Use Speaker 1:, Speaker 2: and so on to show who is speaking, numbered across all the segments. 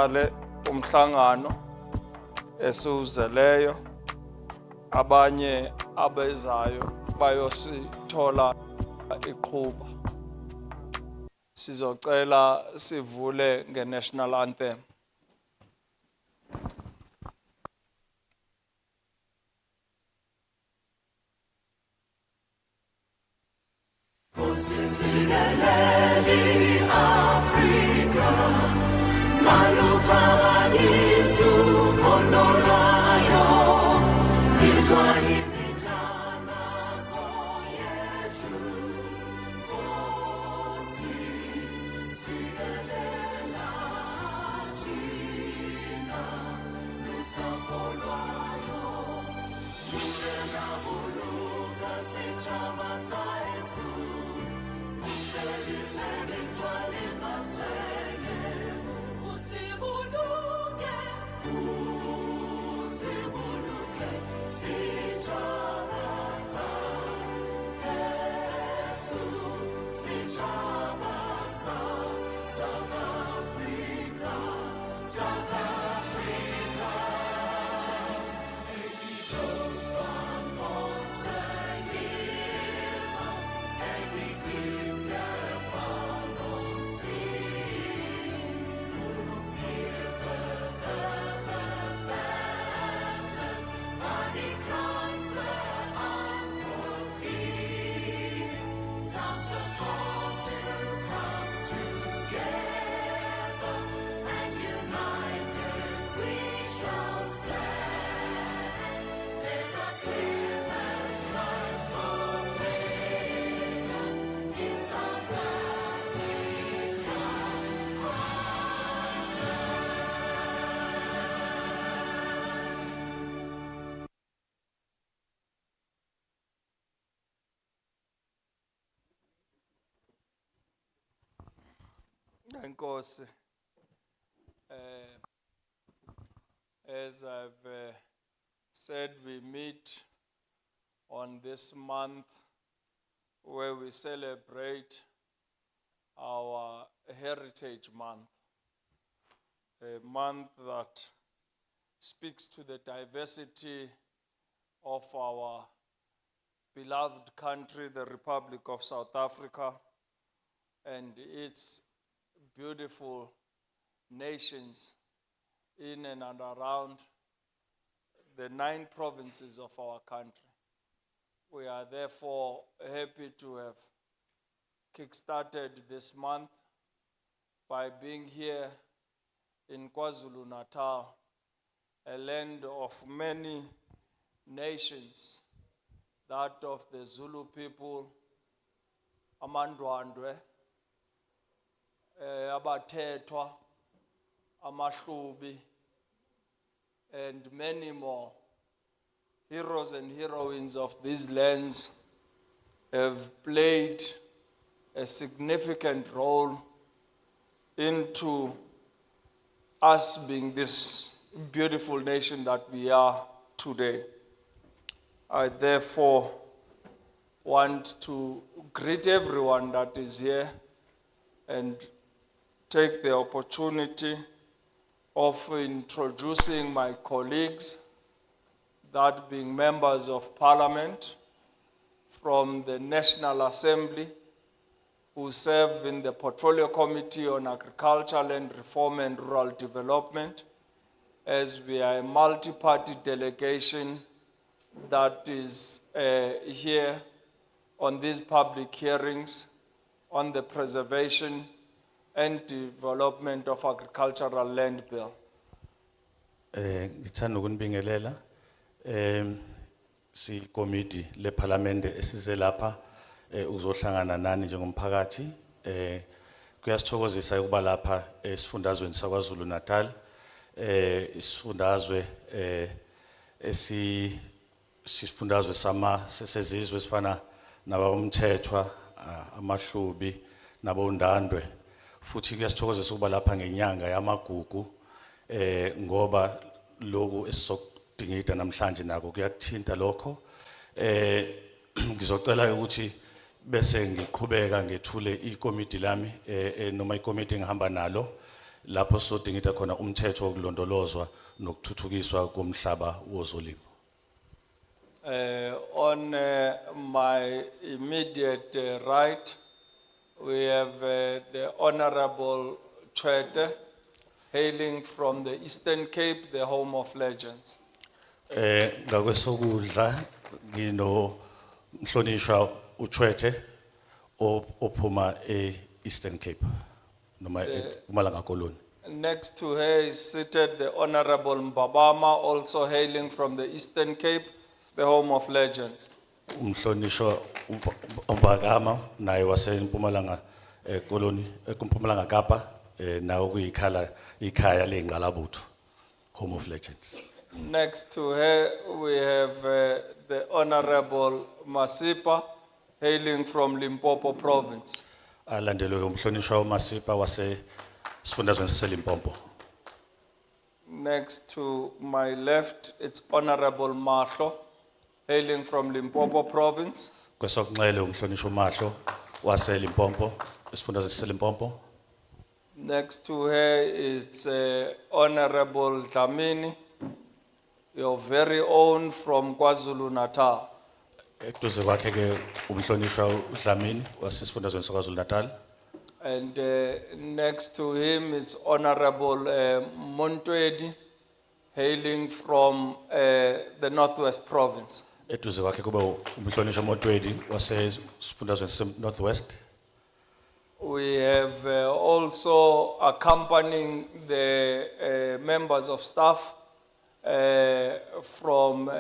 Speaker 1: Ale umhlangano esuzeleyo abanye abezayo bayosithola iqhuba. Sizocela sivule nge-national anthem. Enkosi, as I've said, we meet on this month where we celebrate our Heritage Month, a month that speaks to the diversity of our beloved country, the Republic of South Africa, and its beautiful nations in and around the 9 provinces of our country. We are therefore happy to have kick-started this month by being here in KwaZulu-Natal, a land of many nations, that of the Zulu people, Amandwandwe, Abathethwa, Amahlubi, and many more. Heroes and heroines of these lands have played a significant role into us being this beautiful nation that we are today. I therefore want to greet everyone that is here and take the opportunity of introducing my colleagues, that being members of Parliament from the National Assembly, who serve in the Portfolio Committee on Agriculture, Land Reform and Rural Development, as we are a multi-party delegation that is here on these public hearings on the preservation and development of agricultural land bill.
Speaker 2: Ngithanda ukunibingelela si committee le parliament esize lapha uzohlangana nani njengomphakathi kuyasithokozisa ukuba lapha esifundazweni saKwaZulu-Natal isifundazwe sifundazwe sesizwe sifana nabamthethwa amahlubi nabondandwe futhi kuyasithokozisa ukuba lapha ngenyanga yamagugu ngoba lokhu esizokudingida namhlanje nako kuyakuthinta lokho ngizocela ukuthi bese ngiqhubeka ngethule ikomiti lami noma ikomiti engihamba nalo lapho sodingida khona umthetho wokulondolozwa nokuthuthukiswa komhlaba wozolimo.
Speaker 1: On my immediate right, we have the Honorable Chwete, hailing from the Eastern Cape, the home of legends.
Speaker 2: Ngakwesokudla ngino mhlonishwa uChwete ophuma Eastern Cape noma eMpumalanga Koloni.
Speaker 1: Next to her is seated the Honorable Mbabama, also hailing from the Eastern Cape, the home of legends.
Speaker 2: Umhlonishwa uBakama naye waseMpumalanga Koloni eMpumalanga Kapa nawo kuyikhala ikhaya lengqalabutho, home of legends.
Speaker 1: Next to her, we have the Honorable Masipa, hailing from Limpopo province.
Speaker 2: Alandelwe umhlonishwa uMasipa wasesifundazweni saseLimpopo.
Speaker 1: Next to my left, it's Honorable Mahlo, hailing from Limpopo province.
Speaker 2: Kwesokunxele umhlonishwa uMahlo waseLimpopo, esifundazweni saseLimpopo.
Speaker 1: Next to her is Honorable Dlamini, your very own from KwaZulu-Natal.
Speaker 2: Eduze kwakhe ke umhlonishwa uDlamini wasesifundazweni saKwaZulu-Natal.
Speaker 1: And next to him is Honorable Montwedi, hailing from the Northwest province.
Speaker 2: Eduze kwakhe kuba umhlonishwa uMotwedi wasesifundazweni saseNorthwest.
Speaker 1: We have also accompanying the members of staff from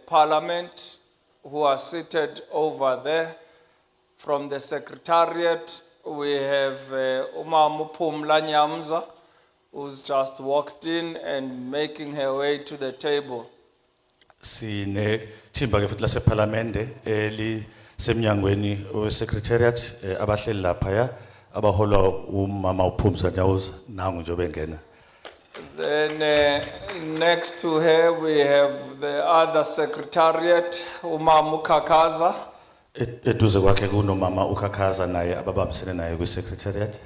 Speaker 1: Parliament who are seated over there. From the Secretariat, we have Umamu Phumla Nyamza, who's just walked in and making her way to the table.
Speaker 2: Sine thimba ke futhi laseParlamente semnyangweni weSecretariat abahleli lapha ya abaholwa umama uPhumza Nyawuza nangu nje bengena.
Speaker 1: Then next to her, we have the other Secretariat, Umamu Kakaza.
Speaker 2: Eduze kwakhe kunomama uKhakhaza naye ababambisene naye kwiSecretariat.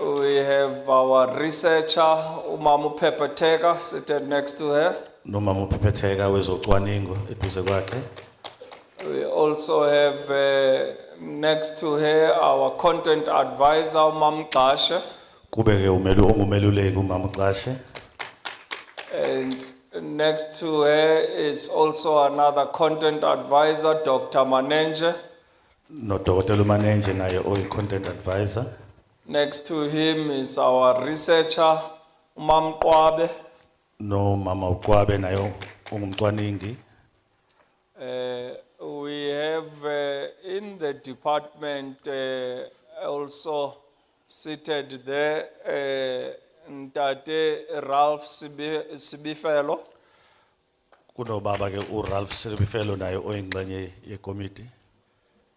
Speaker 1: We have our researcher, Umamu Pepeteka, seated next to her.
Speaker 2: Nomama uPhetheka wezocwaningo eduze kwakhe.
Speaker 1: We also have next to her our content advisor, Umamu Xashe.
Speaker 2: Kube ke ungumeluleki umama uXashe.
Speaker 1: And next to her is also another content advisor, Dr. Manenje.
Speaker 2: No Dr. Manenje naye oyi-content advisor.
Speaker 1: Next to him is our researcher, Umam Kwabe.
Speaker 2: No mama uKwabe naye ungumcwaningi.
Speaker 1: We have in the department also seated there Ntate Ralph Sibifelo.
Speaker 2: Kuno baba ke uRalph Sibifelo naye oyingxenye yekomiti.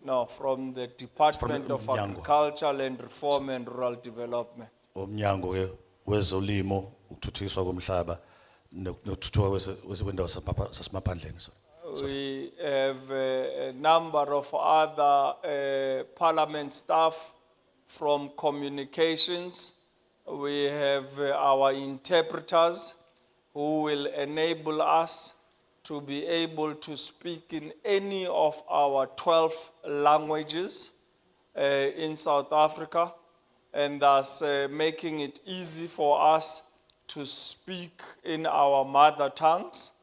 Speaker 1: No, from the Department
Speaker 2: From
Speaker 1: of
Speaker 2: Umnyango.
Speaker 1: Agriculture, Land Reform and Rural Development.
Speaker 2: Omnyango ke wezolimo ukuthuthukiswa komhlaba nokuthuthuka kwendawo sasemaphandleni.
Speaker 1: We have a number of other parliament staff from communications. We have our interpreters who will enable us to be able to speak in any of our 12 languages in South Africa, and thus making it easy for us to speak in our mother tongues.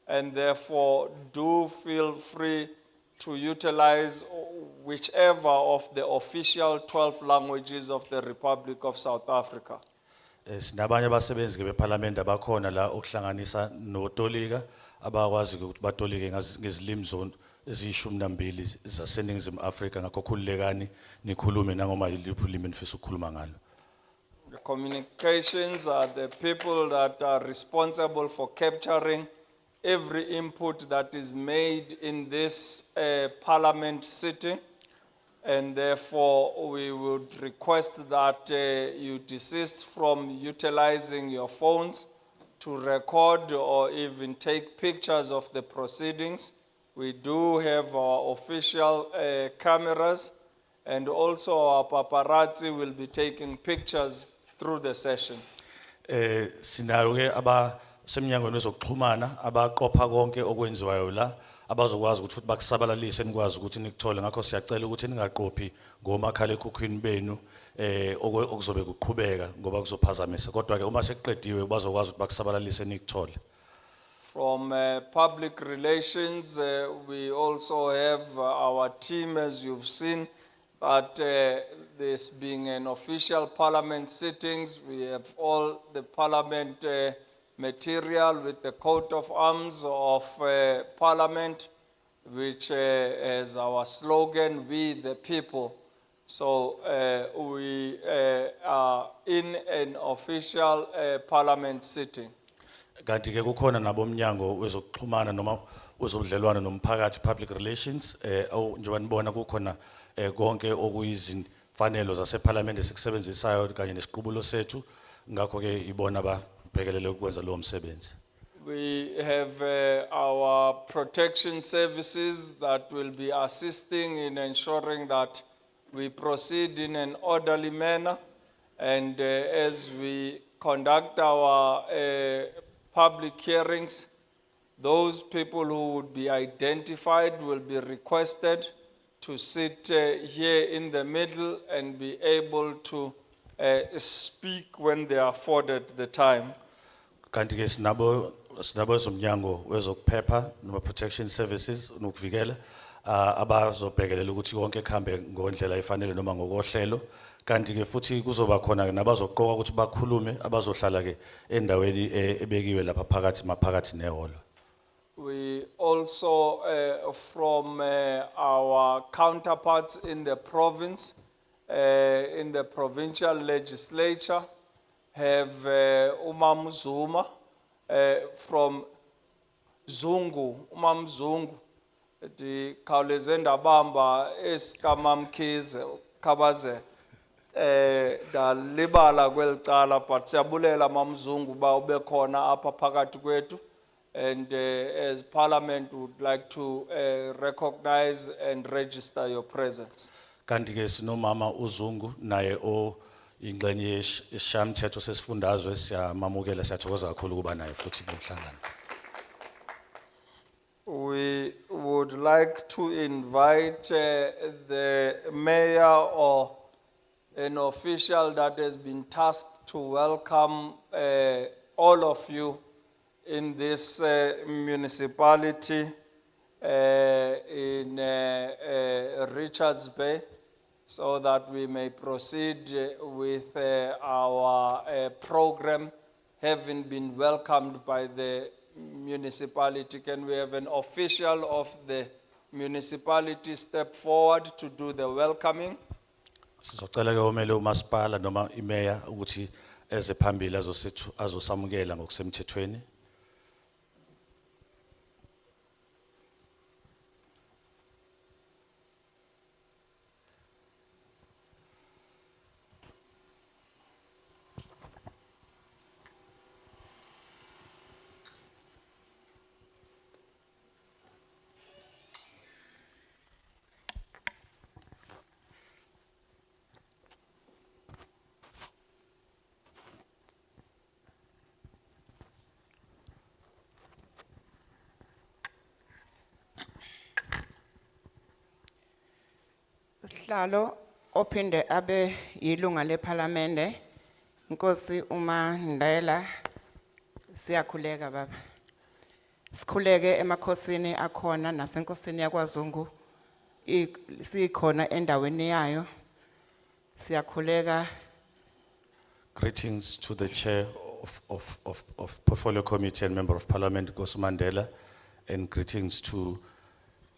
Speaker 1: And therefore, do feel free to utilize whichever of the official 12 languages of the Republic of South Africa.
Speaker 2: Sinabanye abasebenzi ke beParliament abakhona la okuhlanganisa notolika abakwazi ukuthi batolike ngezilimi eziyishumi zaseNingizimu Afrika ngakho khululekani nikhulume nangoma yiliphi ulimi nifisa ukukhuluma ngalo.
Speaker 1: The communications are the people that are responsible for capturing every input that is made in this parliament sitting, and therefore we would request that you desist from utilizing your phones to record or even take pictures of the proceedings. We do have our official cameras, And also our paparazzi will be taking pictures through the session.
Speaker 2: Sinayo ke abasemnyangweni wezokuxhumana abaqopha konke okwenziwayo la abazokwazi ukuthi futhi bakusabalalise nikwazi ukuthi nikuthole ngakho siyacela ukuthi ningaqophi ngomakhala ekhukhwini benu okuzobe kuqhubeka ngoba kuzophazamisa kodwa ke uma sekuqediwe bazokwazi ukuthi bakusabalalise nikuthole.
Speaker 1: From public relations, we also have our team, as you've seen, that this being an official parliament sittings, we have all the parliament material with the coat of arms of parliament, which is our slogan, "We the people." So we are in an official parliament sitting.
Speaker 2: Kanti ke kukhona nabomnyango wezokuxhumana noma wezobudlelwano nomphakathi public relations njengoba nibona kukhona konke okuyizimfanelo zaseParliament esikusebenzisayo kanye nesiqubulo sethu ngakho ke ibona ababhekelele ukwenza lo msebenzi.
Speaker 1: We have our protection services that will be assisting in ensuring that we proceed in an orderly manner, and as we conduct our public hearings, those people who would be identified will be requested to sit here in the middle and be able to speak when they are afforded the time.
Speaker 2: Kanti ke sinabo somnyango wezokuphepha noma protection services nokuvikela abazobhekelela ukuthi konke kuhambe ngondlela efanele noma ngokohlelo. Kanti ke futhi kuzoba khona nabazoqoka ukuthi bakhulume abazohlala ke endaweni ebekiwe lapha maphakathi neholo.
Speaker 1: We also, from our counterparts in the province, in the provincial legislature, have Umam Zuma from Zungu, Umam Zungu, the Kaulezenda Bamba, Eskamam Kiz, Kabaze. Da libala kwelcala but siyabulela mamzungu ba ube khona apha phakathi kwethu, and as parliament would like to recognize and register your presence.
Speaker 2: Kanti ke sinomama uZungu naye ingxenye yeshamthetho sesifundazwe siyamamukela siyathokoza kakhulu kuba naye futhi kumhlangano.
Speaker 1: We would like to invite the mayor or an official that has been tasked to welcome all of you in this municipality in Richards Bay, so that we may proceed with our program, having been welcomed by the municipality. Can we have an official of the municipality step forward to do the welcoming?
Speaker 2: Sizocela ke omele umasipala noma imeya ukuthi eze phambili azosamukela ngokusemthethweni.
Speaker 3: Sihlalo ophinde abe yilunga leParliament, Nkosi uMandela, siyakhuleka baba. Sikhuleke emakhosini akhona nasenkosini yakwaZungu sikhona endaweni yayo. Siyakhuleka.
Speaker 2: Greetings to the chair of Portfolio Committee and Member of Parliament, Nkosi Mandela, and greetings to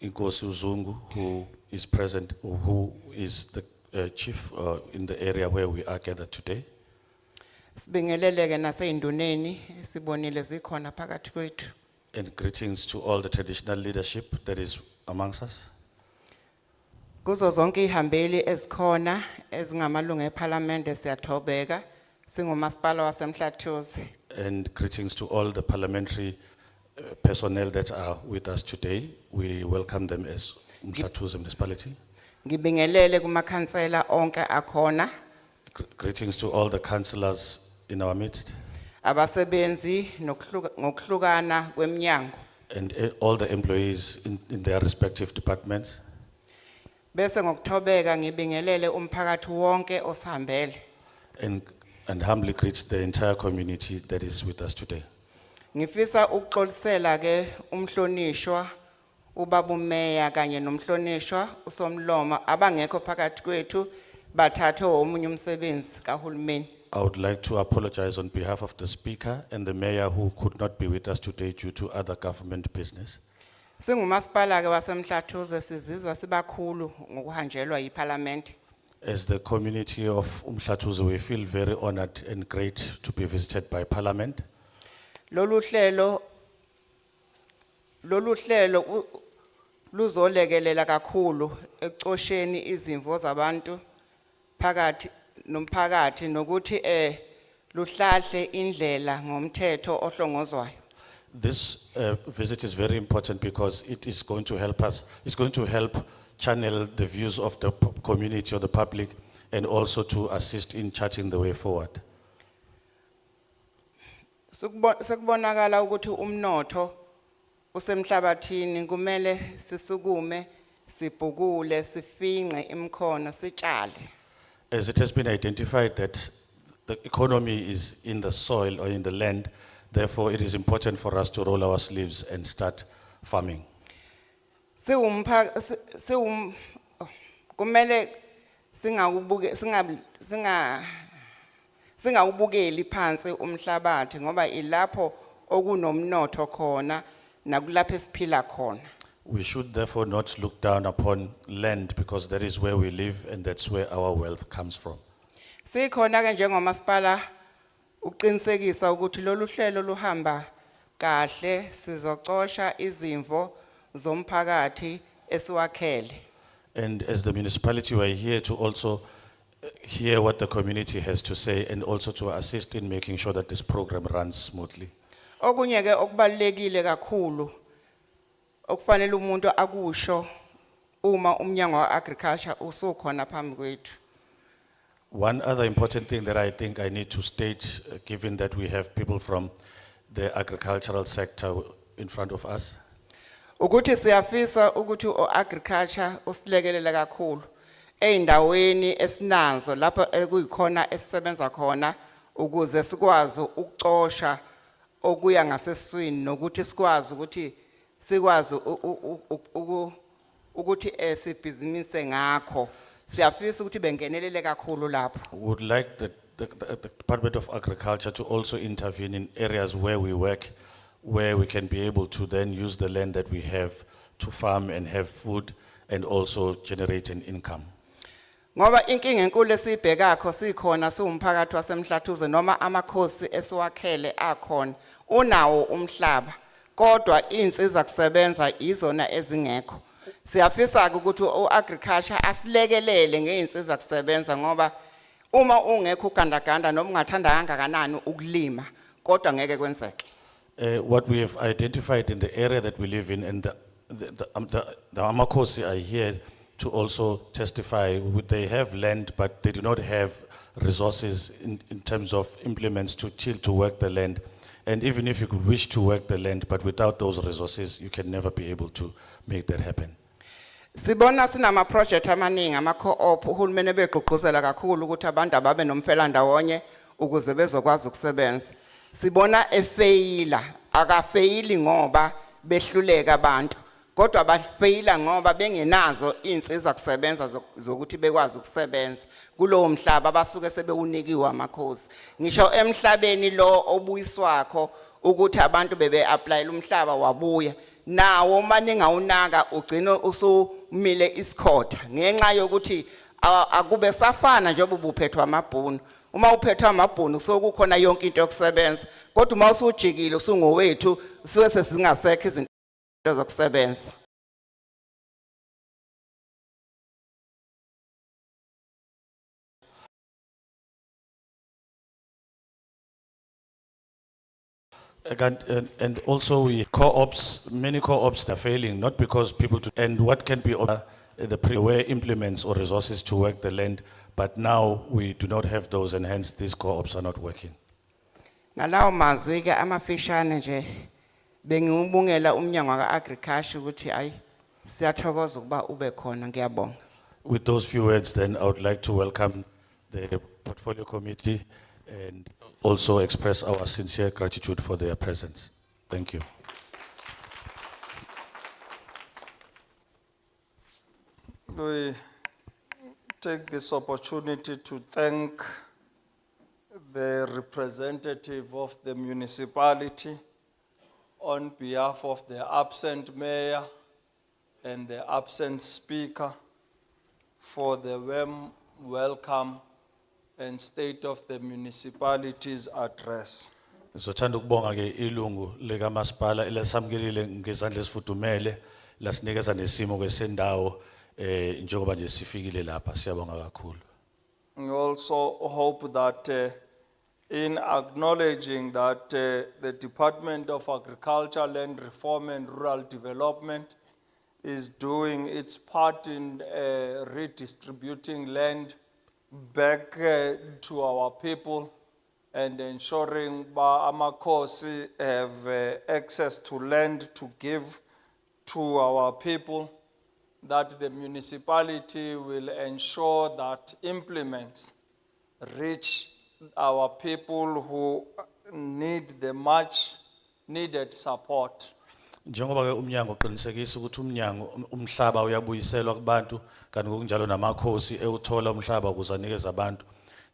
Speaker 2: Nkosi Uzungu, who is present, who is the chief in the area where we are gathered today.
Speaker 3: Sibingeleleke naseyinduneni sibonile zikhona phakathi kwethu.
Speaker 2: And greetings to all the traditional leadership that is amongst us.
Speaker 3: Kuzo zonke ihambeli ezikhona ezingamalungu eParliament siyathobeka singumasipala waseMhlathuze.
Speaker 2: And greetings to all the parliamentary personnel that are with us today. We welcome them as Mhlathuze municipality.
Speaker 3: Ngibingelele kumakhansela onke akhona,
Speaker 2: Greetings to all the councillors in our midst
Speaker 3: abasebenzi ngokuhlukana kwemnyango.
Speaker 2: and all the employees in their respective departments.
Speaker 3: Bese ngokuthobeka ngibingelele umphakathi wonke osihambele.
Speaker 2: And humbly greet the entire community that is with us today.
Speaker 3: Ngifisa ukuxolisela ke umhlonishwa ubaba umeya kanye nomhlonishwa uSomlomo abangekho phakathi kwethu bathathwe omunye umsebenzi kahulumeni.
Speaker 2: I would like to apologize on behalf of the speaker and the mayor who could not be with us today due to other government business.
Speaker 3: Singumasipala ke waseMhlathuze sizizwa sibakhulu ngokuhanjelwa yiParliament.
Speaker 2: As the community of Umhlatuze, we feel very honored and great to be visited by Parliament.
Speaker 3: Lolu hlelo luzolekelela kakhulu ekucosheni izimvo zabantu phakathi nomphakathi nokuthi luhlahle indlela ngomthetho ohlongozwayo.
Speaker 2: This visit is very important because it is going to help us, it's going to help channel the views of the community or the public and also to assist in charting the way forward.
Speaker 3: Sekubonakala ukuthi umnotho usemhlabathini kumele sisukume sibhukule sifinqe imkhono sitshale.
Speaker 2: As it has been identified that the economy is in the soil or in the land, therefore it is important for us to roll our sleeves and start farming.
Speaker 3: Kumele singawubukeli phansi umhlabathi ngoba ilapho okunomnotho khona nakulapho esiphila khona.
Speaker 2: We should therefore not look down upon land because that is where we live and that's where our wealth comes from.
Speaker 3: Sikhona ke njengomasipala uqinisekisa ukuthi lolu hlelo luhamba kahle sizocosha izimvo zomphakathi esiwakhele.
Speaker 2: And as the municipality, we are here to also hear what the community has to say and also to assist in making sure that this program runs smoothly.
Speaker 3: Okunye ke okubalekile kakhulu okufanele umuntu akusho uma umnyango wa agriculture usukhona phambi kwethu.
Speaker 2: One other important thing that I think I need to state, given that we have people from the agricultural sector in front of us,
Speaker 3: Ukuthi siyafisa ukuthi agriculture usilekelele kakhulu eindaweni esinazo lapho ekuyikhona esisebenza khona ukuze sikwazi ukucosha okuya ngasesiswini nokuthi sikwazi ukuthi esibhizimise ngakho siyafisa ukuthi bengenelele kakhulu lapho.
Speaker 2: would like the Department of Agriculture to also intervene in areas where we work, where we can be able to then use the land that we have to farm and have food and also generate an income.
Speaker 3: Ngoba inkinga enkulu esibhekakho sikhona siwumphakathi waseMhlathuze noma amakhosi esiwakhele akhona unawo umhlaba kodwa insiza kusebenza izona ezingekho. Siyafisa ukuthi uagriculture asilekelele ngeinsiza kusebenza ngoba uma ungekho ugandaganda noma ungathanda kangakanani ukulima kodwa ngeke kwenzeke.
Speaker 2: What we have identified in the area that we live in, and the Amakosi are here to also testify. They have land, but they do not have resources in terms of implements to till to work the land. And even if you could wish to work the land, but without those resources, you can never be able to make that happen.
Speaker 3: Sibona sinama project amaningi ama co-op uhulumeni begqugquzela kakhulu ukuthi abantu ababe nomfela ndawonye ukuze bezokwazi ukusebenza. Sibona efeyila akafeyili ngoba behluleka abantu kodwa bafeyila ngoba bengenazo insiza kusebenza zokuthi bekwazi ukusebenza kulowo mhlaba basuke sebewunikiwe amakhosi. Ngisho emhlabeni lo obuyiswakho ukuthi abantu bebe applyela umhlaba wabuya nawo maninga unaka ugcina usumile isikhotha ngenxa yokuthi akube safana njengoba ubuphethwe amabhunu. Uma uphethwe amabhunu sokukhona yonke into yokusebenza kodwa uma usujikile usungowethu siwe sesingasekho izinto zokusebenza.
Speaker 2: And also we co-ops, many co-ops are failing, not because people, and what can be were implements or resources to work the land, but now we do not have those and hence these co-ops are not working.
Speaker 3: Ngalawo mazwi ke amafishane nje bengiubungela umnyango ka-agriculture ukuthi ayi siyathokoza ukuba ube khona ngiyabonga.
Speaker 2: With those few words, then I would like to welcome the portfolio committee and also express our sincere gratitude for their presence. Thank you.
Speaker 1: We take this opportunity to thank the representative of the municipality on behalf of the absent mayor and the absent speaker for the warm welcome and state of the municipality's address.
Speaker 2: Sothanda ukubonga ke ilungu lika masipala elasamkelile ngezandla esifudumele lasinikeza nesimo ke sendawo njengoba nje sifikile lapha siyabonga kakhulu.
Speaker 1: We also hope that in acknowledging that the Department of Agriculture, Land Reform and Rural Development is doing its part in redistributing land back to our people and ensuring ba amakhosi have access to land to give to our people, that the municipality will ensure that implements reach our people who need the much needed support.
Speaker 2: Njengoba ke umnyango uqinisekisa ukuthi umhlaba uyabuyiselwa kubantu kanti ngokunjalo namakhosi ewuthola umhlaba ukuze anikeze abantu.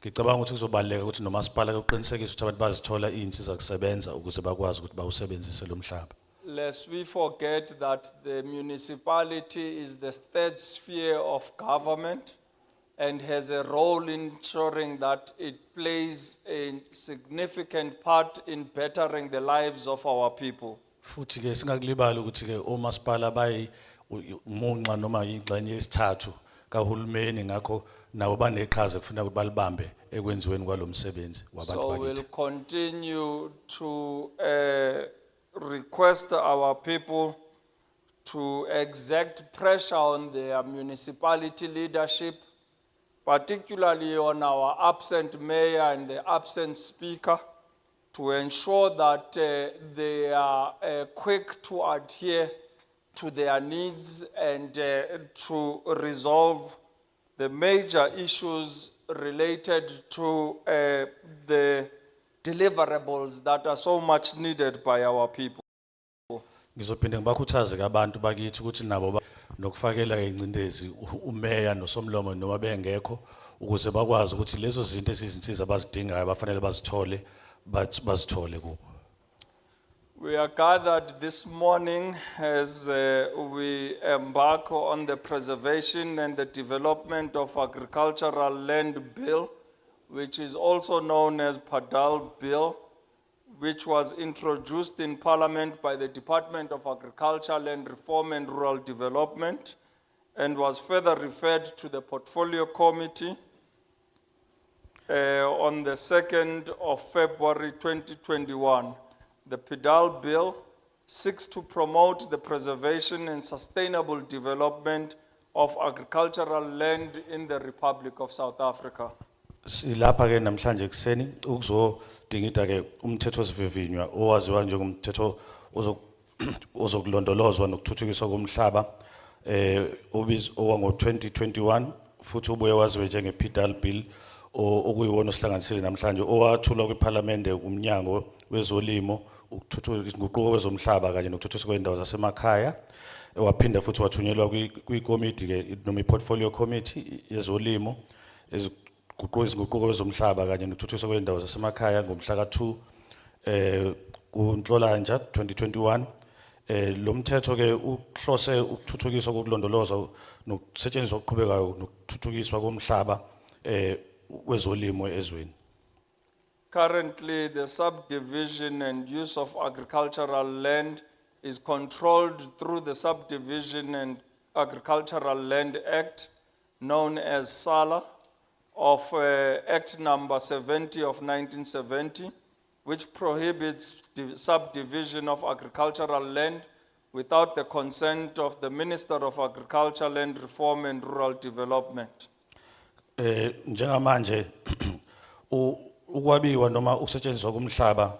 Speaker 2: Ngicabanga ukuthi kuzobaleka ukuthi nomasipala uqinisekisa ukuthi abantu bazithola izinsiza kusebenza ukuze bakwazi ukuthi bawusebenzise lo mhlaba.
Speaker 1: Lest we forget that the municipality is the third sphere of government and has a role in ensuring that it plays a significant part in bettering the lives of our people.
Speaker 2: Futhi ke singakulibali ukuthi ke omasipala bayi umunqa noma ingxenye yesithathu kahulumeni ngakho nabo baneqhaza kufanele ukuthi balibambe ekwenziweni kwalomsebenzi wabantu
Speaker 1: So
Speaker 2: bakithi.
Speaker 1: we'll continue to request our people to exert pressure on their municipality leadership, particularly on our absent mayor and the absent speaker, to ensure that they are quick to adhere to their needs and to resolve the major issues related to the deliverables that are so much needed by our people.
Speaker 2: Ngizophinde ngibakhuthaze ke abantu bakithi ukuthi nabo nokufakela ke incindezi umeya nosomlomo noma bengekho ukuze bakwazi ukuthi lezo zinto ezizinsiza abazidingayo bafanele bazithole bazithole kubo.
Speaker 1: We are gathered this morning as we embark on the preservation and the development of agricultural land bill, which is also known as PDAL Bill, which was introduced in Parliament by the Department of Agriculture, Land Reform and Rural Development, and was further referred to the Portfolio Committee on the 2nd of February 2021. The PDAL Bill seeks to promote the preservation and sustainable development of agricultural land in the Republic of South Africa.
Speaker 2: Silapha ke namhlanje kuseni ukuzodingida ke umthetho sivivinywa owaziwa njengomthetho ozokulondolozwa nokuthuthukiswa komhlaba owango 2021 futhi ubuye waziwe njenge PDAL Bill okuyiwona osihlanganisile namhlanje owathulwa kwiParliament umnyango wezolimo ukuthuthukisa izinguquko kwezomhlaba kanye nokuthuthukiswa kwendawo zasemakhaya waphinda futhi wathunyelwa kwikomiti ke noma iportfolio committee yezolimo guquko izinguquko kwezomhlaba kanye nokuthuthukiswa kwendawo zasemakhaya ngomhla ka2 kuNhlolanja 2021. Lo mthetho ke uhlose ukuthuthukiswa kokulondolozwa nokusetshenziswa okuqhubekayo nokuthuthukiswa komhlaba wezolimo ezweni.
Speaker 1: Currently, the subdivision and use of agricultural land is controlled through the Subdivision and Agricultural Land Act, known as SALA, of Act number 70 of 1970, which prohibits subdivision of agricultural land without the consent of the Minister of Agriculture, Land Reform and Rural Development.
Speaker 2: Njengamanje ukwabiwa noma ukusetshenziswa komhlaba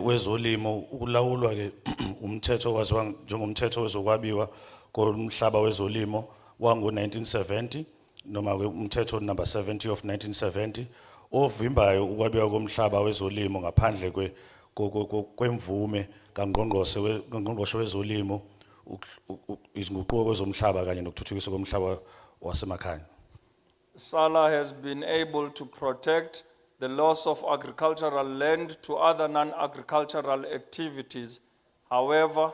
Speaker 2: wezolimo ukulawulwa ke umthetho waziwa njengomthetho wezokwabiwa komhlaba wezolimo wango 1970 noma ke umthetho number 70 of 1970 ovimbayo ukwabiwa komhlaba wezolimo ngaphandle kwemvume kaNgqongqoshe wezolimo izinguquko kwezomhlaba kanye nokuthuthukiswa komhlaba wasemakhaya.
Speaker 1: SALA has been able to protect the loss of agricultural land to other non-agricultural activities. However,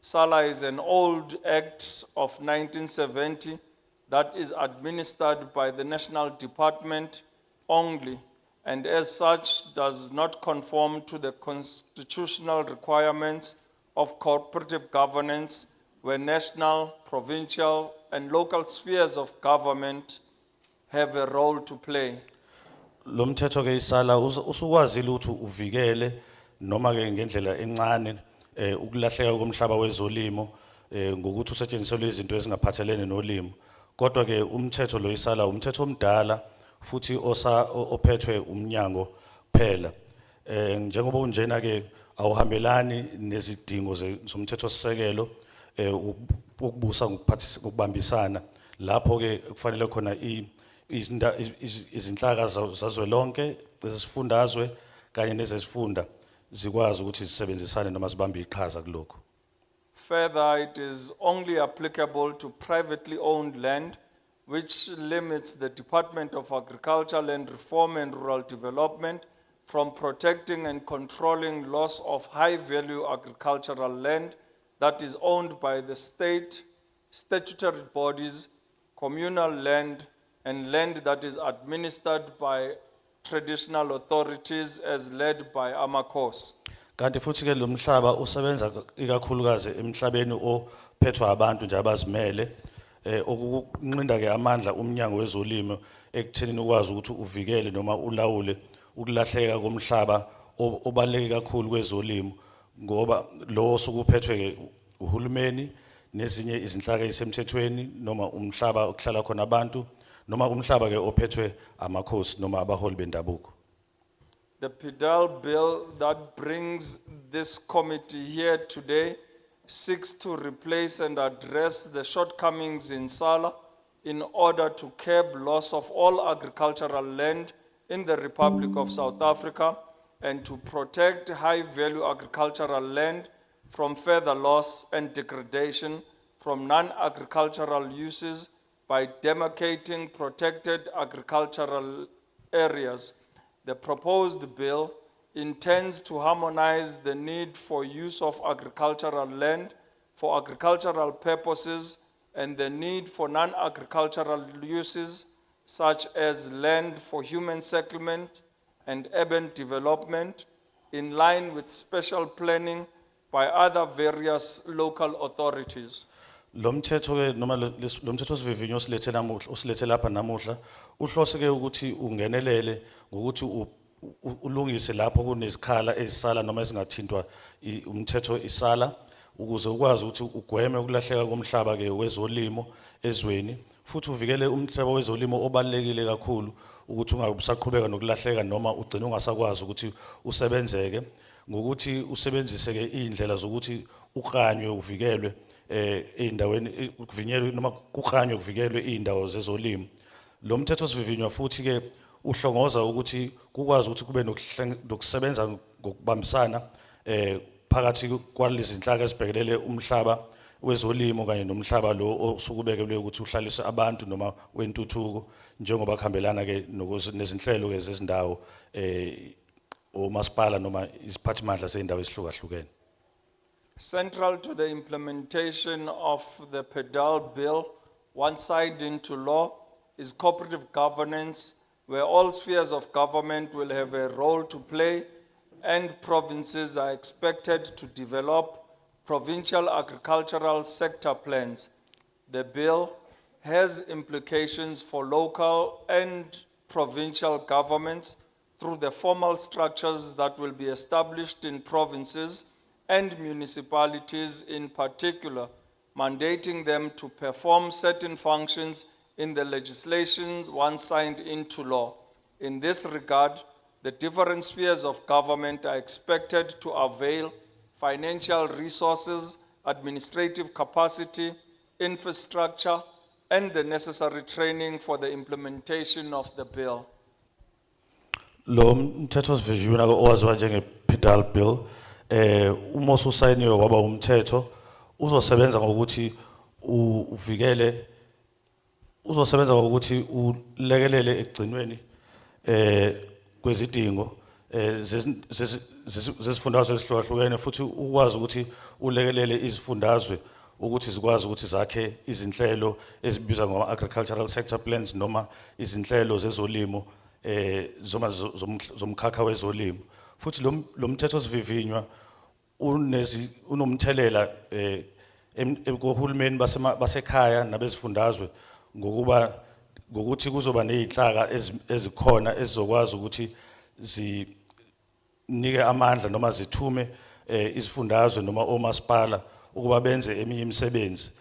Speaker 1: SALA is an old act of 1970 that is administered by the National Department only, and as such does not conform to the constitutional requirements of cooperative governance, where national, provincial, and local spheres of government have a role to play.
Speaker 2: Lo mthetho ke isala usukwazile ukuthi uvikele noma ke ngendlela encane ukulahleka komhlaba wezolimo ngokuthi usetshenziselwe izinto ezingaphathelene nolimo. Kodwa ke umthetho lo isala umthetho omdala futhi ophethwe umnyango kuphela. Njengoba unjena ke awuhambelani nezidingo zomthetho sisekelo ukubusa ngokubambisana lapho ke kufanele khona izinhlaka zazwelonke ezifundazwe kanye nezesifunda zikwazi ukuthi zisebenzisane noma zibambe iqhaza kuloko.
Speaker 1: Further, it is only applicable to privately owned land, which limits the Department of Agriculture, Land Reform and Rural Development from protecting and controlling loss of high-value agricultural land that is owned by the state, statutory bodies, communal land, and land that is administered by traditional authorities as led by amakhosi.
Speaker 2: Kanti futhi ke lo mhlaba usebenza ikakhulukazi emhlabeni ophethwe abantu nje abazimele okunqinda ke amandla umnyango wezolimo ekuthenini ukwazi ukuthi uvikele noma ulawule ukulahleka komhlaba obaleke kakhulu kwezolimo ngoba lo sokuphethwe ke uhulumeni nezinye izinhlaka ezisemthethweni noma umhlaba okuhlala khona abantu noma umhlaba ke ophethwe amakhosi noma abaholi bendabuko.
Speaker 1: The PDAL Bill that brings this committee here today seeks to replace and address the shortcomings in SALA in order to curb loss of all agricultural land in the Republic of South Africa and to protect high-value agricultural land from further loss and degradation from non-agricultural uses by demarcating protected agricultural areas. The proposed bill intends to harmonize the need for use of agricultural land for agricultural purposes and the need for non-agricultural uses such as land for human settlement and urban development in line with special planning by other various local authorities.
Speaker 2: Lo mthetho ke noma lo mthetho sivivinyo osilethe lapha namuhla uhlose ke ukuthi ungenelele ngokuthi ulungise lapho kunezikhala ezisala noma ezingathintwa umthetho isala ukuze ukwazi ukuthi ugweme ukulahleka komhlaba ke wezolimo ezweni futhi uvikele umhlaba wezolimo obalekile kakhulu ukuthi ungabusaqhubeka nokulahleka noma ugcine ungasakwazi ukuthi usebenzeke ngokuthi usebenzise ke indlela zokuthi ukhanywe uvikelwe eindaweni kuvinyelwe noma kukhanywe kuvikelwe indawo zezolimo. Lo mthetho sivivinywa futhi ke uhlongoza ukuthi kukwazi ukuthi kube nokusebenza ngokubambisana phakathi kwalezi zinhlaka ezibhekelele umhlaba wezolimo kanye nomhlaba lo osukubekelwe ukuthi uhlalise abantu noma wentuthuko njengoba kuhambelana ke nezinhlelo ke zezindawo omasipala noma iziphathimandla zeindawo ezihlukahlukene.
Speaker 1: Central to the implementation of the PDAL Bill, once signed into law, is cooperative governance, where all spheres of government will have a role to play, and provinces are expected to develop provincial agricultural sector plans. The bill has implications for local and provincial governments through the formal structures that will be established in provinces and municipalities in particular, mandating them to perform certain functions in the legislation once signed into law. In this regard, the different spheres of government are expected to avail financial resources, administrative capacity, infrastructure, and the necessary training for the implementation of the bill.
Speaker 2: Lo mthethosivivinywa owaziwa njenge-PDAL Bill uma ususayiniwe waba umthetho uzosebenza ngokuthi uvikele uzosebenza ngokuthi ulekelele ekugcinweni kwezidingo zesifundazwe ezihlukahlukene futhi ukwazi ukuthi ulekelele izifundazwe ukuthi zikwazi ukuthi zakhe izinhlelo ezibizwa ngama agricultural sector plans noma izinhlelo zezolimo zomkhakha wezolimo futhi lo mthetho sivivinywa unomthelela kohulumeni basekhaya nabezifundazwe ngokuthi kuzoba nezinhlaka ezikhona ezizokwazi ukuthi zinike amandla noma zithume izifundazwe noma omasipala ukuba benze eminye imisebenzi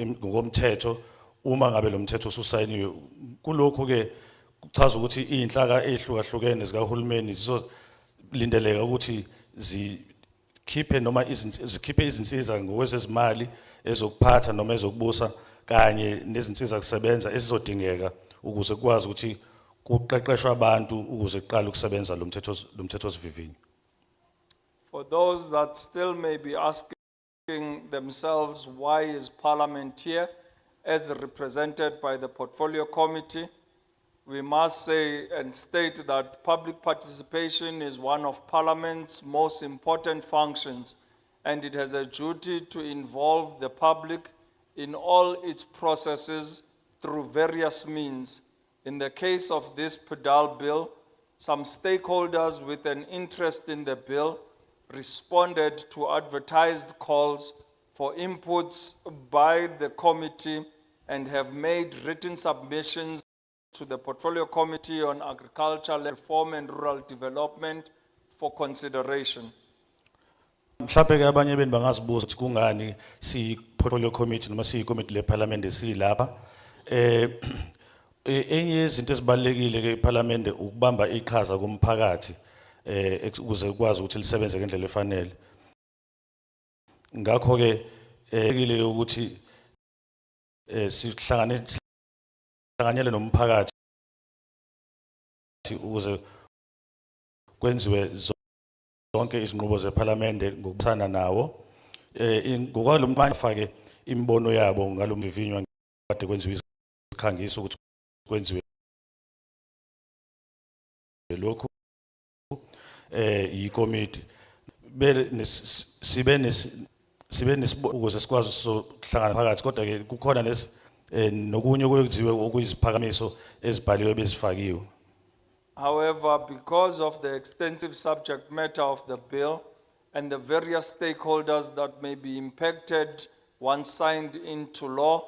Speaker 2: ngokomthetho uma ngabe lo mthetho ususayiniwe. Kulokho ke kuchaza ukuthi izinhlaka ezihlukahlukene zikahulumeni zizolindeleka ukuthi zikhiphe noma zikhiphe izinsiza ngokwezezimali ezokuphatha noma ezokubusa kanye nezinsiza kusebenza ezizodingeka ukuze kwazi ukuthi kuqeqeshwe abantu ukuze kuqale ukusebenza lo mthetho sivivinywa.
Speaker 1: For those that still may be asking themselves, why is Parliament here as represented by the Portfolio Committee? We must say and state that public participation is one of Parliament's most important functions, and it has a duty to involve the public in all its processes through various means. In the case of this PDAL bill, some stakeholders with an interest in the bill responded to advertised calls for inputs by the committee and have made written submissions to the Portfolio Committee on Agricultural Reform and Rural Development for consideration.
Speaker 2: Mhlawumbe ke abanye benu bangazibuza ukuthi kungani si-Portfolio Committee noma siyi-committee leParliament silapha. Enye yezinto ezibalulekile ke iParliament ukubamba iqhaza kumphakathi ukuze ukwazi ukuthi lisebenze ngendlela efanele. Ngakho ke ekile ukuthi sihlanganyele nomphakathi ukuze kwenziwe zonke izinqubo zeParliament ngokusana nawo ngokwalo manje afake imbono yabo ngalo mvivinywa kade kwenziwe isikhangiso ukuthi kwenziwe lokho ikomiti sibe ukuze sikwazi ukuhlangana phakathi kodwa ke kukhona nokunye okwenziwe okuyiziphakamiso ezibhaliwe bezifakiwe.
Speaker 1: However, because of the extensive subject matter of the bill and the various stakeholders that may be impacted once signed into law,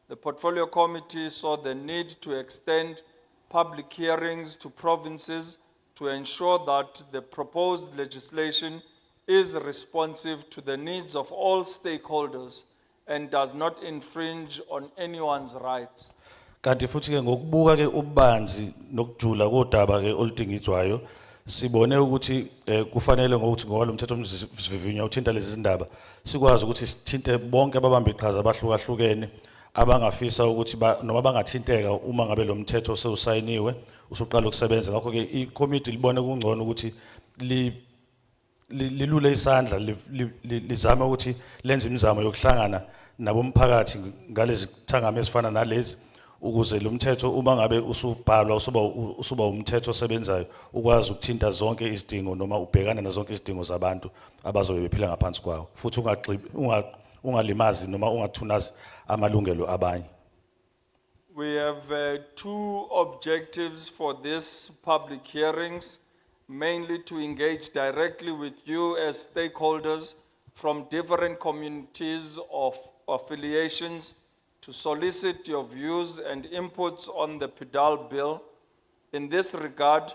Speaker 1: the Portfolio Committee saw the need to extend public hearings to provinces to ensure that the proposed legislation is responsive to the needs of all stakeholders and does not infringe on anyone's rights.
Speaker 2: Kanti futhi ke ngokubuka ke ubanzi nokujula kodaba ke oludingidwayo sibone ukuthi kufanele ngokuthi ngoba lo mthetho sivivinywa uthinta lezi zindaba sikwazi ukuthi sithinte bonke ababamba iqhaza abahlukahlukene abangafisa ukuthi noma bangathinteka uma ngabe lo mthetho sewusayiniwe usuqala ukusebenza. Ngakho ke iCommittee libone kungcono ukuthi lilule isandla lizama ukuthi lenze imizamo yokuhlangana nabomphakathi ngalezi thangame ezifana nalezi ukuze lo mthetho uma ngabe usubhalwa usuba umthetho osebenzayo ukwazi ukuthinta zonke izidingo noma ubhekana na zonke izidingo zabantu abazobe bephila ngaphansi kwawo futhi ungalimazi noma ungathunazi amalungelo abanye.
Speaker 1: We have two objectives for these public hearings, mainly to engage directly with you as stakeholders from different communities of affiliations, to solicit your views and inputs on the PDAL bill. In this regard,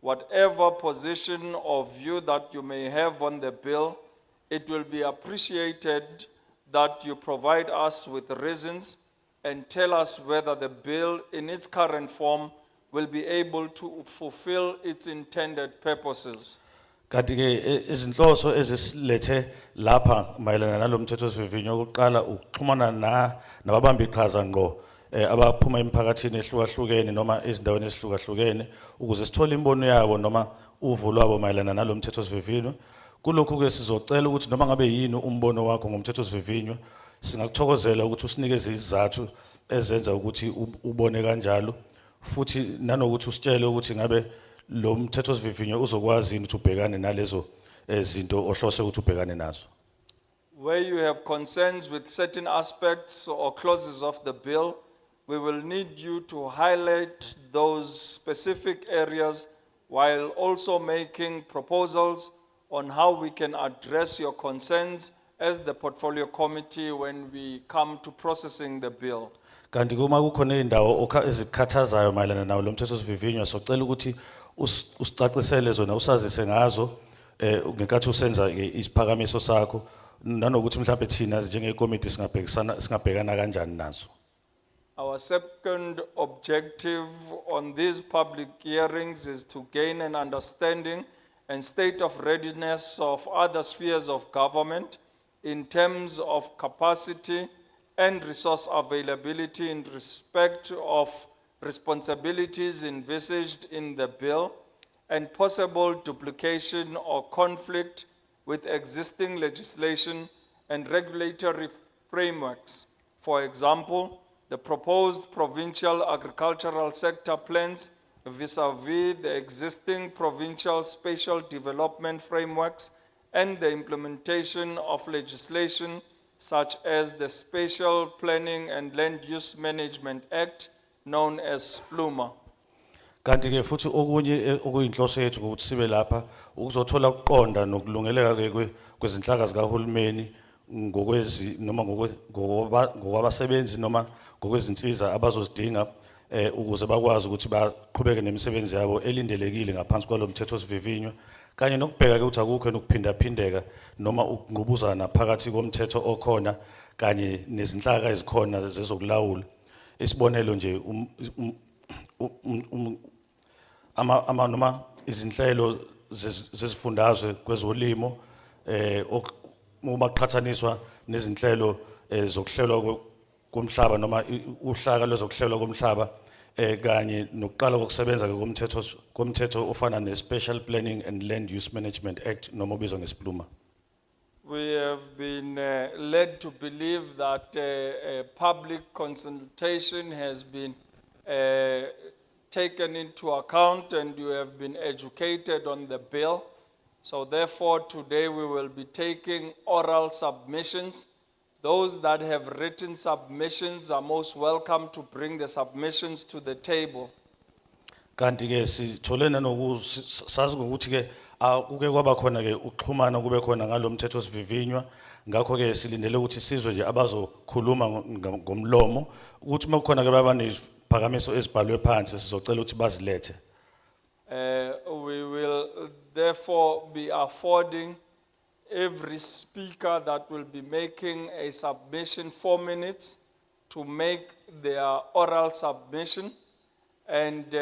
Speaker 1: whatever position or view that you may have on the bill, it will be appreciated that you provide us with reasons and tell us whether the bill in its current form will be able to fulfill its intended purposes.
Speaker 2: Kanti ke izinhloso ezisilethe lapha mayelana nalomthethosivivinyo oqala ukuxhumana nababambi iqhaza ngqo abaphuma emphakathini ehlukahlukene noma ezindaweni ezihlukahlukene ukuze sithole imbono yabo noma uvo lwabo mayelana nalomthethosivivinyo. Kulokhu ke sizocela ukuthi noma ngabe yini umbono wakho ngomthethosivivinyo singakuthokozela ukuthi usinikeze izizathu ezenza ukuthi ubone kanjalo futhi nanokuthi usitshele ukuthi ngabe lo mthethosivivinyo uzokwazi yini ukuthi ubhekane nalezo zinto ohlose ukuthi ubhekane nazo.
Speaker 1: Where you have concerns with certain aspects or clauses of the bill, we will need you to highlight those specific areas while also making proposals on how we can address your concerns as the portfolio committee when we come to processing the bill.
Speaker 2: Kanti kuma kukhona indawo ezikhathazayo mayelana nawo lo mthethosivivinyo socela ukuthi usicacisele zona usazise ngazo ngenkathi usenza isiphakamiso sakho nanokuthi mhlawumbe thina njengekomiti singabhekana kanjani nazo.
Speaker 1: Our second objective on these public hearings is to gain an understanding and state of readiness of other spheres of government in terms of capacity and resource availability in respect of responsibilities envisaged in the bill and possible duplication or conflict with existing legislation and regulatory frameworks. For example, the proposed provincial agricultural sector plans vis-à-vis the existing provincial spatial development frameworks and the implementation of legislation such as the Spatial Planning and Land Use Management Act, known as SPLUMA.
Speaker 2: Kanti ke futhi okunye okuyinhloso yethu ukuthi sibe lapha ukuzothola ukuqonda nokulungeleka ke kwezinhlaka zikahulumeni ngokwezi noma ngokwabasebenzi noma ngokwezinsiza abazozidinga ukuze bakwazi ukuthi baqhubeke nemisebenzi yabo elindelekile ngaphansi kwalomthethosivivinyo kanye nokubheka ke ukuthi akukho nokuphindaphindeka noma ukungqubuzana phakathi komthetho okhona kanye nezinhlaka ezikhona zezokulawula. Isibonelo nje noma izinhlelo zezifundazwe kwezolimo uma qhathaniswa nezinhlelo zokuhlelwa komhlaba noma uhlaka lwezokuhlelwa komhlaba kanye nokuqala kokusebenza komthetho ofana ne-Special Planning and Land Use Management Act noma obizwa ngeSPLUMA.
Speaker 1: We have been led to believe that public consultation has been taken into account and you have been educated on the bill. So therefore, today we will be taking oral submissions. Those that have written submissions are most welcome to bring the submissions to the table.
Speaker 2: Kanti ke sithole sazi ukuthi ke kuke kwaba khona ke uxhumana kube khona ngalomthethosivivinywa ngakho ke silindele ukuthi sizwe nje abazokhuluma ngomlomo ukuthi makukhona ke baba neziphakamiso ezibhalwe phansi sizocela ukuthi bazilethe.
Speaker 1: We will therefore be affording every speaker that will be making a submission 4 minutes to make their oral submission and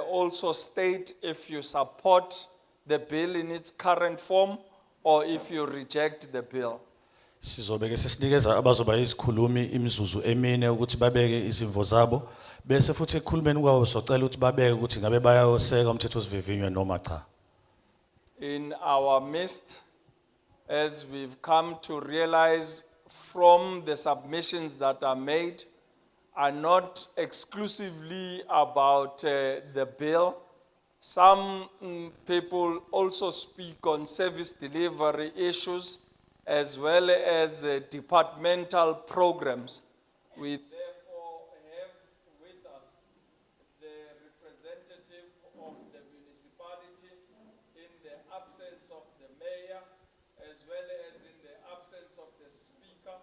Speaker 1: also state if you support the bill in its current form or if you reject the bill.
Speaker 2: Sizobeke sesinikeza abazoba izikhulumi imizuzu emine ukuthi babeke izimvo zabo bese futhi ekukhulumeni kwawo socela ukuthi babeke ukuthi ngabe bayawuseka umthethosivivinywa noma cha.
Speaker 1: In our midst, as we've come to realize from the submissions that are made, are not exclusively about the bill. Some people also speak on service delivery issues as well as departmental programs. We therefore have with us the representative of the municipality in the absence of the mayor as well as in the absence of the speaker,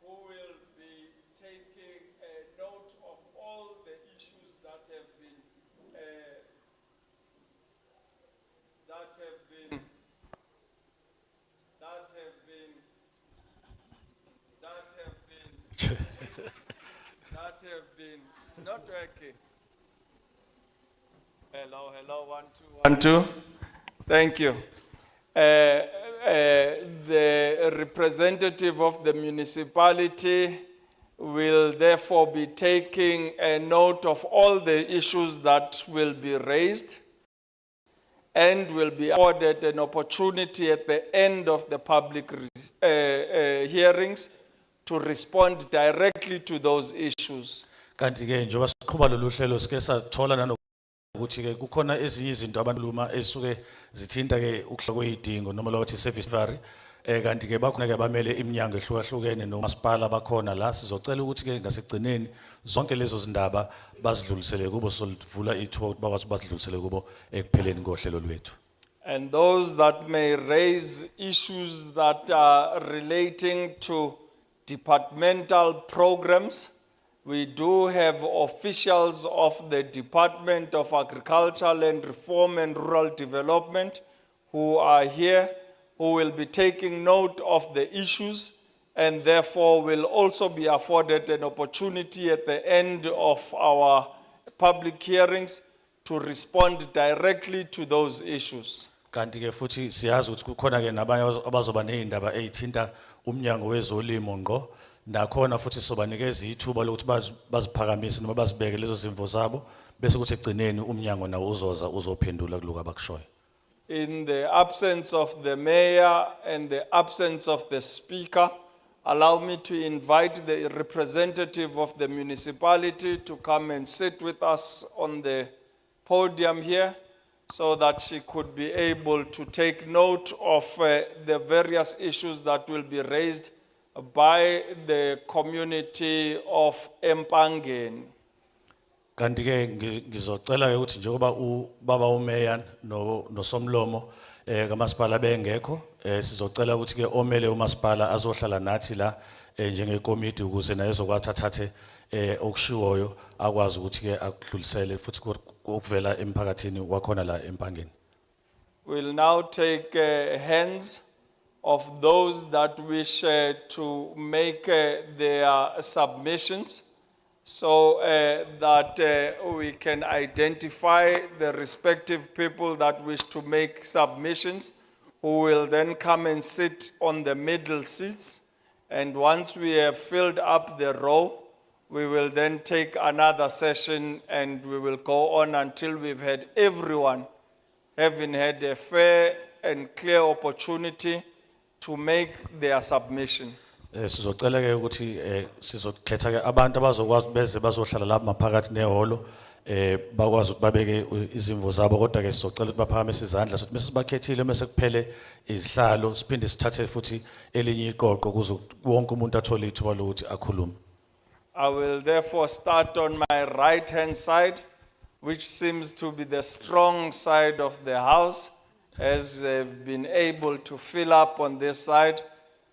Speaker 1: who will be taking note of all the issues that have been that have been, it's not working. Hello, hello, 1, 2, 1, 2. Thank you. The representative of the municipality will therefore be taking a note of all the issues that will be raised and will be afforded an opportunity at the end of the public hearings to respond directly to those issues.
Speaker 2: Kanti ke njengoba siqhuba lolu hlelo sike sathola nanokuthi ke kukhona ezinye izinto abanluma esuke zithinta ke ukuhloko kwezidingo noma lo wathi service delivery kanti ke bakhona ke abamele iminyango ehlukahlukene nomasipala bakhona la sizocela ukuthi ke ngasekugcineni zonke lezo zindaba bazidlulisele kubo solivula ithuba ukuthi bakwazi badlulisele kubo ekupheleni kohlelo lwethu.
Speaker 1: And those that may raise issues that are relating to departmental programs, we do have officials of the Department of Agriculture, Land Reform and Rural Development who are here, who will be taking note of the issues and therefore will also be afforded an opportunity at the end of our public hearings to respond directly to those issues.
Speaker 2: Kanti ke futhi siyazi ukuthi kukhona ke nabanye abazoba nezindaba ezithinta umnyango wezolimo ngqo nakhona futhi sobanikeza ithuba lokuthi baziphakamise noma bazibeke lezo zimvo zabo bese kuthi egcineni umnyango nawo uzoza uzophendula kuloko abakushoyo.
Speaker 1: In the absence of the mayor and the absence of the speaker, allow me to invite the representative of the municipality to come and sit with us on the podium here so that she could be able to take note of the various issues that will be raised by the community of Empangeni.
Speaker 2: Kanti ke ngizocela ke ukuthi njengoba ubaba umeya nosomlomo kamasipala bengekho sizocela ukuthi ke omele umasipala azohlala nathi la njengekomiti ukuze naye ezokwathathe okushiwoyo akwazi ukuthi ke akudlulisele futhi ukuvela emphakathini wakhona la Empangeni.
Speaker 1: We'll now take hands of those that wish to make their submissions so that we can identify the respective people that wish to make submissions, who will then come and sit on the middle seats. And once we have filled up the row, we will then take another session and we will go on until we've had everyone having had a fair and clear opportunity to make their submission.
Speaker 2: Sizocela ke ukuthi sizokhetha ke abantu abazokwazi beze bazohlala lapha maphakathi nehholo bakwazi ukuthi babeke izimvo zabo kodwa ke sizocela ukuthi baphakamise izandla sokuthi mase sibakhethile mase kuphele izihlalo siphinde sithathe futhi elinye iqoqo kuze wonke umuntu athole ithuba lokuthi akhulume.
Speaker 1: I will therefore start on my right hand side, which seems to be the strong side of the house, as they've been able to fill up on this side.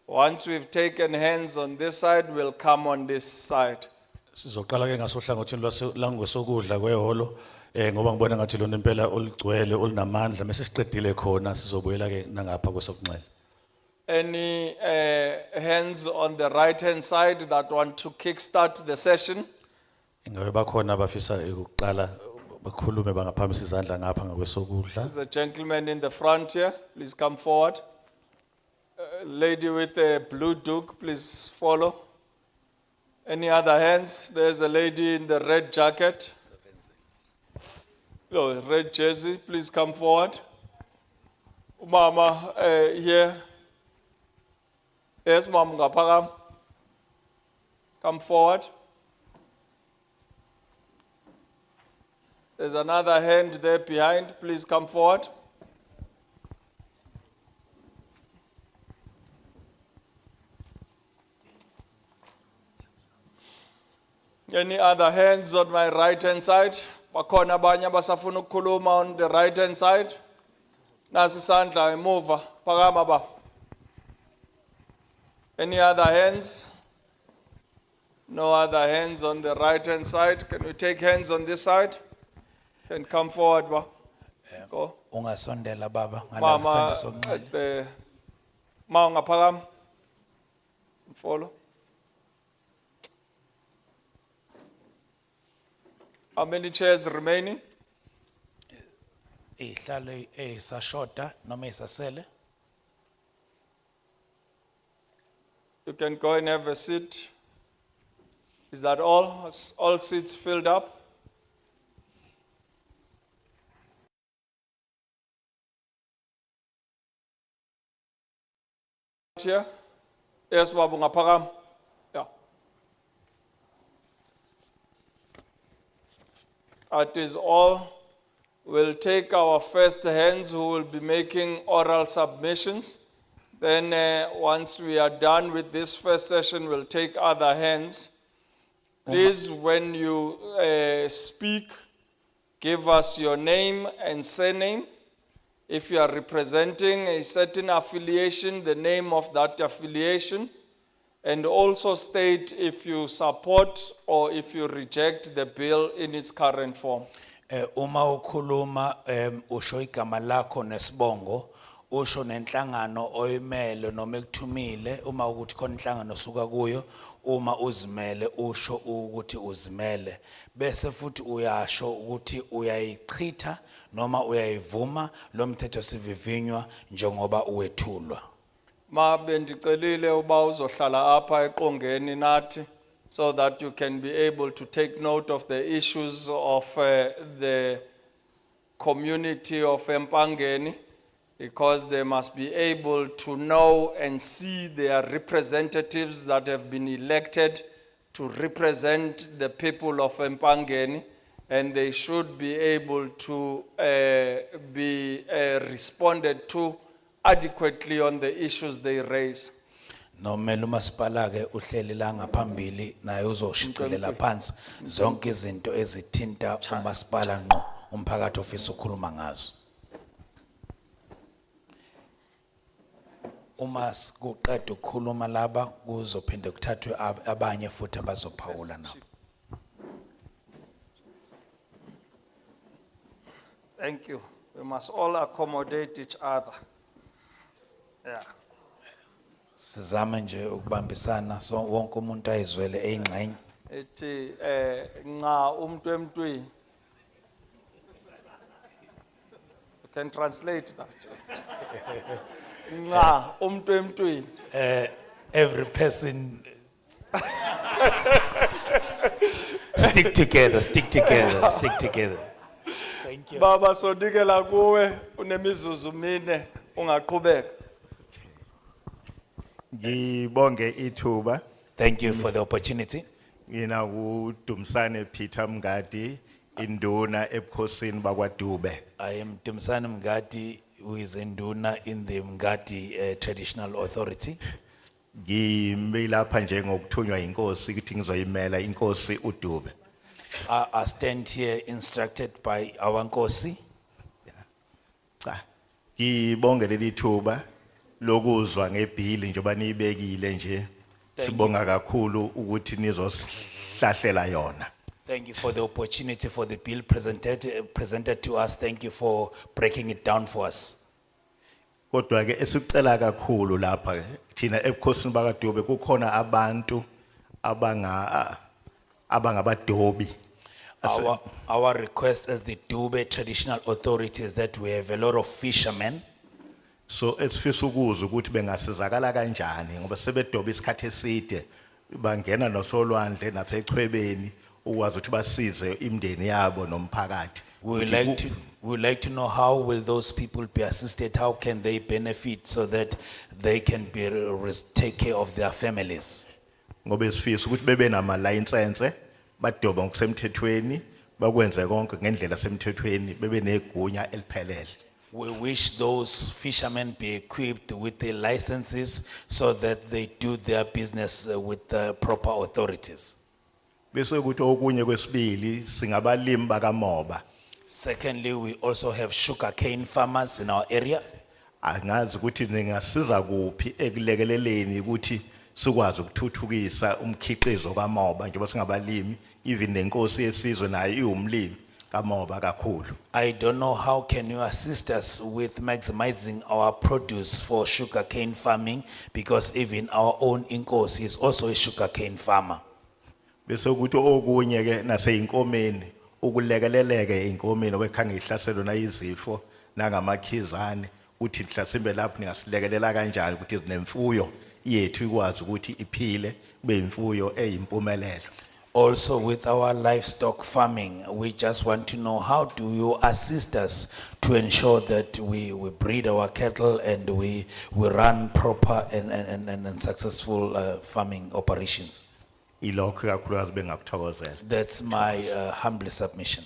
Speaker 1: Once we've taken hands on this side, we'll come on this side.
Speaker 2: Sizoqala ke ngasohlangothini langesokudla kwehholo ngoba ngibona ngathi lona impela oligcwele olinamandla mase siqedile khona sizobuyela ke nangapha kwesokunxele.
Speaker 1: Any hands on the right hand side that want to kickstart the session?
Speaker 2: Ingabe bakhona abafisa ukuqala bakhulume bangaphamisa izandla ngapha ngakwesokudla.
Speaker 1: There's a gentleman in the front here, please come forward. Lady with a blue duke, please follow. Any other hands? There's a lady in the red jacket. Oh, red jersey, please come forward. Mama, here. Yes, Mom Gapagam. Come forward. There's another hand there behind, please come forward. Any other hands on my right hand side? Bakhona abanye abasafuna ukukhuluma on the right hand side. Nasi isandla emuva, phakama ba. Any other hands? No other hands on the right hand side. Can we take hands on this side? And come forward ba. Go.
Speaker 4: Ungasondela baba
Speaker 1: Mama at the Maungaphakama. Follow. How many chairs remaining?
Speaker 4: Ihlalo esashota noma esasele.
Speaker 1: You can go and have a seat. Is that all? All seats filled up? Here? Yes, Babu Ngapagam. Yeah. That is all. We'll take our first hands who will be making oral submissions. Then once we are done with this first session, we'll take other hands. Please, when you speak, give us your name and surname. If you are representing a certain affiliation, the name of that affiliation, and also state if you support or if you reject the bill in its current form.
Speaker 4: Uma ukhuluma usho igama lakho nesibongo, usho nenhlangano oyimele noma ekuthumile uma ukuthi khona inhlangano suka kuyo, uma uzimele usho ukuthi uzimele, bese futhi uyasho ukuthi uyayichitha noma uyayivuma lo mthetho sivivinywa njengoba uwethulwa.
Speaker 1: Ma bendicelile uba uzohlala apha eqongeni nathi, so that you can be able to take note of the issues of the community of Empangeni, because they must be able to know and see their representatives that have been elected to represent the people of Empangeni, and they should be able to be responded to adequately on the issues they raise.
Speaker 4: No melu masipala ke uhleli la ngaphambili naye uzoshicelela phansi zonke izinto ezithinta umasipala ngqo umphakathi ofisa ukukhuluma ngazo. Uma kuqeda ukukhuluma laba kuzophinde kuthathwe abanye futhi abazophawula nabo.
Speaker 1: Thank you. We must all accommodate each other. Yeah.
Speaker 4: Sizame nje ukubambisana so wonke umuntu ayizwele eyingxenye.
Speaker 1: Ethi nxa umuntu emntwini. You can translate that. Nxa umuntu emntwini.
Speaker 4: Every person stick together, stick together, stick together. Thank you.
Speaker 1: Baba sodikela kuwe unemizuzu mine ungaqhubeka.
Speaker 5: Ngibonge ithuba.
Speaker 4: Thank you for the opportunity.
Speaker 5: Ngina uDumsane Peter Mngadi induna ebukhosini bakwaDube.
Speaker 4: I am Dumsane Mngadi, who is induna in the Mngadi Traditional Authority.
Speaker 5: Ngimi lapha nje ngokuthunywa inkosi ukuthi ngizoyimela inkosi uDube.
Speaker 4: I stand here instructed by our Nkosi.
Speaker 5: Cha. Ngibonge leli thuba lokuzwa ngebhili njoba nibekile nje. Sibonga kakhulu ukuthi nizosihlahlela yona.
Speaker 4: Thank you for the opportunity for the bill presented to us. Thank you for breaking it down for us.
Speaker 5: Kodwa ke esicela kakhulu lapha thina ebukhosini bakaDube kukhona abantu abangabadobi.
Speaker 4: Our request as the Dube Traditional Authority is that we have a lot of fishermen.
Speaker 5: So esifisa ukuzwa ukuthi bengasizakala kanjani ngoba sebedoba isikhathi eside bangena nosolwandle nasechwebeni ukwazi ukuthi basize imndeni yabo nomphakathi.
Speaker 4: We would like to know how will those people be assisted, how can they benefit so that they can take care of their families.
Speaker 5: Ngoba esifisa ukuthi bebe nama license badoba ngokusemthethweni bakwenze konke ngendlela semthethweni bebe negunya eliphelele.
Speaker 4: We wish those fishermen be equipped with the licenses so that they do their business with the proper authorities.
Speaker 5: Bese ukuthi okunye kwesibili singabalimi bakamoba.
Speaker 4: Secondly, we also have sugarcane farmers in our area.
Speaker 5: Angazi ukuthi ningasiza kuphi ekulekeleleni ukuthi sikwazi ukuthuthukisa umkhiqizo kamoba njengoba singabalimi even nenkosi yesizwe nayo iwumlimi kamoba kakhulu.
Speaker 4: I don't know how can you assist us with maximizing our produce for sugarcane farming because even our own inkosi is also a sugarcane farmer.
Speaker 5: Bese ukuthi okunye ke naseyinkomeni ukulekeleleke inkomeni obekhange ihlaselwe na izifo nangamakhizane uthi mhlasimbe lapho ningasilekelela kanjani ukuthi izinemfuyo yethu ikwazi ukuthi iphile kube imfuyo eyimpumelelo.
Speaker 4: Also with our livestock farming, we just want to know how do you assist us to ensure that we breed our cattle and we run proper and successful farming operations.
Speaker 5: Ilokho kakhulukazi bengakuthokozela.
Speaker 4: That's my humble submission.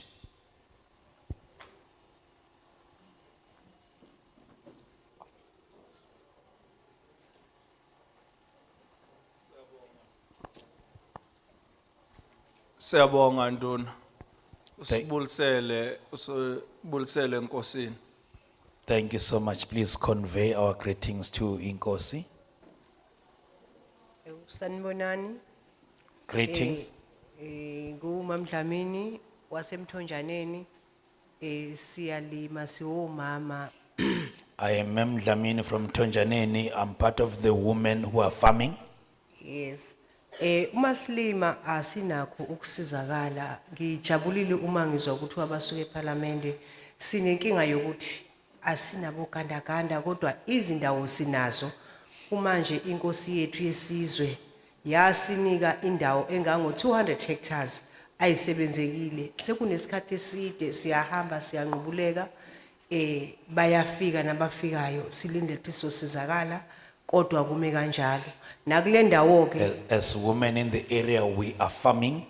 Speaker 1: Siyabonga Nduna. Usibulisele enkosini.
Speaker 4: Thank you so much. Please convey our greetings to Inkosi.
Speaker 6: Sanibonani.
Speaker 4: Greetings.
Speaker 6: Ngumamdlamini wasemthonjaneni siyalima siwomama.
Speaker 4: I am Mem Dlamini from Tonjaneni. I'm part of the women who are farming.
Speaker 6: Yes. Uma silima asinakho ukusizakala. Ngijabulile uma ngizwa ukuthi abasuke eParliament sinenkinga yokuthi asinabo gandaganda kodwa izindawo sinazo. Manje inkosi yethu yesizwe yasinika indawo engango 200 hectares ayisebenzekile. Sekunesikhathi eside siyahamba siyanqubuleka bayafika nabafikayo silinde ukuthi sosizakala kodwa kume kanjalo. Nakule ndawo ke
Speaker 4: As women in the area, we are farming,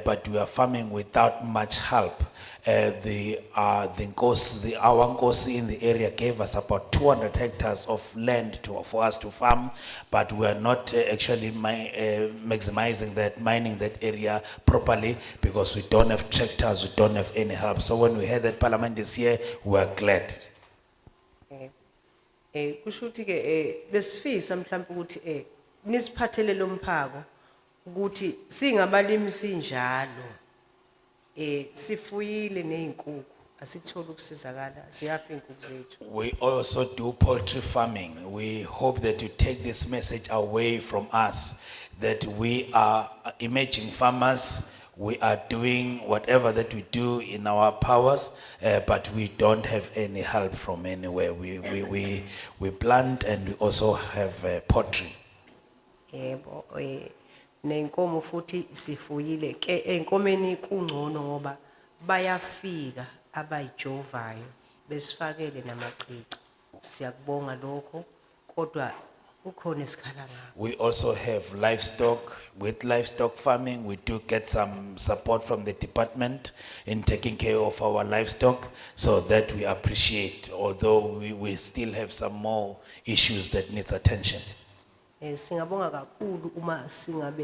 Speaker 4: but we are farming without much help. Our Nkosi in the area gave us about 200 hectares of land for us to farm, but we are not actually maximizing that, mining that area properly because we don't have tractors, we don't have any help. So when we heard that Parliament is here, we are glad.
Speaker 6: kusho ukuthi ke besifisa mhlawumbe ukuthi nisiphathele lo mphako ukuthi singabalimi sinjalo sifuyile nezinkukhu asithola ukusizakala siyafa izinkukhu zethu.
Speaker 4: We also do poultry farming. We hope that you take this message away from us, that we are emerging farmers. We are doing whatever that we do in our powers, but we don't have any help from anywhere. We plant and we also have poultry.
Speaker 6: Yebo nenkomo futhi sifuyile ke enkomeni kungcono ngoba bayafika abayijovayo besifakele namaqiqi. Siyakubonga lokho kodwa ukhona isikhala ngakho.
Speaker 4: We also have livestock. With livestock farming, we do get some support from the department in taking care of our livestock, so that we appreciate, although we still have some more issues that needs attention.
Speaker 6: Singabonga kakhulu uma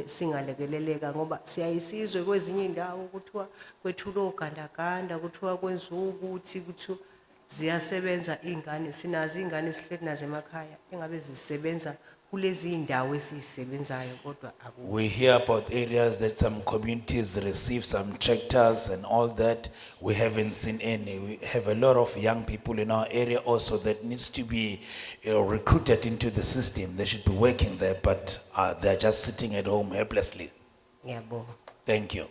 Speaker 6: singalekeleleka ngoba siyayisizwe kwezinye indawo kuthiwa kwethulo gandaganda kuthiwa kwenziwa ukuthi kuthiwa ziyasebenza ingane sinazo ingane sihleli nazo emakhaya engabe zisebenza kulezi indawo esisebenzayo kodwa akukho.
Speaker 4: We hear about areas that some communities receive some tractors and all that. We haven't seen any. We have a lot of young people in our area also that needs to be recruited into the system. They should be working there, but they're just sitting at home helplessly.
Speaker 6: Ngiyabonga.
Speaker 4: Thank you.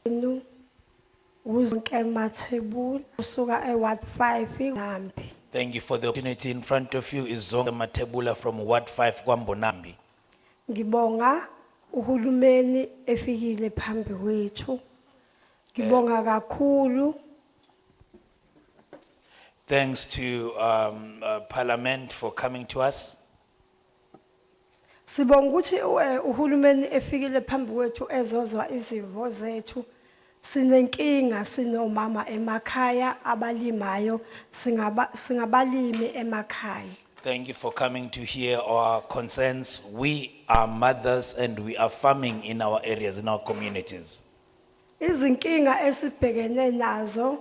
Speaker 7: Nu uzonke mathebula usuka eWard 5 Nambi.
Speaker 4: Thank you for the opportunity. In front of you is Zonga Matebula from Ward 5 Kwambonambi.
Speaker 7: Ngibonga uhulumeni efikile phambi kwethu. Ngibonga kakhulu.
Speaker 4: Thanks to Parliament for coming to us.
Speaker 7: Sibonga ukuthi uhulumeni efikile phambi kwethu ezozwa izimvo zethu. Sinenkinga sinomama emakhaya abalimayo singabalimi emakhaya.
Speaker 4: Thank you for coming to hear our concerns. We are mothers and we are farming in our areas, in our communities.
Speaker 7: Izinkinga esibhekene nazo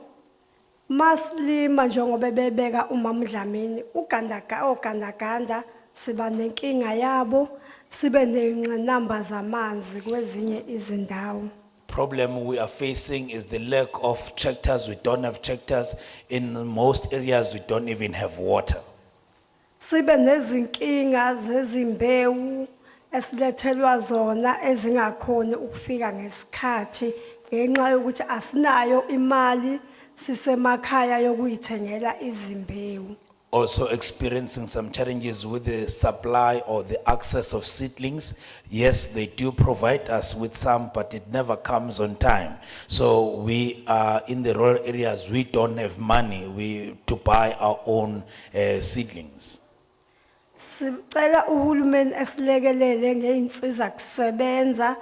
Speaker 7: Maslima njengoba bebeka uMamdlamini ogandaganda siba nenkinga yabo sibe nezingqinamba zamanzi kwezinye izindawo.
Speaker 4: Problem we are facing is the lack of tractors. We don't have tractors. In most areas, we don't even have water.
Speaker 7: Sibe nezinkinga zezimbewu esilethelwa zona ezingakhoni ukufika ngesikhathi ngenxa yokuthi asinayo imali sisemakhaya yokuyithengela izimbewu.
Speaker 4: Also experiencing some challenges with the supply or the access of seedlings. Yes, they do provide us with some, but it never comes on time. So we are in the rural areas, we don't have money to buy our own seedlings.
Speaker 7: Sicela uhulumeni esilekelele ngeinsiza kusebenza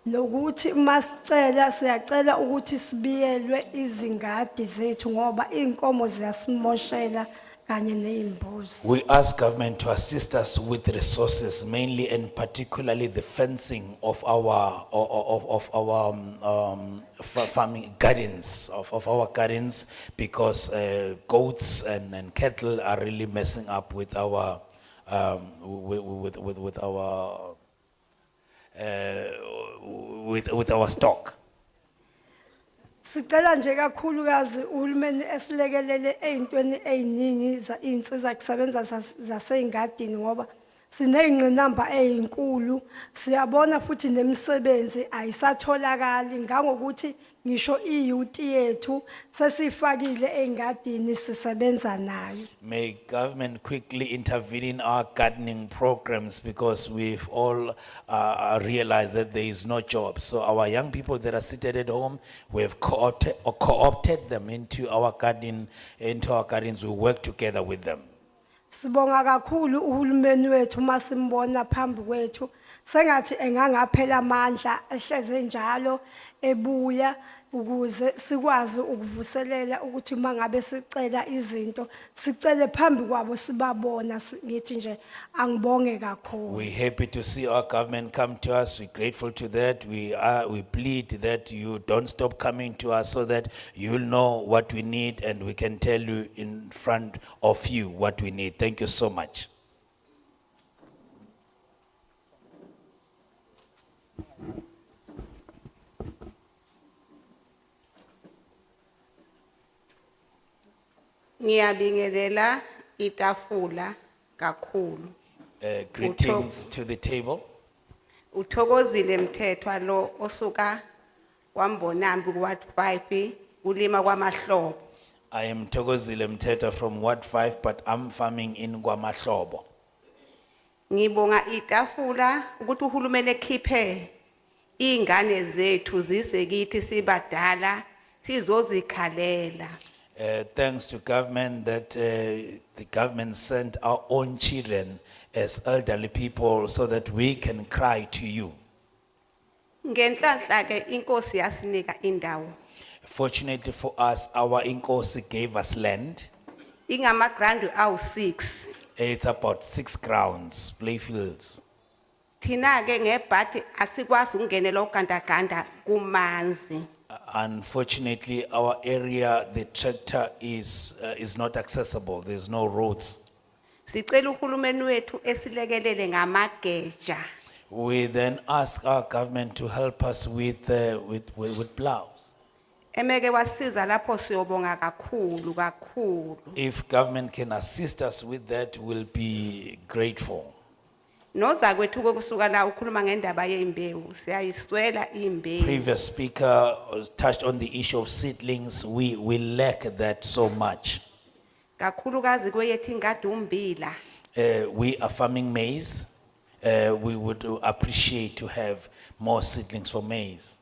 Speaker 7: nokuthi masicela siyacela ukuthi sibiyelwe izingadi zethu ngoba inkomo ziyasimoshela kanye neimbuzi.
Speaker 4: We ask government to assist us with resources, mainly and particularly the fencing of our farming gardens, of our gardens, because goats and cattle are really messing up with our with our stock.
Speaker 7: Sicela nje kakhulukazi uhulumeni esilekelele ezintweni eziningi insiza kusebenza zaseyingadini ngoba sinezingqinamba ezinkulu siyabona futhi nemisebenzi ayisatholakali ngangokuthi ngisho iyouth yethu sesifakile engadini sisebenza nayo.
Speaker 4: May government quickly intervene in our gardening programs because we've all realized that there is no job. So our young people that are seated at home, we have co-opted them into our gardens. We work together with them.
Speaker 7: Sibonga kakhulu uhulumeni wethu masimbona phambi kwethu sengathi engangaphela amandla ehleze njalo ebuya ukuze sikwazi ukuvuselela ukuthi mangabe sicela izinto sicele phambi kwabo sibabona ngithi nje angibonge kakhulu.
Speaker 4: We happy to see our government come to us. We're grateful to that. We plead that you don't stop coming to us so that you'll know what we need and we can tell you in front of you what we need. Thank you so much.
Speaker 3: Ngiyabingelela itafula kakhulu.
Speaker 4: Greetings to the table.
Speaker 3: Uthokozile Mthethwa lo osuka kwambonambi kuWard 5 ulima kwamahlobo.
Speaker 4: I am Togozile Mteta from Ward 5, but I'm farming in Gwamahlobo.
Speaker 3: Ngibonga itafula ukuthi uhulumeni ekhiphe ingane zethu zisekithi sibadala sizozikhalela.
Speaker 4: Thanks to government that the government sent our own children as elderly people so that we can cry to you.
Speaker 3: Ngenhlanhla ke inkosi yasinika indawo.
Speaker 4: Fortunately for us, our inkosi gave us land.
Speaker 3: Ingama grand awu 6.
Speaker 4: It's about 6 grounds, playfields.
Speaker 3: Thina ke ngebhadi asikwazi ukungenela ogandaganda kumanzi.
Speaker 4: Unfortunately, our area, the tractor is not accessible. There's no roads.
Speaker 3: Sicela uhulumeni wethu esilekelele ngamageja.
Speaker 4: We then ask our government to help us with plows.
Speaker 3: Emeke wasiza lapho siyobonga kakhulu.
Speaker 4: If government can assist us with that, we'll be grateful.
Speaker 3: Noza kwethu kokusuka la ukhuluma ngendaba yeimbewu siyayiswela imbewu.
Speaker 4: Previous speaker touched on the issue of seedlings. We lack that so much.
Speaker 3: Kakhulukazi kweyethu ingadi umbila.
Speaker 4: We are farming maize. We would appreciate to have more seedlings for maize.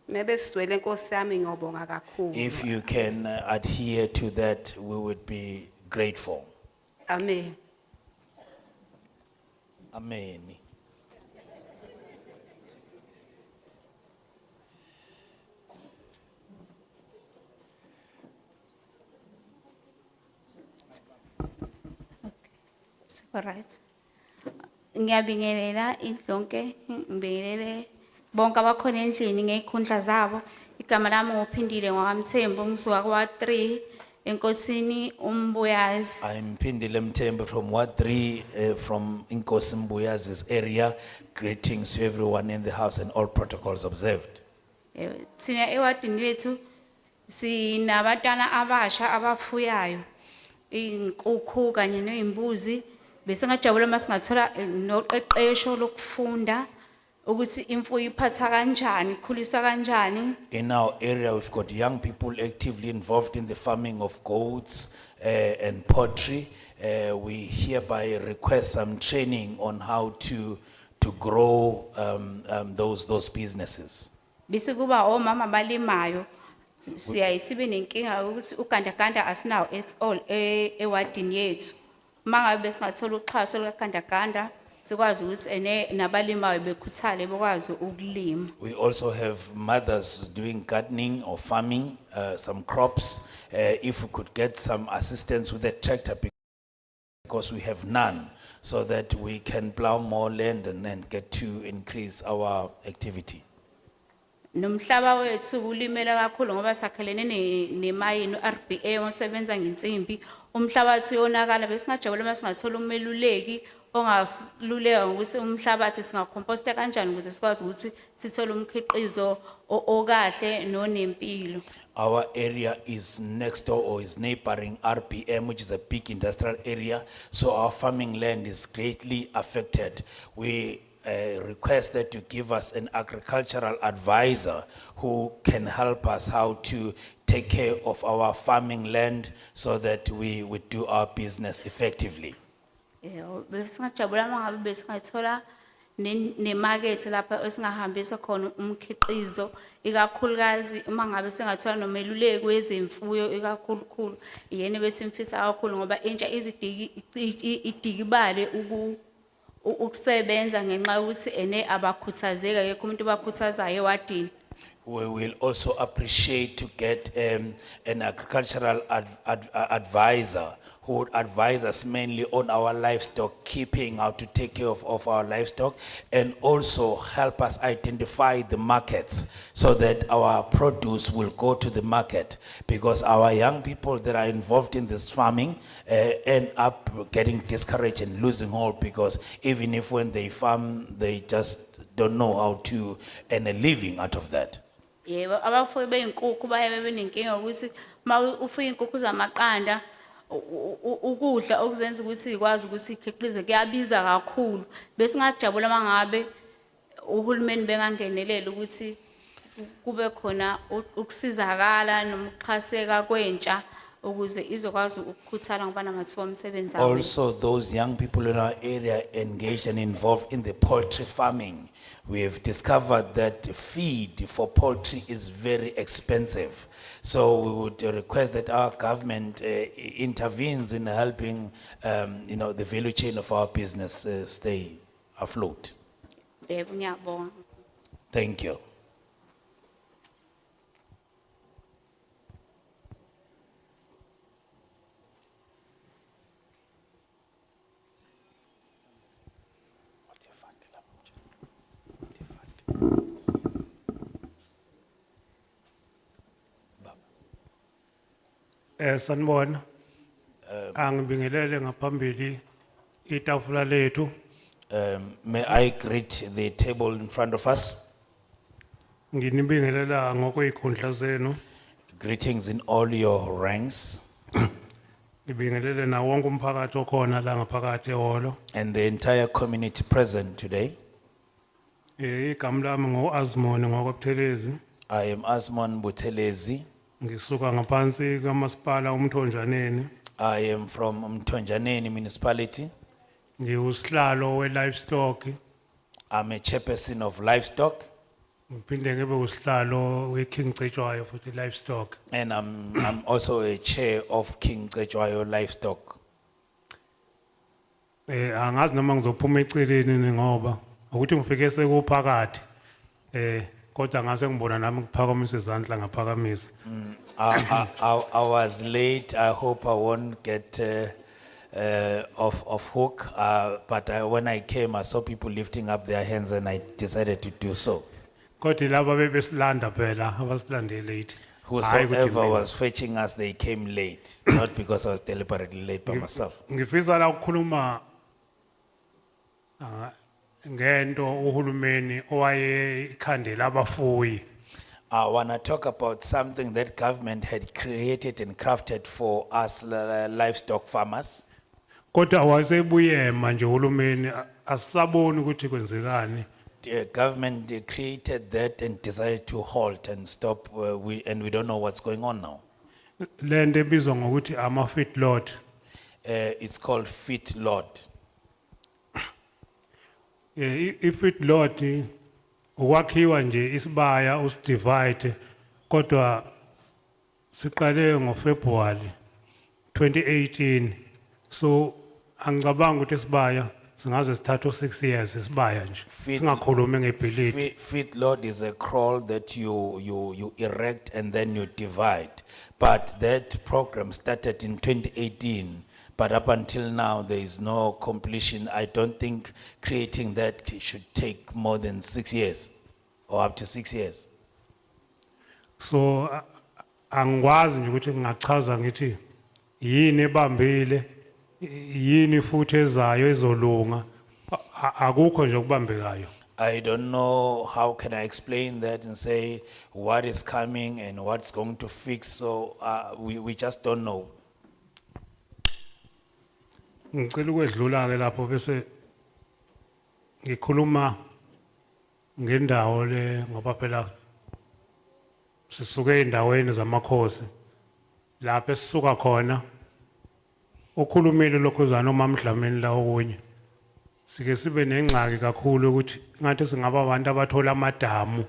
Speaker 3: Mebe siswele Nkosi yami ngiyobonga kakhulu.
Speaker 4: If you can adhere to that, we would be grateful.
Speaker 3: Amen.
Speaker 4: Amen.
Speaker 8: All right. Ngiyabingelela idlonke ngibingelele bonke abakhona endlini ngeikhundla zabo. igama lami ngophindile ngwamthembu ngisuka kwa 3 enkosini umbuyazi.
Speaker 4: I'm Pindile Mtembe from Ward 3, from Inkosi Mbuyazi's area. Greetings to everyone in the house and all protocols observed.
Speaker 8: Thina ewadini lethu sinabantwana abasha abafuyayo inkukhu kanye nezimbuzi bese ngajabula masingathola noqeqesho lokufunda ukuthi imfuyo iphatha kanjani ikhulisa kanjani.
Speaker 4: In our area, we've got young people actively involved in the farming of goats and poultry. We hereby request some training on how to grow those businesses.
Speaker 8: Bese kuba omama balimayo sibe nenkinga ukuthi ugandaganda asinawo at all ewadini yethu. Mangabe besingathola uxhaso lukagandaganda sikwazi ukuthi nabalimayo bekhuthale bekwazi ukulima.
Speaker 4: We also have mothers doing gardening or farming, some crops. If we could get some assistance with the tractor because we have none, so that we can plow more land and then get to increase our activity.
Speaker 8: Nomhlaba wethu ulimela kakhulu ngoba sakhelene nemayini RBA osebenza ngensimbi. Umhlaba wethu uyonakala besingajabula masingathola umeluleki ongasiluleka ngokuthi umhlabathi singacomposta kanjani ukuze sikwazi ukuthi sithole umkhiqizo okahle nonempilo.
Speaker 4: Our area is next door or is neighboring RBM, which is a big industrial area. So our farming land is greatly affected. We request that you give us an agricultural advisor who can help us how to take care of our farming land so that we would do our business effectively.
Speaker 8: Besingajabula mangabe besingathola nemarket lapha esingahambisa khona umkhiqizo ikakhulukazi mangabe singathola nomeluleki wezemfuyo ikakhulukhulu yena besimfisa kakhulu ngoba intsha idikibale ukusebenza ngenxa ukuthi abakhuthazeka akekho umuntu bakhuthazayo ewadini.
Speaker 4: We will also appreciate to get an agricultural advisor who would advise us mainly on our livestock keeping, how to take care of our livestock, and also help us identify the markets so that our produce will go to the market. Because our young people that are involved in this farming end up getting discouraged and losing hope, because even if when they farm, they just don't know how to earn a living out of that.
Speaker 8: Yebo abafuyi beinkukhu bayabe benenkinga ukuthi ufuya inkukhu zamaqanda ukudla okuzenza ukuthi ikwazi ukuthi ikhiqize kuyabiza kakhulu. Besingajabula mangabe uhulumeni bengangenelela ukuthi kube khona ukusizakala nomxhaseka kwentsha ukuze izokwazi ukukhuthala ngoba namathuba omsebenzi.
Speaker 4: Also, those young people in our area engaged and involved in the poultry farming. We have discovered that feed for poultry is very expensive. So we would request that our government intervenes in helping, the value chain of our business stay afloat.
Speaker 8: Ngiyabonga.
Speaker 4: Thank you.
Speaker 9: Sanibona. Angibingelele ngaphambili itafula lethu.
Speaker 4: May I greet the table in front of us?
Speaker 9: Nginibingelela ngokwezikhundla zenu.
Speaker 4: Greetings in all your ranks
Speaker 9: Ngibingelele na wonke umphakathi okhona la ngaphakathi eholo.
Speaker 4: and the entire community present today.
Speaker 9: Igama lami ngoAzmon ngokobuthelezi.
Speaker 4: I am Asmon Butelezi.
Speaker 9: Ngisuka ngaphansi kaMasipala uMthonjaneni.
Speaker 4: I am from Mtonjaneni municipality.
Speaker 9: Ngiusihlalo we-livestock.
Speaker 4: I'm a chairperson of livestock,
Speaker 9: Ngiphinde ngibe usihlalo we-King Cetshwayo futhi livestock.
Speaker 4: and I'm also a chair of King Cetshwayo Livestock.
Speaker 9: Angazi noma ngizophuma eceleni ngoba ukuthi ngifike sekuphakathi. Kodwa ngase ngibona nami kuphakamisa izandla ngaphakamisa.
Speaker 4: I was late. I hope I won't get off hook. But when I came, I saw people lifting up their hands and I decided to do so.
Speaker 9: Kodwa laba bebesilanda phela abasilande late. Hayi ukuthi
Speaker 4: Whosoever
Speaker 9: mina.
Speaker 4: was fetching us, they came late, not because I was deliberately late by myself.
Speaker 9: Ngifisa la ukukhuluma ngento uhulumeni owaye ikhandela abafuyi.
Speaker 4: I want to talk about something that government had created and crafted for us livestock farmers.
Speaker 9: Kodwa wasebuye manje uhulumeni asisaboni ukuthi kwenzekani.
Speaker 4: The government created that and decided to halt and stop, and we don't know what's going on now.
Speaker 9: Lento ebizwa ngokuthi ama feedlot.
Speaker 4: It's called feed lot.
Speaker 9: I-feedlot ukwakhiwa nje isibaya usidivide kodwa siqale ngoFebruary 2018 so angicabanga ukuthi isibaya singaze sithathe 6 years isibaya nje singakhulumi ngebhilidi.
Speaker 4: Feed lot is a crawl that you erect and then you divide. But that program started in 2018. But up until now, there is no completion. I don't think creating that should take more than 6 years or up to 6 years.
Speaker 9: So angikwazi nje ukuthi ngingachaza ngithi yini ebambile yini futhi ezayo ezolunga akukho nje okubambekayo.
Speaker 4: I don't know how can I explain that and say what is coming and what's going to fix. So we just don't know.
Speaker 9: Ngicela ukwedlula ke lapho bese ngikhuluma ngendawo le ngoba phela sisuke endaweni zamakhosi lapho esisuka khona ukhulumile lokhuzana uMamdlamini la okunye sike sibe nengxaki kakhulu ukuthi ngathi singaba abantu abathola amadamu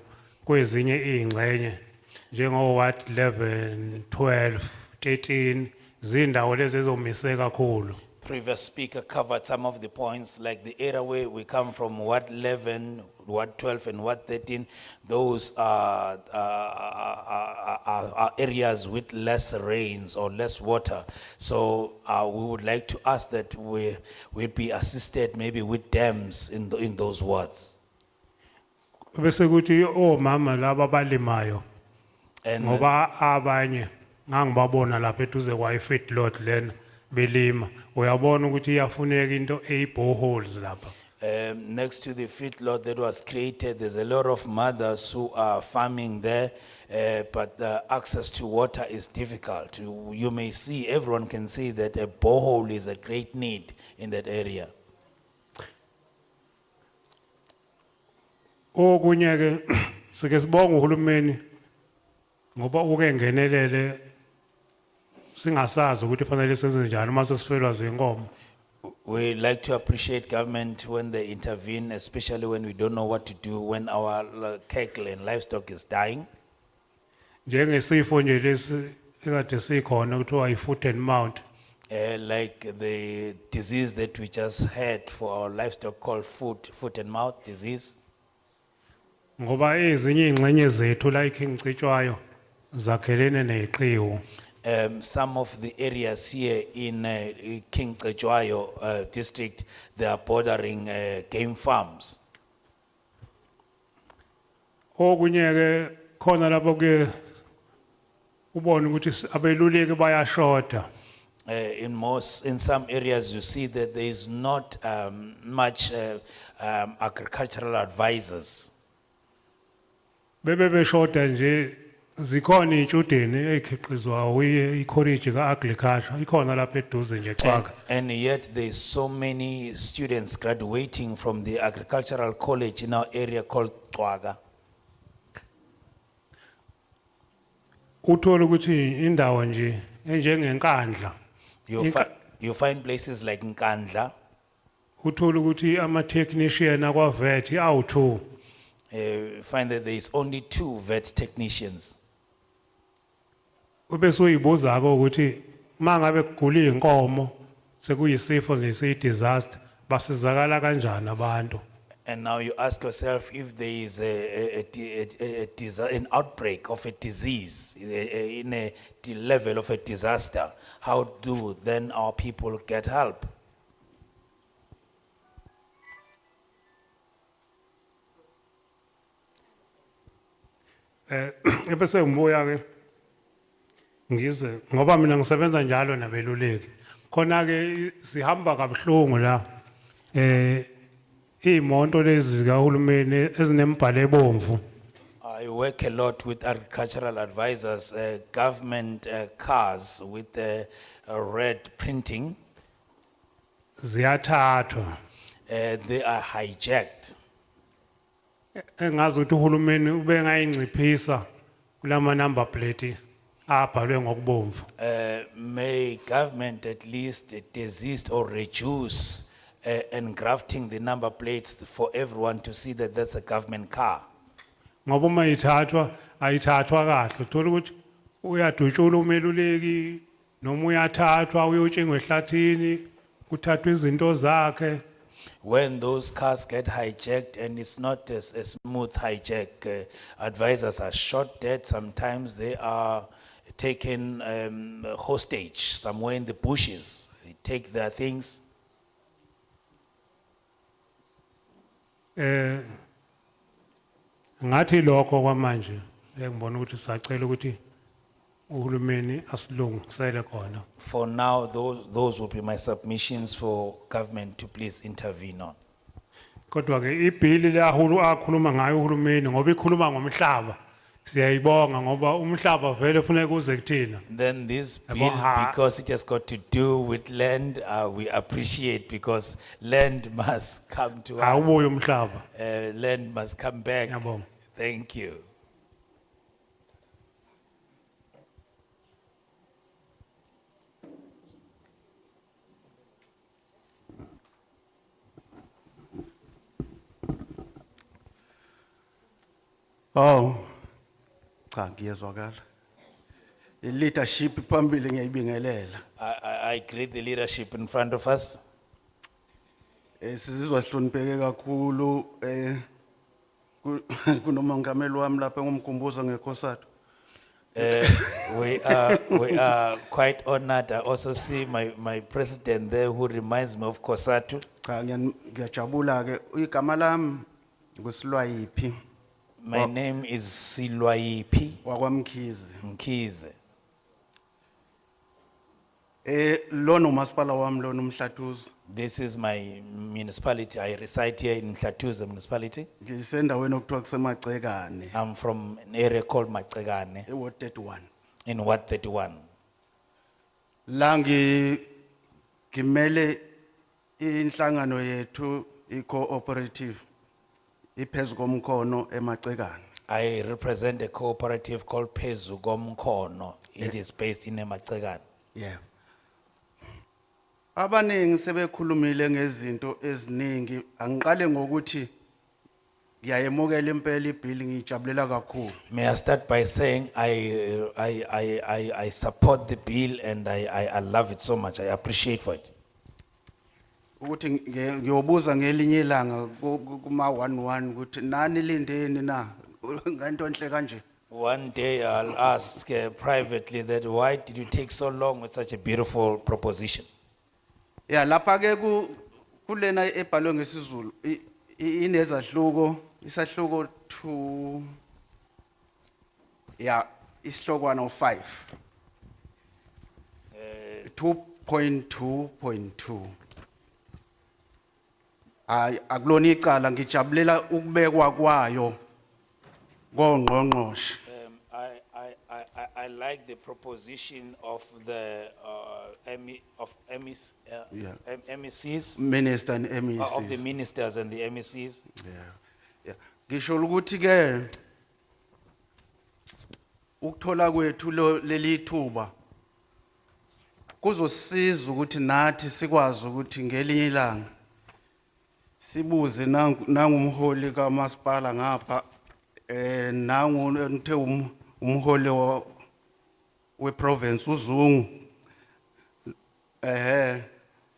Speaker 9: kwezinye izingxenye njengo Ward 11 12 13 zindawo lezi ezomise kakhulu.
Speaker 4: Previous speaker covered some of the points, like the area where we come from, Ward 11, Ward 12, and Ward 13. Those are areas with less rains or less water. So we would like to ask that we be assisted maybe with dams in those wards.
Speaker 9: Bese kuthi omama laba balimayo
Speaker 4: And
Speaker 9: ngoba abanye ngangibabona lapha eduze kwa feedlot lena belima uyabona ukuthi iyafuneka into eyiboreholes lapha.
Speaker 4: next to the feedlot that was created, there's a lot of mothers who are farming there, but the access to water is difficult. You may see, everyone can see that a borehole is a great need in that area.
Speaker 9: Okunye ke sike sibonga uhulumeni ngoba uke ngenelele singasazi ukuthi fanele senze njani mase sifelwa zinkomo.
Speaker 4: We like to appreciate government when they intervene, especially when we don't know what to do when our cattle and livestock is dying.
Speaker 9: Njengesifo nje lesi ekade sikhona kuthiwa i-foot and mouth.
Speaker 4: Like the disease that we just had for our livestock called foot and mouth disease.
Speaker 9: Ngoba ezinye ingxenye zethu like ingcitshwayo zakhelene neqhiwu.
Speaker 4: Some of the areas here in King Cetshwayo district, they are bordering game farms.
Speaker 9: Okunye ke khona lapho ke ubone ukuthi abeluleki bayashota.
Speaker 4: In some areas, you see that there is not much agricultural advisors.
Speaker 9: Bebe beshota nje zikhona ijudeni ekhiqizwa uyi-college ka-agriculture ikhona lapha eduze nje Xwaka.
Speaker 4: And yet there is so many students graduating from the agricultural college in our area called Xwaka.
Speaker 9: Uthola ukuthi indawo nje enjengenkandla
Speaker 4: You find places like Nkandla.
Speaker 9: uthola ukuthi ama-technician akwa-vet awu-2.
Speaker 4: Find that there is only 2 vet technicians.
Speaker 9: Ubese uyibuza-ke ukuthi uma ngabe kugula iy'nkomo sekuyisifo nje siyi-disaster basizakala kanjani abantu.
Speaker 4: And now you ask yourself if there is an outbreak of a disease in a level of a disaster, how do then our people get help?
Speaker 9: ebese ngibuya ke ngize ngoba mina ngisebenza njalo nabeluleki khona ke sihamba kabuhlungu la imoto lezi zikahulumeni ezinemibhalo ebomvu
Speaker 4: I work a lot with agricultural advisors, government cars with red printing.
Speaker 9: ziyathathwa
Speaker 4: They are hijacked.
Speaker 9: engazi ukuthi uhulumeni ube ngayinciphisa kulama number plate abhalwe ngokubomvu
Speaker 4: May government at least desist or reduce engrafting the number plates for everyone to see that that's a government car.
Speaker 9: ngoba uma ithathwa ayithathwa kahle uthola ukuthi uyadutshula umeluleki noma uyathathwa uyotshengwa ehlathini kuthathwa izinto zakhe
Speaker 4: When those cars get hijacked and it's not a smooth hijack, advisors are shot dead. Sometimes they are taken hostage somewhere in the bushes. They take their things.
Speaker 9: ngathi lokho kwamanje ngibona ukuthi sacela ukuthi uhulumeni asilungisele khona
Speaker 4: For now, those will be my submissions for government to please intervene on.
Speaker 9: kodwa ke ibhili lehulu akhuluma ngayo uhulumeni ngoba ikhuluma ngomhlaba siyayibonga ngoba umhlaba vele ufuneka uze kuthina
Speaker 4: Then this bill,
Speaker 9: Yabo,
Speaker 4: because it has got to do with land, we appreciate because land must come to us.
Speaker 9: awubuye umhlaba
Speaker 4: Land must come back.
Speaker 9: Ngiyabonga.
Speaker 4: Thank you.
Speaker 10: Oh, cha ngiyezwakala. I-leadership phambili ngiyayibingelela.
Speaker 4: I greet the leadership in front of us.
Speaker 10: Sizizwa sihlonipheke kakhulu kunomongameli wami lapha engumkhumbuzo ngekhosathu.
Speaker 4: We are quite honored. I also see my president there who reminds me of Kosatu.
Speaker 10: Cha ngiyajabula ke igama lami nguSilwayiphi
Speaker 4: My name is Silwaipi
Speaker 10: wakwamkhize.
Speaker 4: Mkize.
Speaker 10: Lona umasipala wami lona umhlatuzi.
Speaker 4: This is my municipality. I reside here in Mhlatuza municipality.
Speaker 10: Ngisendaweni okuthiwa kusemagcekane
Speaker 4: I'm from an area called Machegane
Speaker 10: eWard 31.
Speaker 4: in Ward 31.
Speaker 10: La ngimele inhlangano yethu i-cooperative iphezu komkhono emagcekane.
Speaker 4: I represent a cooperative called Pezu Gomkono. It is based in Machegane.
Speaker 10: Yeah. Abaningi sebekhulumile ngezinto eziningi angiqale ngokuthi ngiyayemukela impela ibill ngijabulela kakhulu.
Speaker 4: May I start by saying I support the bill and I love it so much. I appreciate for it.
Speaker 10: Ukuthi ngiyobuza ngelinye ilanga kuma 11 ukuthi nani lindeni na ngento enhle kanje.
Speaker 4: One day I'll ask privately that why did you take so long with such a beautiful proposition?
Speaker 10: Yeah, lapha ke kulena ebhalwe ngesizulu inezahluko isahluko 2 yeah isihlokwana u5 2.2.2 akulona icala ngijabulela ukubekwa kwayo ngongqongqoshe.
Speaker 4: I like the proposition of the MECs,
Speaker 10: Minister and
Speaker 4: of the
Speaker 10: MECs.
Speaker 4: ministers and the MECs.
Speaker 10: Yeah. Ngisho ukuthi ke ukuthola kwethu leli thuba kuzosiza ukuthi nathi sikwazi ukuthi ngelinye ilanga sibuze nangumholi kamasipala ngapha nangu ngithe umholi weprovince uZungu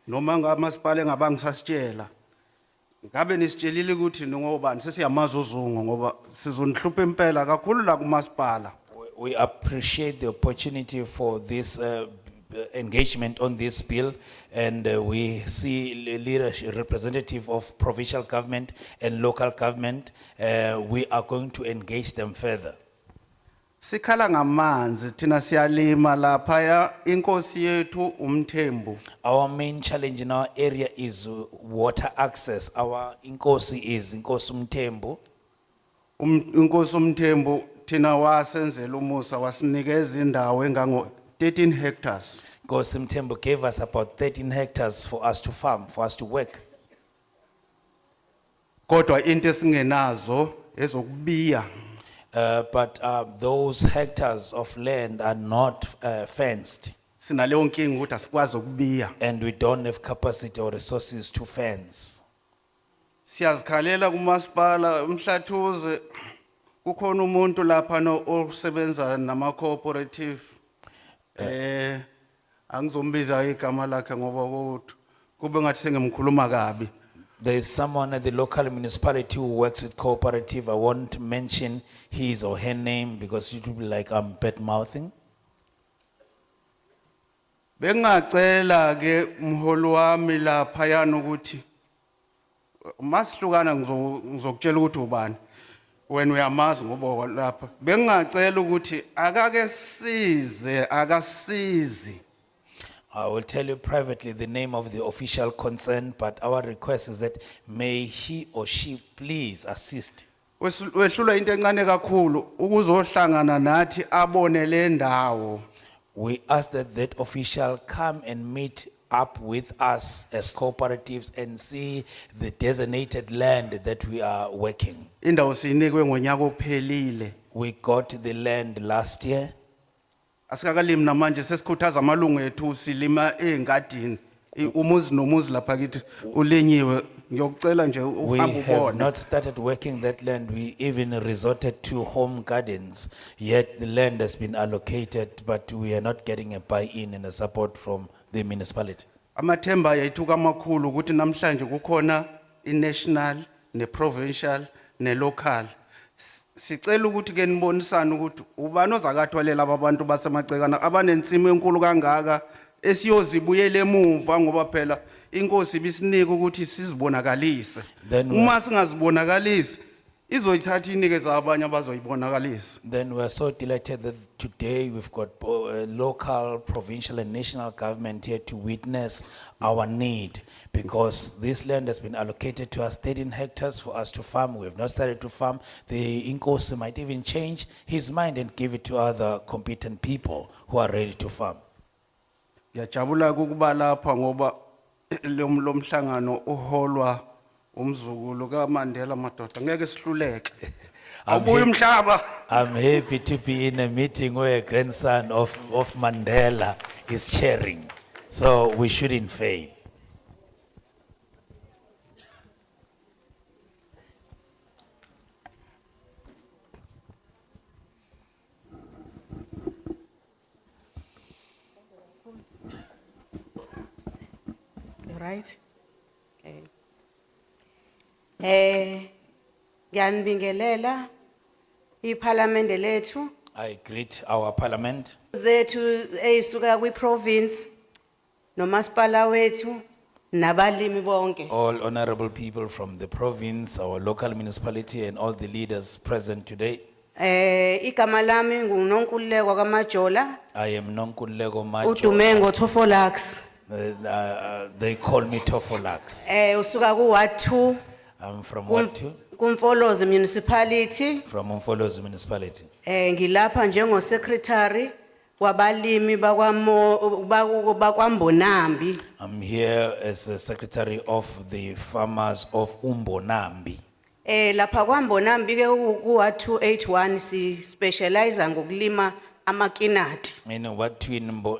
Speaker 10: noma ngamasipala engabangisasitshela ngabe nisitshelile ukuthi ngobani sesiyamazi uZungu ngoba sizonihlupha impela kakhulu la kumasipala.
Speaker 4: We appreciate the opportunity for this engagement on this bill, and we see leadership, representative of provincial government and local government. We are going to engage them further.
Speaker 10: Sikhala ngamanzi thina siyalima lapha ya inkosi yethu umthembu.
Speaker 4: Our main challenge in our area is water access. Our inkosi is inkosi umthembu.
Speaker 10: Inkosi umthembu thina wasenzela umusa wasinikeza indawo engango 13 hectares.
Speaker 4: Inkosi umthembu gave us about 13 hectares for us to farm, for us to work.
Speaker 10: Kodwa into esingenazo ezokubiya.
Speaker 4: But those hectares of land are not fenced,
Speaker 10: Sinaleyo nkinga ukuthi asikwazi ukubiya.
Speaker 4: and we don't have capacity or resources to fence.
Speaker 10: Siyazikhalela kumasipala umhlathuze kukhona umuntu lapha no osebenza nama cooperative angizombiza igama lakhe ngoba kube ngathi sengimkhuluma kabi.
Speaker 4: There is someone at the local municipality who works with cooperative. I won't mention his or her name because it will be like I'm bad mouthing.
Speaker 10: Bengacela ke umholi wami lapha yana ukuthi masihlukana ngizokutshela ukuthi ubani wena uyamazi ngoba lapha bengacela ukuthi akasizi.
Speaker 4: I will tell you privately the name of the official concerned, but our request is that may he or she please assist.
Speaker 10: Wehlula into encane kakhulu ukuzohlangana nathi abone le ndawo.
Speaker 4: We ask that that official come and meet up with us as cooperatives and see the designated land that we are working.
Speaker 10: Indawo sinikwe ngonyaka ophelile.
Speaker 4: We got the land last year.
Speaker 10: Asikakalimi namanje sesikhuthaza amalungu ethu silima engadini. Umuzi nomuzi lapha kithi ulenyiwe ngiyocela nje
Speaker 4: We
Speaker 10: uhambe
Speaker 4: have
Speaker 10: ubone.
Speaker 4: not started working that land. We even resorted to home gardens. Yet the land has been allocated, but we are not getting a buy-in and a support from the municipality.
Speaker 10: Amathemba yethu kamakhulu ukuthi namhlanje kukhona i-national, ne-provincial, ne-local. Sicela ukuthi ke nibonisane ukuthi ubani ozakathwalela abantu basemagcekana abanensimo enkulu kangaka esiyozibuyele emuva ngoba phela inkosi bisinika ukuthi sizibonakalise.
Speaker 4: Then we-
Speaker 10: Uma singazibonakalisi izoyithatha inikeza abanye abazoyibonakalisa.
Speaker 4: Then we are so delighted that today we've got local, provincial and national government here to witness our need, because this land has been allocated to us 13 hectares for us to farm. We have not started to farm. The Inkosi might even change his mind and give it to other competent people who are ready to farm.
Speaker 10: Ngiyajabula ukuba lapha ngoba lo mhlangano uholwa umzukulu kaMandela madoda ngeke sihluleke. Awubuye umhlaba.
Speaker 4: I'm happy to be in a meeting where a grandson of Mandela is chairing. So we shouldn't fail.
Speaker 6: Right? Okay. Ngiyanibingelela iParliament lethu
Speaker 4: I greet our parliament,
Speaker 6: zethu eyisuka kwiprovince nomasipala wethu nabalimi bonke.
Speaker 4: all honorable people from the province, our local municipality and all the leaders present today.
Speaker 6: Igama lami nguNonkululeko kaMajola,
Speaker 4: I am Nonkululeko Majo.
Speaker 6: uDumengo Thofolax.
Speaker 4: They call me Tofolax.
Speaker 6: Usuka ku Ward 2
Speaker 4: I'm from Watu,
Speaker 6: kuMfolozi municipality.
Speaker 4: from Umfolozi municipality.
Speaker 6: Ngilapha njengo secretary wabalimi bakwambonambi.
Speaker 4: I'm here as the secretary of the farmers of Umbonambi.
Speaker 6: Lapha kwambonambi ke ku Ward 281 si specialize ngokulima amakinati.
Speaker 4: In Watu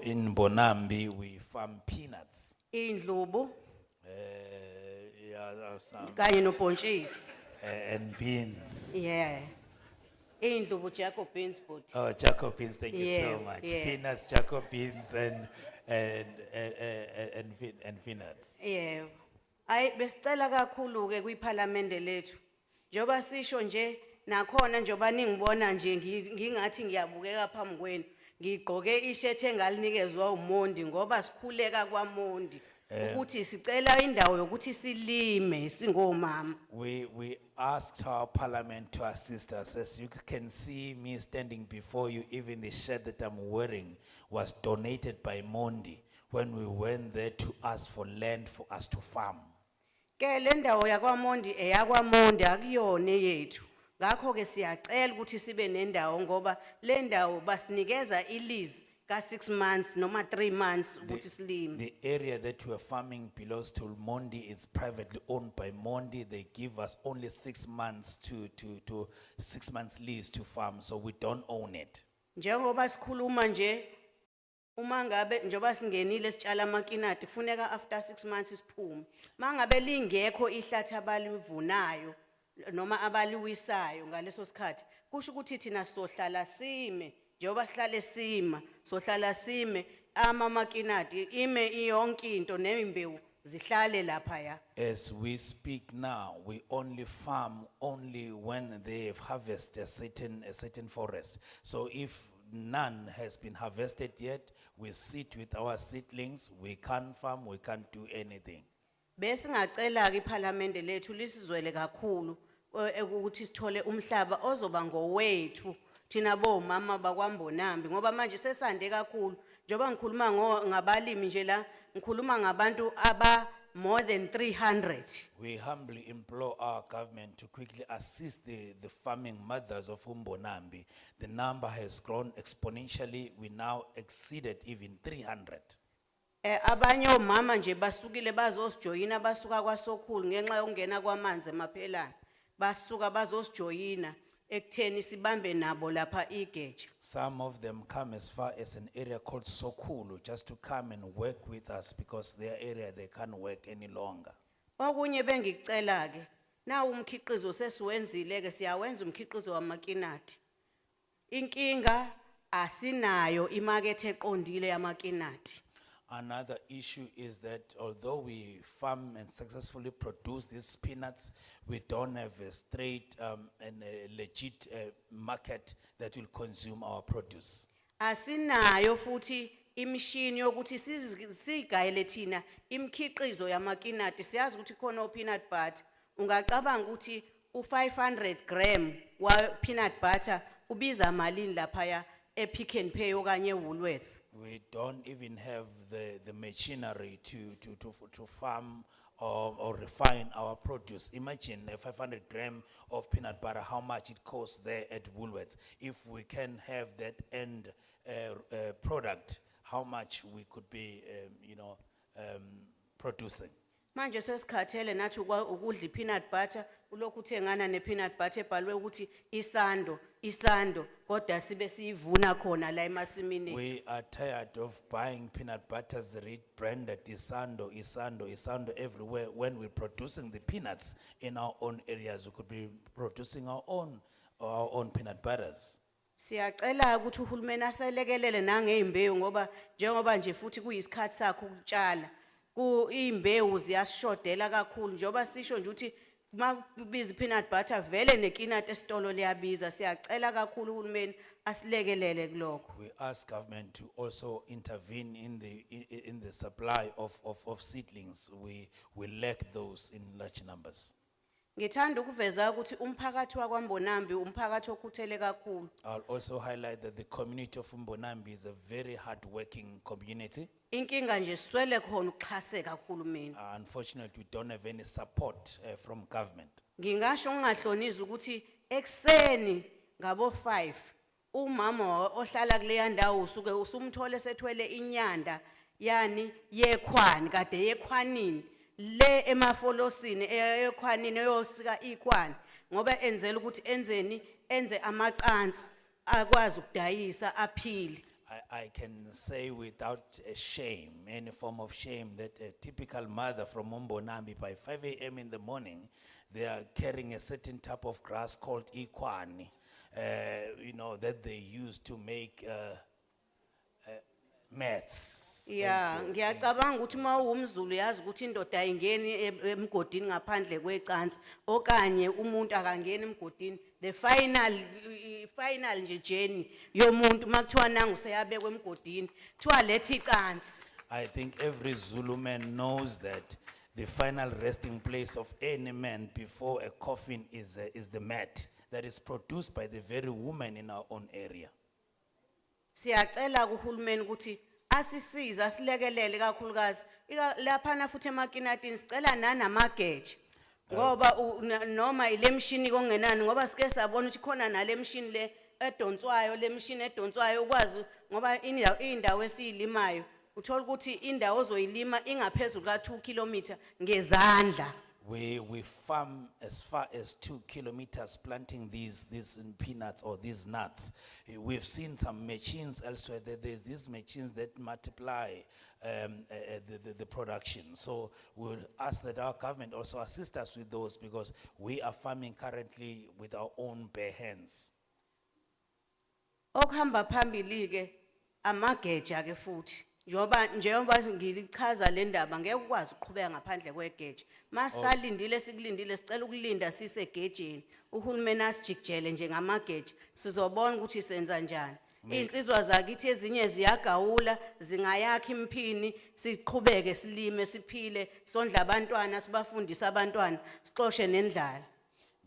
Speaker 4: in Bonambi, we farm peanuts.
Speaker 6: Indlubu
Speaker 4: Yeah, some,
Speaker 6: kanye nobhontshisi.
Speaker 4: and beans.
Speaker 6: Yeah. Indlubu Jacob beans but.
Speaker 4: Oh, Jacob beans, thank you so
Speaker 6: Yeah,
Speaker 4: much.
Speaker 6: yeah.
Speaker 4: Peanuts, Jacob beans, and peanuts.
Speaker 6: Yeah. Ay besicela kakhulu ke kwiParliament lethu. Njoba sisho nje nakhona njoba ningibona nje ngingathi ngiyabukeka phambi kwenu. Ngigqoke ishirt engalinikezwa uMondi ngoba sikhuleka kwaMondi. ukuthi sicela indawo yokuthi silime singomama.
Speaker 4: We asked our parliament to assist us. As you can see me standing before you, even the shirt that I'm wearing was donated by Mondi when we went there to ask for land for us to farm.
Speaker 6: Ke le ndawo yakwaMondi eyakwaMondi akuyona yethu. Ngakho ke siyacela ukuthi sibe nendawo ngoba le ndawo basinikeza ilease ka 6 months noma 3 months ukuthi silime.
Speaker 4: The area that we are farming belongs to Mondi. It's privately owned by Mondi. They give us only 6 months to 6 months lease to farm, so we don't own it.
Speaker 6: Njengoba sikhuluma nje uma ngabe njoba singenile sitshala amakinati kufuneka after 6 months isiphume. Mangabe lingekho ihlathi abalivunayo noma abaliwisayo ngaleso sikhathi kusho ukuthi thina sohlala sime njengoba sihlale sima sohlala sime amakinati ime iyonke into nembewu zihlale lapha ya.
Speaker 4: As we speak now, we only farm only when they have harvested a certain forest. So if none has been harvested yet, we sit with our seedlings, we can't farm, we can't do anything.
Speaker 6: Bese ngacela ke iParliament lethu lisizwele kakhulu ukuthi sithole umhlaba ozoba ngowethu thina bomama bakwaMbonambi ngoba manje sesande kakhulu njoba ngikhuluma ngabalimi nje la ngikhuluma ngabantu aba more than 300.
Speaker 4: We humbly implore our government to quickly assist the farming mothers of Umbonambi. The number has grown exponentially. We now exceeded even 300.
Speaker 6: Abanye omama nje basukile bazosijoyina basuka kwaSokhulu ngenxa yokungena kwamanzi emaphelane. Basuka bazosijoyina ekutheni sibambe nabo lapha igeja.
Speaker 4: Some of them come as far as an area called Sokulu just to come and work with us because their area they can't work any longer.
Speaker 6: Okunye bengicela ke na umkhiqizo sesiwenzile ke siyawenza umkhiqizo wamakinati. Inkinga asinayo imarket eqondile yamakinati.
Speaker 4: Another issue is that although we farm and successfully produce these peanuts, we don't have a straight and a legit market that will consume our produce.
Speaker 6: Asinayo futhi imishini yokuthi sigayele thina imkhiqizo yamakinati siyazi ukuthi khona o peanut butter ungacabanga ukuthi u500 gram wa peanut butter ubiza malini lapha ya ePick n Pay okanye Woolworth.
Speaker 4: We don't even have the machinery to farm or refine our produce. Imagine a 500 gram of peanut butter, how much it costs there at Woolworths. If we can have that end product, how much we could be, producing.
Speaker 6: Manje sesikhathele nathi ukudla peanut butter ulokhu uthengana ne peanut butter ebhalwe ukuthi isando kodwa sibe siyivuna khona la emasimini.
Speaker 4: We are tired of buying peanut butters branded Isando everywhere when we're producing the peanuts in our own areas. We could be producing our own peanut butters.
Speaker 6: Siyacela ukuthi uhulumeni aselekelele nangeimbewu ngoba njengoba nje futhi kuyisikhathi sakho ukutshala ku imbewu ziyashodela kakhulu njoba sisho nje ukuthi makubiza peanut butter vele nekinati esitolo liyabiza siyacela kakhulu uhulumeni asilekelele kuloko.
Speaker 4: We ask government to also intervene in the supply of seedlings. We lack those in large numbers.
Speaker 6: Ngithanda ukuveza ukuthi umphakathi wakwaMbonambi umphakathi okhuthele kakhulu.
Speaker 4: I'll also highlight that the community of Umbonambi is a very hard-working community.
Speaker 6: Inkinga nje swele khona ukuxhaseka kakhulu.
Speaker 4: Unfortunately, we don't have any support from government.
Speaker 6: Ngingasho ngingahloniza ukuthi ekseni ngabo 5 umama ohlala kuleya ndawo usuke usumthole sethwele inyanda yani yekhwani kade yekhwanini le emafolosini ekhwanini eyosika ikhwani ngoba enzela ukuthi enze amaqansi akwazi ukudayisa aphile.
Speaker 4: I can say without a shame, any form of shame, that a typical mother from Umbonambi by 5 a.m. in the morning, they are carrying a certain type of grass called ikwani, that they use to make mats.
Speaker 6: Yeah, ngiyacabanga ukuthi mawumzulu yazi ukuthi indoda ayingeni emgodini ngaphandle kwecansi okanye umuntu akangeni emgodini. The final nje journey yomuntu makuthiwa nangu seyabekwe emgodini thiwa lethi icansi.
Speaker 4: I think every Zulu man knows that the final resting place of any man before a coffin is the mat that is produced by the very woman in our own area.
Speaker 6: Siyacela kuhulumeni ukuthi asisize asilekelele kakhulukazi laphana futhi emakinatini sicela nanamageje ngoba noma ile mshini kongenani ngoba sike sabona ukuthi khona nale mshini le edonswayo le mshini edonswayo ukwazi ngoba indawo esilimayo uthola ukuthi indawo ozoyilima ingaphezulu ka 2 km ngezandla.
Speaker 4: We farm as far as 2 kilometers planting these peanuts or these nuts. We've seen some machines elsewhere that there's these machines that multiply the production. So we'll ask that our government also assist us with those because we are farming currently with our own bare hands.
Speaker 6: Okuhamba phambili ke amageja ke futhi njengoba ngilichaza le ndaba ngeke ukwazi ukuqhubeka ngaphandle kwegeje masalindile sikulindile sicela ukulinda sisegejeni uhulumeni asijikjele njengamageje sizobona ukuthi senza njani insizwa zakithi ezinye ziyagawula zingayakha imphini siqhubeke silime siphile sondla abantwana sibafundisa abantwana sixoshe nendlala.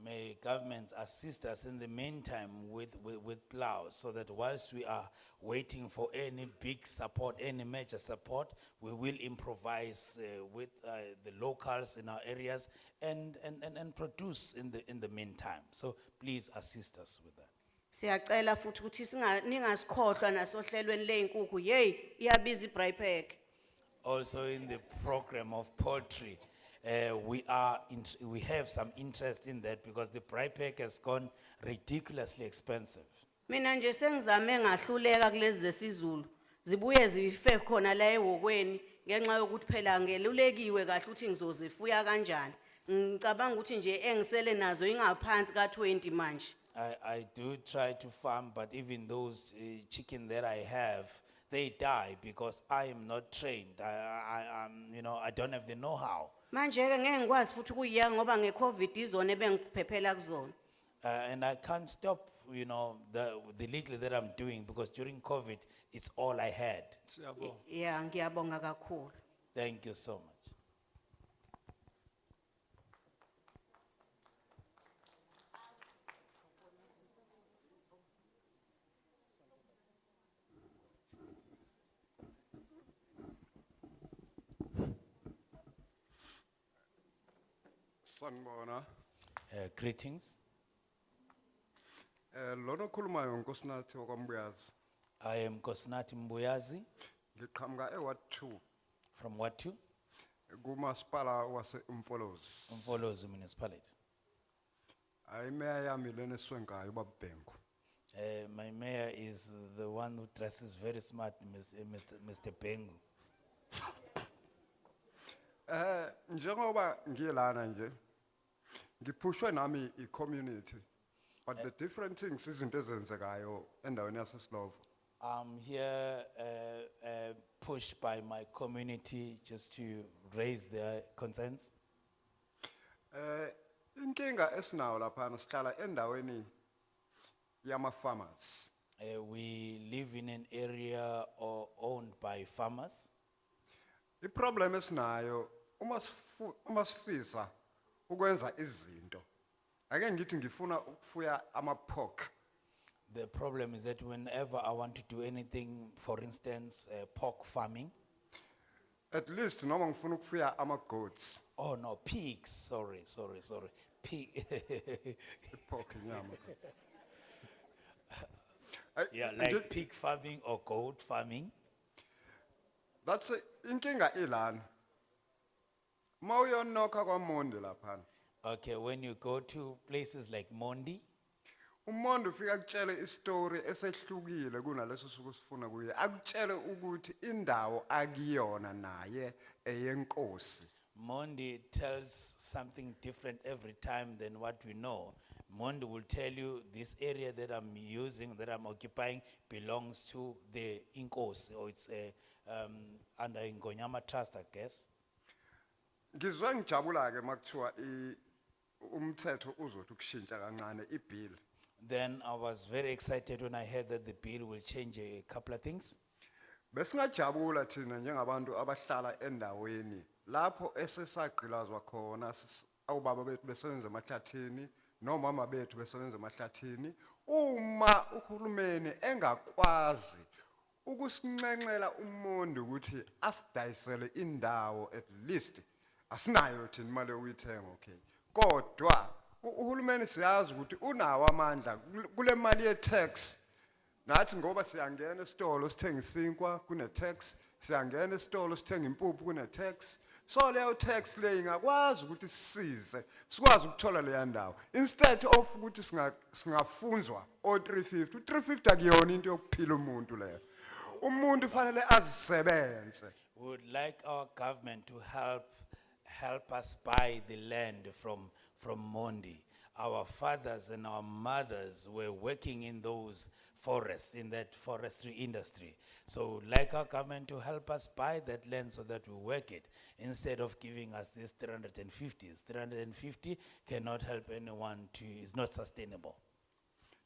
Speaker 4: May governments assist us in the meantime with plows so that whilst we are waiting for any big support, any major support, we will improvise with the locals in our areas and produce in the meantime. So please assist us with that.
Speaker 6: Siyacela futhi ukuthi ningasikhohlwa nasohlelweni leinkukhu iyabiza i-braai pack.
Speaker 4: Also in the program of poultry, we have some interest in that because the braai pack has gone ridiculously expensive.
Speaker 6: Mina nje sengizame ngahluleka kulezi zesizulu zibuye zife khona la ehokweni ngenxa yokuthi phela ngelulekiwe kahle ukuthi ngizozifuya kanjani ngicabanga ukuthi nje engisele nazo ingaphansi ka 20 manje.
Speaker 4: I do try to farm, but even those chicken that I have, they die because I am not trained. I don't have the know-how.
Speaker 6: Manje ke ngeke ngikwazi futhi kuyiya ngoba ngeCovid izona ebengiphephela kuzona.
Speaker 4: And I can't stop, the little that I'm doing because during COVID, it's all I had.
Speaker 1: Siyabonga.
Speaker 6: Yeah, ngiyabonga kakhulu.
Speaker 4: Thank you so much.
Speaker 11: Sanibona.
Speaker 4: Greetings.
Speaker 11: Lona khulumayo uNkosinathi okwambuyazi.
Speaker 4: I am Kosnati Mbuyazi
Speaker 11: Ngiqhamuka eWard 2
Speaker 4: from Watu,
Speaker 11: kumasipala wase Umfolozi.
Speaker 4: Mfolozi Municipality.
Speaker 11: Ayimeya yami lena eswenkayo babhengu.
Speaker 4: My mayor is the one who dresses very smart, Mr. Pengu.
Speaker 11: Njengoba ngiyelana nje ngiphushwe nami i-community but the different things izinto ezenzekayo endaweni yaseSlovo.
Speaker 4: I'm here pushed by my community just to raise their concerns.
Speaker 11: Inkinga esinayo lapha sihlala endaweni yama farmers.
Speaker 4: We live in an area owned by farmers.
Speaker 11: I-problem esinayo uma sifisa ukwenza izinto ake ngithi ngifuna ukufuya ama-pork.
Speaker 4: The problem is that whenever I want to do anything, for instance, pork farming.
Speaker 11: At least noma ngifuna ukufuya ama-goats.
Speaker 4: Oh no, pigs, sorry. Pig.
Speaker 11: Pork inyama.
Speaker 4: Yeah, like pig farming or goat farming.
Speaker 11: That's inkinga ilana. Mawuyonokha kwaMondi lapha.
Speaker 4: Okay, when you go to places like Mondi,
Speaker 11: uMondi ufika kutshele istory esehlukile kunaleso suku sifuna kuye. Akutshele ukuthi indawo akuyona naye eyenkosi.
Speaker 4: Mondi tells something different every time than what we know. Mondi will tell you this area that I'm using, that I'm occupying, belongs to the Inkosi, or it's under Ngonyama Trust, I guess.
Speaker 11: Ngizwe ngijabula ke makuthiwa umthetho uzothi ukushintsha kancane ibill.
Speaker 4: Then I was very excited when I heard that the bill will change a couple of things.
Speaker 11: Besingajabula thina njengabantu abahlala endaweni lapho esesagqilazwa khona awubaba bethu besebenza emahlathini nomama bethu besebenza emahlathini uma uhulumeni engakwazi ukusinxenxela umonde ukuthi asidayisele indawo at least asinayo thina imali yokuyithenga okay kodwa uhulumeni siyazi ukuthi unawo amandla kule mali ye tax nathi ngoba siyangena esitolo sithenga isinkwa kune tax siyangena esitolo sithenga impuphu kune tax so leyo tax le ingakwazi ukuthi sisize sikwazi ukuthola leya ndawo instead of ukuthi singafunzwa o 350 350 akuyona into yokuphila umuntu leyo umuntu fanele azisebenze.
Speaker 4: We would like our government to help us buy the land from Mondi. Our fathers and our mothers were working in those forests, in that forestry industry. So like our government to help us buy that land so that we work it, instead of giving us this 350s. 350 cannot help anyone it's not sustainable.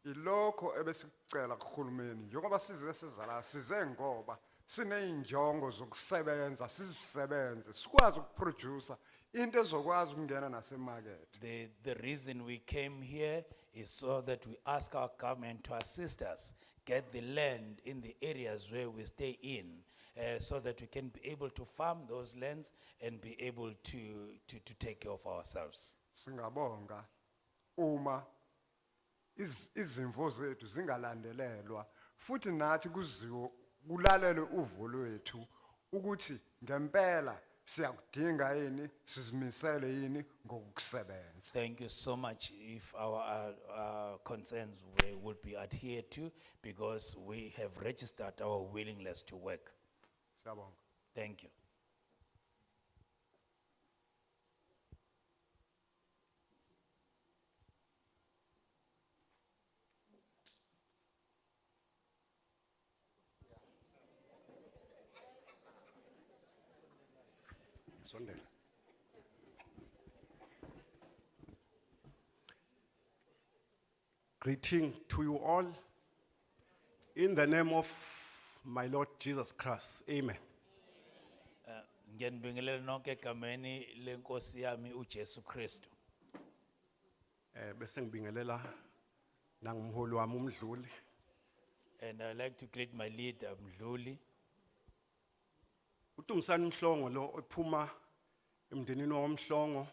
Speaker 11: Ilokho ebesicela kuhulumeni njengoba sizela size ngoba sineyinjongo zokusebenza sizisebenze sikwazi ukuproduce into ezokwazi ukungena nasemarket.
Speaker 4: The reason we came here is so that we ask our government to assist us get the land in the areas where we stay in, so that we can be able to farm those lands and be able to take care of ourselves.
Speaker 11: Singabonga uma izimvo zethu zingalandelelwa futhi nathi kuziwo kulalelwe uvo lwethu ukuthi ngempela siyakudinga yini sizimisele yini ngokusebenza.
Speaker 4: Thank you so much if our concerns would be adhered to, because we have registered our willingness to work.
Speaker 11: Siyabonga.
Speaker 4: Thank you.
Speaker 12: Sondela. Greeting to you all in the name of my Lord Jesus Christ. Amen.
Speaker 4: Ngiyanibingelela nonke egameni lenkosi yami uJesu Kristu.
Speaker 12: Bese ngibingelela nangumholi wami uMdluli.
Speaker 4: And I'd like to greet my leader Mdluli.
Speaker 12: Utumsani Mhlongo lo ephuma emndenini womhlongo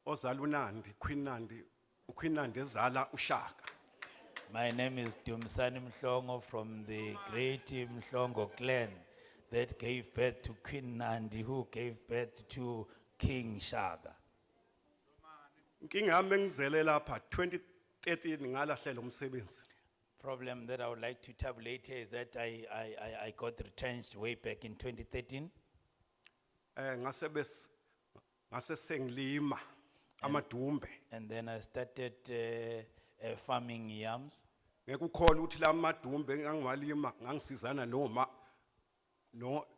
Speaker 12: ozala uNandi, Queen Nandi, uQueen Nandi ezala uShaka.
Speaker 4: My name is Dumsani Mhlongo from the great Mhlongo clan that gave birth to Queen Nandi, who gave birth to King Shaka.
Speaker 12: Inkinga yami engizele lapha 2013 ngalahlela umsebenzi.
Speaker 4: Problem that I would like to tabulate here is that I got retrenched way back in 2013.
Speaker 12: Ngase sengilima amadumbe.
Speaker 4: And then I started farming yams.
Speaker 12: Ngekukhola ukuthi la madumbe ngangiwalima ngangisizana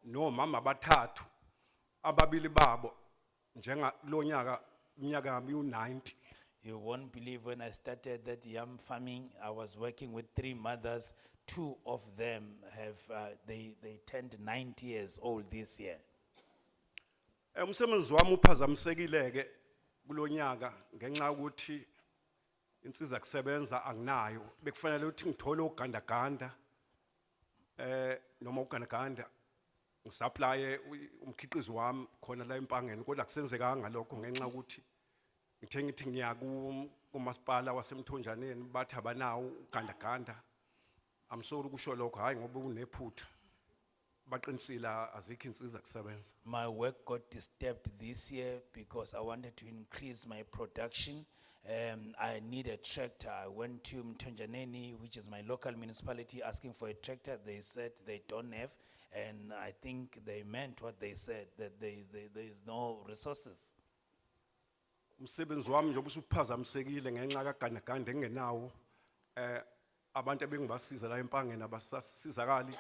Speaker 12: nomama bathathu ababili babo njenga lo nyaka unyaka yami u90.
Speaker 4: You won't believe when I started that yam farming, I was working with 3 mothers. 2 of them have, they turned 90 years old this year.
Speaker 12: Umsebenzi wami uphazamisekileke kulonyaka ngenxa ukuthi insiza kusebenza anginayo bekufanele ukuthi ngithole ugandaganda noma ugandaganda ngisapply umkhiqizo wami khona la empangeni kodwa kusenzekanga lokho ngenxa ukuthi ngithe ngithi ngiya kumasipala wasemthonjaneni bathi abanawo ugandaganda. I'm sorry ukusho lokho hayi ngoba unephutha baqinisila azikho insiza kusebenza.
Speaker 4: My work got disturbed this year because I wanted to increase my production. I need a tractor. I went to Mthonjaneni, which is my local municipality, asking for a tractor. They said they don't have, and I think they meant what they said, that there is no resources.
Speaker 12: Umsebenzi wami njengoba usuphazamisekile ngenxa kagandaganda engenawo abantu ebengibasiza la empangeni abasasizakali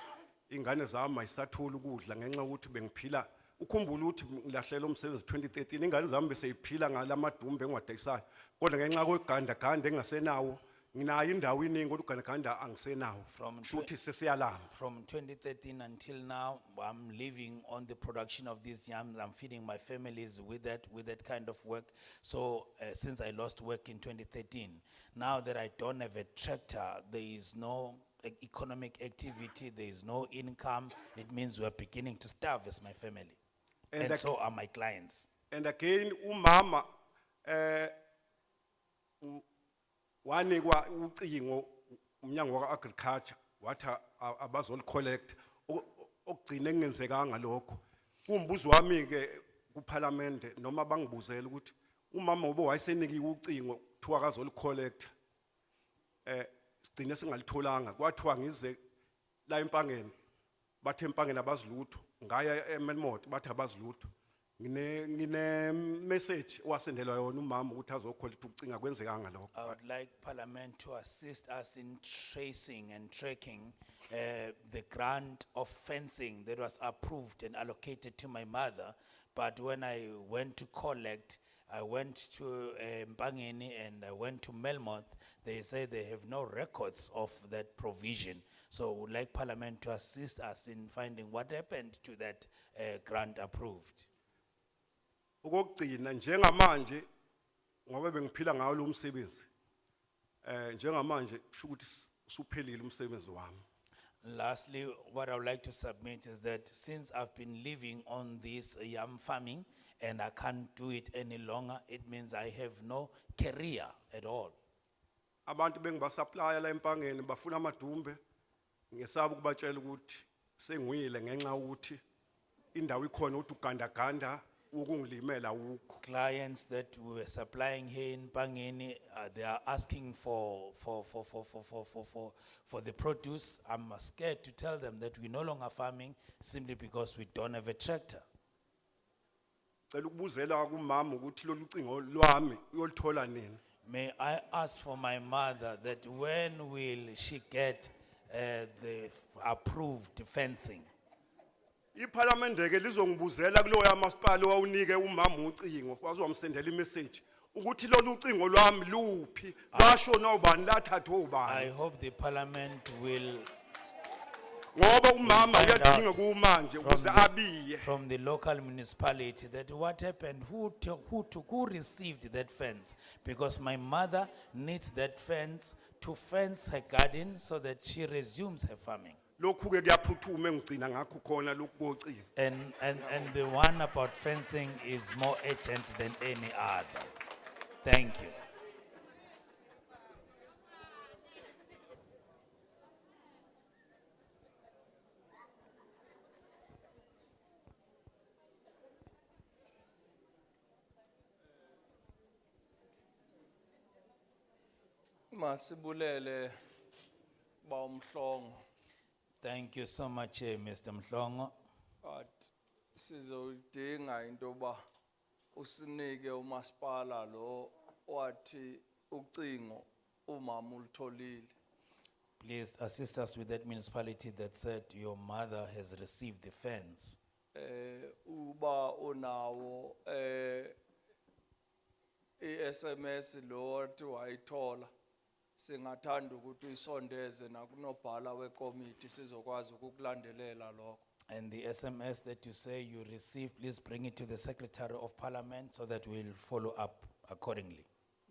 Speaker 12: ingane zami ayisathula ukudla ngenxa ukuthi bengiphila ukhumbula ukuthi ngilahlela umsebenzi 2013 ingane zami bese iphila ngalamadumbe engiwadayisayo kodwa ngenxa kwegandaganda engasenawo nginayo indawo iningi kodwa ugandaganda angisenawo.
Speaker 4: From
Speaker 12: Shuthi sesiyalamba.
Speaker 4: From 2013 until now, I'm living on the production of these yams. I'm feeding my families with that kind of work. So since I lost work in 2013, now that I don't have a tractor, there is no economic activity, there is no income. It means we're beginning to starve as my family.
Speaker 12: And
Speaker 4: And
Speaker 12: the-
Speaker 4: so are my clients.
Speaker 12: And again, umama, wanikwa ucingo, umnyango wa agriculture, wathi abazol collect, okugcina engenzekanga lokho. Umbuzo wami ke kuParliament noma bangibuzela ukuthi umama ube wayesenikiwe ucingo kuthiwa akazol collect. Sigcine singalitholanga kwathiwa ngize la empangeni bathe empangeni abazilutho ngaya eMelmot bathi abazilutho. Ngine message wasendelwa yona umama ukuthi azokholithi ucinga kwenzekanga lokho.
Speaker 4: I would like Parliament to assist us in tracing and tracking the grant of fencing that was approved and allocated to my mother. But when I went to collect, I went to Mpangeni and I went to Melmoth. They say they have no records of that provision. So would like Parliament to assist us in finding what happened to that grant approved.
Speaker 12: Ukugcina njengamanje ngoba bengiphila ngawo lo msebenzi. Njengamanje kusho ukuthi suphelile umsebenzi wami.
Speaker 4: Lastly, what I would like to submit is that since I've been living on this yam farming and I can't do it any longer, it means I have no career at all.
Speaker 12: Abantu bengibasupply la empangeni bafuna amadumbe. Ngesaba ukubatshela ukuthi sengwile ngenxa ukuthi indawo ikhona ukuthi ugandaganda ukungilimela ukho.
Speaker 4: Clients that we were supplying here in Pangeni, they are asking for the produce. I'm scared to tell them that we're no longer farming simply because we don't have a tractor.
Speaker 12: Cela ukubuzela kumama ukuthi lolu cingo lwami uyolithola nini.
Speaker 4: May I ask for my mother that when will she get the approved fencing?
Speaker 12: IParliament ke lizongibuzela kulo yamasipala owunike umama ucingo wazomsendela imessage ukuthi lolu cingo lwami luphi lashona ubani lathatha
Speaker 4: I
Speaker 12: ubani
Speaker 4: hope the Parliament will
Speaker 12: ngoba umama
Speaker 4: find
Speaker 12: uyadinga
Speaker 4: out
Speaker 12: kumanje ukuze abiye.
Speaker 4: from the local municipality that what happened, who received that fence? Because my mother needs that fence to fence her garden so that she resumes her farming.
Speaker 12: Lokhu ke kuyaphuthuma engigcina ngakho khona lokhu kocingo.
Speaker 4: And the one about fencing is more urgent than any other. Thank you.
Speaker 1: Masibulele ba umhlongo.
Speaker 4: Thank you so much, Mr. Mhlongo.
Speaker 1: But sizodinga into ba usinike umasipala lo wathi ucingo umama ulitholile.
Speaker 4: Please assist us with that municipality that said your mother has received the fence.
Speaker 1: Uba unawo SMS lo wathi wayithola singathanda ukuthi uyisondeze nakunobhala wekomiti sizokwazi ukukulandelela lokho.
Speaker 4: And the SMS that you say you received, please bring it to the Secretary of Parliament so that we'll follow up accordingly.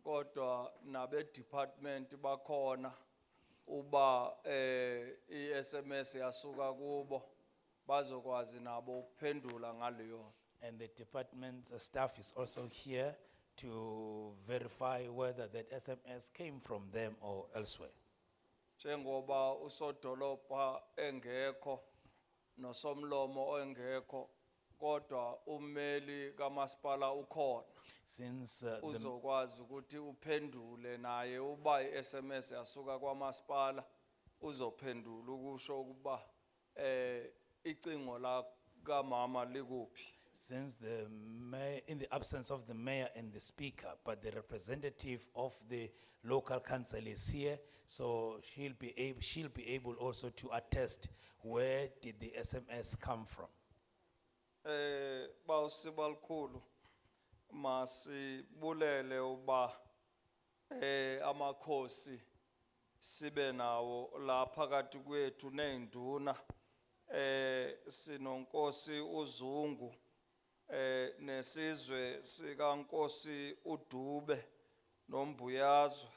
Speaker 1: Kodwa nabe department bakhona uba SMS yasuka kubo bazokwazi nabo ukuphendula ngaleyo.
Speaker 4: And the department staff is also here to verify whether that SMS came from them or elsewhere.
Speaker 1: Njengoba usodolopha engekho nosomlomo engekho kodwa ummeli kamasipala ukhona.
Speaker 4: Since the
Speaker 1: Uzokwazi ukuthi uphendule naye uba iSMS yasuka kwamasipala uzophendula ukusho ukuba icingo la kamama likuphi.
Speaker 4: Since the mayor, in the absence of the mayor and the speaker, but the representative of the local council is here, so she'll be able also to attest where did the SMS come from.
Speaker 1: Bawusibalkhulu masibulele uba amakhosi sibe nawo la phakathi kwethu neinduna sinonkosi uZungu nesizwe sikankosi uDube noMbuyazwe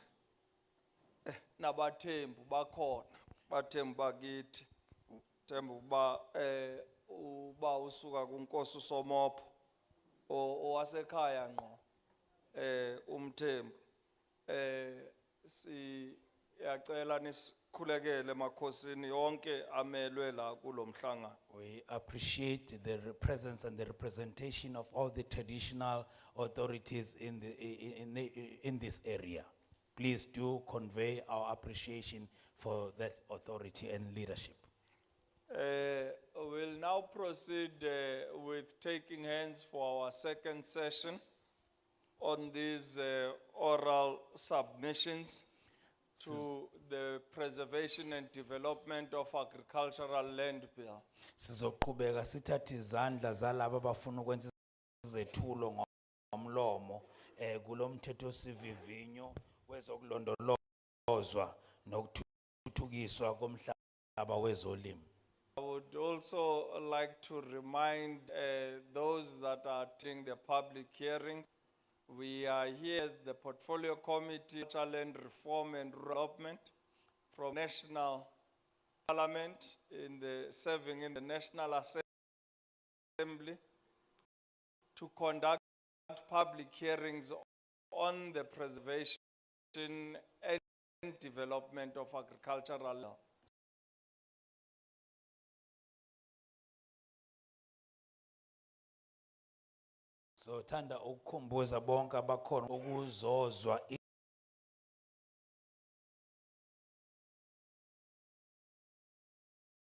Speaker 1: nabathembu bakhona bathembu bakithi thembu uba usuka kunkosi uSomopho owasekhaya ngqo umthembu siyacela nisikhulekele emakhosini yonke amelwe la kulomhlangano.
Speaker 4: We appreciate the presence and the representation of all the traditional authorities in this area. Please do convey our appreciation for that authority and leadership.
Speaker 1: We'll now proceed with taking hands for our second session on these oral submissions to the Preservation and Development of Agricultural Land Bill.
Speaker 4: Sizoqhubeka sithathe izandla zalabo abafuna ukwenza izethulo ngomlomo kulomthetho sivivinyo wezokulondolozwa nokuthuthukiswa komhlaba wezolimo.
Speaker 1: I would also like to remind those that are attending the public hearing, we are here as the Portfolio Committee, Land Reform and Development from National Parliament serving in the National Assembly to conduct public hearings on the preservation and development of agricultural land.
Speaker 4: So thanda ukukhumbuza bonke abakhona ukuzozwa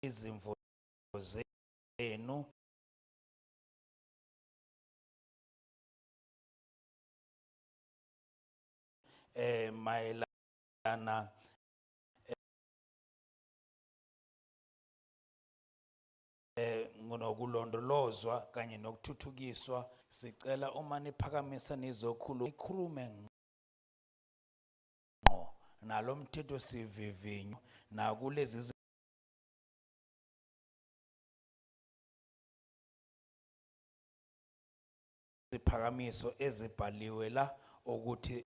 Speaker 4: izimvo zenu mayelana ngokulondolozwa kanye nokuthuthukiswa. Sicela uma niphakamisa nikhulume ngqo nalo mthetho sivivinyo nakulezi ziphakamiso ezibhaliwe la ukuthi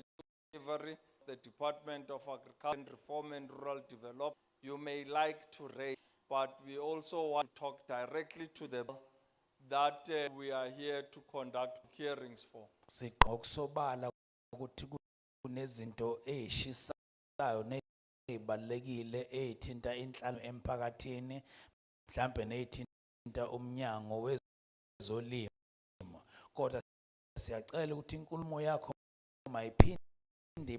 Speaker 1: the Department of Agriculture and Reform and Rural Development, you may like to raise, but we also want to talk directly to the bill that we are here to conduct hearings for.
Speaker 4: siqokusobala ukuthi kunezinto ezishisayo nezibalekile ezithinta inhlalo emphakathini mhlambe nezithinta umnyango wezolimo kodwa siyacela ukuthi inkulumo yakho mayiphinde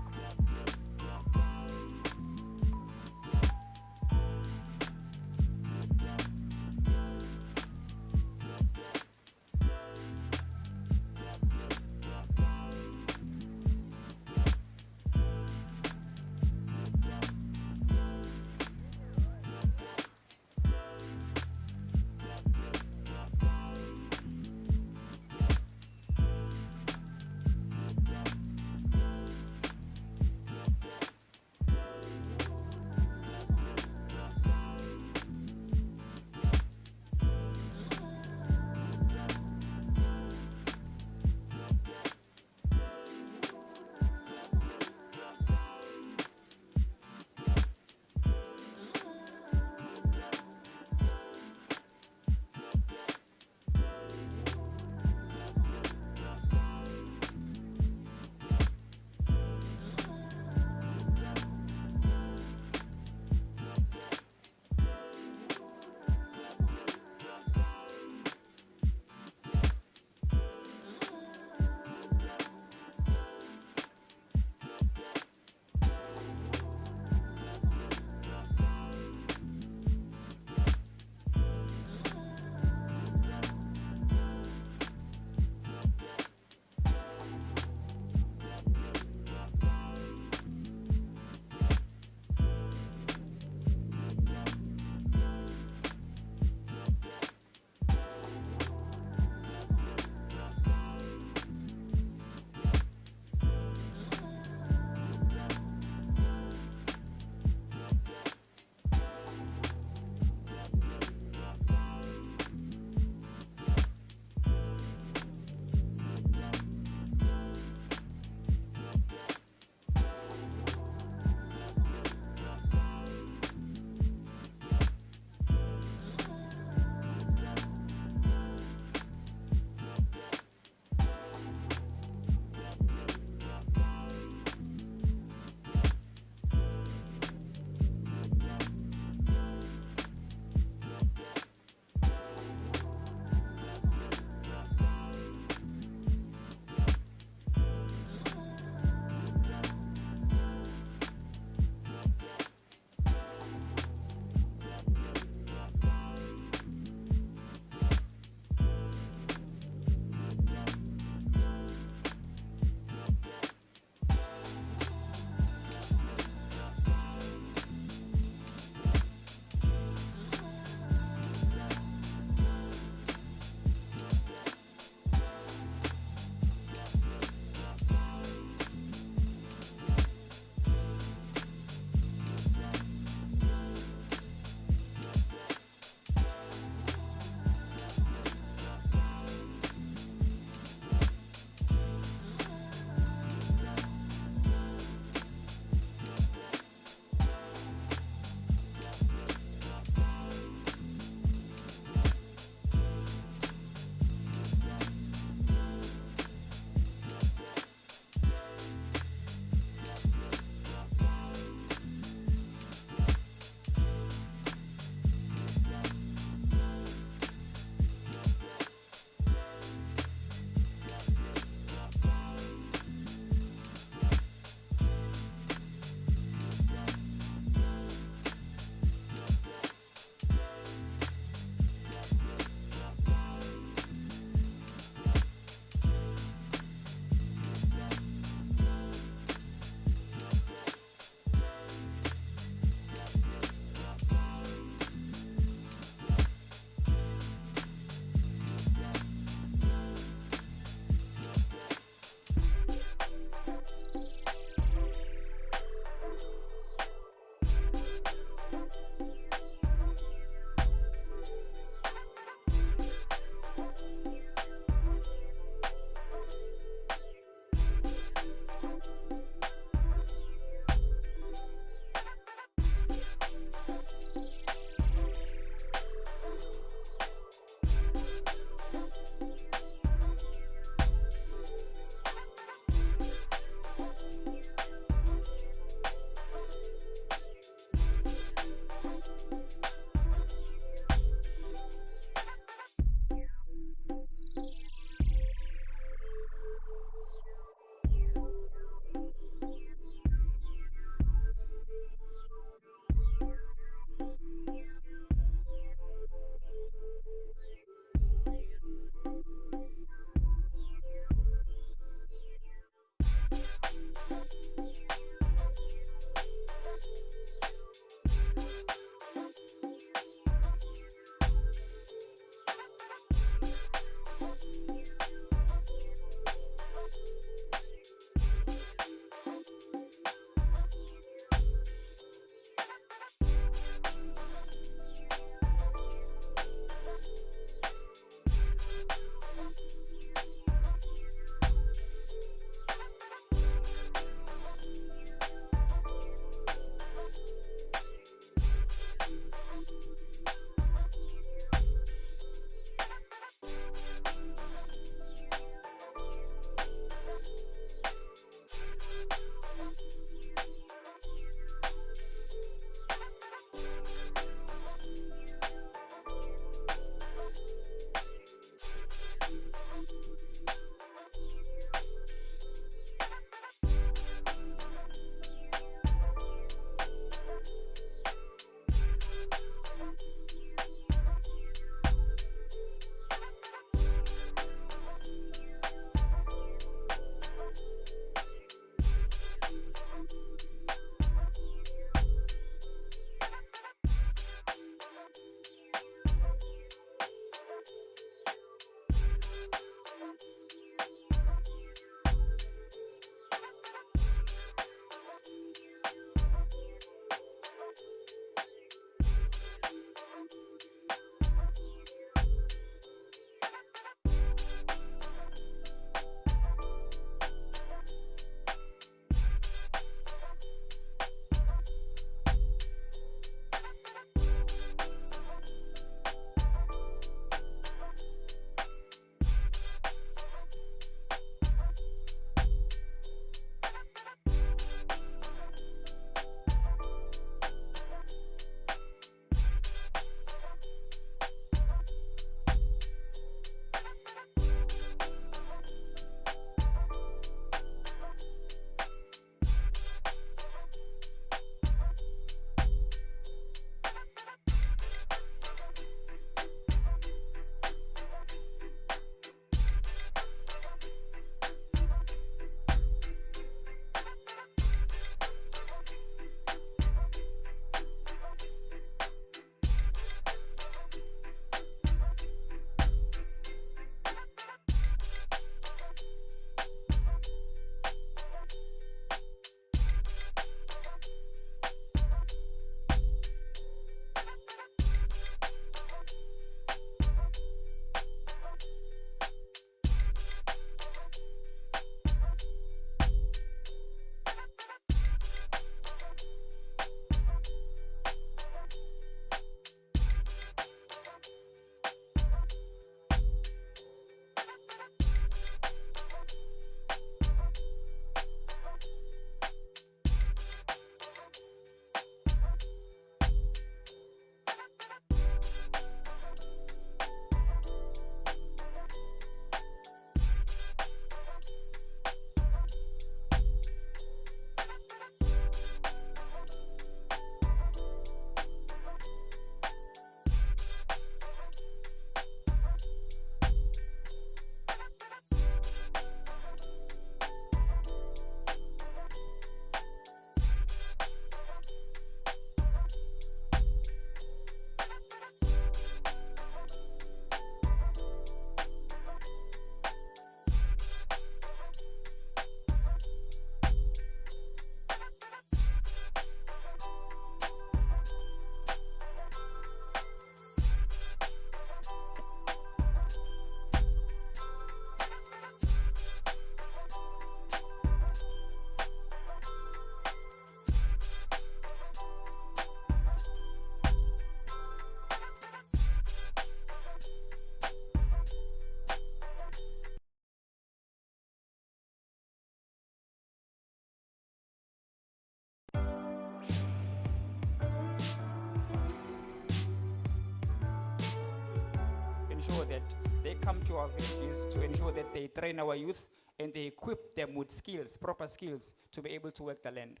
Speaker 13: ensure that they come to our villages to ensure that they train our youth and they equip them with skills, proper skills, to be able to work the land.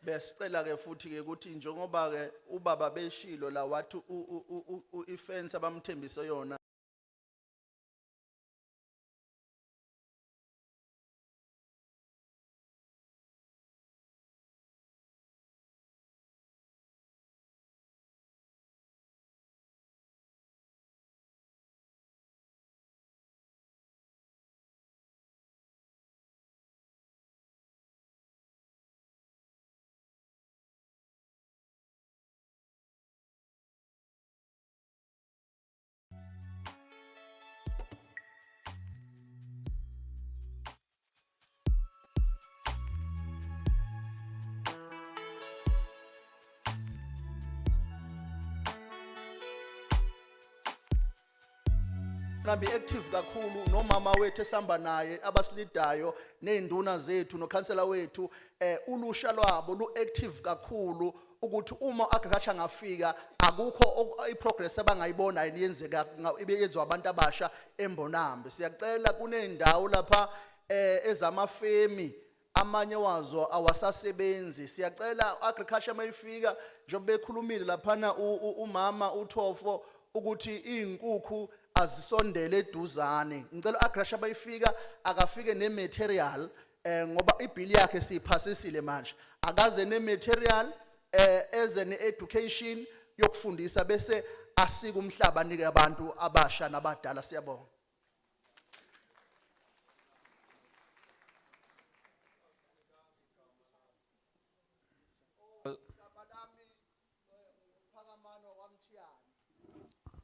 Speaker 14: Besicela ke futhi ke ukuthi njengoba ke ubaba beshilo la wathi ifence abamthembise yona Nabi active kakhulu nomama wethu esamba naye abasilidayo neinduna zethu nokhansela wethu ulusha lwabo lu active kakhulu ukuthi uma agriculture ngafika akukho iprogress abangayibona yenzeka ibeyenzwa abantu abasha eMbonambe. Siyacela kunendawo lapha ezamafemi amanye wazo awasasebenzi. Siyacela agriculture mayifika njengoba bekhulumile laphana umama uThofo ukuthi inkukhu azisondele eduzane. Ngicela agriculture bayifika akafike nematerial ngoba ibill yakhe siyiphasisile manje. Akaze nematerial eze needucation yokufundisa bese asika umhlaba nike abantu abasha nabadala. Siyabonga.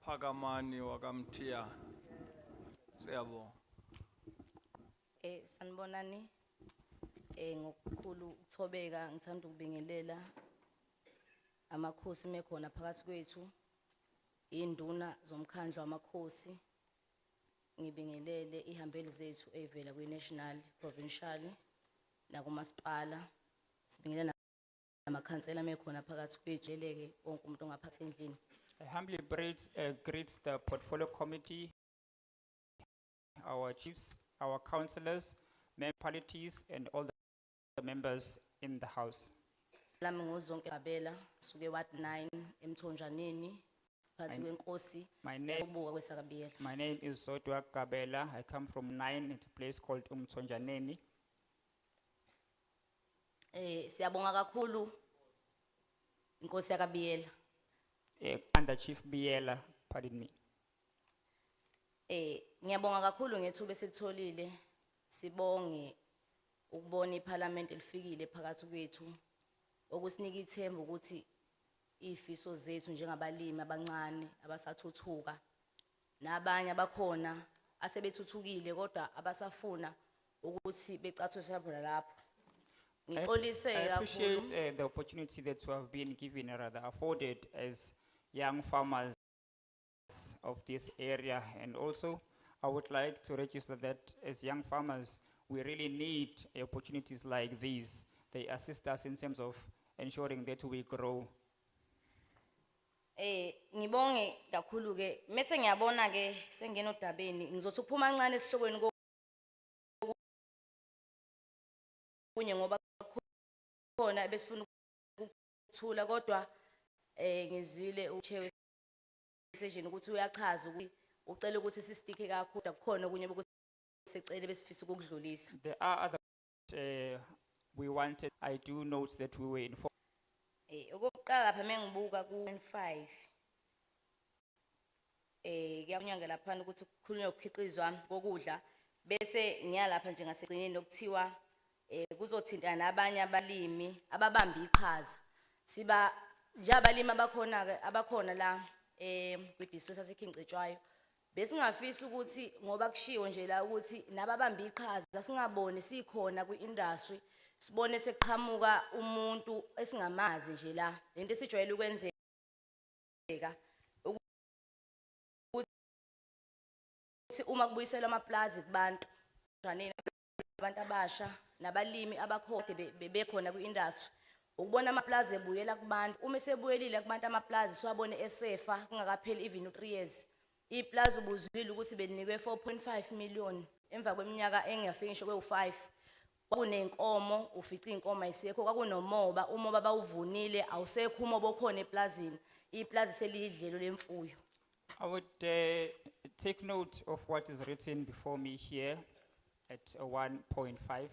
Speaker 1: Pagamani wakamtia. Siyabonga.
Speaker 15: Sanibonani. Ngokukhulu ukuthobeka ngithanda ukubingelela amakhosi mekhona phakathi kwethu, induna zomkhandlu amakhosi. Ngibingelele ihambeli zethu evela kwi-national, provincial nakumasipala. Sibingelela namakhansela mekhona phakathi kwethu leleke wonke umuntu ongaphatha endlini.
Speaker 13: I humbly greet the portfolio committee, our chiefs, our councillors, municipalities, and all the members in the house.
Speaker 15: Lami ngozonke Gabela suke Ward 9 eMthonjaneni phakathi kwenkosi ebuka kweSakabiyela.
Speaker 13: My name is Zodwa Gabela. I come from 9 at a place called Umthonjaneni.
Speaker 15: Siyabonga kakhulu inkosi yaKabiyela.
Speaker 13: Under Chief Biela, pardon me.
Speaker 15: Ngiyabonga kakhulu ngethuba esilitholile sibonge ukubona iParliament elifikile phakathi kwethu okusinika ithemba ukuthi ifiso zethu njengabalimi abancane abasathuthuka nabanye abakhona asebethuthukile kodwa abasafuna ukuthi becathushe lapho.
Speaker 13: I appreciate the opportunity that you have been given, rather afforded as young farmers of this area. And also, I would like to register that as young farmers, we really need opportunities like these. They assist us in terms of ensuring that we grow.
Speaker 15: Ngibonge kakhulu ke mase ngiyabona ke sengena odabeni ngizothi uphuma kancane esihlokweni kunye ngoba khona besifuna ukuthula kodwa ngizwile uchair session ukuthi uyachaza ukuthi ucela ukuthi sisitike kakhulu kukhona kunye bokusecele besifisa ukudlulisa.
Speaker 13: There are other we wanted. I do note that we were informed.
Speaker 15: Okokuqala lapha mengibuka ku-5 kuyakunyanga lapha ukuthi kukhulunywa ukukhiqizwa kokudla bese ngiyalapha nje ngasegcineni nokuthiwa kuzothinta nabanye abalimi ababamba iqhaza siba nje abalimi abakhona la kwi-district saseKingcetshwayo besingafisa ukuthi ngoba kushiwo nje la ukuthi nababamba iqhaza singabone sikhona kwi-industry sibone seqhamuka umuntu esingamazi nje la lento esijwayele ukwenzeka ukuthi uma kubuyiselwa amaplazi kubantu abantu abasha nabalimi abakhode bebekhona kwi-industry ukubona amaplazi ebuyela kubantu uma sebuyelile kubantu amaplazi siwabone esefa kungakapheli even 3 years iplaza ubuzwile ukuthi beninikwe 4.5 million emva kweminyaka engafiki ngisho kwe5 kwakunenkomo ufica inkomo ayisekho kwakunomoba umoba bawuvunile awusekho umoba okhona eplazini iplaza seliyidlelo lemfuyo.
Speaker 13: I would take note of what is written before me here at 1.5,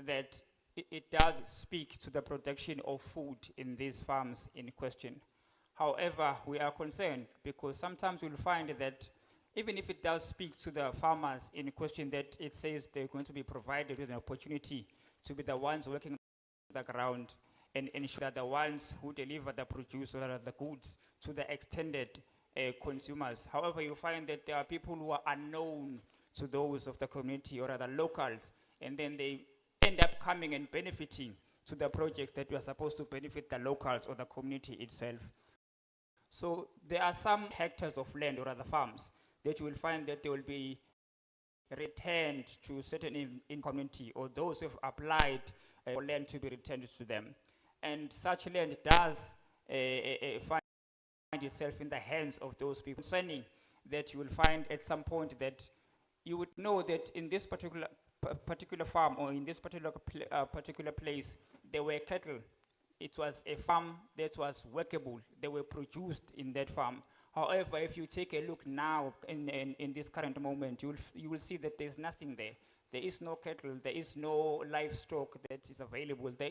Speaker 13: that it does speak to the production of food in these farms in question. However, we are concerned because sometimes you'll find that even if it does speak to the farmers in question, that it says they're going to be provided with an opportunity to be the ones working the ground and ensure that the ones who deliver the produce or the goods to the extended consumers. However, you find that there are people who are unknown to those of the community or other locals, and then they end up coming and benefiting to the projects that were supposed to benefit the locals or the community itself. So there are some hectares of land or other farms that you will find that they will be returned to certain in community or those who have applied for land to be returned to them. And such land does find itself in the hands of those people. Concerning that, you will find at some point that you would know that in this particular farm or in this particular place, there were cattle. It was a farm that was workable. They were produced in that farm. However, if you take a look now in this current moment, you will see that there's nothing there. There is no cattle, there is no livestock that is available. There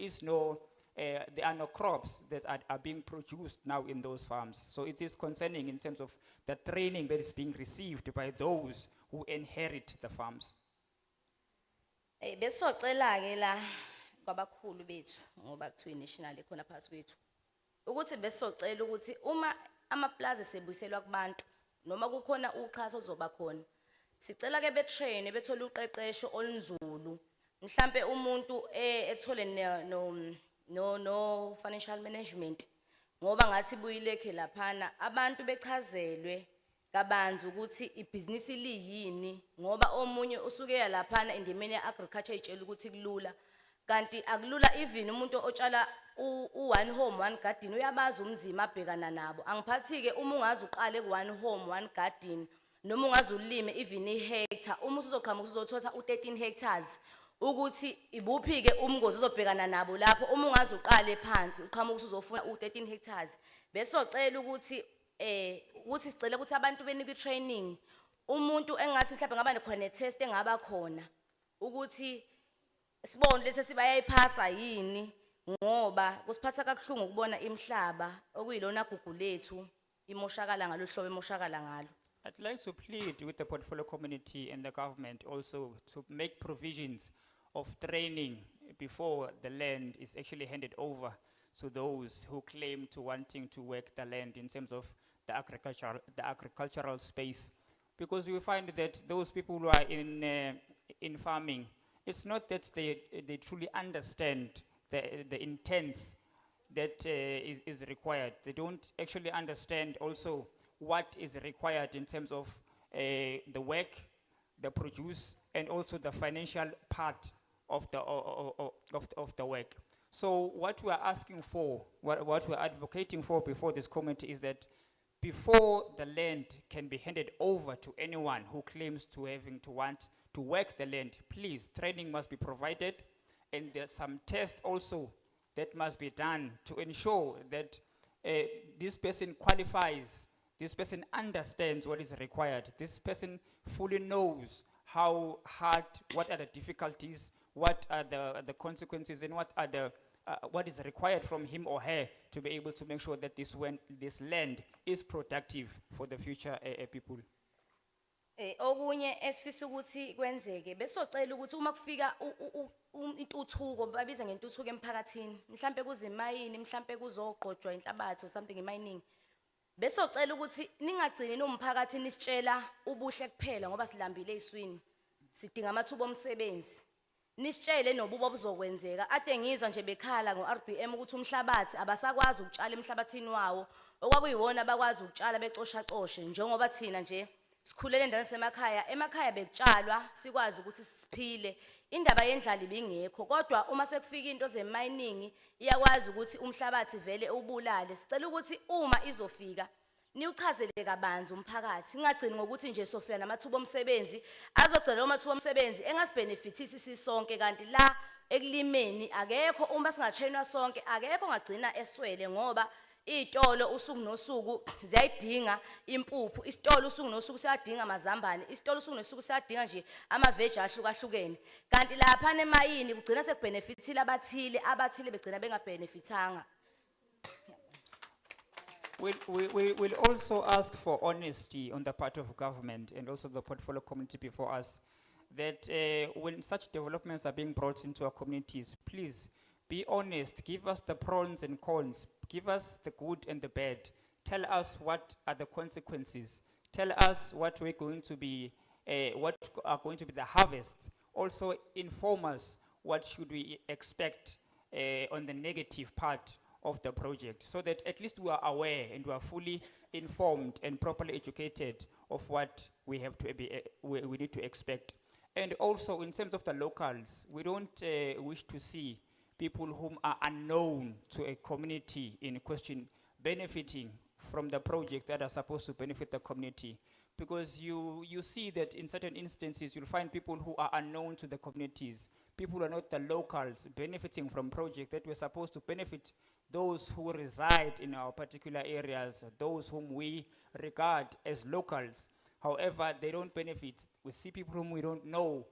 Speaker 13: are no crops that are being produced now in those farms. So it is concerning in terms of the training that is being received by those who inherit the farms.
Speaker 15: Besocela-ke la kwabakhulu bethu ngoba kuthiwa national ekhona phakathi kwethu ukuthi besocela ukuthi uma amaplaza sebuyiselwa kubantu noma kukhona uxhaso ozoba khona sicela ke betrain bethola uqeqesho olunzulu mhlambe umuntu ethole no financial management ngoba ngathi buyileke laphana abantu bechazelwe kabanzi ukuthi ibhizinisi liyini ngoba omunye usuke yalaphana endimeni yeagriculture itshela ukuthi kulula kanti akulula even umuntu otshala u1 home 1 garden uyabaza umzima abhekana nabo angiphathi-ke uma ungazi uqale ku1 home 1 garden noma ungazi ulime even ihectare uma usuzoqhamuka uzothatha u13 hectares ukuthi ibuphi-ke umngozi uzobhekana nabo lapho uma ungazi uqale phansi uqhamuka usuzofuna u13 hectares bese ocela ukuthi ukuthi sicela ukuthi abantu benikwe training umuntu engathi mhlawumbe ngaba nekhona test engaba khona ukuthi sibone lethe sibayayiphasa yini ngoba kusiphatha kabuhlungu ukubona imhlaba okuyilona gugu lethu imoshakala ngalo hlobo emoshakala ngalo.
Speaker 13: I'd like to plead with the portfolio community and the government also to make provisions of training before the land is actually handed over to those who claim to wanting to work the land in terms of the agricultural space, because you find that those people who are in farming, it's not that they truly understand the intents that is required. They don't actually understand also what is required in terms of the work, the produce, and also the financial part of the work. So what we are asking for, what we are advocating for before this committee is that before the land can be handed over to anyone who claims to want to work the land, please, training must be provided, and there's some tests also that must be done to ensure that this person qualifies, this person understands what is required, this person fully knows how hard, what are the difficulties, what are the consequences, and what is required from him or her to be able to make sure that this land is productive for the future people.
Speaker 15: Okunye esifisa ukuthi kwenzeke besocela ukuthi uma kufika intuthuko babiza ngentuthuko emphakathini mhlambe kuzimayini mhlambe kuzoqojwa inhlabathi or something mining besocela ukuthi ningagcini nomphakathini isitshela ubuhle kuphela ngoba silambile iswini sidinga amathuba omsebenzi nisitshele nobubo obuzokwenzeka ade ngizwa nje bekhala ngoRBM ukuthi umhlabathi abasakwazi ukutshala emhlabathini wawo okwakuyiwona bakwazi ukutshala becosha coshe njengoba thina nje sikhulele endaweni emakhaya bekutshalwa sikwazi ukuthi siphile indaba yendlala ibingekho kodwa uma sekufika into ze-mining iyakwazi ukuthi umhlabathi vele ubulale sicela ukuthi uma izofika niuchazele kabanzi umphakathi ngingagcini ngokuthi nje Sofia namathuba omsebenzi azogcina lo mathuba omsebenzi engasbenefitisi sisonke kanti la ekulimeni akekho uma singatrainwa sonke akekho ngagcina eswele ngoba itolo usuku nosuku ziyayidinga impuphu isitolo usuku nosuku siyadinga amazambane isitolo usuku nosuku siyadinga nje amaveji ahlukahlukene kanti lapha nemayini kugcina sekubenefitile abathile begcina bengabenefitanga.
Speaker 13: We'll also ask for honesty on the part of government and also the portfolio community before us that when such developments are being brought into our communities, please be honest, give us the pros and cons, give us the good and the bad, tell us what are the consequences, tell us what we're going to be, what are going to be the harvests, also inform us what should we expect on the negative part of the project so that at least we are aware and we are fully informed and properly educated of what we have to be, we need to expect. And also in terms of the locals, we don't wish to see people whom are unknown to a community in question benefiting from the project that are supposed to benefit the community. Because you see that in certain instances, you'll find people who are unknown to the communities. People who are not the locals benefiting from projects that were supposed to benefit those who reside in our particular areas, those whom we regard as locals. However, they don't benefit. We see people whom we don't know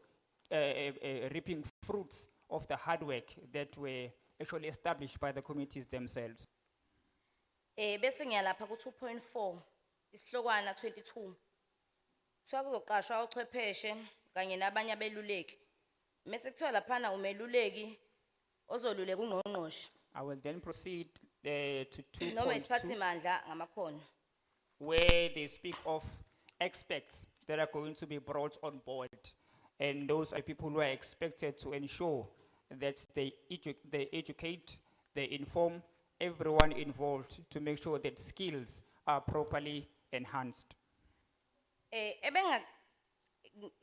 Speaker 13: reaping fruits of the hard work that were actually established by the communities themselves.
Speaker 15: Bese ngiyalapha ku 2.4 isihlokwana 22. Sokuzoqashwa ochwepheshe kanye nabanye abeluleki. Mase kuthiwa laphana umeluleki ozoluleka ungqongqoshe.
Speaker 13: I will then proceed to 2.2
Speaker 15: Noma isiphathimandla ngamakhono.
Speaker 13: where they speak of experts that are going to be brought on board. And those are people who are expected to ensure that they educate, they inform everyone involved to make sure that skills are properly enhanced.
Speaker 15: Ebenga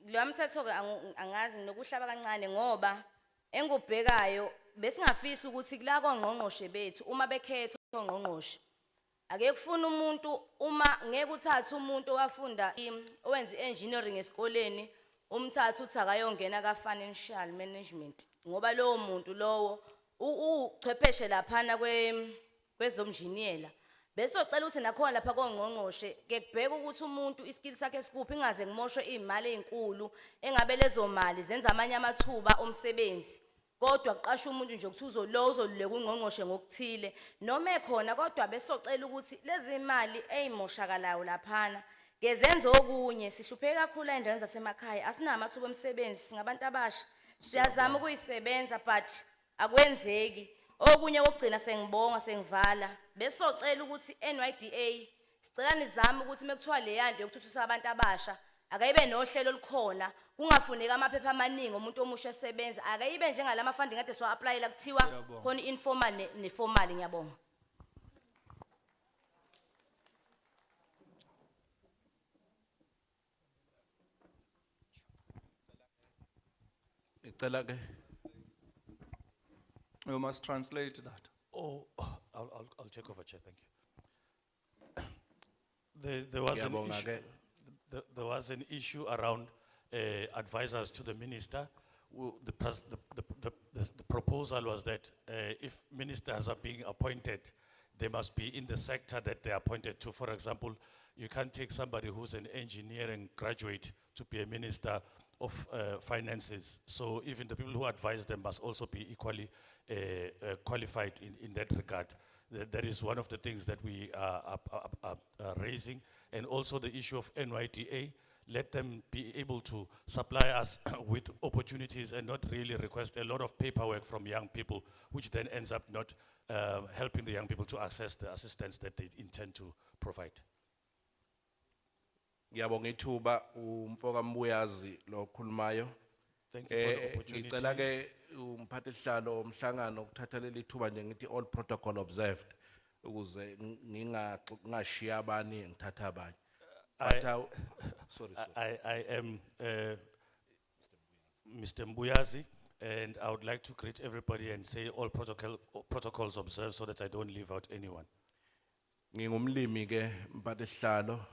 Speaker 15: lo mthetho ke angazi nokuhlaba kancane ngoba engubhekayo besingafisa ukuthi kula kongqongqoshe bethu uma bekhethwa ongqongqoshe ake kufuna umuntu uma ngeke uthathe umuntu owafunda owenza engineering esikoleni umthatha uthi akayongena ka financial management ngoba lowo muntu lowo uchwepheshe laphana kwezomjiniyela bese ocela ukuthi nakhona lapha kongqongqoshe ke kubheka ukuthi umuntu iskill sakhe sikuphi ingaze ngimoshwe imali ezinkulu engabe lezo mali zenza amanye amathuba omsebenzi kodwa qasha umuntu nje ukuthi uzoluleka ungqongqoshe ngokuthile noma ekhona kodwa besocela ukuthi lezi imali ezimoshakalayo laphana ngezenzo okunye sihlupheka kakhulu endaweni zasemakhaya asinama amathuba omsebenzi singabantu abasha siyazama ukuyisebenza but akwenzeki okunye kokugcina sengibonga sengivala besocela ukuthi NYDA sicela nizame ukuthi mekuthiwa le yanto yokuthuthukisa abantu abasha akayibe nohlelo olukhona kungafuneki amaphepha amaningi umuntu omusha esebenza akayibe njengalama funding kade so applyela kuthiwa khona informal neformal ngiyabonga.
Speaker 1: We must translate that.
Speaker 2: Oh, I'll take over, Chair, thank you. There was an issue around advisors to the minister. The proposal was that if ministers are being appointed, they must be in the sector that they are appointed to. For example, you can't take somebody who's an engineering graduate to be a minister of finances. So even the people who advise them must also be equally qualified in that regard. That is one of the things that we are raising. And also the issue of NYDA, let them be able to supply us with opportunities and not really request a lot of paperwork from young people, which then ends up not helping the young people to access the assistance that they intend to provide.
Speaker 16: Ngiyabonga ithuba umfoka Mbuyazi lo khulumayo.
Speaker 2: Thank you for the opportunity.
Speaker 16: Ngicela ke umphathihlalo omhlangano ukuthatha leli thuba nje ngithi all protocol observed ukuze ngingashiya abani ngithatha abanye.
Speaker 2: I am Mr. Mbuyazi, and I would like to greet everybody and say all protocols observed so that I don't leave out anyone.
Speaker 16: Ngingumlimi ke mpathihlalo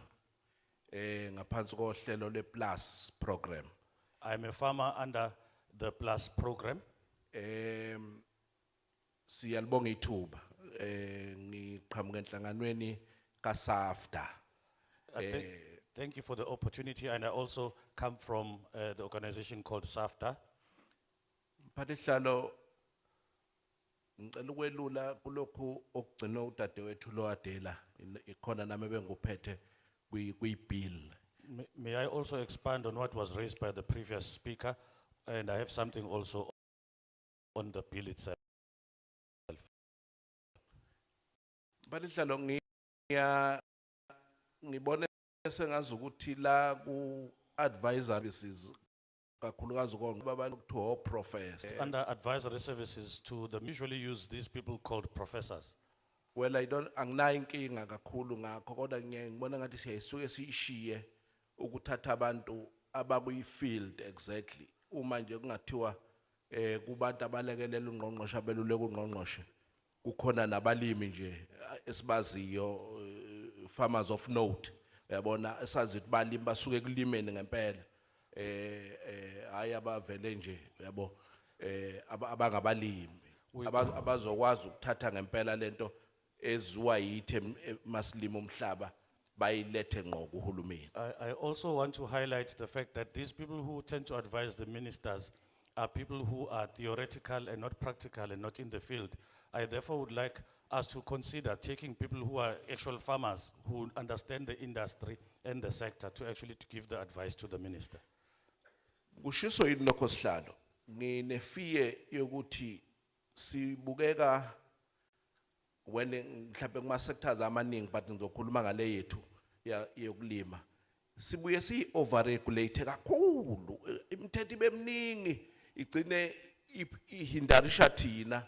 Speaker 16: ngaphansi kohlelo le plus program.
Speaker 2: I'm a farmer under the Plus program.
Speaker 16: Siyalibonga ithuba ngiqhamuka enhlanganweni kaSAFDA.
Speaker 2: Thank you for the opportunity, and I also come from the organization called SAFDA.
Speaker 16: Mphathihlalo ngicela ukwelula kulokhu okugcina udadewethu lo adela ikhona nami benguphethe kwi-bill.
Speaker 2: May I also expand on what was raised by the previous speaker, and I have something also on the bill itself.
Speaker 16: Mphathihlalo ngibone sengazi ukuthi la ku advisory services kakhulukazi konke abantu kuthiwa professors.
Speaker 2: Under advisory services to them, usually use these people called professors.
Speaker 16: Well, anginayo inkinga kakhulu ngakho kodwa ngibona ngathi siyayisuke siyishiye ukuthatha abantu abakuyi-field exactly uma nje kungathiwa kubantu abalekelela ungqongqoshe abeluleka ungqongqoshe kukhona nabalimi nje esibaziyo farmers of note yabona esazi ukuthi balimi basuke kulimeni ngempela hayi abavele nje yabo abangabalimi abazokwazi ukuthatha ngempela lento eziwa yithi masilima umhlaba bayilethe ngqo kuhulumeni.
Speaker 2: I also want to highlight the fact that these people who tend to advise the ministers are people who are theoretical and not practical and not in the field. I therefore would like us to consider taking people who are actual farmers who understand the industry and the sector to actually to give the advice to the minister.
Speaker 16: Kushiso yini lokho sihlalo nginefiye yokuthi sibukeka wele mhlawumbe kuma sectors amaningi but ngizokhuluma ngale yethu yokulima sibuye si overregulate kakhulu imithetho ibemningi igcine ihindarisha thina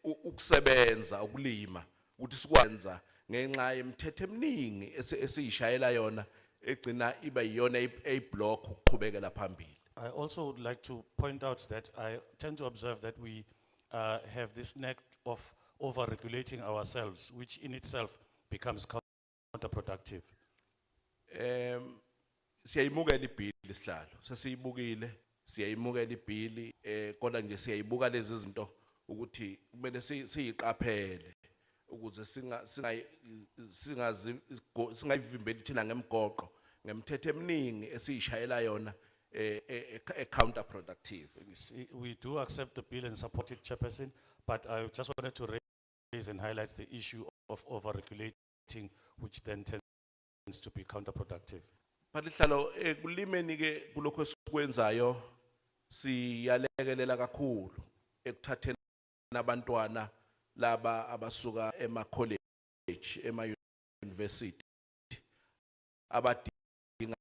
Speaker 16: ukusebenza ukulima ukuthi sikwenza ngenxa yemithetho eminingi esiyishayela yona egcina iba yiyona block ukuqhubekela phambili.
Speaker 2: I also would like to point out that I tend to observe that we have this knack of over-regulating ourselves, which in itself becomes counterproductive.
Speaker 16: Siyayimukela iBill sihlalo sesiyibukile siyayimukela iBill kodwa nje siyayibuka lezi zinto ukuthi kumele siyiqaphele ukuze singayivimbeli thina ngemgoqo ngemithetho eminingi esiyishayela yona counterproductive.
Speaker 2: We do accept the bill and support it, Chairperson, but I just wanted to raise and highlight the issue of over-regulating, which then tends to be counterproductive.
Speaker 16: Mphathihlalo ekulimeni ke kulokho esikwenzayo siyalekelela kakhulu ekuthatheni abantwana laba abasuka ema-college ema-university abadinga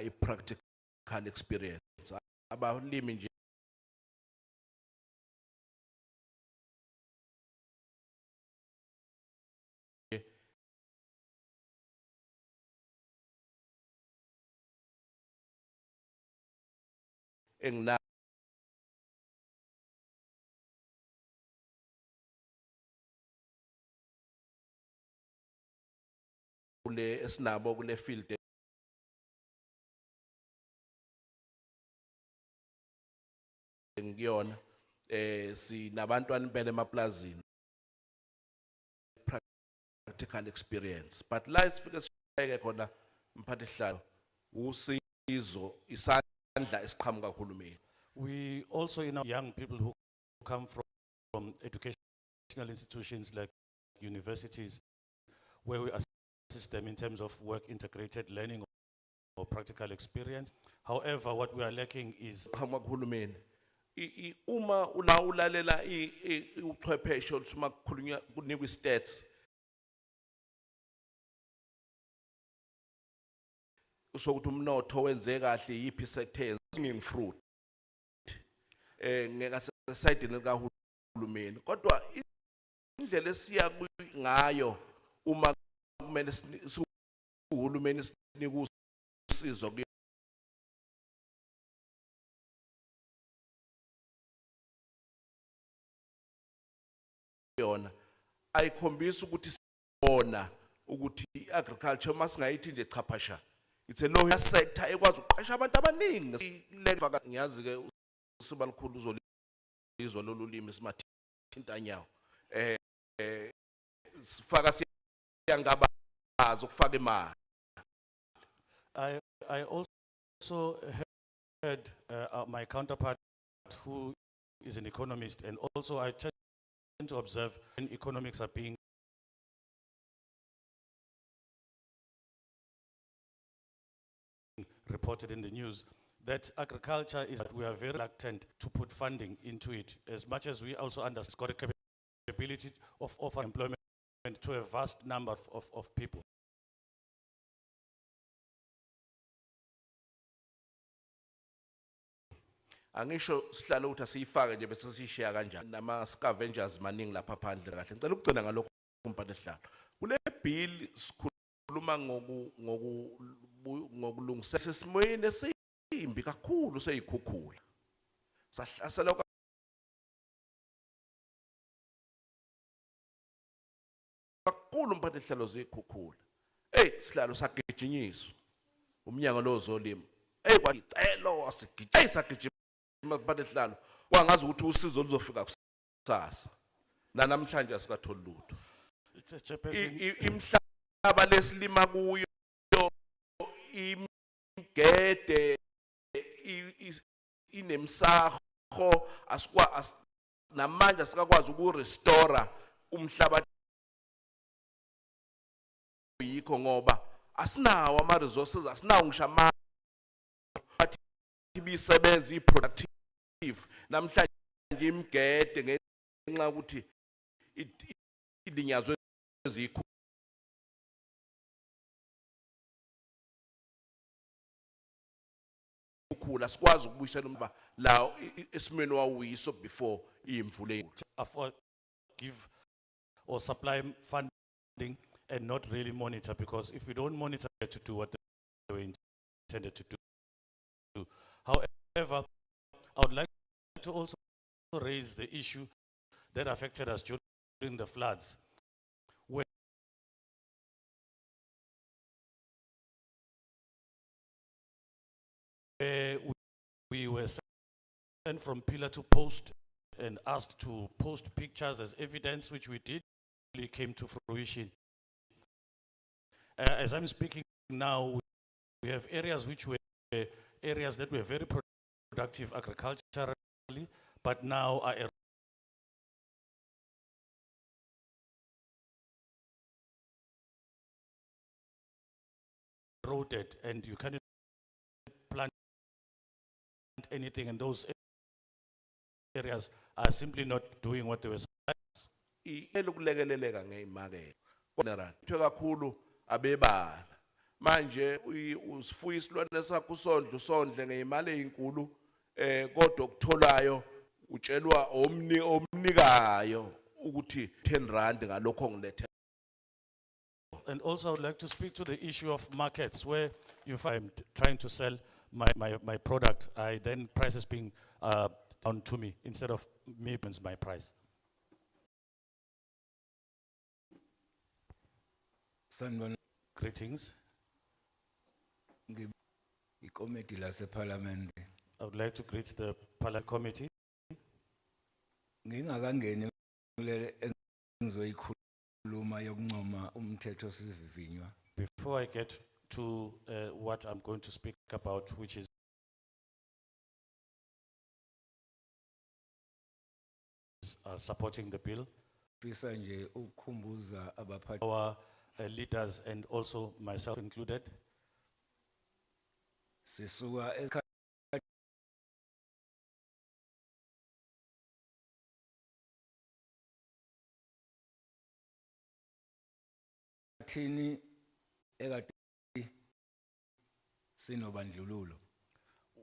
Speaker 16: i-practical experience abalimi nje engina kule esinabo kule field ngiyona sinabantwana impela emaplazini practical experience but la isifike sishayeke khona mphathihlalo usizo isandla esiqhamuka kuhulumeni.
Speaker 2: We also, young people who come from educational institutions like universities, where we assist them in terms of work integrated learning or practical experience. However, what we are lacking is
Speaker 16: uma ulalela uchwepheshe olusuma kukhulunywa kunikwa stats usokuthi umnotho wenze kahle yipi sector ngin fruit ngeka side lika hulumeni kodwa indlela esiya ngayo uma kumele uhulumeni sinika usizo yona ayikhombisa ukuthi siyabona ukuthi agriculture masingayithi nje chaphasha it's a low sector ekwazi ukuqasha abantu abaningi lefaka ngiyazi ke usiba likhulu uzolizwa lolulimi simathintanyawo sifaka siyangabaza ukufaka imali.
Speaker 2: I also heard my counterpart who is an economist, and also I tend to observe when economics are being reported in the news, that agriculture is that we are very reluctant to put funding into it, as much as we also underscore the capability of offer employment to a vast number of people.
Speaker 16: Angisho sihlalo ukuthi asiyifake nje bese sishiya kanjani nama scavengers maningi lapha phandle kahle. Ngicela ukugcina ngalokho umphathe sihlalo. Kule bill sikhuluma ngokulungisesa isimweni esimbi kakhulu seyikhukhula. Sahlasela kakhulu umphathe sihlalo zikhukhula. Hey sihlalo sagijinyiswa. Umnyango lozolima. Hey kwacelo wasigijima sagijima mphathe sihlalo. Wangazi ukuthi usizo luzofika kusasa. Namhlanje asikatholi lutho. Imhlaba lesilima kuyo imgede inemsaho asikwa namanje asikakwazi ukurestore umhlaba yikho ngoba asinawo ama resources asinawo ngisho ama ibisebenza iproductive namhlanje imgede ngenxa ukuthi ilinyazwe ezikho ukukhula sikwazi ukubuyisela umba la esimeni wawiso before imvula
Speaker 2: afford give or supply funding and not really monitor, because if we don't monitor to do what they were intended to do. However, I would like to also raise the issue that affected us during the floods, where we were sent from pillar to post and asked to post pictures as evidence, which we did, really came to fruition. As I'm speaking now, we have areas which were areas that were very productive agriculturally, but now are eroded, and you cannot plant anything, and those areas are simply not doing what they were supposed to.
Speaker 16: Ukulekeleleka ngezimakethe konera ithwe kakhulu abebala manje usifuya isilwane sakho usondle ngezimali ezinkulu kodwa okutholayo utshelwa omnikayo ukuthi 10 rand ngalokho ngilethe.
Speaker 2: And also I would like to speak to the issue of markets, where if I'm trying to sell my product, then prices being down to me instead of me paying my price. Greetings. I would like to greet the Parliament Committee. Before I get to what I'm going to speak about, which is supporting the bill, our leaders and also myself included,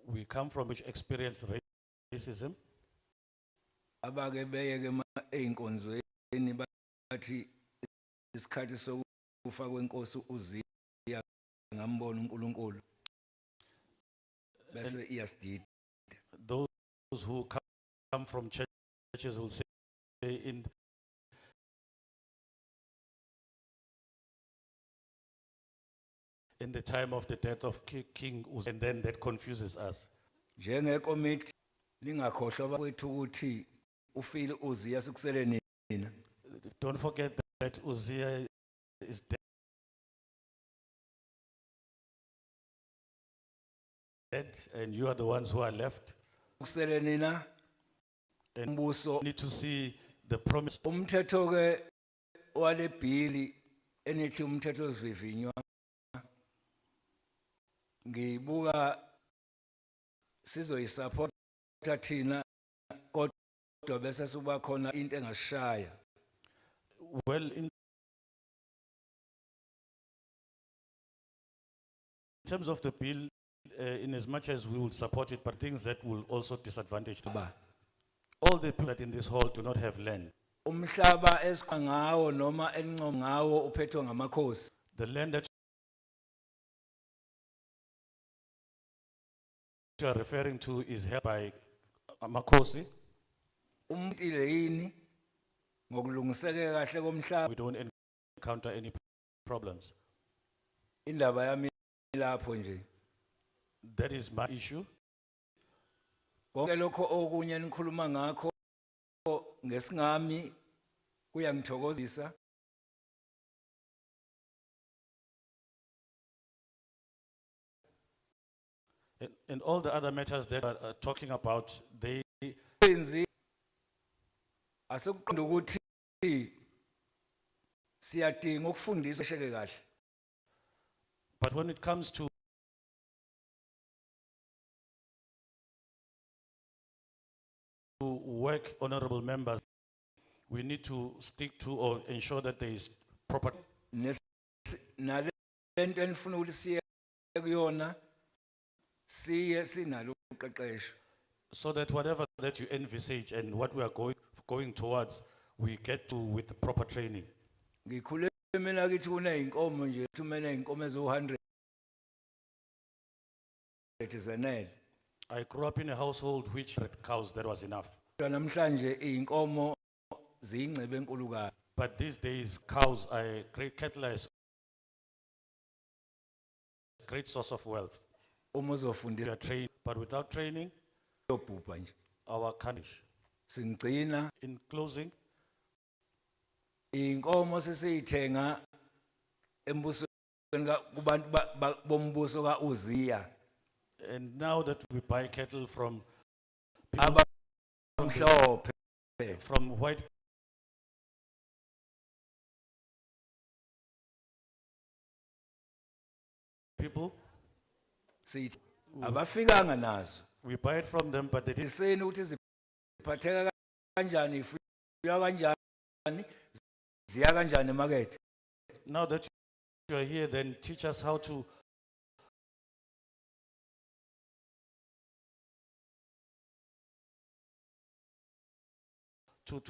Speaker 2: we come from which experienced racism. Those who come from churches will say in in the time of the death of King Uzziah, and then that confuses us.
Speaker 17: Njengekomiti lingakhohlwa bakwethu ukuthi ufile Uzziah sukusele nina.
Speaker 2: Don't forget that Uzziah is dead, and you are the ones who are left.
Speaker 17: Sukusele nina.
Speaker 2: And need to see the promise.
Speaker 17: Umthetho ke wale bill enithi umthetho osivivinywa ngibuka sizoyisupporta thina kodwa bese suba khona into engashaya.
Speaker 2: Well, in terms of the bill, in as much as we will support it, but things that will also disadvantage the all the people that in this hall do not have land.
Speaker 17: Umhlaba esiqa ngawo noma enqom ngawo uphethwe ngamakhosi.
Speaker 2: The land that you are referring to is held by Makosi.
Speaker 17: Umtile yini ngokulungiseke kahle komhlaba.
Speaker 2: We don't encounter any problems.
Speaker 17: Indaba yami lapho nje.
Speaker 2: That is my issue.
Speaker 17: Konke lokho okunye nikhuluma ngakho ngesingami kuyangithokozisa.
Speaker 2: And all the other matters that are talking about, they
Speaker 17: asekuqonda ukuthi siyadinga ukufundiswa sheke kahle.
Speaker 2: But when it comes to work, honorable members, we need to stick to or ensure that there is proper.
Speaker 17: Nalento enifuna ukuthi siye kuyona siye sinalo uqeqesho.
Speaker 2: So that whatever that you envisage and what we are going towards, we get to with the proper training.
Speaker 17: Ngikhule mina kithi kuneyinkomo nje thumela inkomo ezo100 zanele.
Speaker 2: I grew up in a household which had cows, that was enough.
Speaker 17: Namhlanje inkomo ziyingcebe enkulu kabi.
Speaker 2: But these days, cows are great, cattle is a great source of wealth.
Speaker 17: Uma
Speaker 2: They
Speaker 17: uzofundisa
Speaker 2: are trained, but without training,
Speaker 17: yobhubha nje.
Speaker 2: our country.
Speaker 17: Singcina
Speaker 2: In closing,
Speaker 17: inkomo sesiyithenga embusweni kubantu bombuso kaUzziah.
Speaker 2: and now that we buy cattle from
Speaker 17: Abamhlophe.
Speaker 2: from white people,
Speaker 17: Sithi abafikanga nazo.
Speaker 2: we buy it from them, but they didn't.
Speaker 17: Iseni ukuthi ziphatheka kanjani ifuya kanjani ziya kanjani emakethe.
Speaker 2: Now that you are here, then teach us how to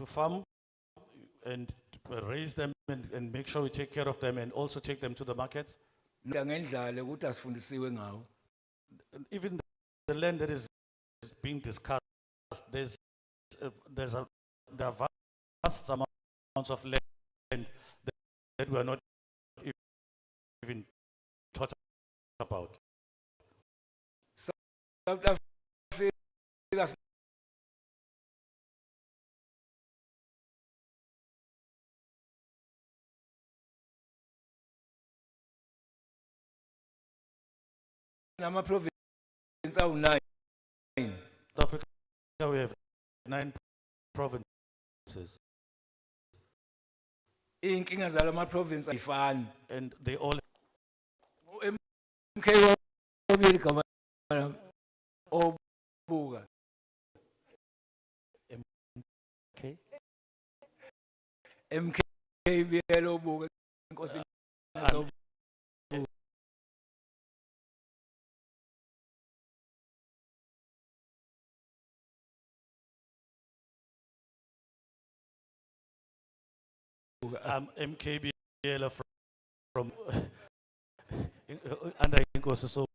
Speaker 2: farm and raise them and make sure we take care of them and also take them to the markets.
Speaker 17: Ngendlale ukuthi asifundisiwe ngawo.
Speaker 2: And even the land that is being discussed, there are vast amounts of land that we are not even taught about.
Speaker 17: South Africa nama province awu9.
Speaker 2: South Africa, we have 9 provinces,
Speaker 17: Inkinga zalama province ayifani.
Speaker 2: and they all
Speaker 17: MK wabili kama obuka.
Speaker 2: okay.
Speaker 17: MK biyelo obuka inkosi nazo.
Speaker 2: MKBL from under Inkosi so.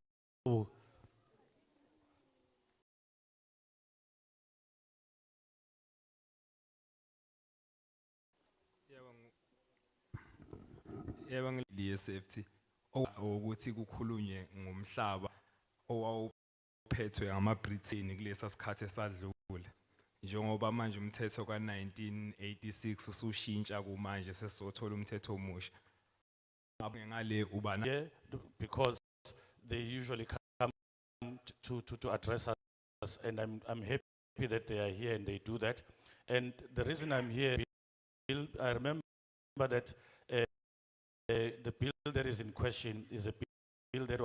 Speaker 18: Yebo ngili SFT ukuthi kukhulunywe ngomhlaba owawuphethwe amaBrithani kulesa sikhathi esadlule. Njengoba manje umthetho ka-1986 usushintsha kumanje sesizothola umthetho omusha. Ngale ubana
Speaker 2: Yeah, because they usually come to address us, and I'm happy that they are here and they do that. And the reason I'm here, Bill, I remember that the bill that is in question is a bill that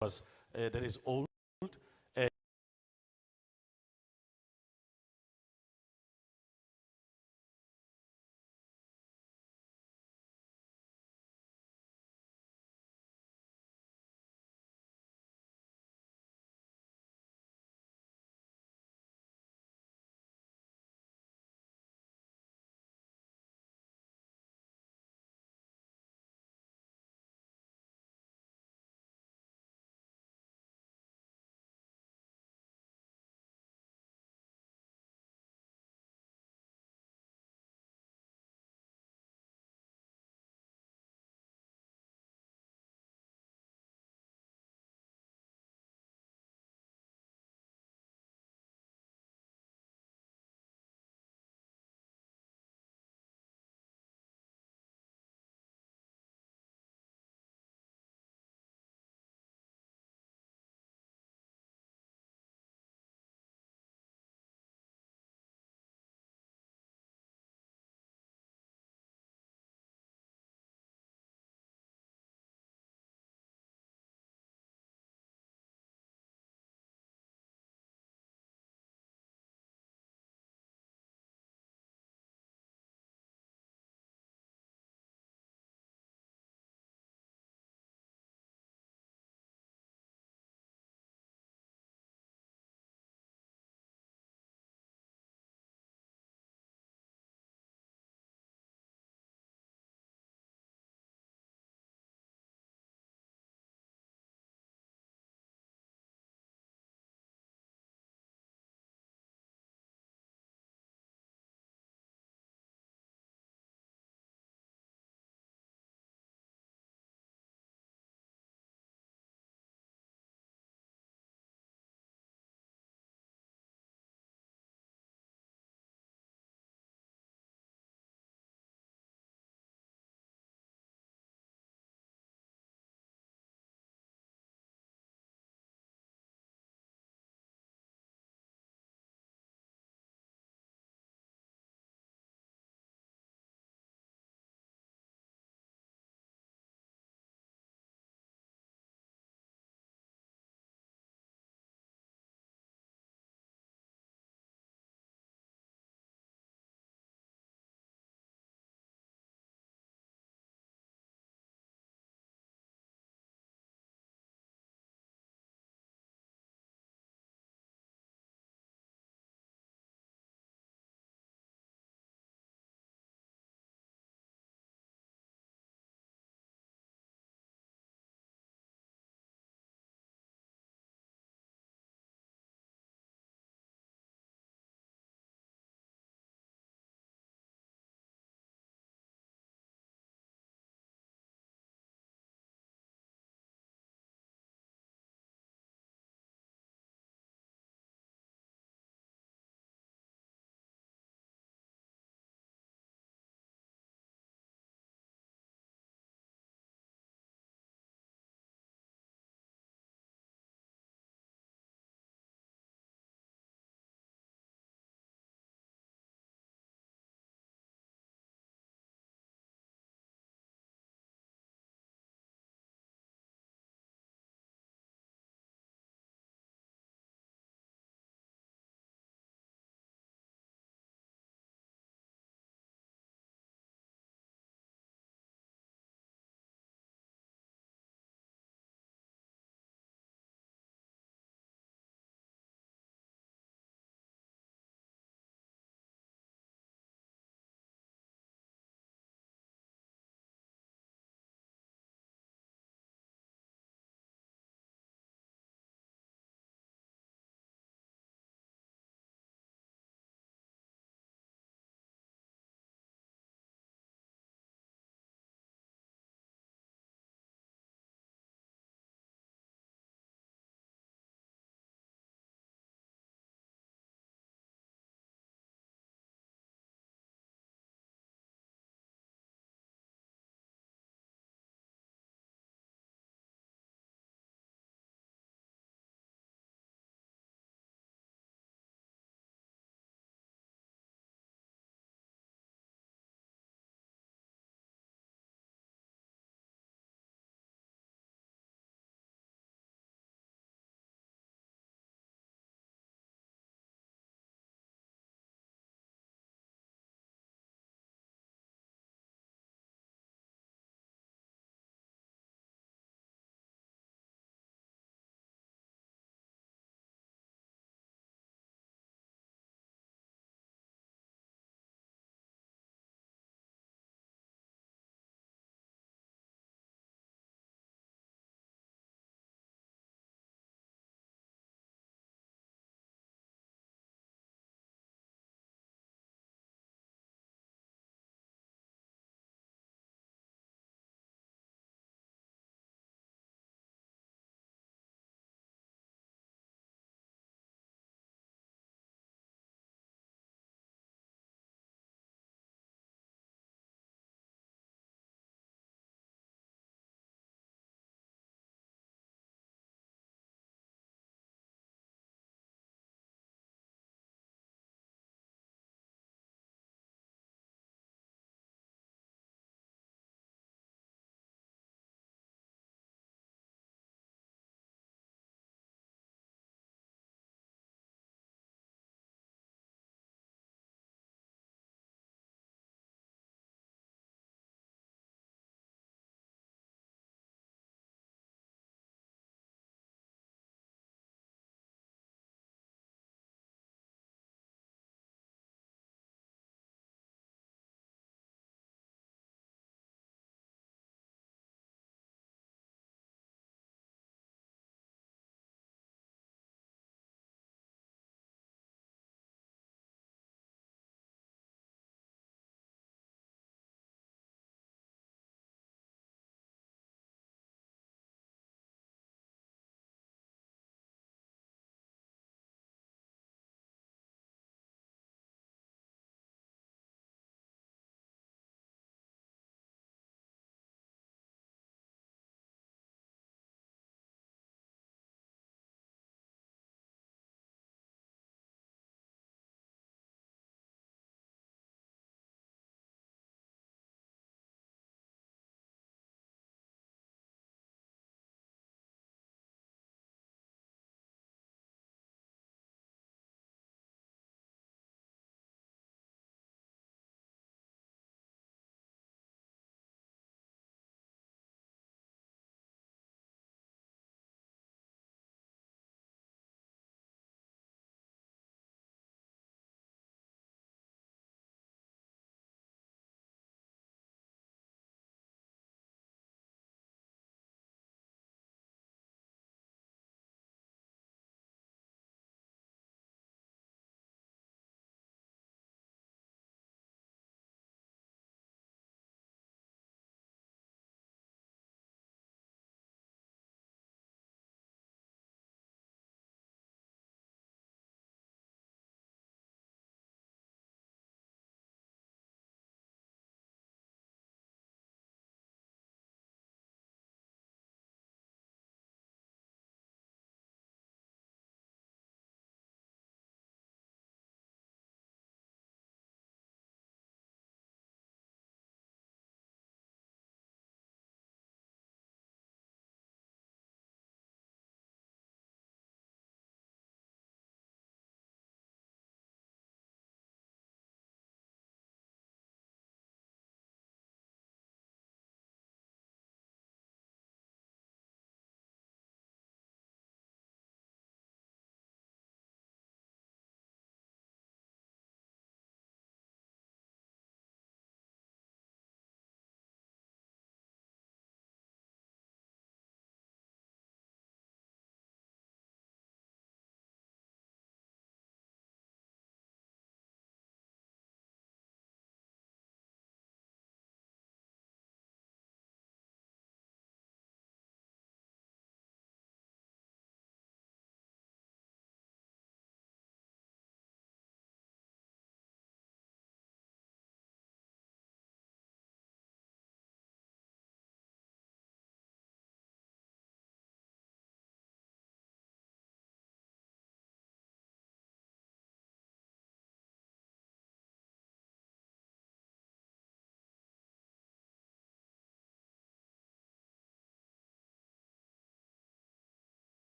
Speaker 2: was that is old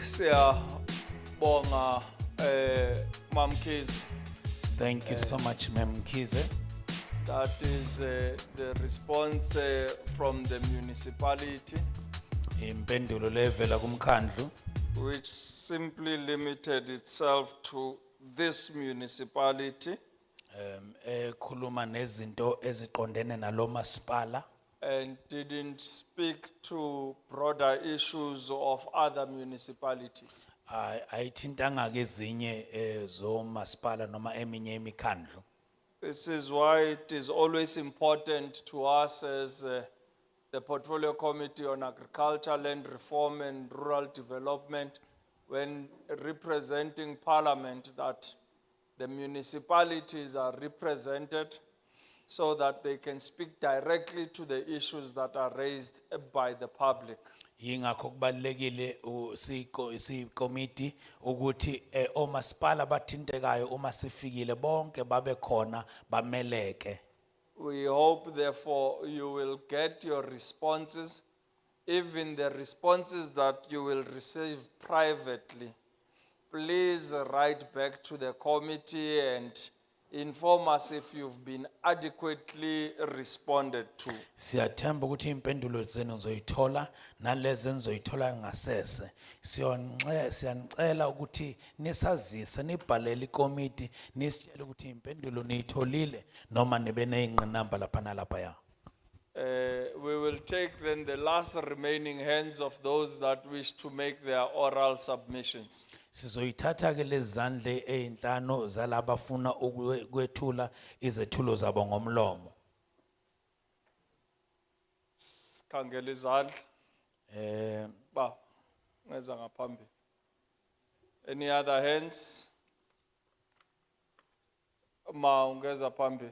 Speaker 1: Siyabonga Mam Kiz.
Speaker 4: Thank you so much, Ma'am Kize.
Speaker 1: That is the response from the municipality,
Speaker 4: Impendulo levela kumkhandlu
Speaker 1: which simply limited itself to this municipality
Speaker 4: ekhuluma nezinto eziqondene nalomasipala
Speaker 1: and didn't speak to broader issues of other municipalities.
Speaker 4: ayithintanga ke ezinye zomasipala noma eminye imikhandlu.
Speaker 1: This is why it is always important to us as the Portfolio Committee on Agriculture, Land Reform and Rural Development, when representing Parliament, that the municipalities are represented so that they can speak directly to the issues that are raised by the public.
Speaker 4: Yingakho kubalekile si committee ukuthi omasipala bathintekayo uma sifikile bonke babe khona bameleke.
Speaker 1: We hope therefore you will get your responses, even the responses that you will receive privately. Please write back to the committee and inform us if you've been adequately responded to.
Speaker 4: Siyathemba ukuthi impendulo zenu nizoyithola nalezi nizoyithola ngasese. Siyanicela ukuthi nisazise nibhalele ikomiti nisitshele ukuthi impendulo niyitholile noma nibe nezingqinamba lapha nalapha ya.
Speaker 1: We will take then the last remaining hands of those that wish to make their oral submissions.
Speaker 4: Sizoyithatha ke lezandle ezinhlanu zalaba funa ukwethula izethulo zabo ngomlomo.
Speaker 1: Sikhangele izandla. Ba, ngeza ngaphambili. Any other hands? Ma ungeza phambili.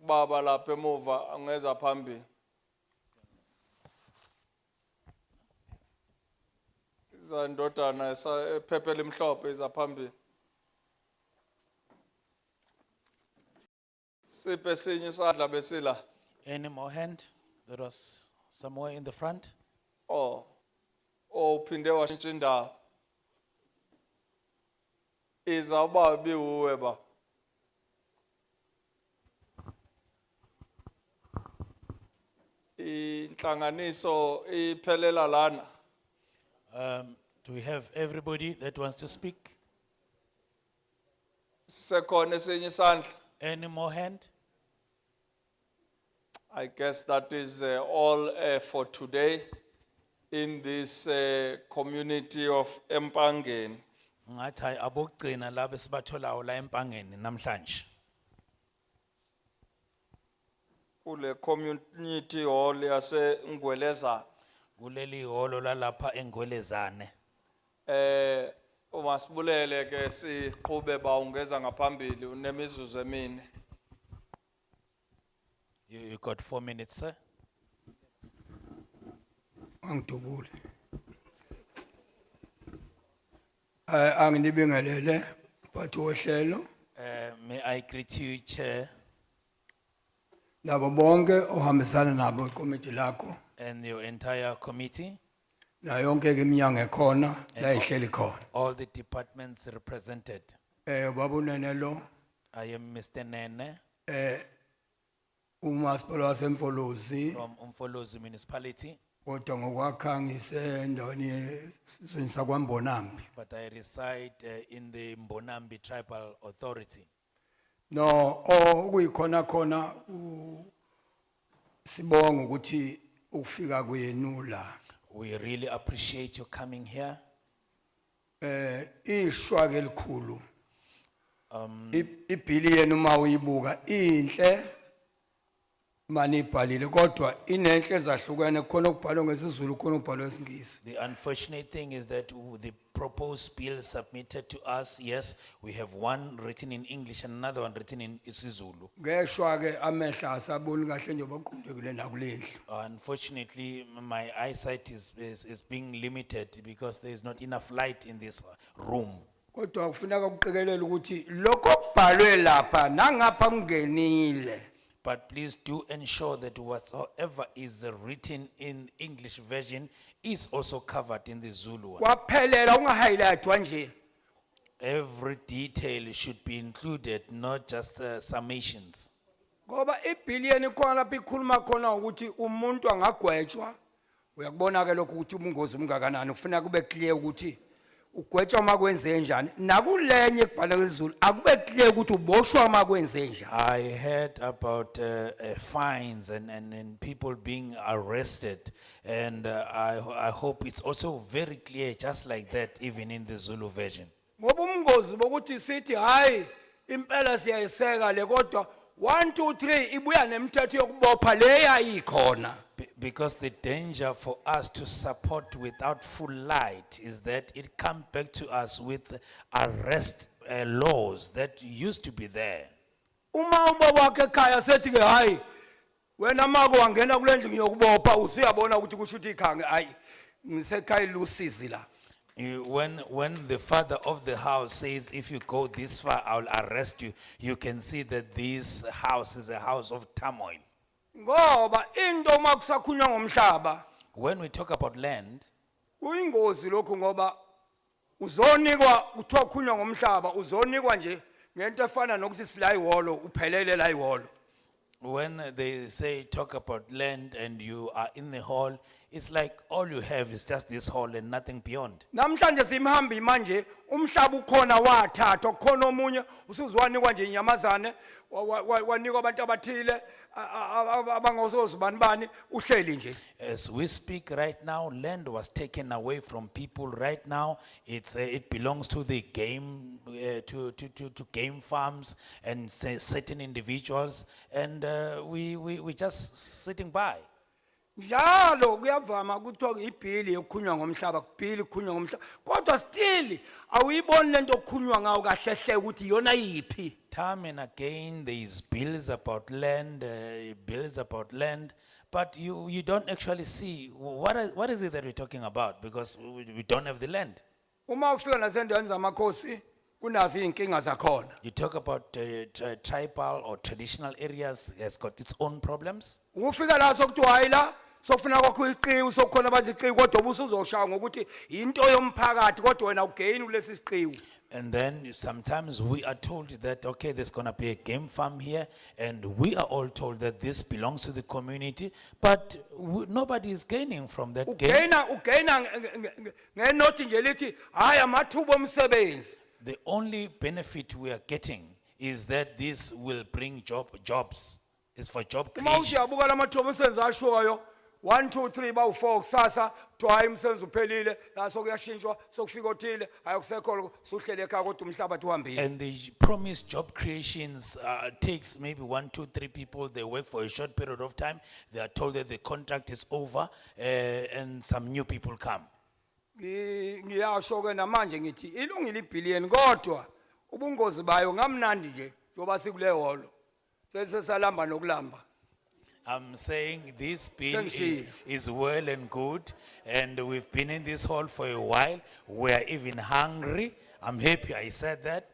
Speaker 1: Baba lapha emuva angeza phambili. Izandodana ephephe limhlophe iza phambili. Siphe sinye isandla besila.
Speaker 4: Any more hand? There was somewhere in the front.
Speaker 1: Oh, uphinde washintsha indawo. Izawuba biwuwe ba. Inhlanganiso iphelela lana.
Speaker 4: Do we have everybody that wants to speak?
Speaker 1: Sekhona esinye isandla.
Speaker 4: Any more hand?
Speaker 1: I guess that is all for today in this community of Empangeni.
Speaker 4: Ngathi hayi abogcina laba sibatholayo la empangeni namhlanje.
Speaker 1: Kule community hall yase Ngweleza.
Speaker 4: Kuleli holo lalapha eNgwelezane.
Speaker 1: Umasibulele ke siqhube ba ungeza ngaphambili unemizuzu emine.
Speaker 4: You got 4 minutes, sir.
Speaker 19: Angidubule. Angibingelele but ohlelo.
Speaker 4: May I greet you, Chair,
Speaker 19: Labo bonke ohambisana nabo ikomiti lakho.
Speaker 4: and your entire committee,
Speaker 19: Na yonke ke iminyango ekhona la ihleli khona.
Speaker 4: all the departments represented.
Speaker 19: Babunene lo
Speaker 4: I am Mr. Nene
Speaker 19: umasipala wasemfolozi
Speaker 4: from Umfolozi Municipality,
Speaker 19: kodwa ngokwakha ngisendaweni esizweni sakwaMbonambi.
Speaker 4: but I reside in the Mbonambi Tribal Authority.
Speaker 19: No okuyikhona khona sibonga ukuthi ukufika kwenu la.
Speaker 4: We really appreciate you coming here.
Speaker 19: Ishwa ke likhulu. Ibhili yenu uma uyibuka inhle manibhalile kodwa inenhle ezahlukene khona ukubhalwa ngesizulu khona ukubhalwa ngesingisi.
Speaker 4: The unfortunate thing is that the proposed bill submitted to us, yes, we have one written in English and another one written in isiZulu.
Speaker 19: Ngeshwa ke amehla asaboni kahle nje baqondekile nakulendlu.
Speaker 4: Unfortunately, my eyesight is being limited because there is not enough light in this room.
Speaker 19: Kodwa kufuneka kuqikelele ukuthi lokho kubhalwe lapha nangapha kungenile.
Speaker 4: But please do ensure that whatsoever is written in English version is also covered in the Zulu one.
Speaker 19: Kwaphelela ungahighlightwa nje.
Speaker 4: Every detail should be included, not just summations.
Speaker 19: Ngoba ibhiliyoni khona lapha ikhuluma khona ukuthi umuntu angagwetshwa. Uyakubona ke lokho ukuthi ubungozi bungakanani ufuna kube clear ukuthi ugwetshwa makwenze njani. Nakulenye kubhala kwesiZulu akube clear ukuthi uboshwa makwenze njani.
Speaker 4: I heard about fines and people being arrested, and I hope it's also very clear, just like that, even in the Zulu version.
Speaker 19: Ngoba umngozi bokuthi sithi hayi impela siyayiseka le kodwa 1 2 3 ibuya nemithetho yokubopha leya ikhona.
Speaker 4: Because the danger for us to support without full light is that it comes back to us with arrest laws that used to be there.
Speaker 19: Uma ubaba wakhe ekhaya sethi ke hayi wena mako wangena kulendlu ngiyokubopha usiyabona ukuthi kusho ukuthi ikhange hayi ngisekhaya lusizi la.
Speaker 4: When the father of the house says, if you go this far, I'll arrest you, you can see that this house is a house of turmoil.
Speaker 19: Ngoba into makusakhulunywa ngomhlaba
Speaker 4: When we talk about land,
Speaker 19: uyingozi lokho ngoba uzonikwa kuthiwa kukhulunywa ngomhlaba uzonikwa nje ngento efana nokuthi sila ihholo uphelele la ihholo.
Speaker 4: when they say talk about land and you are in the hall, it's like all you have is just this hall and nothing beyond.
Speaker 19: Namhlanje simhambi manje umhlaba ukhona wathathwa khona omunye usuzwanikwa nje inyamazane wanikwa abantu abathile abangozozibani bani uhleli nje.
Speaker 4: As we speak right now, land was taken away from people. Right now, it belongs to the game, to game farms and certain individuals, and we just sitting by.
Speaker 19: Njalo kuyavama ukuthi ibhili yokukhulunywa ngomhlaba kubhili kukhulunywa ngomhlaba kodwa still awuyiboni lento okukhulunywa ngawo kahle hle ukuthi yona yipi.
Speaker 4: Time and again there is bills about land, but you don't actually see what is it that we're talking about, because we don't have the land.
Speaker 19: Uma ufika nasendaweni zamakhosi kunazo inkinga zakhona.
Speaker 4: You talk about tribal or traditional areas, has got its own problems.
Speaker 19: Ufika la sokuthiwa hayi la sofuna kwakho iqiwu sokukhona abathi iqiwu kodwa ubusuzoshaya ngokuthi into yomphakathi kodwa wena ugain kulesi siqiwu.
Speaker 4: And then sometimes we are told that, okay, there's going to be a game farm here, and we are all told that this belongs to the community, but nobody is gaining from that game. The only benefit we are getting is that this will bring jobs. It's for job creation.
Speaker 19: 1 2 3 ba u4 kusasa twa imsenzo uphelile la sokuyashintshwa sokufika othile ayokusekho suhlele ekhaya kodwa umhlabathi uhambile.
Speaker 4: And the promised job creations takes maybe 1 2 3 people, they work for a short period of time, they are told that the contract is over, and some new people come.
Speaker 19: Ngiyasho ke namanje ngithi ilungile ibhillion kodwa ubungozi bayo ngamnandi nje ngoba sikule holo sesalamba nokulamba.
Speaker 4: I'm saying this bill is well and good, and we've been in this hall for a while. We are even hungry. I'm happy I said that.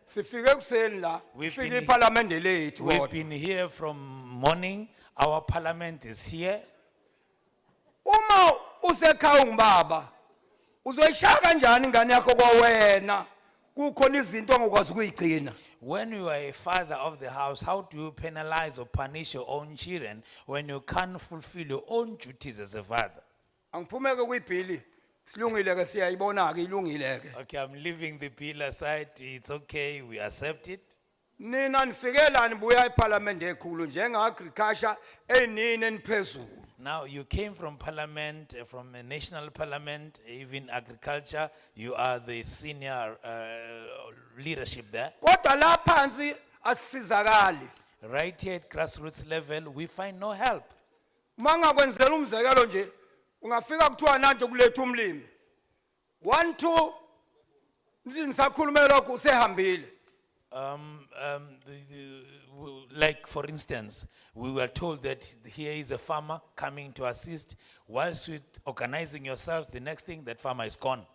Speaker 4: We've been here from morning. Our parliament is here.
Speaker 19: Uma usekhaya ungibaba uzoyishaya kanjani ingane yakho kwawena kukhona izinto ongakwazi ukuyigcina.
Speaker 4: When you are a father of the house, how do you penalize or punish your own children when you can't fulfill your own duties as a father?
Speaker 19: Angiphumeke kwibhili silungile ke siyayibona ke ilungile ke.
Speaker 4: Okay, I'm leaving the bill aside. It's okay, we accept it.
Speaker 19: Nina nifikela nibuya eParliament ekhulu njenga agriculture enini eniphezulu.
Speaker 4: Now you came from parliament, from a national parliament, even agriculture. You are the senior leadership there.
Speaker 19: Kodwa la phansi asizakali.
Speaker 4: Right here at grassroots level, we find no help.
Speaker 19: Manga kwenzela umzekelo nje, ungafika kuthiwa nanje kuletha umlimi. 1 2 nisakhulumela lokho usehambile.
Speaker 4: Like for instance, we were told that here is a farmer coming to assist. Whilst with organizing yourselves, the next thing, that farmer is gone.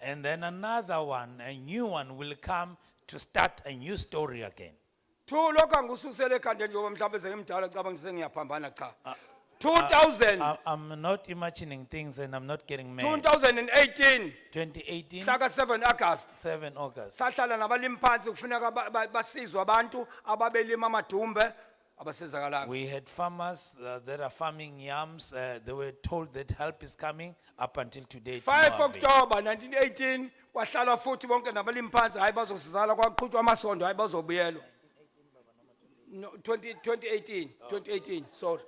Speaker 19: And
Speaker 4: then another one, a new one will come to start a new story again.
Speaker 19: Two lokho angususele ekhanda njengoba mhlawumbe sengimdala cabanga nje sengiyaphambana cha. 2000
Speaker 4: I'm not imagining things and I'm not getting mad.
Speaker 19: 2018
Speaker 4: 2018,
Speaker 19: mhla 7 August
Speaker 4: 7 August.
Speaker 19: sahlala nabalimi phansi kufuneka basizwe abantu ababelima amadumbe abasizakalanga.
Speaker 4: We had farmers that are farming yams. They were told that help is coming up until today.
Speaker 19: 5
Speaker 4: to no avail.
Speaker 19: October 1918 kwahlalwa futhi bonke nabalimi phansi hayi bazosizala kwaqhutshwa amasondo hayi bazobuyelwa. No, 2018, sorry.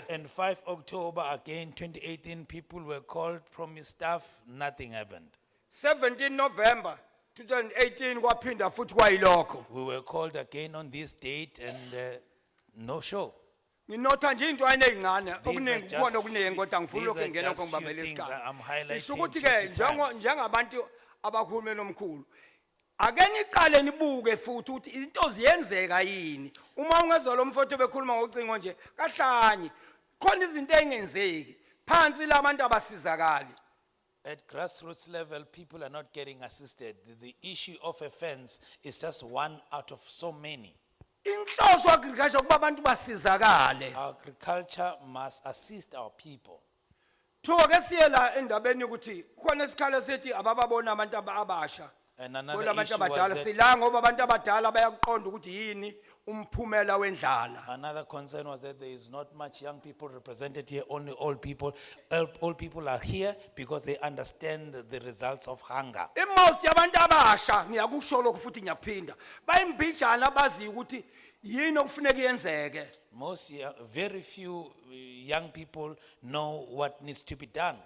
Speaker 4: And 5 October again, 2018, people were called, promised stuff, nothing happened.
Speaker 19: 17 November 2018 kwaphinda futhi kwayilokho.
Speaker 4: We were called again on this date and no show.
Speaker 19: Nginotha nje into ayinezincane
Speaker 4: These are
Speaker 19: okuningi
Speaker 4: just
Speaker 19: kubona okuningi kodwa ngifuna
Speaker 4: these
Speaker 19: lokho
Speaker 4: are
Speaker 19: engena
Speaker 4: just
Speaker 19: ngibambele
Speaker 4: few things
Speaker 19: isikhathi.
Speaker 4: I'm highlighting
Speaker 19: Isho ukuthi
Speaker 4: due
Speaker 19: ke
Speaker 4: to time.
Speaker 19: njengabantu abahulumeni omkhulu ake niqale nibuke futhi ukuthi izinto ziyenzeka yini. Uma ungezwa lo mfowethu bekhuluma ngocingo nje kahlanye khona izinto engenzeki phansi labantu abasizakali.
Speaker 4: At grassroots level, people are not getting assisted. The issue of a fence is just one out of so many.
Speaker 19: Inhloso agriculture kuba abantu basizakale.
Speaker 4: Agriculture must assist our people.
Speaker 19: Thuke siyela endabeni ukuthi khona isikhala sethi abababona abantu abasha.
Speaker 4: And
Speaker 19: Kodwa
Speaker 4: another
Speaker 19: abantu
Speaker 4: issue
Speaker 19: abadala
Speaker 4: was that
Speaker 19: sila ngoba abantu abadala bayaqonda ukuthi yini umphumela wendlala.
Speaker 4: another concern was that there is not much young people represented here, only old people. Old people are here because they understand the results of hunger.
Speaker 19: Most yabantu abasha ngiyakusho lokho futhi ngiyaphinda. Bayimbijana abazi ukuthi yini okufuneka yenzeke.
Speaker 4: Most, very few young people know what needs to be done.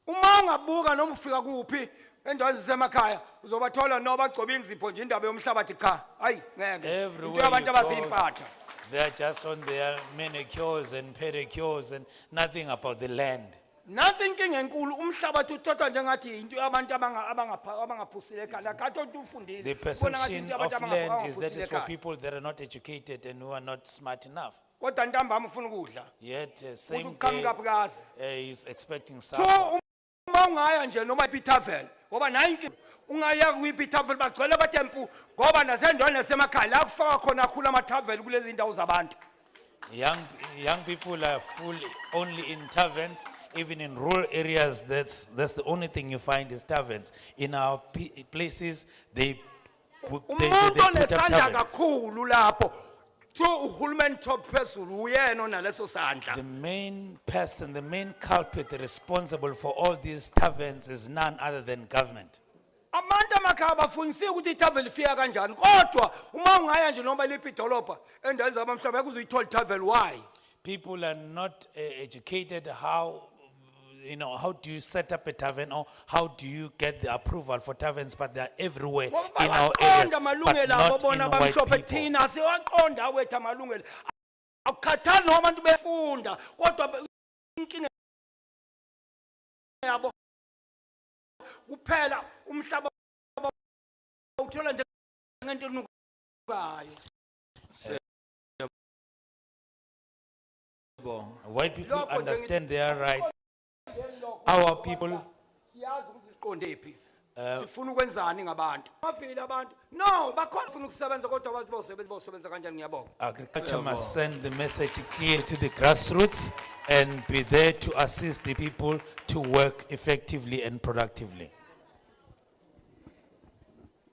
Speaker 19: Uma ungabuka noma ufika kuphi endaweni zisemakhaya uzobathola noba bagcoba inzipho nje indaba yomhlabathi cha. Hayi ngeke.
Speaker 4: Everywhere
Speaker 19: Into yabantu
Speaker 4: you go,
Speaker 19: abazimpatha.
Speaker 4: they are just on their manicures and pedicures and nothing about the land.
Speaker 19: Nansi inkinga enkulu umhlabathi uthathwa njengathi into yabantu abangaphusile ekhaya. Kade ufundile.
Speaker 4: The perception of land is that it's for people that are not educated and who are not smart enough.
Speaker 19: Kodwa ntambama ufuna ukudla.
Speaker 4: Yet, same
Speaker 19: Uqhamuka
Speaker 4: day,
Speaker 19: kaphikazi.
Speaker 4: is expecting
Speaker 19: So
Speaker 4: supper.
Speaker 19: uma ungaya nje noma iPitavel ngoba nayo inkinga ungaya kuIPitavel bagcwele batempu ngoba nasendwane nasemakhaya la kufaka khona kakhulu amatravel kulezi indawo zabantu.
Speaker 4: Young people are full only in taverns. Even in rural areas, that's the only thing you find is taverns. In our places, they put
Speaker 19: Umuntu
Speaker 4: up
Speaker 19: onesandla
Speaker 4: taverns.
Speaker 19: kakhulu lapho. So uhulumeni top phezulu uyena onaleso sandla.
Speaker 4: The main person, the main culprit responsible for all these taverns is none other than government.
Speaker 19: Abantu amakhaya bafundisiwe ukuthi iTavel ifika kanjani kodwa uma ungaya nje noma liphi idolobha endaweni zabamhlophe kuzuyithola iTavel why?
Speaker 4: People are not educated how, how do you set up a tavern or how do you get the approval for taverns, but they are everywhere in our areas,
Speaker 19: Baqonda
Speaker 4: but
Speaker 19: amalungelo
Speaker 4: not
Speaker 19: abo bona
Speaker 4: in white
Speaker 19: bamhlophe
Speaker 4: people.
Speaker 19: thina siwaqonda awethu amalungelo. Akukhathali noma abantu befunda kodwa inkinga yabo kuphela umhlaba uthola nje ngento enukayo.
Speaker 4: White people understand their rights. Our people,
Speaker 19: Siyazi ukuthi siqonde phi. Sifuna ukwenzani ngabantu. Bafile abantu. No, bakhona ufuna ukusebenza kodwa basebenza kanjani ngiyabonga.
Speaker 4: agriculture must send the message clear to the grassroots and be there to assist the people to work effectively and productively.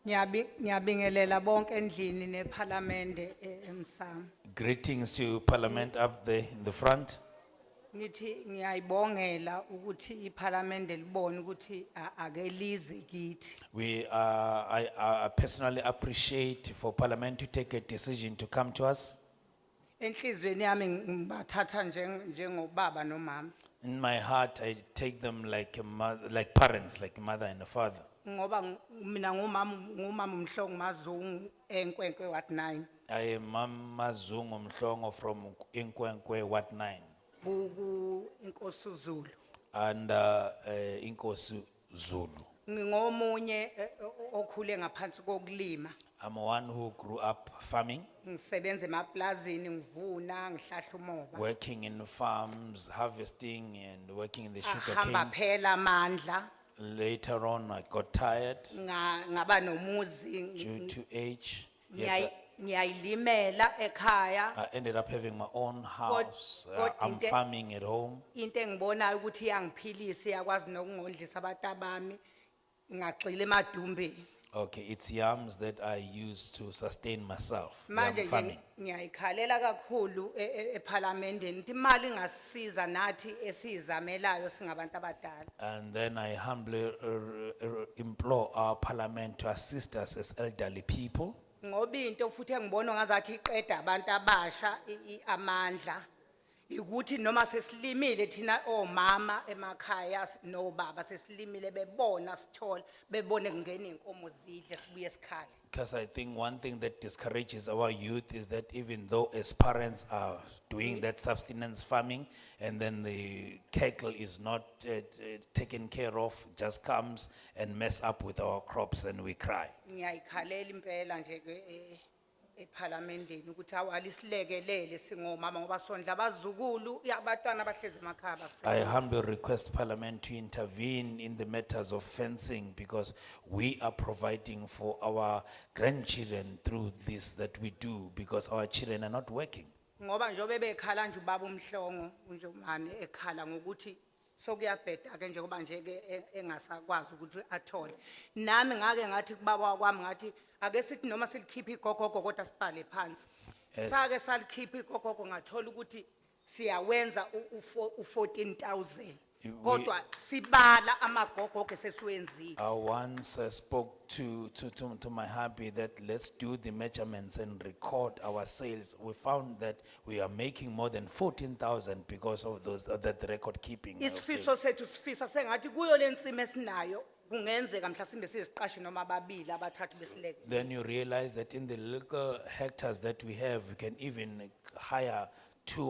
Speaker 20: Ngiyabingelela bonke endlini neParliament eMsamo.
Speaker 4: Greetings to Parliament up there in the front.
Speaker 20: Ngithi ngiyayibongela ukuthi iParliament libone ukuthi ake lize kithi.
Speaker 4: I personally appreciate for Parliament to take a decision to come to us.
Speaker 20: Enhlizweni yami ngibathatha njengobaba nomama.
Speaker 4: In my heart, I take them like like parents, like a mother and a father.
Speaker 20: Ngoba mina ngumama umhlongo mazungu enkwenkwe wat 9.
Speaker 4: I am Mama Zungu Mhlongo from Inkwenkwe, Wat 9.
Speaker 20: Buku inkosi Zulu.
Speaker 4: And Inkosi Zulu.
Speaker 20: Ngingomunye okhule ngaphansi kokulima.
Speaker 4: I'm one who grew up farming,
Speaker 20: Ngisebenza emaplazini ngivuna ngihlahla umoba.
Speaker 4: working in farms, harvesting and working in the sugar
Speaker 20: Ahamba
Speaker 4: canes.
Speaker 20: phela amandla.
Speaker 4: Later on, I got tired
Speaker 20: ngaba nomuzi
Speaker 4: due to age.
Speaker 20: ngiyay-
Speaker 4: Yes,
Speaker 20: ngiyayilimela ekhaya.
Speaker 4: I ended up having my own house.
Speaker 20: kodwa
Speaker 4: I'm
Speaker 20: inte-
Speaker 4: farming at home.
Speaker 20: Into engibonayo ukuthi iyangiphilisa iyakwazi nokungondlisa abatabami ngagxila emadumbeni.
Speaker 4: Okay, it's yams that I use to sustain myself.
Speaker 20: Manje
Speaker 4: Yam farming.
Speaker 20: nje ngiyayikhalela kakhulu eParliamenteni ukuthi imali ingasiza nathi esizamelayo singabantu abadala.
Speaker 4: And then I humbly implore our parliament to assist us as elderly people.
Speaker 20: Ngoba into futhi engibona ngazathi iqeda abantu abasha amandla ukuthi noma sesilimile thina omama emakhaya no baba sesilimile bebona sithola bebone kungena inkomo zidle sibuye esikhaya.
Speaker 4: Because I think one thing that discourages our youth is that even though as parents are doing that subsistence farming and then the cattle is not taken care of, just comes and mess up with our crops and we cry.
Speaker 20: Ngiyayikhalela impela nje eParliamenteni ukuthi awalisilekelele singomama ngoba sondla abazukulu yabatwana abahlezi emakhaya
Speaker 4: I humbly request Parliament to intervene in the matters of fencing because we are providing for our grandchildren through this that we do because our children are not working.
Speaker 20: ngoba njobe bekhala nje ubaba umhlongo nje umane ekhala ngokuthi sokuyabheda ke njengoba nje ke engasakwazi ukuthi athole nami ngake ngathi kubaba kwami ngathi ake sithi noma silikhipha igogogo kodwa sibhale phansi sake salikhipha igogogo ngathola ukuthi siyawenza u14,000 kodwa sibala amagogogo sesiwenzile.
Speaker 4: I once spoke to my hubby that let's do the measurements and record our sales. We found that we are making more than 14,000 because of those that record keeping.
Speaker 20: Isifiso sethu sifisa sengathi kuyo lensimo esinayo kungenzeka mhlasimbe siziqashe noma ababili abathathu besileke.
Speaker 4: Then you realize that in the little hectares that we have, we can even hire 2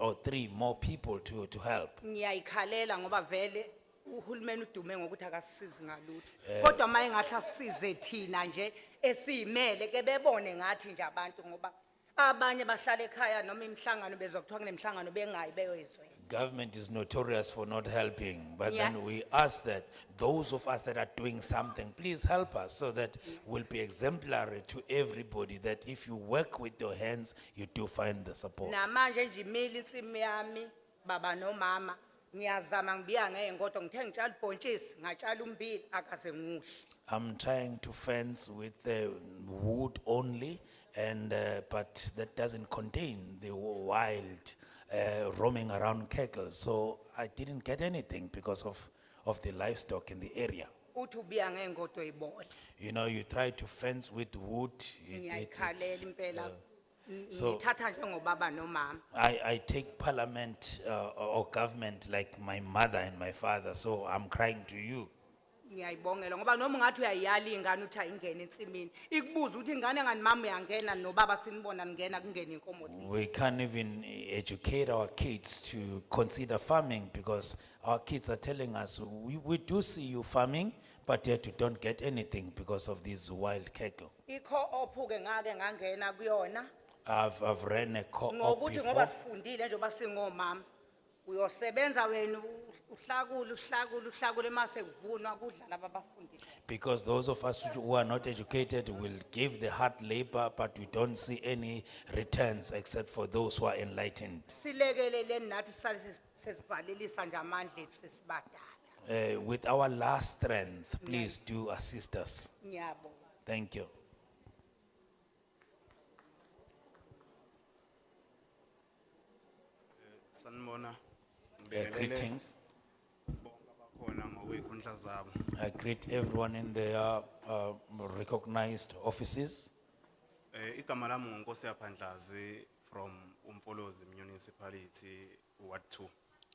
Speaker 4: or 3 more people to help.
Speaker 20: Ngiyayikhalela ngoba vele uhulumeni udume ngokuthi akasisizi ngalutho. Kodwa maye ngahla sisize thina nje esimele ke bebone ngathi nje abantu ngoba abanye bahlala ekhaya noma imhlangano bezokuthiwa kunemhlangano bengayi beyoyizwe.
Speaker 4: Government is notorious for not helping, but then we ask that those of us that are doing something, please help us so that we'll be exemplary to everybody that if you work with your hands, you do find the support.
Speaker 20: Namanje nje imili insimi yami baba nomama ngiyazama ngibiya ngeengodo ngithe ngitshala ibhontshisi ngatshala umbili akaze nguhle.
Speaker 4: I'm trying to fence with wood only, and but that doesn't contain the wild roaming around cattle. So I didn't get anything because of the livestock in the area.
Speaker 20: Uthi ubiya ngeengodo ibona.
Speaker 4: You know, you try to fence with wood.
Speaker 20: Ngiyayikhalela impela.
Speaker 4: So
Speaker 20: Ngithatha njengobaba nomama.
Speaker 4: I take parliament or government like my mother and my father. So I'm crying to you.
Speaker 20: Ngiyayibongela ngoba noma ungathi uyayala ingane uthi ayingene ensimini ikubuza ukuthi ingane ngani mama uyangena nobaba sinibona ningena kungena inkomo.
Speaker 4: We can't even educate our kids to consider farming because our kids are telling us, we do see you farming, but yet you don't get anything because of these wild cattle.
Speaker 20: I-co-op ke ngake ngangena kuyona
Speaker 4: I've ran a co-op
Speaker 20: ngokuthi ngoba
Speaker 4: before.
Speaker 20: sifundile njengoba singomama uyosebenza wena uhlakule mase kuvunwa kudla laba abafundile.
Speaker 4: Because those of us who are not educated will give the hard labor, but we don't see any returns except for those who are enlightened.
Speaker 20: Silekeleleni nathi sesivalelisa nje amandla ethu sesibadala.
Speaker 4: With our last strength, please do assist us.
Speaker 20: Ngiyabonga.
Speaker 4: Thank you.
Speaker 21: Sanibona.
Speaker 4: Greetings.
Speaker 21: Bakhona ngokuyikundla zabo.
Speaker 4: I greet everyone in their recognized offices.
Speaker 21: Igama lami nguNkosi yaPhandlazi from Umfolozi Municipality Ward 2.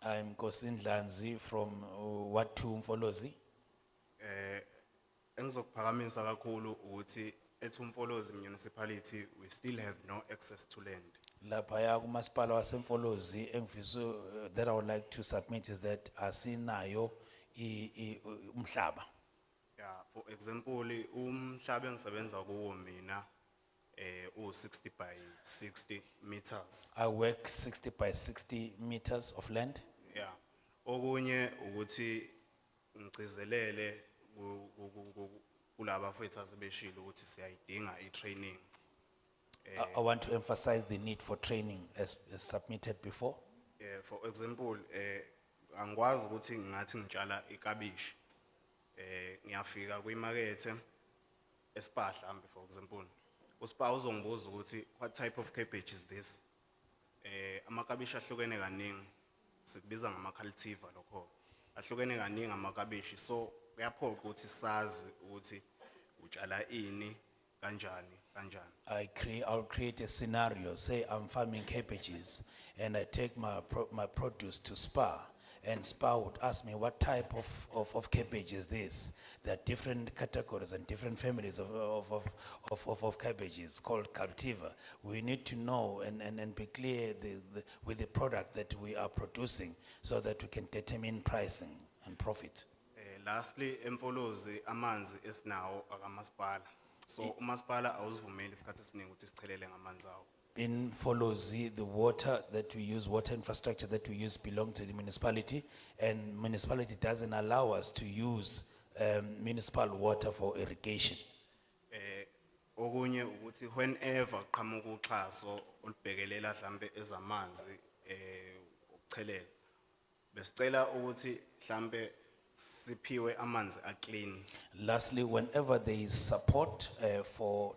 Speaker 4: I'm Kosindlanzi from Ward 2 Mfolozi.
Speaker 21: Engizokuphakamisa kakhulu ukuthi eTumfolozi Municipality we still have no access to land.
Speaker 4: Lapaya kumasipala wasemfolozi engifisa that I would like to submit is that asinayo umhlaba.
Speaker 21: Yeah, for example, umhlaba engisebenza kuwo mina u60 by 60 meters.
Speaker 4: I work 60 by 60 meters of land.
Speaker 21: Yeah. Okunye ukuthi ngcizelele kulaba fethu asebeshilo ukuthi siyayidinga i-training.
Speaker 4: I want to emphasize the need for training as submitted before.
Speaker 21: For example, angikwazi ukuthi ngathi ngitshala ikabishi. Ngiyafika kwimarket esipahla mbe for example. Usipha uzongibuza ukuthi what type of cabbage is this? Amakabishi ahlukene kaningi. Sikubiza ngama-cultivar lokho. Ahlukene kaningi amakabishi, so kuyaphoqa ukuthi sazi ukuthi utshala ini kanjani kanjani.
Speaker 4: I'll create a scenario. Say I'm farming cabbages and I take my produce to Spar, and Spar would ask me what type of cabbage is this. There are different categories and different families of cabbages called cultivar. We need to know and be clear with the product that we are producing so that we can determine pricing and profit.
Speaker 21: Lastly, empolozi amanzi esinawo akamasipala. So umasipala awuzivumeli isikhathi esiningi ukuthi sichelele ngamanzi awo.
Speaker 4: In Folozi, the water that we use, water infrastructure that we use belong to the municipality, and municipality doesn't allow us to use municipal water for irrigation.
Speaker 21: Okunye ukuthi whenever qhamuka uxhaso olubhekelela mhlambe ezamanzi ukuchelela besicela ukuthi mhlambe siphiwe amanzi clean.
Speaker 4: Lastly, whenever there is support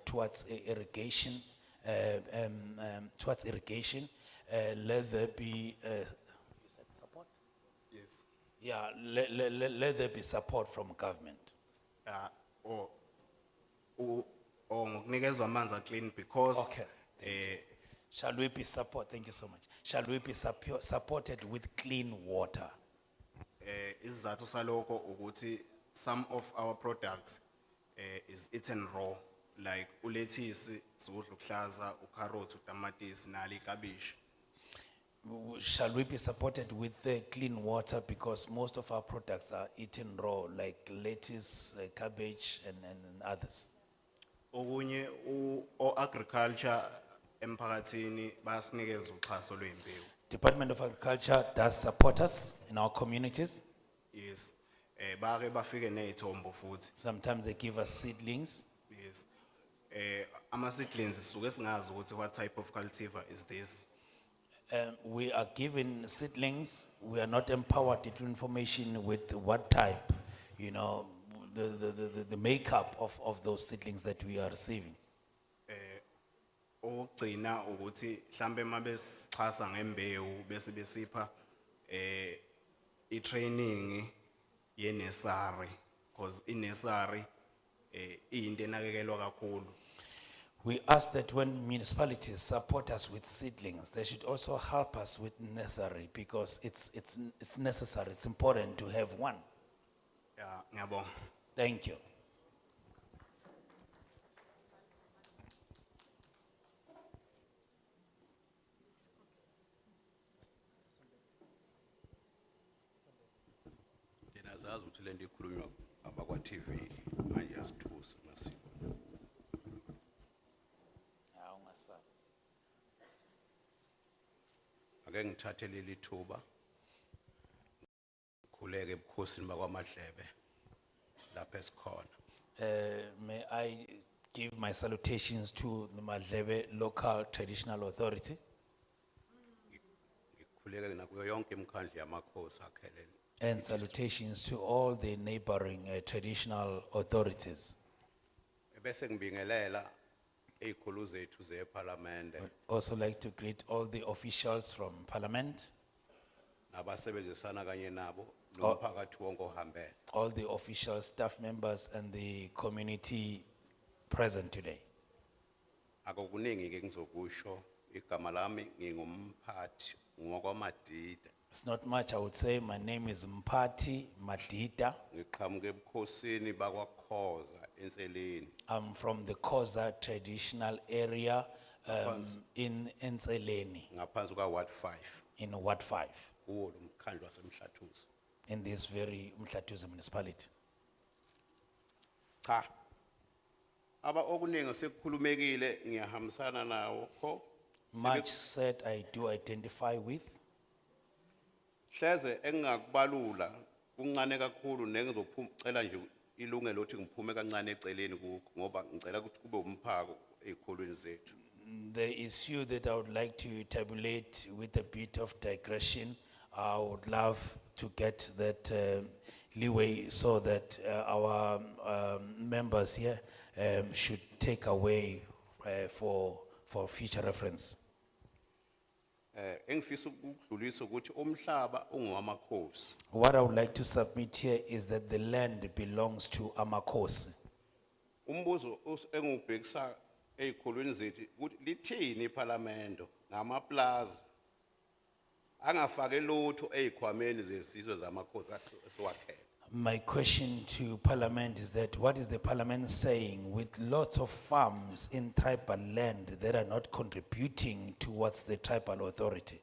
Speaker 4: towards irrigation, let there be you said support?
Speaker 21: Yes.
Speaker 4: Yeah, let there be support from government.
Speaker 21: Or ngokunikezwa amanzi clean because
Speaker 4: Okay. Shall we be support? Thank you so much. Shall we be supported with clean water?
Speaker 21: isizathu saloko ukuthi some of our products is eaten raw, like ulethisi sokudla okuhlaza, ucarrot, utamatisi nali iklabishi.
Speaker 4: Shall we be supported with clean water because most of our products are eaten raw, like lettuce, cabbage, and others?
Speaker 21: Okunye agriculture emphakathini basinikeza uxhaso lwembewu.
Speaker 4: Department of Agriculture does support us in our communities.
Speaker 21: Yes. Bake bafike nezithombo futhi.
Speaker 4: Sometimes they give us seedlings.
Speaker 21: Yes. Ama seedlings suke singazi ukuthi what type of cultivar is this.
Speaker 4: We are given seedlings. We are not empowered to information with what type, you know, the makeup of those seedlings that we are receiving.
Speaker 21: Ogcina ukuthi mhlambe mabesixhasa ngembewu bese besipha i-training ye nursery, because in nursery into enakekelwa kakhulu.
Speaker 4: We ask that when municipalities support us with seedlings, they should also help us with nursery because it's necessary, it's important to have one.
Speaker 21: Yeah, ngiyabonga.
Speaker 4: Thank you.
Speaker 5: Azazi ukuthi lento ikhulunywa abakwa TV manje asithusa masiko. Ake ngithathe leli thuba khuleke ebukhosini bakwaMadlebe lapha esikhona.
Speaker 4: May I give my salutations to the Madlebe Local Traditional Authority
Speaker 5: Khuleke nakuyo yonke imikhandlu yamakhosi akhelele.
Speaker 4: and salutations to all the neighboring traditional authorities.
Speaker 5: Bese ngibingelela ezikhulu zethu zeParliament
Speaker 4: Also like to greet all the officials from Parliament,
Speaker 5: nabasebenzisana kanye nabo nomphakathi wonke ohambele.
Speaker 4: all the official staff members and the community present today.
Speaker 5: Akukuningi ke ngizokusho igama lami ngingumphathi ngokwaMadida.
Speaker 4: It's not much I would say. My name is Mpati Madita.
Speaker 5: Ngiqhamuke ebukhosini bakwaKhoza enseleni.
Speaker 4: I'm from the Koza traditional area in Enseleni,
Speaker 5: Ngaphansi kwa Ward 5.
Speaker 4: in Ward 5,
Speaker 5: Kuwo lo mkhandlu waseMhlathuze.
Speaker 4: in this very Mhlatuza municipality.
Speaker 5: Cha. Aba okuningi sekukhulumekile ngiyahambisana nawo kho.
Speaker 4: Much said I do identify with.
Speaker 5: Hleze engakubalula kuncane kakhulu nengizocela nje ilungelo lokuthi ngiphume kancane eceleni kukho ngoba ngicela ukuthi kube umphako ezikholweni zethu.
Speaker 4: There is few that I would like to tabulate with a bit of digression. I would love to get that leeway so that our members here should take away for future reference.
Speaker 5: Engifisa ukudlulisa ukuthi umhlaba ungowamakhosi.
Speaker 4: What I would like to submit here is that the land belongs to Amakosi.
Speaker 5: Umbuzo engubhekisa ezikholweni zethu ukuthi lithini iPhalamende ngamaplaza angafake lutho ezikhwameni zesizwe zamakhosi esiwakhela.
Speaker 4: My question to Parliament is that what is the Parliament saying with lots of farms in tribal land that are not contributing towards the tribal authority?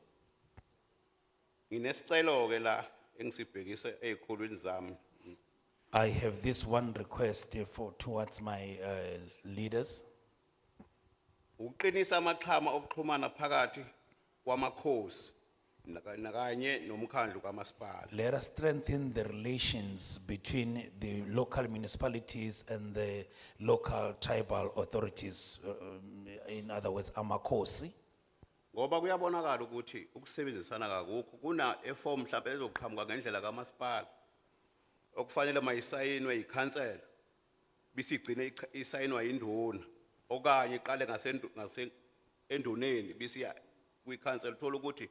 Speaker 5: Nginesicelo ke la engisibhekise ezikholweni zami.
Speaker 4: I have this one request towards my leaders.
Speaker 5: Uqinisa amaxhama okuxhumana phakathi kwamakhosi nakanye nomkhandlu kamasipala.
Speaker 4: Let us strengthen the relations between the local municipalities and the local tribal authorities, in other words, Amakosi.
Speaker 5: Ngoba kuyabonakala ukuthi ukusebenzisana kakukho kuna eform mhlawumbe ezoqhamuka ngendlela kamasipala okufanele mayisayinwe ikhansela bisigcine isayinwa induna okanye iqale enduneni bisiya kwikhansela uthola ukuthi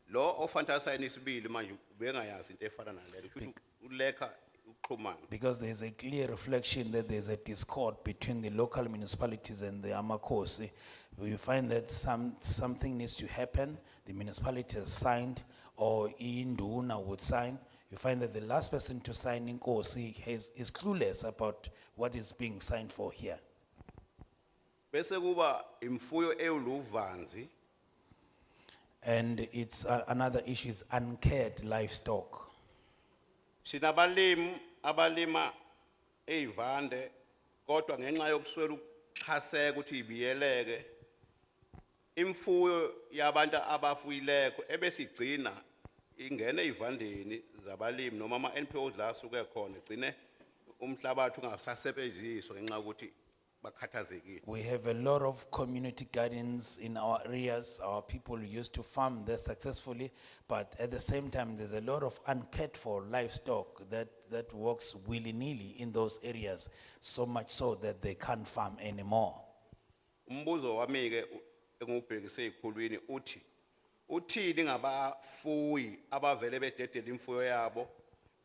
Speaker 5: lo ofantasayini isibili manje ubengayazi into efana naleyo futhi ulekha ukuxhumana.
Speaker 4: Because there is a clear reflection that there is a discord between the local municipalities and the Amakosi. We find that something needs to happen, the municipality has signed, or Induna would sign. You find that the last person to sign in Kosi is clueless about what is being signed for here.
Speaker 5: Bese kuba imfuyo ewuluvanzi.
Speaker 4: And it's another issue is uncared livestock.
Speaker 5: Sinabalimi abalima ezivande kodwa ngenxa yokuswela ukuxhaseka ukuthi ibiyeleke imfuyo yabantu abafuyileko ebesigcina ingene ezivandeni zabalimi noma ama NPOs la suke khona igcine umhlabathi ungasasebenziswa ngenxa ukuthi bakhathazekile.
Speaker 4: We have a lot of community gardens in our areas. Our people used to farm there successfully, but at the same time, there's a lot of uncared for livestock that works willy-nilly in those areas, so much so that they can't farm anymore.
Speaker 5: Umbuzo wami ke engubhekise ezikhulwini uthini ngabafuyi abavele bededela imfuyo yabo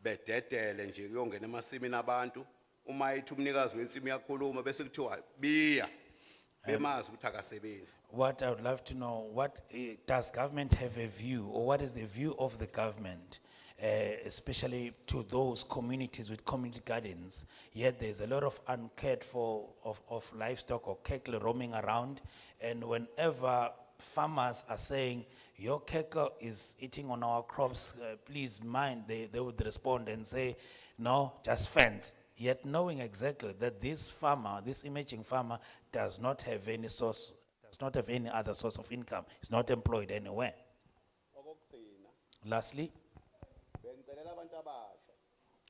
Speaker 5: bededele nje kuyongena emasimini abantu uma ethi umnikazi wensimu yakhuluma bese kuthiwa biya bemazi ukuthi akasebenzi.
Speaker 4: What I would love to know, does government have a view, or what is the view of the government, especially to those communities with community gardens? Yet there's a lot of uncared for of livestock or cattle roaming around, and whenever farmers are saying, your cattle is eating on our crops, please mind, they would respond and say, no, just fence. Yet knowing exactly that this farmer, this emerging farmer, does not have any source, does not have any other source of income, is not employed anywhere. Lastly,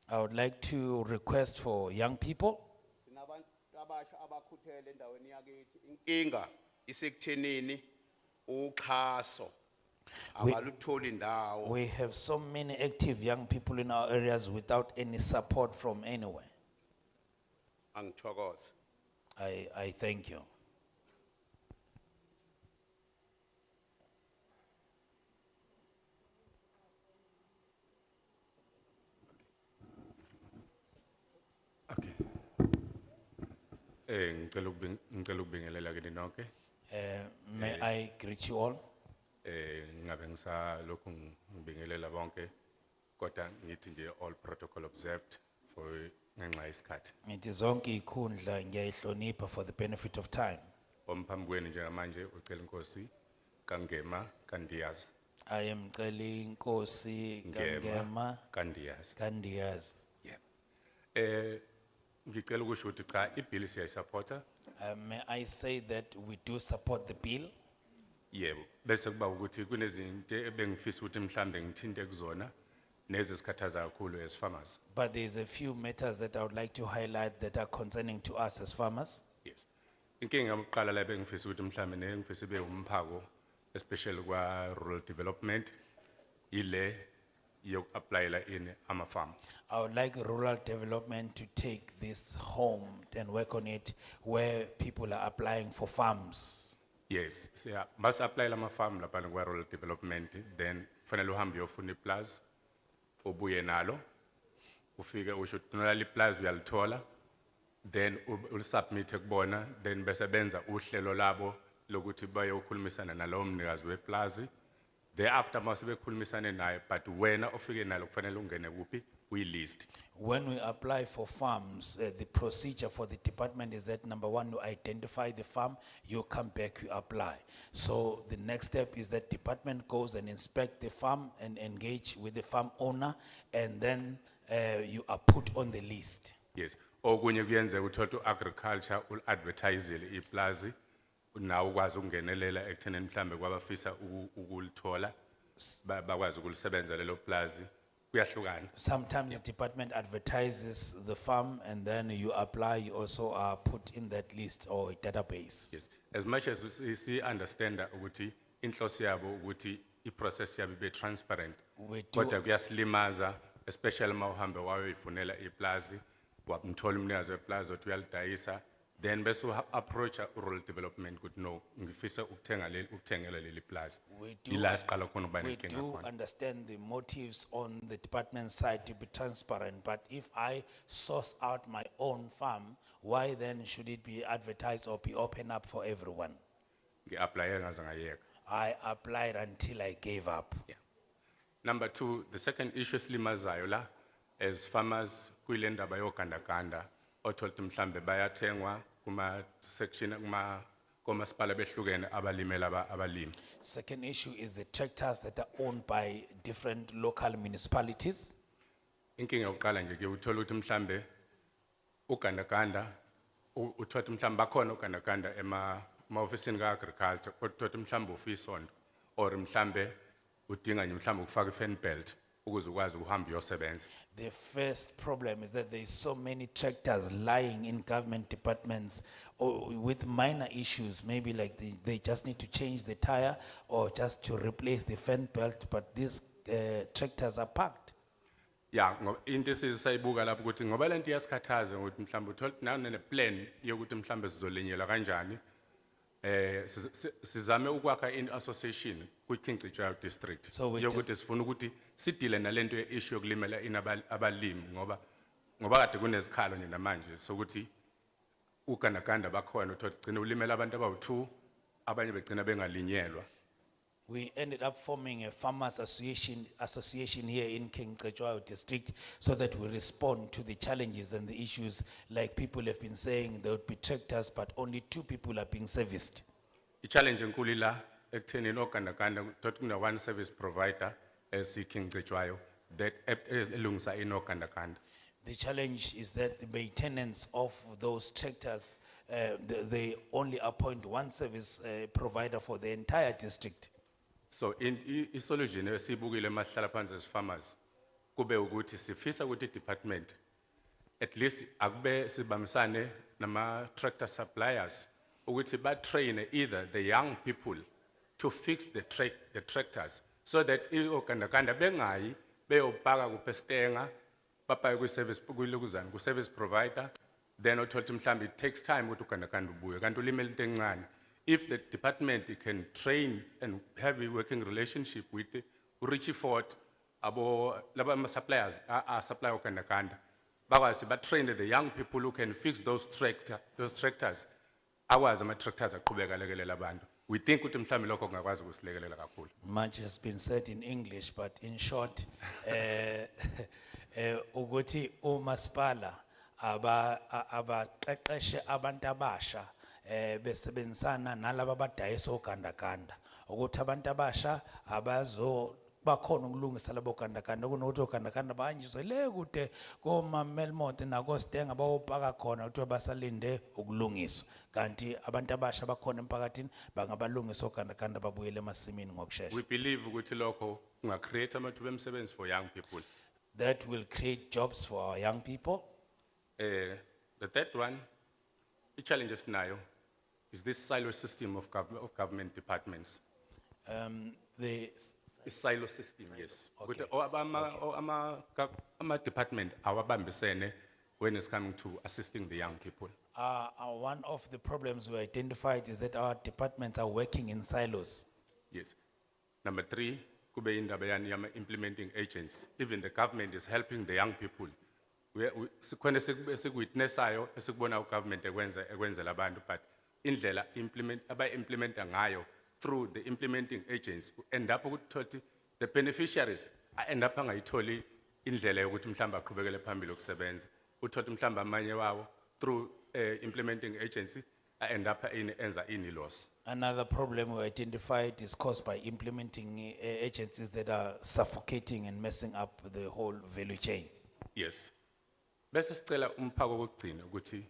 Speaker 4: I would like to request for young people.
Speaker 5: Inkinga isekuthenini uxhaso abalutholi ndawo.
Speaker 4: We have so many active young people in our areas without any support from anywhere.
Speaker 5: Angithokoza.
Speaker 4: I thank you.
Speaker 7: Ngicela ukubingelela kini nonke.
Speaker 4: May I greet you all?
Speaker 7: Ngabe ngisalokhu ngibingelela bonke kodwa ngithi nje all protocol observed for ngenxa yesikhathi.
Speaker 4: It is zonke ikhundla ngiyayihlonipha for the benefit of time.
Speaker 7: Omphambi kwenu njengamanje ucela inkosi kaNgema Kandiyazi.
Speaker 4: I am Celi Nkosi Ngema Kandiyazi.
Speaker 7: Yeah. Ngicela ukusho ukuthi cha ibill siyayisupporta.
Speaker 4: May I say that we do support the bill?
Speaker 7: Yebo, bese kuba ukuthi kunezinto ebengifisa ukuthi mhlambe ngithinte kuzona nezikhathaza kakhulu as farmers.
Speaker 4: But there's a few matters that I would like to highlight that are concerning to us as farmers.
Speaker 7: Yes. Inkinga yokuqala la bengifisa ukuthi mhlambe ngifisa ibe umphako especially kwa rural development ile yokuapplyela in ama farm.
Speaker 4: I would like rural development to take this home and work on it where people are applying for farms.
Speaker 7: Yes, siya bas apply ama farm lapha kwa rural development then fanele uhambe uyofuna iplaza ubuye nalo ufike usho tunala iplaza uyalithola then submit kubona then bese benza uhlelo labo lokuthi bayokhulumisana nalowo mnikazi weplaza thereafter mase bekhulumisane naye but wena ofike nalo kufanele ungene kuphi list.
Speaker 4: When we apply for farms, the procedure for the department is that number one, you identify the farm, you come back, you apply. So the next step is that department goes and inspect the farm and engage with the farm owner, and then you are put on the list.
Speaker 7: Yes. Okunye kuyenzeka uthola agriculture ul advertise iplaza nawo ukwazi ukungenelela ekuthenini mhlambe kwabafisa ukulithola bakwazi ukulisebenza lelo plaza kuyahlukana.
Speaker 4: Sometimes the department advertises the farm and then you apply, you also are put in that list or database.
Speaker 7: Yes. As much as we understand ukuthi inhloso yabo ukuthi iprocess yabo be transparent. Kodwa kuyasilimaza especially mawuhambe wayoyifunela iplaza wamthola umnikazi weplaza othi uyalidayisa then bese approach rural development ukuthi no ngifisa ukuthengela leli plaza. Ila siqala khona uba
Speaker 4: We
Speaker 7: nenkinga
Speaker 4: do
Speaker 7: khona.
Speaker 4: understand the motives on the department side to be transparent, but if I source out my own farm, why then should it be advertised or be open up for everyone?
Speaker 7: Ngi-applye ngaze ngayeka.
Speaker 4: I applied until I gave up.
Speaker 7: Number two, the second issue esilimazayo la as farmers kuyile ndaba yogandaganda othola ukuthi mhlambe bayathengwa kuma section komasipala behlukene abalimela abalimi.
Speaker 4: Second issue is the tractors that are owned by different local municipalities.
Speaker 7: Inkinga yokuqala nje ke uthola ukuthi mhlambe ugandaganda uthola ukuthi mhlambe bakhona ugandaganda ofisini ka agriculture kodwa uthola mhlambe ofisonto or mhlambe udinga nje mhlambe ukufaka ifence belt ukuze ukwazi ukuhamba uyosebenza.
Speaker 4: The first problem is that there is so many tractors lying in government departments with minor issues, maybe like they just need to change the tire or just to replace the fence belt, but these tractors are parked.
Speaker 7: Yeah, into esisayibuka lapho ukuthi ngoba lento iyasikhathaza ukuthi mhlambe uthola nane plan yokuthi mhlambe sizolinyela kanjani sizame ukwakha in association kwiKingcitshwayo district yokuthi sifuna ukuthi sidile nalento issue yokulimela abalimi ngoba kade kunezikhalo nje namanje sokuthi ugandaganda bakhona uthola gcina ulimela abantu abawu2 abanye begcina bengalinyelwa.
Speaker 4: We ended up forming a farmers association here in KwaZulu-Natal district so that we respond to the challenges and the issues. Like people have been saying, there would be tractors, but only 2 people are being serviced.
Speaker 7: The challenge enkulu la ekutheni ogandaganda uthola kuna one service provider KwaZulu-Natal that elungisa inogandaganda.
Speaker 4: The challenge is that the maintenance of those tractors, they only appoint one service provider for the entire district.
Speaker 7: So in solution esibukile mahlala phansi as farmers kube ukuthi sifisa ukuthi department at least akube sibamisane nama tractor suppliers ukuthi ba train either the young people to fix the tractors so that ogandaganda bengayi beyopaka kuPestenga bapaka ku service kulukuzana ku service provider then uthola mhlambi it takes time ukuthi ugandaganda ubuye kanti ulimela into encane. If the department can train and have a working relationship with Richie Ford, laba suppliers, supply ogandaganda, bakwazi ba train the young people who can fix those tractors. Awazi ama tractors aqhubeka lekelela abantu. We think ukuthi mhlambe lokho kungakwazi ukusilekelela kakhulu.
Speaker 4: Much has been said in English, but in short, ukuthi umasipala abaqeqeshe abantu abasha besebenzisana nalabo abadayisa ogandaganda ukuthi abantu abasha bakhona ukulungisa labo gandaganda kunokuthi ogandaganda bahanjiswe le kude koma Melmont nakoStenga bawopaka khona ukuthi basalinde ukulungiswa kanti abantu abasha bakhona emphakathini bangabalungisa ogandaganda babuyele emasimini ngokusheshsha.
Speaker 7: We believe ukuthi lokho kunga-create amathuba emisebenzi for young people.
Speaker 4: That will create jobs for our young people.
Speaker 7: The third one, the challenge esinayo is this silo system of government departments.
Speaker 4: The
Speaker 7: Silo system, yes. Ukuthi ama department awabambisene when it's coming to assisting the young people.
Speaker 4: One of the problems we identified is that our departments are working in silos.
Speaker 7: Yes. Number three, kube indaba yani yama implementing agents. Even the government is helping the young people. Sikhona esikwitnessayo esikubona ugovernment ekwenzela abantu, but indlela implementa ngayo through the implementing agents end up ukuthi the beneficiaries end up angayitholi indlela yokuthi mhlamba aqhubekele phambili ukusebenza. Uthola mhlamba amanye wawo through implementing agency end up enza any loss.
Speaker 4: Another problem we identified is caused by implementing agencies that are suffocating and messing up the whole value chain.
Speaker 7: Yes. Bese sicela umphako kokugcina ukuthi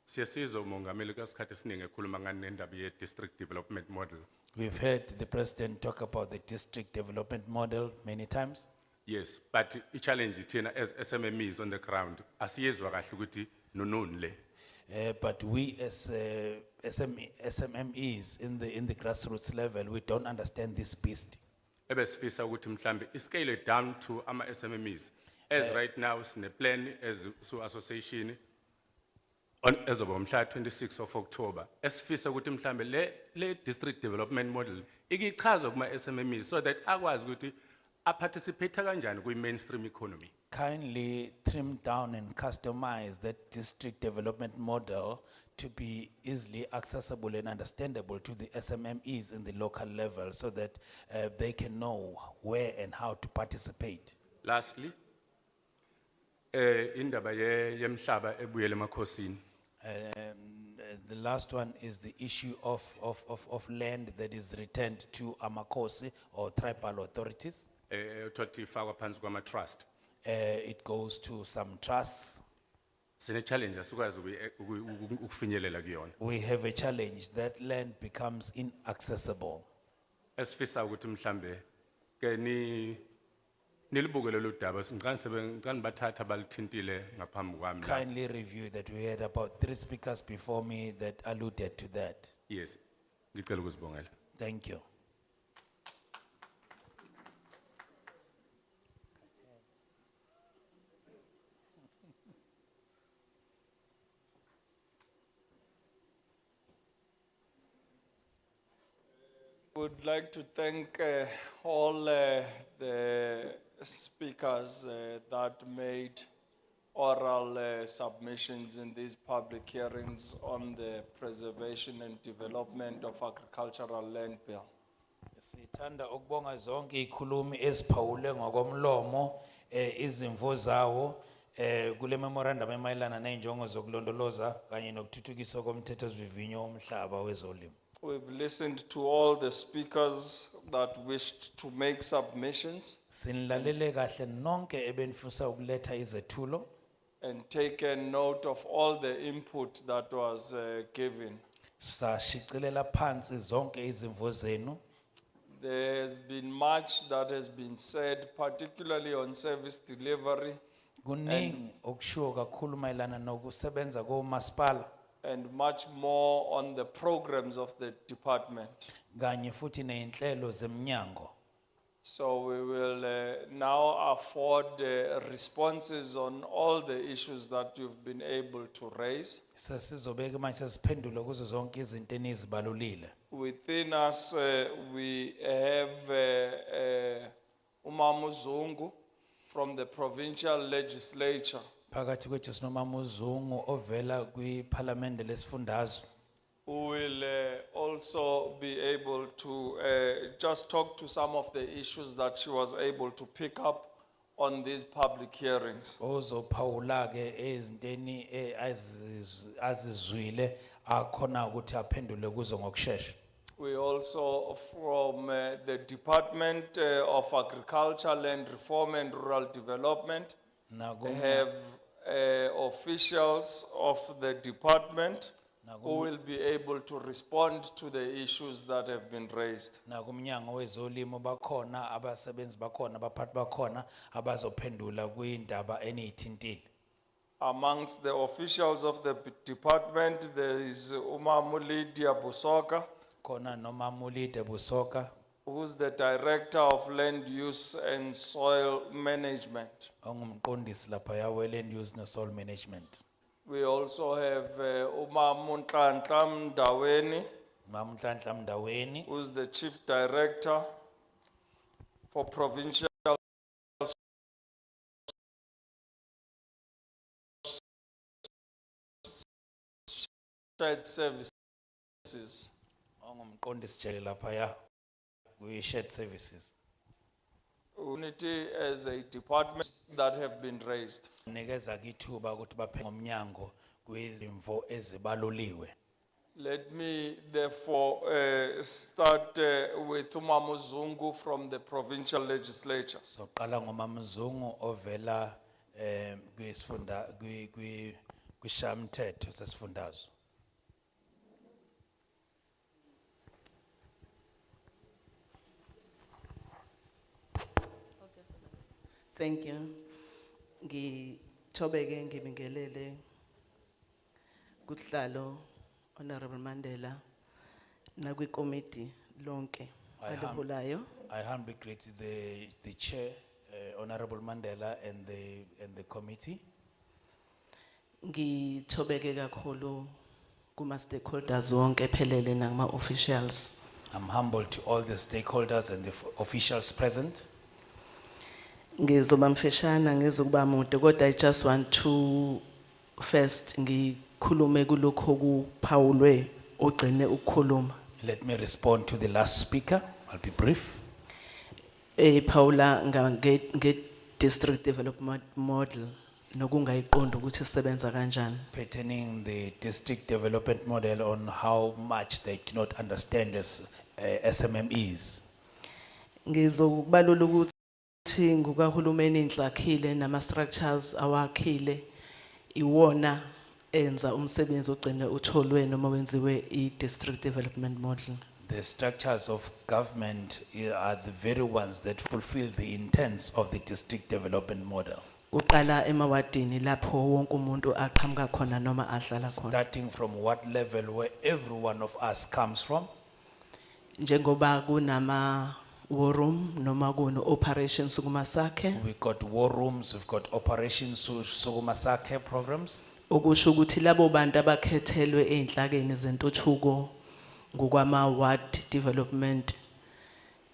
Speaker 7: siyasizwa umongameli kasikhathi esiningi ekhuluma ngendaba ye district development model.
Speaker 4: We've heard the president talk about the district development model many times.
Speaker 7: Yes, but the challenge thina as SMMEs on the ground asiyezwa kahle ukuthi nononi le.
Speaker 4: But we as SMMEs in the grassroots level, we don't understand this beast.
Speaker 7: Ebesifisa ukuthi mhlambe iscale it down to ama SMMEs. As right now sine plan as so association on as of mhla 26 of October. Esifisa ukuthi mhlambe le district development model ikichazwe kuma SMMEs so that akwazi ukuthi participate kanjani kwi mainstream economy.
Speaker 4: Kindly trim down and customize that district development model to be easily accessible and understandable to the SMMEs in the local level so that they can know where and how to participate.
Speaker 7: Lastly, indaba yemhlaba ebuyele emakhosini.
Speaker 4: The last one is the issue of land that is returned to Amakosi or tribal authorities.
Speaker 7: Uthoti ifakwa phansi kwama trust.
Speaker 4: It goes to some trusts.
Speaker 7: Sine challenge asukwazi ukufinyelela kuyona.
Speaker 4: We have a challenge that land becomes inaccessible.
Speaker 7: Esifisa ukuthi mhlambe ke nilibuke lolu daba ngicela bathatha balithintile ngaphambi kwami.
Speaker 4: Kindly review that. We had about 3 speakers before me that alluded to that.
Speaker 7: Yes. Ngicela ukuzibongela.
Speaker 4: Thank you.
Speaker 1: Would like to thank all the speakers that made oral submissions in these public hearings on the preservation and development of agricultural land bill.
Speaker 4: Sithanda ukubonga zonke ikhulumi eziphawule ngokomlomo izimvo zawo kule memorandum emayelana nenjongo zokulondoloza kanye nokuthuthukiswa komthethosivivinyo womhlaba wezolimo.
Speaker 1: We've listened to all the speakers that wished to make submissions
Speaker 4: Sinlalele kahle nonke ebenifisa ukuletha izethulo
Speaker 1: and taken note of all the input that was given.
Speaker 4: sashicilela phansi zonke izimvo zenu.
Speaker 1: There's been much that has been said, particularly on service delivery
Speaker 4: Kuningi okushiwo kakhulu mayelana nokusebenza komasipala
Speaker 1: and much more on the programs of the department.
Speaker 4: kanye futhi neinhlelo zemnyango.
Speaker 1: So we will now afford responses on all the issues that you've been able to raise.
Speaker 4: Sesizobeka manje sesiphendula kuzo zonke izinto enizibalulile.
Speaker 1: Within us, we have Umama Zungu from the provincial legislature.
Speaker 4: Phakathi kwethu sinomama uZungu ovela kwiParliament lesifundazwe.
Speaker 1: Who will also be able to just talk to some of the issues that she was able to pick up on these public hearings.
Speaker 4: Ozophawula ke ezinteni azizwile akhona ukuthi aphendule kuzo ngokusheshsha.
Speaker 1: We also, from the Department of Agriculture, Land Reform and Rural Development, have officials of the department who will be able to respond to the issues that have been raised.
Speaker 4: Nakumnyango wezolimo bakhona abasebenzi bakhona abaphathi bakhona abazophendula kuyindaba eniyithintile.
Speaker 1: Amongst the officials of the department, there is Umamu Lydia Busoka,
Speaker 4: Khona noMamulide Busoka
Speaker 1: who's the Director of Land Use and Soil Management.
Speaker 4: ongumqondisi lapha yawe land use no soil management.
Speaker 1: We also have Umamu Nhlanhla Mdaweni,
Speaker 4: Mamhlanhla Mdaweni
Speaker 1: who's the Chief Director for Provincial Shared Services.
Speaker 4: ongumqondisi jele lapha ya we shared services.
Speaker 1: Unity as a department that have been raised.
Speaker 4: Nikeza kithuba ukuthi baphe ngomnyango kwezimvo ezibaluliwe.
Speaker 1: Let me therefore start with Umamu Zungu from the provincial legislature.
Speaker 4: So qala ngomamzungu ovela kwisifunda kwishamthetho sesifundazwe.
Speaker 3: Thank you. Ngithobeke ngibingelele kuhlalo Honorable Mandela na kwikomiti lonke aliholayo.
Speaker 4: I humbly greet the chair, Honorable Mandela and the committee.
Speaker 3: Ngithobeke kakhulu kuma stakeholders wonke phelele nama officials.
Speaker 4: I'm humble to all the stakeholders and the officials present.
Speaker 3: Ngizoba mfeshana ngizokuba mude kodwa I just want to first ngikhulume kulokho kuphawulwe ogcine ukukhuluma.
Speaker 4: Let me respond to the last speaker. I'll be brief.
Speaker 3: Paula nge district development model nokungayiqondi ukuthi sisebenza kanjani.
Speaker 4: Pertaining the district development model on how much they do not understand as SMMEs.
Speaker 3: Ngizokubalula ukuthi ngukahulumeni inhlakhile nama structures awakhile iwona enza umsebenzi ogcine utholwe noma wenziwe I district development model.
Speaker 4: The structures of government are the very ones that fulfill the intents of the district development model.
Speaker 3: Uqala emawadini lapho wonke umuntu aqhamuka khona noma ahlala khona.
Speaker 4: Starting from what level where every one of us comes from.
Speaker 3: Njengoba kunama war room noma kuno operations kumasakhe.
Speaker 4: We got war rooms, we've got operations sukumasakhe programs.
Speaker 3: Okusho ukuthi labo bantu abakhethelwe einhlakeni zentuthuko ngokwama ward development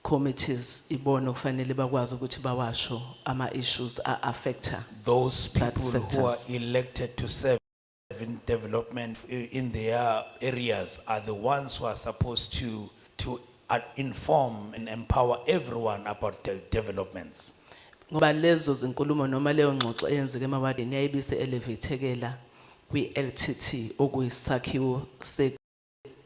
Speaker 3: committees ibona kufanele bakwazi ukuthi bawasho ama issues affecta
Speaker 4: those people who are elected to serve in development in their areas are the ones who are supposed to inform and empower everyone about the developments.
Speaker 3: Ngoba lezo zinkulumo noma leyo ngxoxo eyenzeke emawadini yayibise elevatekela kwi LTT okuyisakhiwo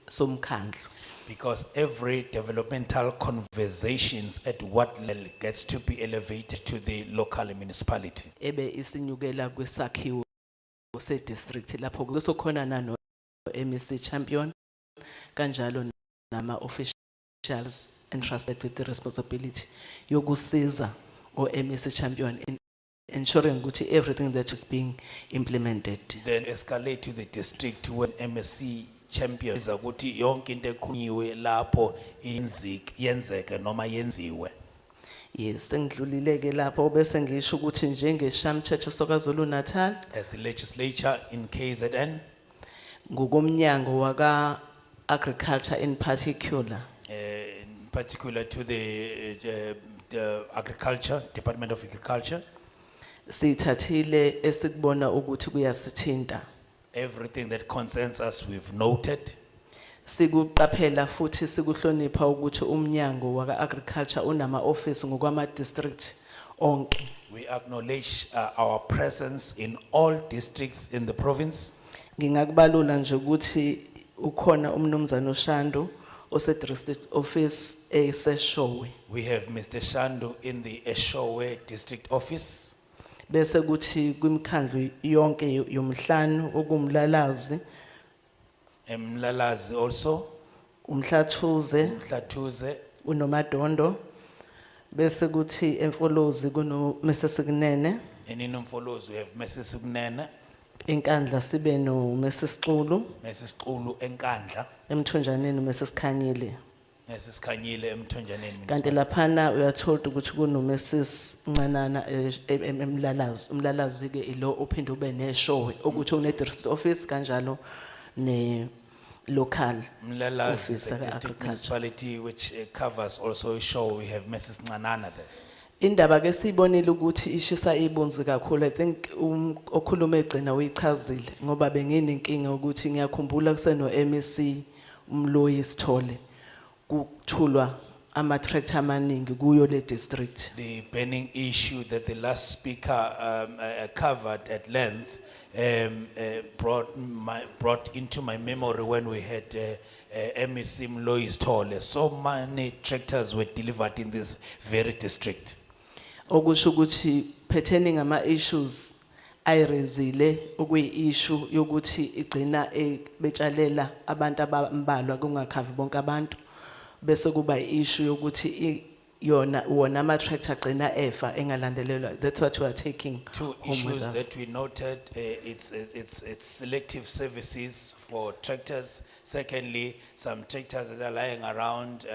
Speaker 3: somkhandlu.
Speaker 4: Because every developmental conversations at what level gets to be elevated to the local municipality.
Speaker 3: Ebe isinyukela kwisakhiwo se district lapho kusokhona nano MEC champion kanjalo nama officials entrusted with the responsibility yokusiza MEC champion in ensuring ukuthi everything that is being implemented.
Speaker 4: Then escalate to the district when MSc champion is ukuthi yonke into ekhunyiwe lapho yenzeke noma yenziwe.
Speaker 3: Yes, ngidlulileke lapho bese ngisho ukuthi njengeshamthetho soKwaZulu-Natal
Speaker 4: As the legislature in KZN,
Speaker 3: ngokomnyango waka agriculture in particular,
Speaker 4: in particular to the agriculture, Department of Agriculture,
Speaker 3: sithathile esikubona ukuthi kuyasithinta.
Speaker 4: everything that concerns us we've noted.
Speaker 3: Sikuqaphela futhi sikuhlonipha ukuthi umnyango waka agriculture unama office ngokwama district onke.
Speaker 4: We acknowledge our presence in all districts in the province.
Speaker 3: Ngingakubalula nje ukuthi ukhona umnumzana uShando ose-district office eseshowe.
Speaker 4: We have Mr. Shandu in the Eshowe District Office.
Speaker 3: Bese kuthi kwimkhandlu yonke yomhlanu okumlalazi,
Speaker 4: Mlalazi also,
Speaker 3: umhlathuze,
Speaker 4: Mhlatuze,
Speaker 3: unomadondo. Bese kuthi emfolozi kuno Mrs. Kunene,
Speaker 4: and in Umfolozi we have Mrs. Ugnene,
Speaker 3: enkandla sibe no Mrs. Xulu,
Speaker 4: Mrs. Ulu Enkandla,
Speaker 3: emthonjaneni Mrs. Khanyile.
Speaker 4: Mrs. Kanyile Mtonjaneni.
Speaker 3: Kanti laphana uyathola ukuthi kuno Mrs. Ncanana emlalazi. Umlalazi ke ilo ophinde ube neshowe ukuthi une district office kanjalo ne local
Speaker 4: Mlalazi
Speaker 3: office
Speaker 4: is a district
Speaker 3: agriculture.
Speaker 4: municipality which covers also a show. We have Mrs. Nganana there.
Speaker 3: Indaba ke sibonile ukuthi ishisa ibunzi kakhulu. I think okhuluma egcina uyichazile ngoba benginenkinga ukuthi ngiyakhumbula kuseno MEC umloyi Sithole kuthulwa ama tractor amaningi kuyo le district.
Speaker 4: The burning issue that the last speaker covered at length brought into my memory when we had MEC Mlois Tole. So many tractors were delivered in this very district.
Speaker 3: Okusho ukuthi pertaining ama issues ayirezile okuyi issue yokuthi igcina betshalela abantu abambalwa kungakhavi bonke abantu bese kuba issue yokuthi yona wona ama tractor agcina efa engalandelelwa. That's what we are taking.
Speaker 4: Two issues that we noted, it's selective services for tractors. Secondly, some tractors that are lying around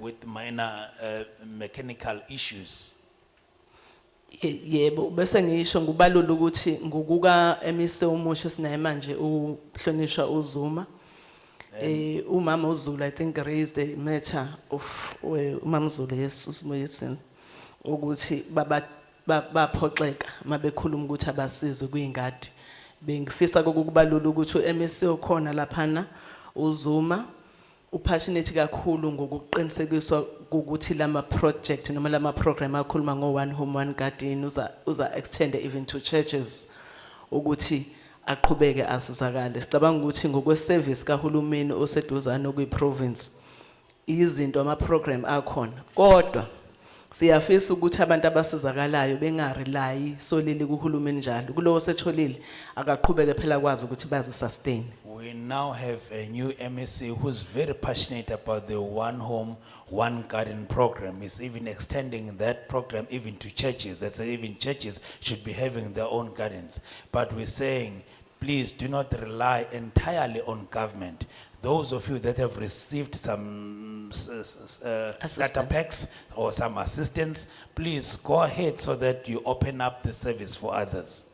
Speaker 4: with minor mechanical issues.
Speaker 3: Yebo bese ngisho ngubalula ukuthi ngukuka emise umusho sinaye manje uhlonishwa uZuma. Umama uZulu I think raised the matter of umama uZulu yesusimoyisini ukuthi baphoxeka mabekhuluma ukuthi abasizwe kuyingadi. Bengifisa kokubalula ukuthi uMSC okhona laphana uZuma upassionate kakhulu ngokuqinisekiswa ukuthi lama project noma lama program akhuluma ngo one home one garden uza extend even to churches ukuthi aqhubeke asizakale. Sicabanga ukuthi ngokwe service kahulumeni oseduzana kwiprovince izinto ama program akhona kodwa siyafisa ukuthi abantu abasizakalayo bengarely solely kuhulumeni njalo kulowo setholile akaqhubeke phela kwazi ukuthi bazi sustain.
Speaker 4: We now have a new MSc who's very passionate about the one home, one garden program. He's even extending that program even to churches. That's even churches should be having their own gardens. But we're saying, please do not rely entirely on government. Those of you that have received some starter packs or some assistance, please go ahead so that you open up the service for others.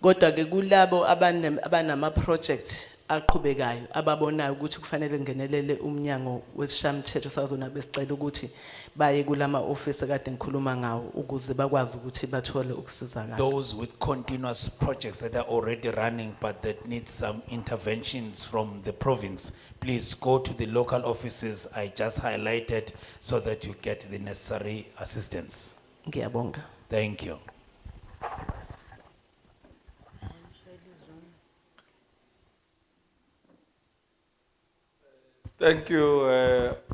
Speaker 3: Kodwa ke kulabo abanama project aqhubekayo ababonayo ukuthi kufanele ngenelele umnyango wesishamthetho sazona besicela ukuthi baye kulama office kade ngikhuluma ngawo ukuze bakwazi ukuthi bathole ukusizakala.
Speaker 4: Those with continuous projects that are already running but that need some interventions from the province, please go to the local offices I just highlighted so that you get the necessary assistance.
Speaker 3: Ngiyabonga.
Speaker 4: Thank you.
Speaker 1: Thank you,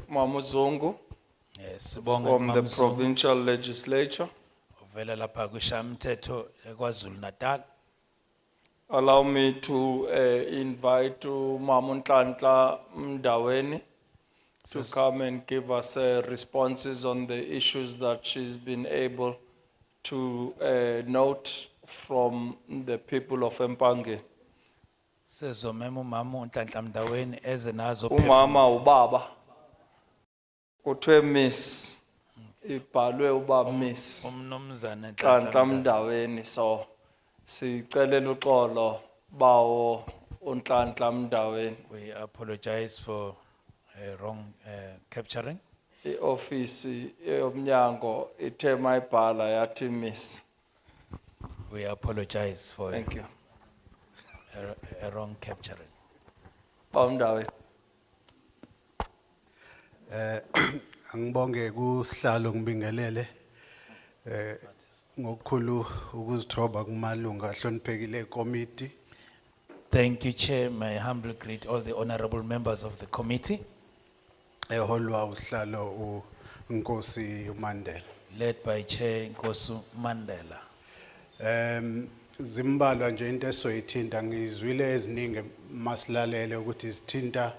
Speaker 1: Mamuzongo,
Speaker 4: Yes,
Speaker 1: from the provincial legislature.
Speaker 4: Uvela lapha kwishamthetho eKwaZulu-Natal.
Speaker 1: Allow me to invite Mamuntlantla Mdaweni to come and give us responses on the issues that she's been able to note from the people of Mpange.
Speaker 4: Sezomema umama uNhlanhla Mdaweni eze nazo
Speaker 1: Umama ubaba kuthiwe miss ibhalwe ubaba miss
Speaker 4: umnumzana
Speaker 1: Nhlanhla Mdaweni, so sicelela uxolo bawo uNhlanhla Mdaweni.
Speaker 4: We apologize for wrong capturing.
Speaker 1: I-office yomnyango ithe mayibhala yathi miss.
Speaker 4: We apologize for
Speaker 1: Thank you.
Speaker 4: a wrong capturing.
Speaker 1: Bawundaweni.
Speaker 8: Angibonge kusihlalo ngibingelele ngokukhulu ukuzithoba kumalunga ahloniphekile committee.
Speaker 4: Thank you, Chair. May I humbly greet all the honorable members of the committee.
Speaker 8: eholwa usihlalo uNkosi uMandela.
Speaker 4: led by Chair Nkosi Mandela.
Speaker 8: Zimbalwa nje into esoyithinta ngizwile eziningi masilalele ukuthi sithinta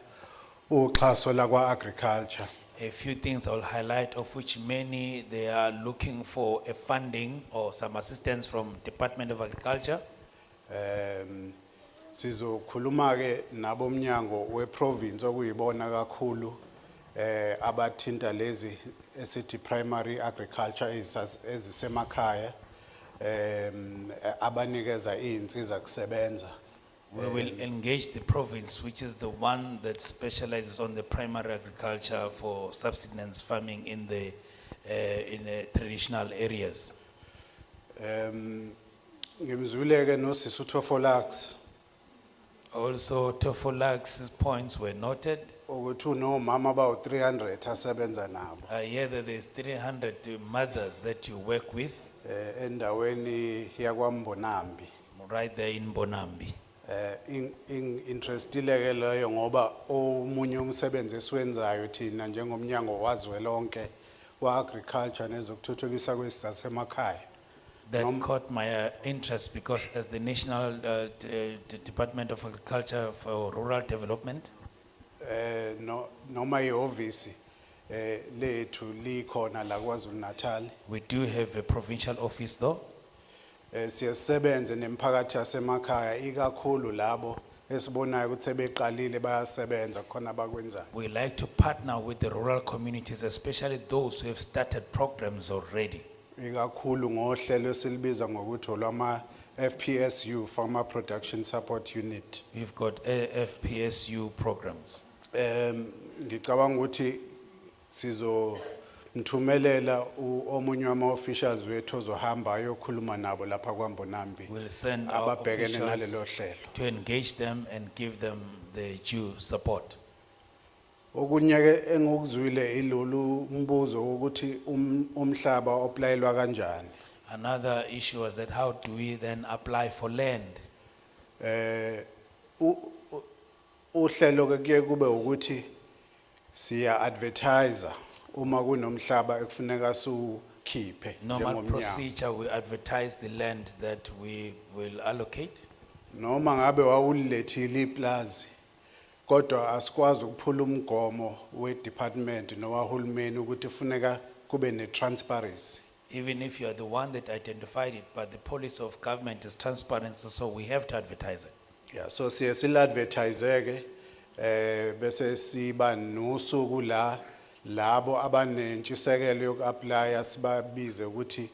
Speaker 8: uxhaso la kwa agriculture.
Speaker 4: A few things I'll highlight, of which many they are looking for a funding or some assistance from Department of Agriculture.
Speaker 8: Sizokhuluma ke nabomnyango weprovince okuyibona kakhulu abathinta lezi esithi primary agriculture ezisemakhaya abanikeza izinsiza kusebenza.
Speaker 4: We will engage the province, which is the one that specializes on the primary agriculture for subsistence farming in the traditional areas.
Speaker 8: Ngimzwile ke nosisi uTofolax
Speaker 4: Also, Tofolax's points were noted.
Speaker 8: ukuthi unomama about 300 asebenza nabo.
Speaker 4: I hear that there's 300 mothers that you work with
Speaker 8: Endaweni yakwaMbonambi.
Speaker 4: right there in Bonambi.
Speaker 8: Interestile ke leyo ngoba omunye umsebenzi esiwenzayo thina njengomnyango wazwelonke wa agriculture nezokuthuthukisa kwesasemakhaya.
Speaker 4: That caught my interest because as the National Department of Agriculture for Rural Development,
Speaker 8: Noma ioffice lethu likhona la KwaZulu-Natal.
Speaker 4: we do have a provincial office though.
Speaker 8: Siyasebenza nemphakathi yasemakhaya ikakhulu labo esibonayo ukuthi sebeqalile bayasebenza khona bakwenzayo.
Speaker 4: We like to partner with the rural communities, especially those who have started programs already.
Speaker 8: Ikakhulu ngohlelo esilibiza ngokuthi olwama FPSU, Farmer Production Support Unit.
Speaker 4: We've got FPSU programs.
Speaker 8: Ngicabanga ukuthi sizomthumelela omunye wama-officials wethu ozohamba ayokhuluma nabo lapha kwaMbonambi
Speaker 4: We'll send our
Speaker 8: ababhekene nalelo
Speaker 4: officials
Speaker 8: hlelo.
Speaker 4: to engage them and give them the due support.
Speaker 8: Okunye ke engukuzwile ilolu mbuzo ukuthi umhlaba oplayelwa kanjani.
Speaker 4: Another issue was that how do we then apply for land?
Speaker 8: Uhlelo ke kuye kube ukuthi siya advertiser uma kunomhlaba ekufuneka sukhiphe
Speaker 4: Normal
Speaker 8: njengomnyango.
Speaker 4: procedure, we advertise the land that we will allocate.
Speaker 8: Noma ngabe wawulethile iplazi kodwa asikwazi ukuphula umgomo we-department nowahulumeni ukuthi funeka kube ne-transparency.
Speaker 4: Even if you are the one that identified it, but the policy of government is transparency, so we have to advertise it.
Speaker 8: Yeah, so siye sil-advertise ke bese siba nosuku la labo abanentshisekelo yoku-aplya sibabize ukuthi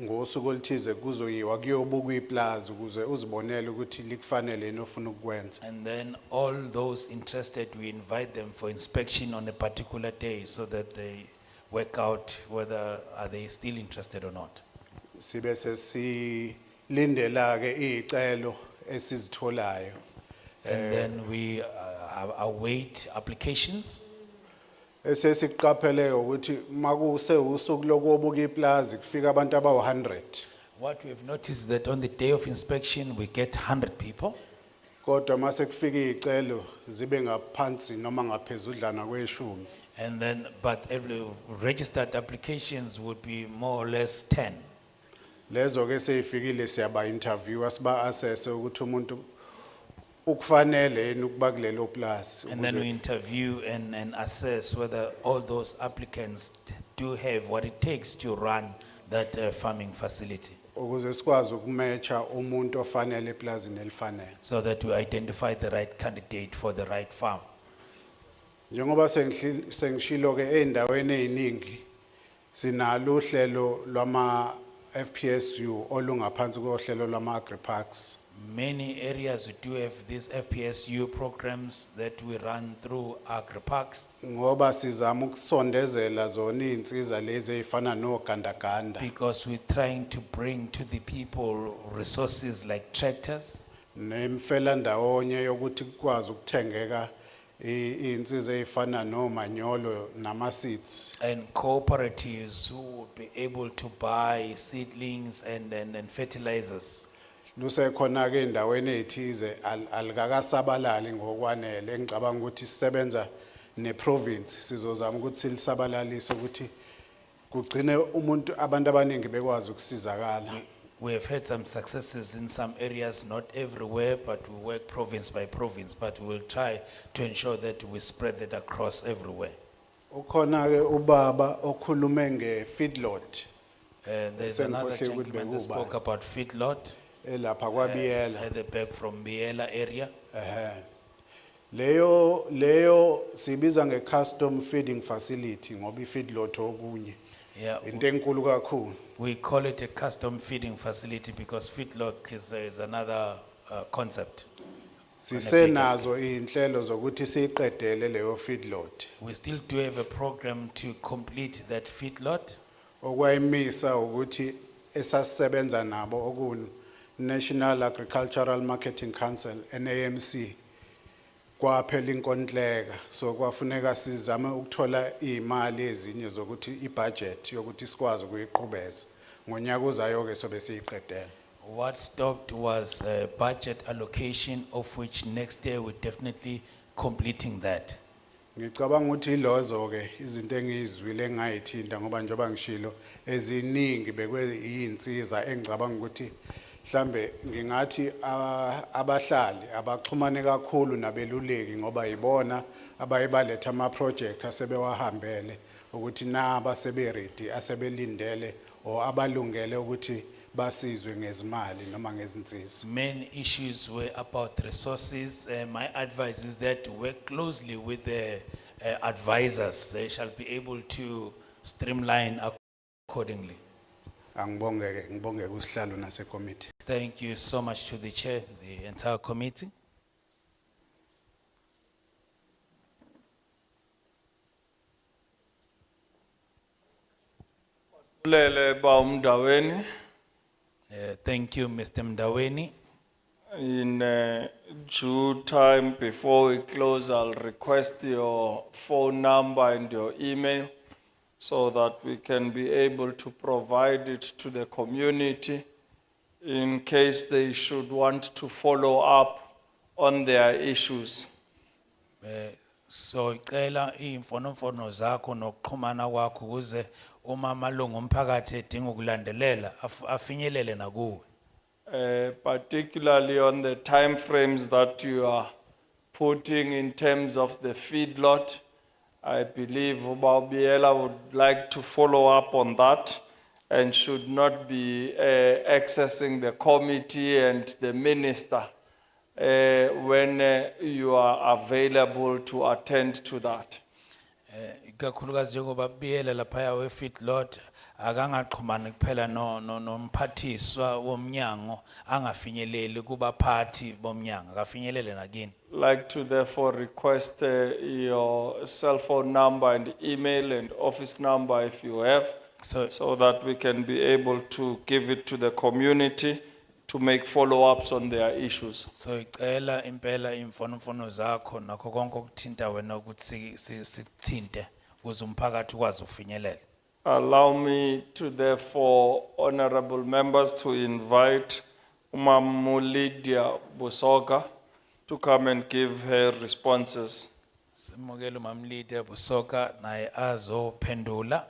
Speaker 8: ngosuku oluthize kuzoyiwa kuyobukwa iplazi ukuze uzibonele ukuthi likufanele yini ofuna ukukwenza.
Speaker 4: And then all those interested, we invite them for inspection on a particular day so that they work out whether are they still interested or not.
Speaker 8: Sibe sesilindela ke izicelo esizitholayo.
Speaker 4: And then we await applications.
Speaker 8: Esesiqaphele ukuthi makuse usuku lokubuka iplazi kufika abantu abawu100.
Speaker 4: What we have noticed is that on the day of inspection, we get 100 people.
Speaker 8: Kodwa mase kufika izicelo zibe ngaphansi noma ngaphezudlana kweshumi.
Speaker 4: And then, but every registered applications would be more or less 10.
Speaker 8: Lezo ke seyifikile siyaba interview asiba assess ukuthi umuntu ukufanele yini ukuba kulelo place.
Speaker 4: And then we interview and assess whether all those applicants do have what it takes to run that farming facility.
Speaker 8: Ukuze sikwazi ukumatcha umuntu ofanele eplazini elifanele.
Speaker 4: So that we identify the right candidate for the right farm.
Speaker 8: Njengoba sengishilo ke endaweni eziningi sinalo uhlelo lwama FPSU olungaphansi kohlelo lwama agriparks.
Speaker 4: Many areas we do have these FPSU programs that we run through agriparks.
Speaker 8: Ngoba sizama ukusondezela zona izinsiza lezi ezifana nogandaganda.
Speaker 4: Because we're trying to bring to the people resources like tractors.
Speaker 8: Nemfela ndawonye yokuthi kukwazi ukuthengeka izinsiza ezifana nomanyolo nama seeds.
Speaker 4: And cooperatives who would be able to buy seedlings and fertilizers.
Speaker 8: Lusekhona ke endaweni ethize alikakasabalali ngokwanele engicabanga ukuthi sisebenza neprovince sizozama ukuthi silisabalalise ukuthi kugcine umuntu abantu abaningi bekwazi ukusizakala.
Speaker 4: We have had some successes in some areas, not everywhere, but we work province by province, but we will try to ensure that we spread that across everywhere.
Speaker 8: Ukhona ke ubaba okhulume nge-feedlot.
Speaker 4: There's another gentleman that spoke about feedlot.
Speaker 8: Elapha kwaBiyela.
Speaker 4: At the back from Biela area.
Speaker 8: Leyo sibiza nge-custom feeding facility ngoba i-feedlot okunye.
Speaker 4: Yeah.
Speaker 8: Into enkulu kakhulu.
Speaker 4: We call it a custom feeding facility because feedlot is another concept.
Speaker 8: Sisenazo inhlelo zokuthi siyiqedele leyo feedlot.
Speaker 4: We still do have a program to complete that feedlot.
Speaker 8: Okwayimisa ukuthi esasisebenza nabo okunu National Agricultural Marketing Council NAMC kwaphela inkontileka so kwafuneka sizame ukuthola imali ezinye zokuthi ibudget yokuthi sikwazi ukuyiqhubeza ngonyaka ozayo ke sobe siyiqedela.
Speaker 4: What stopped was budget allocation, of which next year we're definitely completing that.
Speaker 8: Ngicabanga ukuthi ilozo ke izinto engizwile engayithinta ngoba njoba ngishilo eziningi bekwe iyinsiza engicabanga ukuthi mhlambe ngingathi abahlali abaxhumane kakhulu nabeluleki ngoba yibona abayibaletha ama project asebewahambele ukuthi na abasebe ready asebelindele o abalungele ukuthi basizwe ngezimali noma ngezinsiza.
Speaker 4: Main issues were about resources. My advice is that work closely with the advisors. They shall be able to streamline accordingly.
Speaker 8: Ngibonge kusihlalo nase committee.
Speaker 4: Thank you so much to the chair, the entire committee.
Speaker 1: Lele ba umdaweni.
Speaker 4: Thank you, Mr. Mdaweni.
Speaker 1: In due time before we close, I'll request your phone number and your email so that we can be able to provide it to the community in case they should want to follow up on their issues.
Speaker 4: So icela imfonomfono zakho nokuxhumana kwakho ukuze uma amalungu omphakathi edinga ukulandelela afinyelele nakuwe.
Speaker 1: Particularly on the time frames that you are putting in terms of the feedlot. I believe Biela would like to follow up on that and should not be accessing the committee and the minister when you are available to attend to that.
Speaker 4: Ikakhulukazi njengoba Biela lapha we feedlot akangaxhumani kuphela nomphathiswa womnyango angafinyeleli kubaphathi bomnyango akafinyelele nakini.
Speaker 1: Like to therefore request your cell phone number and email and office number if you have, so that we can be able to give it to the community to make follow-ups on their issues.
Speaker 4: So icela impela imfonomfono zakho nakho konke okuthinta wena ukuthi sikuthinte ukuze umphakathi ukwazi ukufinyelela.
Speaker 1: Allow me to therefore, honorable members, to invite Lydia Busoka to come and give her responses.
Speaker 4: Simukela Lydia Busoka naye azophendula.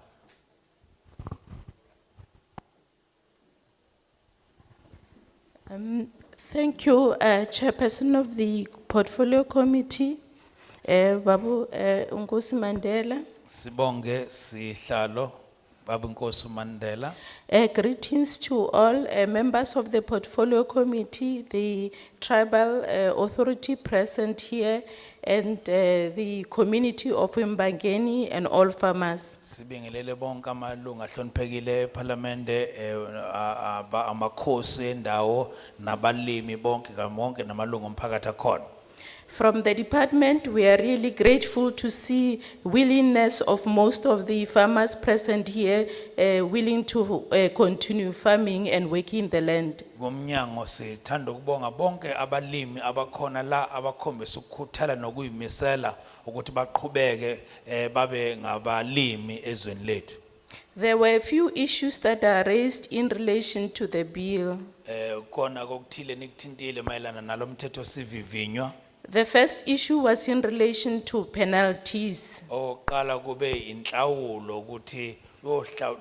Speaker 9: Thank you, Chairperson of the Portfolio Committee, Babu Nkosi Mandela.
Speaker 4: Sibonge sihlalo Babu Nkosi Mandela.
Speaker 9: Greetings to all members of the Portfolio Committee, the tribal authority present here, and the community of Mbangeni and all farmers.
Speaker 4: Sibingelele bonke amalungu ahloniphekile eParliamente amakhosi endawo nabalimi bonke kamonke namalungu omphakathi akhona.
Speaker 9: From the department, we are really grateful to see willingness of most of the farmers present here, willing to continue farming and working the land.
Speaker 4: Ngomnyango sithanda ukubonga bonke abalimi abakhona la abakhombisa ukukhuthala nokuyimisela ukuthi baqhubeke babe ngabalimi ezweni lethu.
Speaker 9: There were a few issues that are raised in relation to the bill.
Speaker 4: Kona kokuthile nikuthintile mayelana nalomthetho sivivinywa.
Speaker 9: The first issue was in relation to penalties.
Speaker 4: Oqala kube inhlawulo ukuthi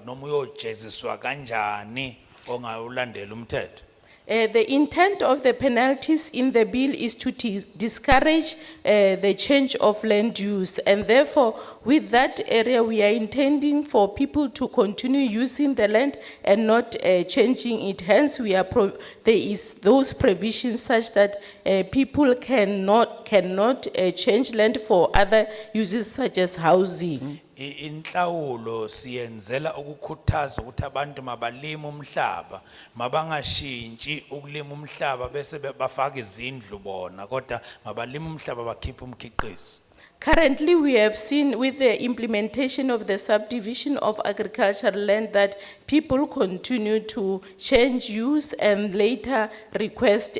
Speaker 4: noma uyojeziswa kanjani ongawulandela umthetho.
Speaker 9: The intent of the penalties in the bill is to discourage the change of land use, and therefore with that area we are intending for people to continue using the land and not changing it. Hence there is those provisions such that people cannot change land for other uses such as housing.
Speaker 4: Inhlawulo siyenzela ukukhuthaza ukuthi abantu mabalima umhlaba mabangashintshi ukulima umhlaba bese bafaka izindlu bona kodwa mabalima umhlaba bakhipha umkhiqizo.
Speaker 9: Currently, we have seen with the implementation of the subdivision of agricultural land that people continue to change use and later request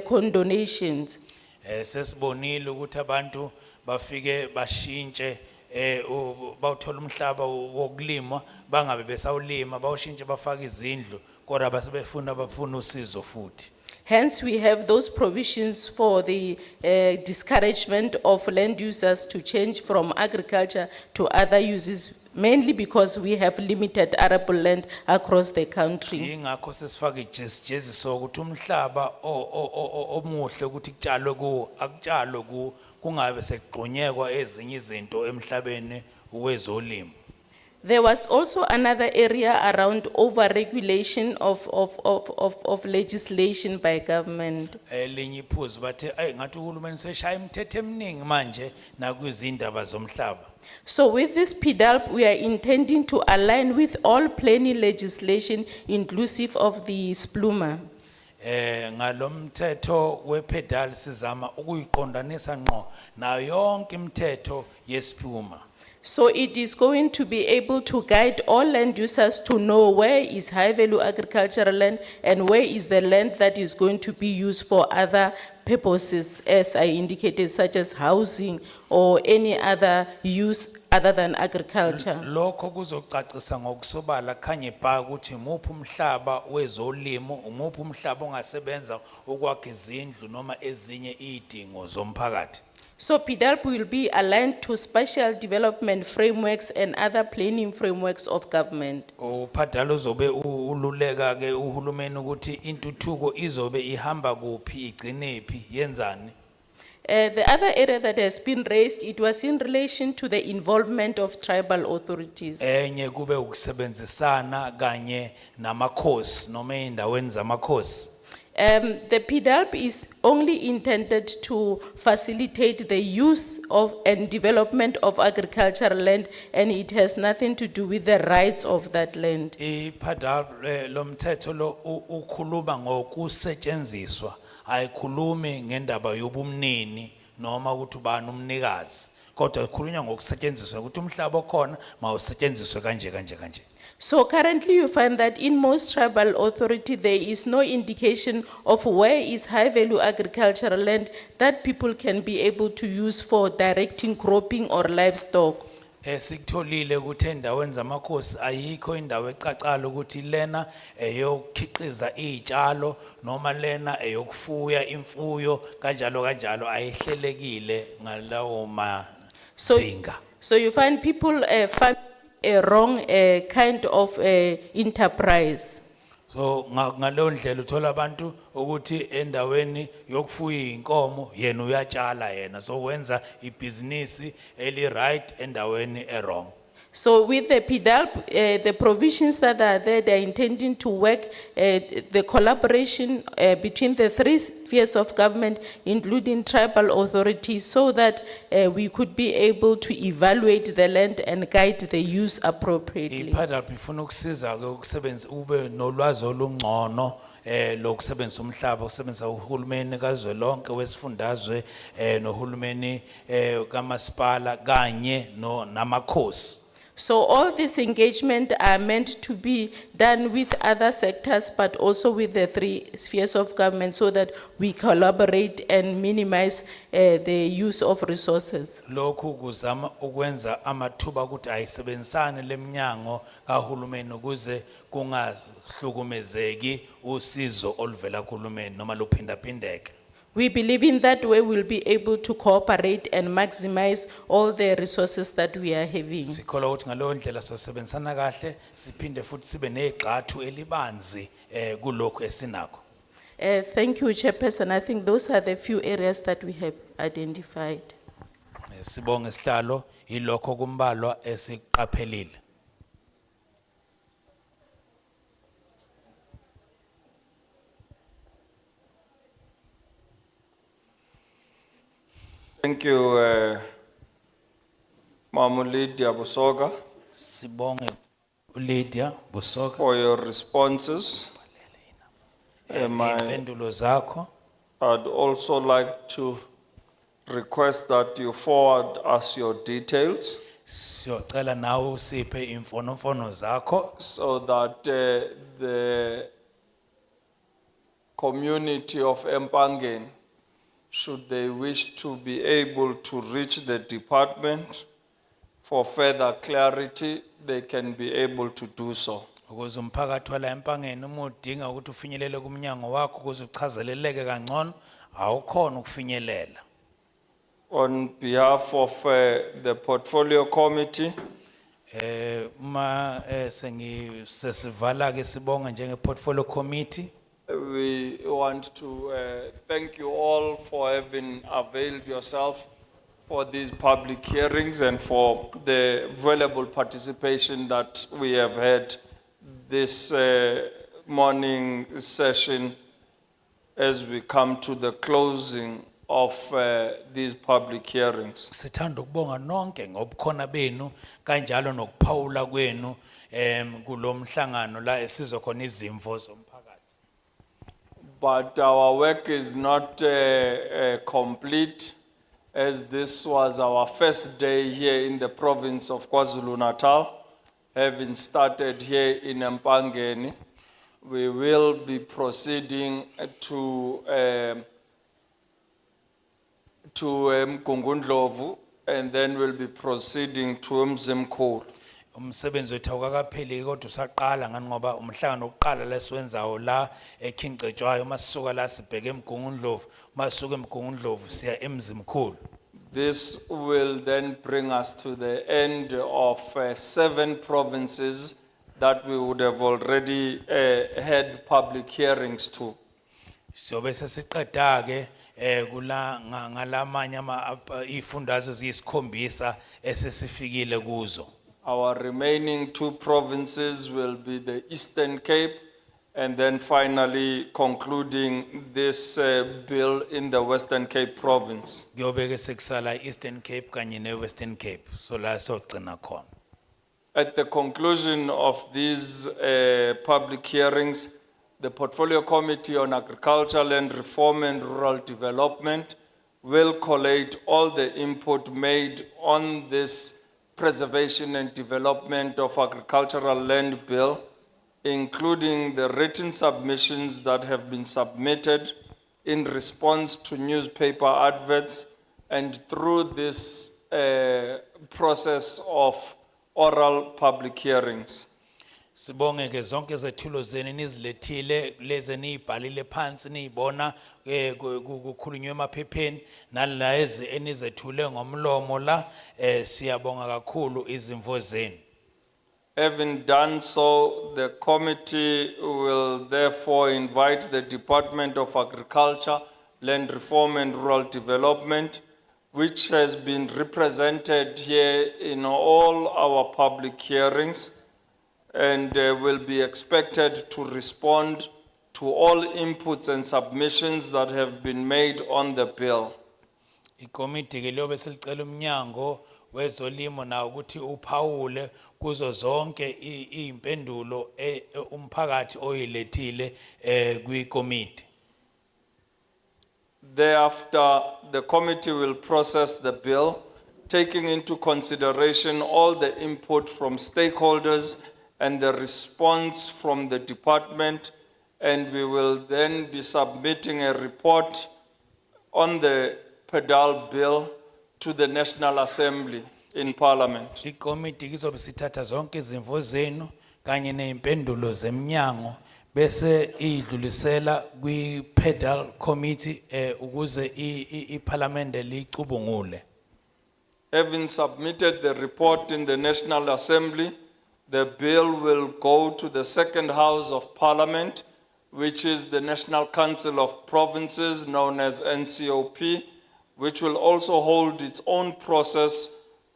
Speaker 9: condonations.
Speaker 4: Sesibonile ukuthi abantu bafike bashintshe bawuthola umhlaba wokulima bangabe besawulima bawushintshe bafaka izindlu kodwa bafuna usizo futhi.
Speaker 9: Hence, we have those provisions for the discouragement of land users to change from agriculture to other uses, mainly because we have limited arable land across the country.
Speaker 4: Ingakho sesifaka ijeziso ukuthi umhlaba omuhle ukuthi kutshalwe kuwo akutshalwe kuwo kungabe sekugqonyekwa ezinye izinto emhlabeni wezolimo.
Speaker 9: There was also another area around over-regulation of legislation by government.
Speaker 4: Elinye iphuzu bathe ngathi uhulumeni seshaya imithetho eminingi manje nakwizindaba zomhlaba.
Speaker 9: So with this PDAL, we are intending to align with all planning legislation inclusive of the SPLUMA.
Speaker 4: Ngalomthetho wePDAL sizama ukuyiqondanisa ngqo na yonke imithetho yesipuma.
Speaker 9: So it is going to be able to guide all land users to know where is high value agricultural land and where is the land that is going to be used for other purposes, as I indicated, such as housing or any other use other than agriculture.
Speaker 4: Lokho kuzocacisa ngokusobala khanye bha ukuthi umuphi umhlaba wezolimo umuphi umhlaba ongasebenza ukwakha izindlu noma ezinye izidingo zomphakathi.
Speaker 9: So PDAL will be aligned to special development frameworks and other planning frameworks of government.
Speaker 4: PDAL uzobe ululeka ke uhulumeni ukuthi intuthuko izobe ihamba kuphi igcinephi yenzani.
Speaker 9: The other area that has been raised, it was in relation to the involvement of tribal authorities.
Speaker 4: Enye kube ukusebenzisana kanye namakhosi noma indaweni zamakhosi.
Speaker 9: The PDAL is only intended to facilitate the use of and development of agricultural land, and it has nothing to do with the rights of that land.
Speaker 4: PDAL lomthetho lo ukhuluma ngokusetshenziswa ayikhulumi ngendaba yobumnini noma ukuthi ubani umnikazi kodwa ikhulunywa ngokusetshenziswa ukuthi umhlaba okhona mawusetshenziswe kanje.
Speaker 9: So currently you find that in most tribal authority there is no indication of where is high value agricultural land that people can be able to use for directing cropping or livestock.
Speaker 4: Sikutholile ukuthi endaweni zamakhosi ayikho indawo ecacala ukuthi lena eyokhiqiza izitshalo noma lena eyokufuya imfuyo kanjalo ayihlelekile ngalawo mazinga.
Speaker 9: So you find people farm a wrong kind of enterprise.
Speaker 4: So ngaleyo ndlela uthola abantu ukuthi endaweni yokufuya inkomo yena uyatshala yena so wenza ibhizinisi eli right endaweni wrong.
Speaker 9: So with the PDAL, the provisions that are there, they are intending to work the collaboration between the three spheres of government, including tribal authorities, so that we could be able to evaluate the land and guide the use appropriately.
Speaker 4: PDAL bifuna ukusiza ke ukusebenza ube nolwazi olungcono lokusebenzisa umhlaba ukusebenzisa uhulumeni kazwelonke wesifundazwe nohulumeni kamasipala kanye namakhosi.
Speaker 9: So all this engagement are meant to be done with other sectors, but also with the three spheres of government so that we collaborate and minimize the use of resources.
Speaker 4: Lokhu kuzama ukwenza amathuba ukuthi ayisebenzisane leminyango kahulumeni ukuze kungahlukumezeki usizo oluvela kuhulumeni noma luphindaphindeke.
Speaker 9: We believe in that way we'll be able to cooperate and maximize all the resources that we are having.
Speaker 4: Sikholwa ukuthi ngaleyo ndlela sosebenzisana kahle siphinde futhi sibe negxathu elibanzi kulokho esinakho.
Speaker 9: Thank you, Chairperson. I think those are the few areas that we have identified.
Speaker 4: Sibonge sihlalo ilokho kumbalwa esiqaphelile.
Speaker 1: Thank you, Lydia Busoga,
Speaker 4: Sibonge Lydia Busoga
Speaker 1: for your responses.
Speaker 4: impendulo zakho.
Speaker 1: I'd also like to request that you forward us your details
Speaker 4: Siyocela nawe usiphe imfonomfono zakho
Speaker 1: so that the community of Empangeni, should they wish to be able to reach the department for further clarity, they can be able to do so.
Speaker 4: ukuze umphakathi wala Empangeni uma udinga ukuthi ufinyelele kumnyango wakho ukuze uchazeleleke kangcono awukhona ukufinyelela.
Speaker 1: On behalf of the portfolio committee,
Speaker 4: sesivala ke sibonga njenge portfolio committee.
Speaker 1: we want to thank you all for having availed yourself for these public hearings and for the valuable participation that we have had this morning session as we come to the closing of these public hearings.
Speaker 4: Sithanda ukubonga nonke ngobukhona benu kanjalo nokuphawula kwenu kulomhlangano la esizokhona izimvo zomphakathi.
Speaker 1: But our work is not complete, as this was our first day here in the province of KwaZulu-Natal, having started here in Empangeni. We will be proceeding to Mkungundlovu, and then we'll be proceeding to Mzimkhulu.
Speaker 4: Umsebenzi wethu awukakapheli kodwa usaqala ngani ngoba umhlangano oqala lesiwenzayo la eKingcetshwayo masisuka la sibheke eMgungundlovu masuka eMgungundlovu siya eMzimkhulu.
Speaker 1: This will then bring us to the end of 7 provinces that we would have already had public hearings to.
Speaker 4: Siyobe sesiqeda ke kula ngalamanye ifundazwe ziyisikhombisa esesifikile kuzo.
Speaker 1: Our remaining 2 provinces will be the Eastern Cape, and then finally concluding this bill in the Western Cape province.
Speaker 4: Kuyobe ke sekusala Eastern Cape kanye neWestern Cape so la sogcina khona.
Speaker 1: At the conclusion of these public hearings, the Portfolio Committee on Agriculture, Land Reform and Rural Development will collate all the input made on this Preservation and Development of Agricultural Land Bill, including the written submissions that have been submitted in response to newspaper adverts and through this process of oral public hearings.
Speaker 4: Sibonge ke zonke zethulo zenu nizilethile leze niyibhalile phansi niyibona kukhulunywe emaphepheni nalezi enizethule ngomlomo la siyabonga kakhulu izimvo zenu.
Speaker 1: Having done so, the committee will therefore invite the Department of Agriculture, Land Reform and Rural Development, which has been represented here in all our public hearings, and will be expected to respond to all inputs and submissions that have been made on the bill.
Speaker 4: Ikomiti ke liyobe silicela umnyango wezolimo na ukuthi uphawule kuzo zonke impendulo umphakathi oyilethile kwikomiti.
Speaker 1: Thereafter, the committee will process the bill, taking into consideration all the input from stakeholders and the response from the department, and we will then be submitting a report on the PDAL Bill to the National Assembly in Parliament.
Speaker 4: Ikomiti kizobe sithatha zonke izimvo zenu kanye neimpendulo zemnyango bese idlulisela kwi PDAL committee ukuze iparlamente licubungule.
Speaker 1: Having submitted the report in the National Assembly, the bill will go to the second House of Parliament, which is the National Council of Provinces, known as NCOP, which will also hold its own process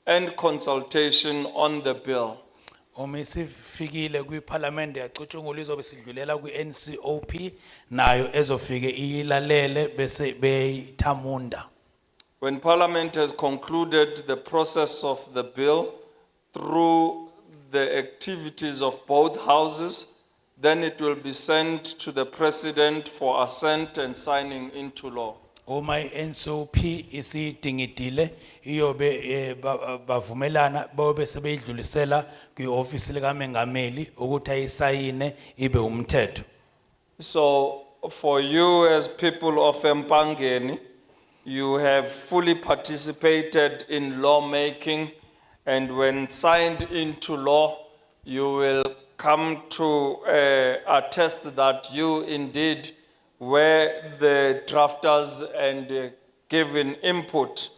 Speaker 1: and consultation on the bill.
Speaker 4: Umisifikile kwi parliament yacutshungula izobe sidlulela kwi NCOP nayo ezofike iyilalele bese beyithamunda.
Speaker 1: When Parliament has concluded the process of the bill through the activities of both houses, then it will be sent to the President for assent and signing into law.
Speaker 4: Uma NCOP isidingidile iyobe bavumelana bayobe sebeyidlulisela kwi office lika mengameli ukuthi ayisayine ibe umthetho.
Speaker 1: So for you as people of Mpangeni, you have fully participated in lawmaking, and when signed into law, you will come to attest that you indeed were the drafters and given input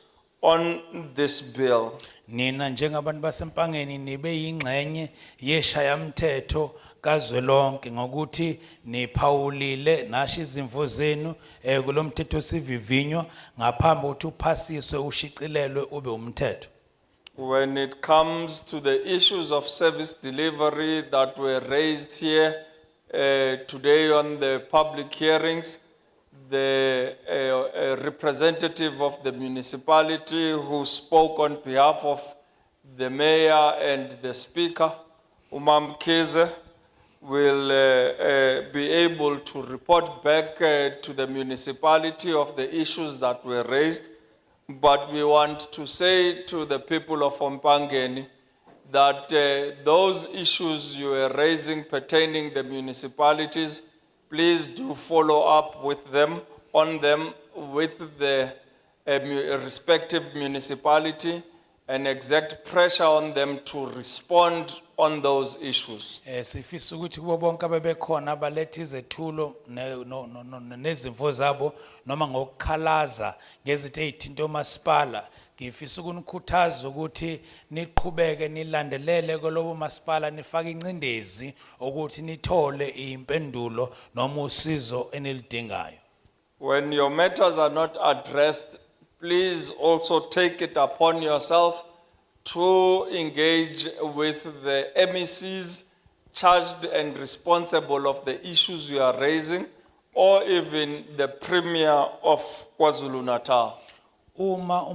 Speaker 1: on this bill.
Speaker 4: Nina njengabantu basempangeni nibe yingxenye yeshayamthetho kazwelonke ngokuthi niphawulile nasho izimvo zenu kulomthetho sivivinyo ngaphambi ukuthi uphasiswe ushicilelwe ube umthetho.
Speaker 1: When it comes to the issues of service delivery that were raised here today on the public hearings, the representative of the municipality who spoke on behalf of the mayor and the speaker, Umam Keze, will be able to report back to the municipality of the issues that were raised. But we want to say to the people of Mpangeni that those issues you are raising pertaining the municipalities, please do follow up with them, on them with the respective municipality and exert pressure on them to respond on those issues.
Speaker 4: Sifisa ukuthi kubo bonke abebekhona balethe izethulo nezimvo zabo noma ngokukhalaza ngezinto ezithinta umasipala. Ngifisa ukunikhuthaza ukuthi niqhubeke nilandelele kulobo masipala nifake incindezi ukuthi nithole impendulo noma usizo enilidingayo.
Speaker 1: When your matters are not addressed, please also take it upon yourself to engage with the MECs charged and responsible of the issues you are raising, or even the Premier of KwaZulu-Natal.
Speaker 4: Uma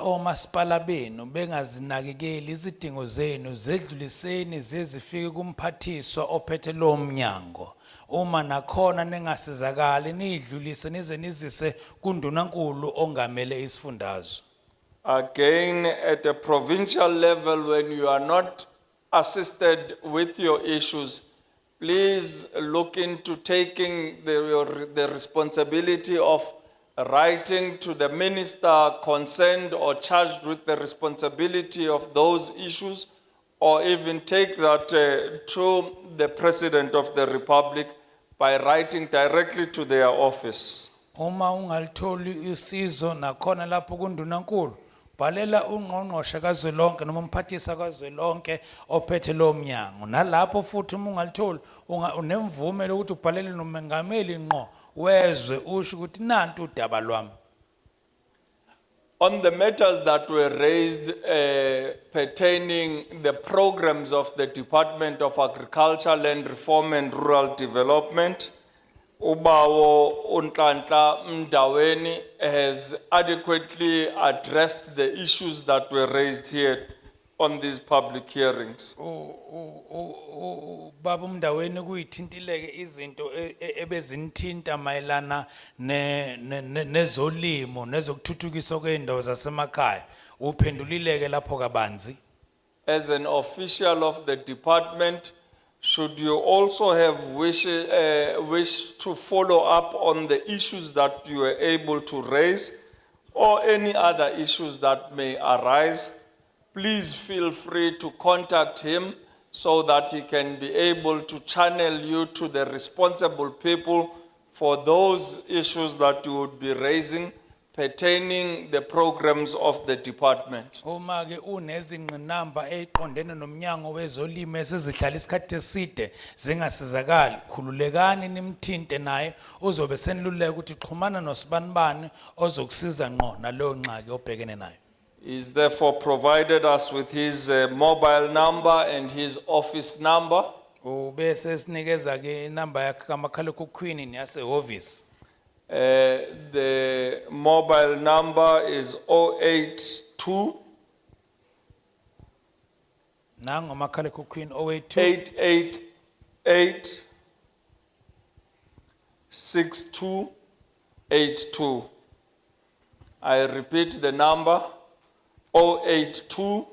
Speaker 4: omasipala benu bengazinakekeli izidingo zenu zedluliseni zezifike kumphathiswa ophethe lo mnyango. Uma nakhona ningasizakali nidlulise nize nizise kundunankulu ongamele isifundazwe.
Speaker 1: Again, at a provincial level, when you are not assisted with your issues, please look into taking the responsibility of writing to the minister concerned or charged with the responsibility of those issues, or even take that to the President of the Republic by writing directly to their office.
Speaker 4: Uma ungalitholi usizo nakhona lapho kundunankulu bhalela ungqongqoshe kazwelonke noma umphathisa kazwelonke ophethe lo mnyango. Nalapho futhi uma ungalitholi unemvume lokuthi ubhalele nomengameli ngqo wezwe usho ukuthi nantu udaba lwami.
Speaker 1: On the matters that were raised pertaining the programs of the Department of Agriculture, Land Reform and Rural Development, Ubawo Untlanhla Mdaweni has adequately addressed the issues that were raised here on these public hearings.
Speaker 4: Baba Mdaweni kuyithintileke izinto ebezinithinta mayelana nezolimo nezokuthuthukiswa kweindawo zasemakhaya. Uphendulileke lapho kabanzi.
Speaker 1: As an official of the department, should you also have wish to follow up on the issues that you were able to raise, or any other issues that may arise, please feel free to contact him so that he can be able to channel you to the responsible people for those issues that you would be raising pertaining the programs of the department.
Speaker 4: Uma ke unezingqinamba eziqondene nomnyango wezolimo esizihlala isikhathi eside zingasizakali khululekani nimthinte naye uzobe seniluleka ukuthi xhumana nosibanibani ozokusiza ngqo naleyo ngxaki obhekene nayo.
Speaker 1: He's therefore provided us with his mobile number and his office number.
Speaker 4: Ubese sinikeza ke inamba yakhe kamakhalekhukhwini neyasehhovisi.
Speaker 1: The mobile number is 082
Speaker 4: Nango makhalekhukhwini 082
Speaker 1: 888 6282. I repeat the number 082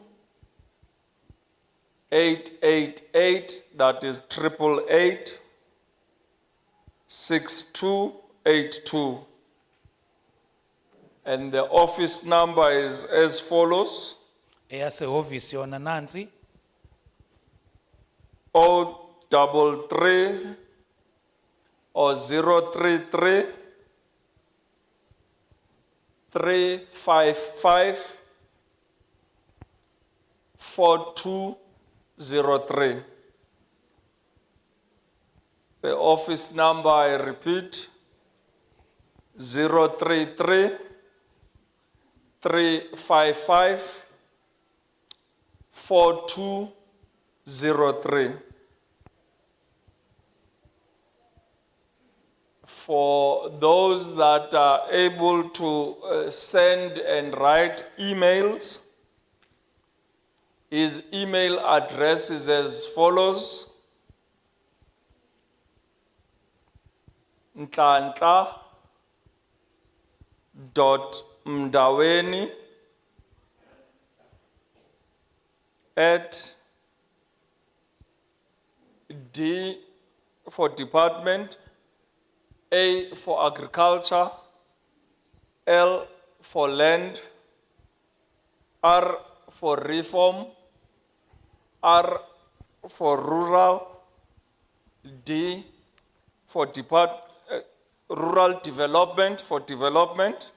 Speaker 1: 888, that is 888 6282. And the office number is as follows:
Speaker 4: eyasehhovisi yona nansi
Speaker 1: 033 or 033 355 4203. The office number, I repeat, 033 355 4203. For those that are able to send and write emails, his email address is as follows: nhlanhla.mdaweni at D for department, A for agriculture, L for land, R for reform, R for rural, D for rural development, for development.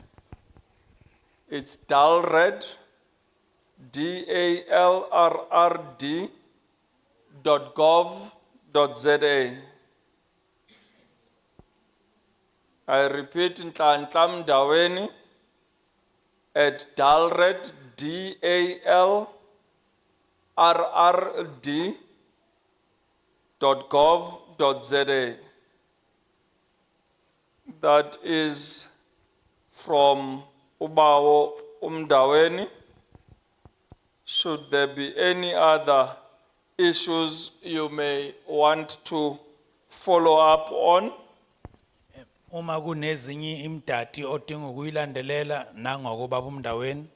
Speaker 1: It's DALRRD, DALRRD.gov.za. I repeat, Nhlanhla Mdaweni at DALRRD, DALRRD.gov.za. That is from Ubawo Umdaweni. Should there be any other issues you may want to follow up on?
Speaker 4: Uma kunezinye imdati odinga ukuyilandelela nangoku baba umdaweni.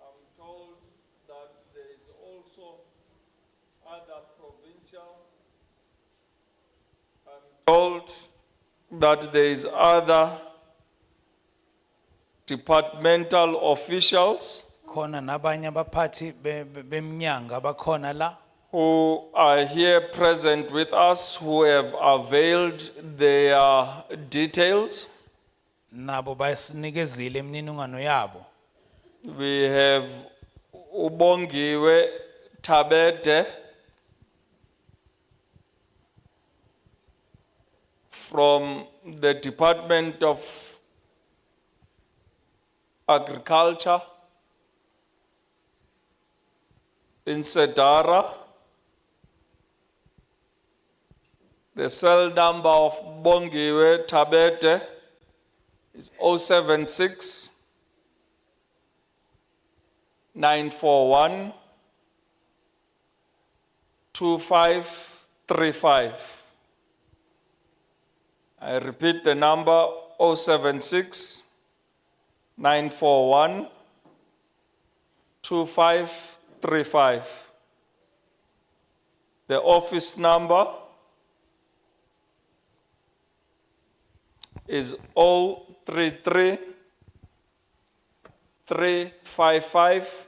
Speaker 1: I'm told that there is also other provincial. I'm told that there is other departmental officials
Speaker 4: Khona nabanye abaphathi bemnyanga bakhona la.
Speaker 1: who are here present with us, who have availed their details.
Speaker 4: Nabo bayasinikezile imininingwane yabo.
Speaker 1: We have Ubongiwe Tabede from the Department of Agriculture in Sedara. The cell number of Bongiwe Tabete is 076 941 2535. I repeat the number 076 941 2535. The office number is 033 355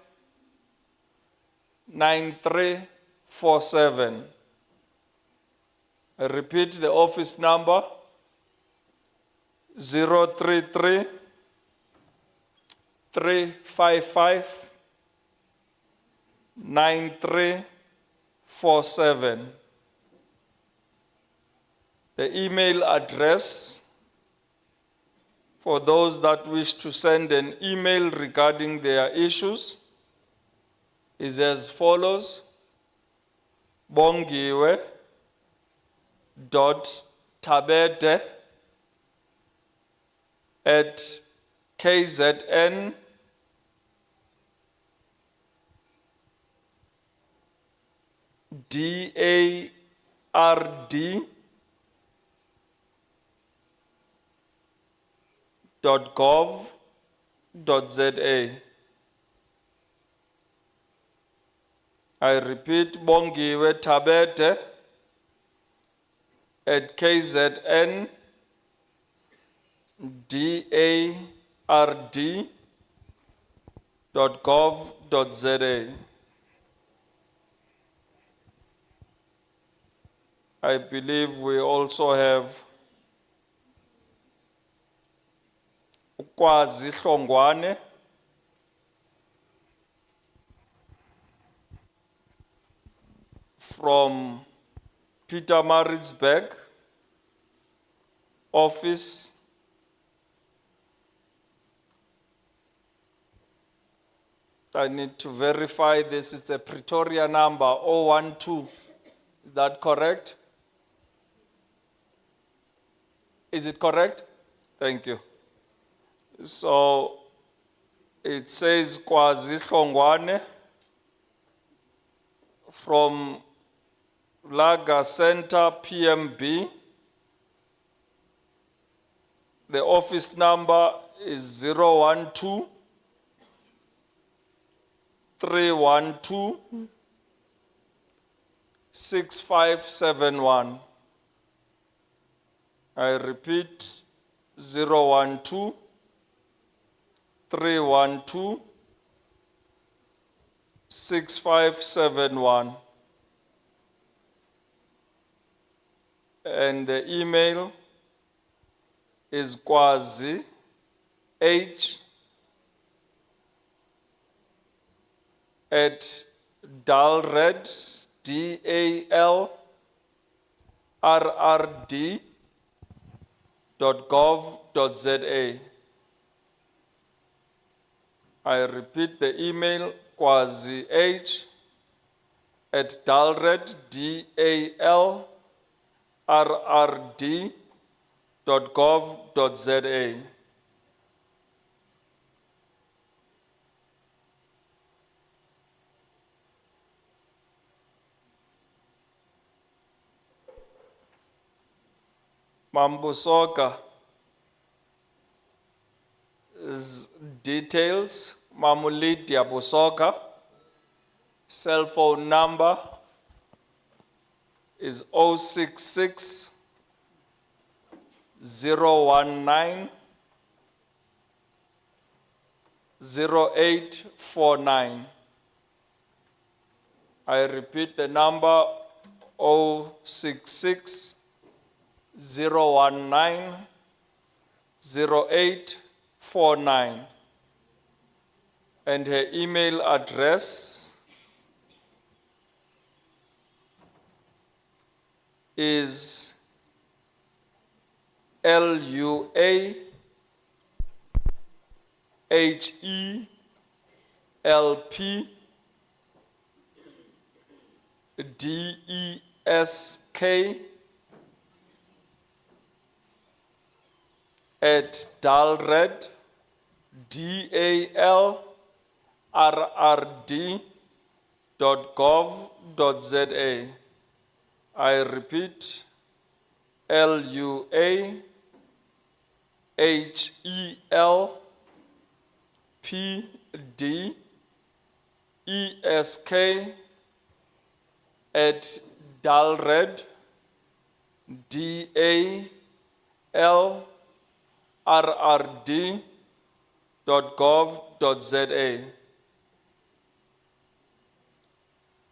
Speaker 1: 9347. I repeat the office number 033 355 9347. The email address for those that wish to send an email regarding their issues is as follows: bongiwe.tabede@kzn DARD.gov.za. I repeat, Bongiwe Tabete at KZN DARD.gov.za. I believe we also have KwaZulu-Natal from Pietermaritzburg office. I need to verify this. It's a Pretoria number 012. Is that correct? Is it correct? Thank you. So it says KwaZulu-Natal from Laga Center PMB. The office number is 012 312 6571. I repeat, 012 312 6571. And the email is kwazi@dalred, DALRRD.gov.za. I repeat the email, kwazi@dalred, DALRRD.gov.za. Mambusoka details, Mamulidia Busoka, cell phone number is 066 019 0849. I repeat the number 066 019 0849. And her email address is LUAHELPDESK DALRRD.gov.za. I repeat, LUAHELPDESK @dalred, DALRRD.gov.za.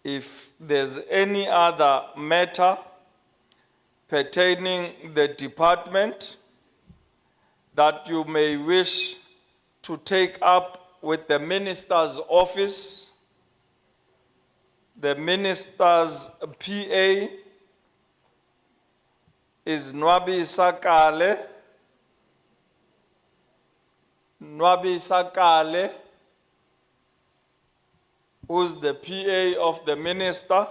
Speaker 1: If there's any other matter pertaining the department that you may wish to take up with the minister's office, the minister's PA is Nwabi Sakale. Nwabi Sakale, who's the PA of the minister,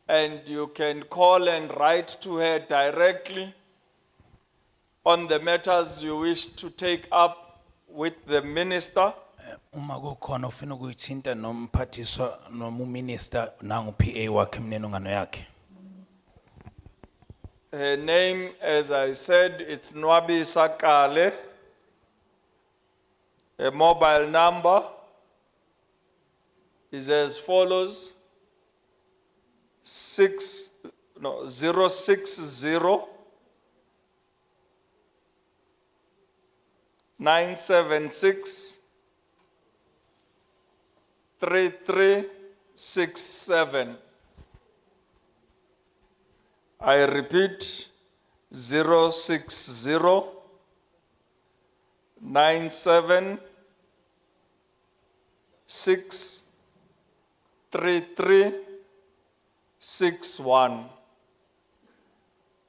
Speaker 1: and you can call and write to her directly on the matters you wish to take up with the minister.
Speaker 4: Uma kukhona ufuna ukuyithinta nomphathiswa noma uminister nangu PA wakhe emniningwane yakhe.
Speaker 1: Her name, as I said, it's Nwabi Sakale. Her mobile number is as follows: 060 976 3367. I repeat, 060 976 3361.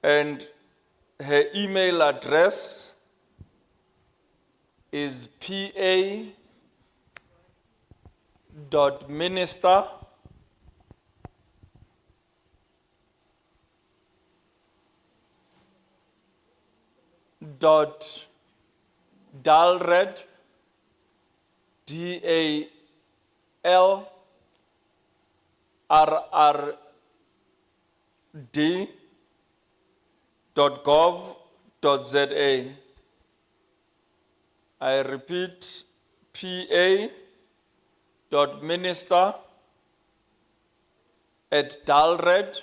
Speaker 1: And her email address is pa.minister .dalred DALRRD .gov.za. I repeat, pa.minister @dalred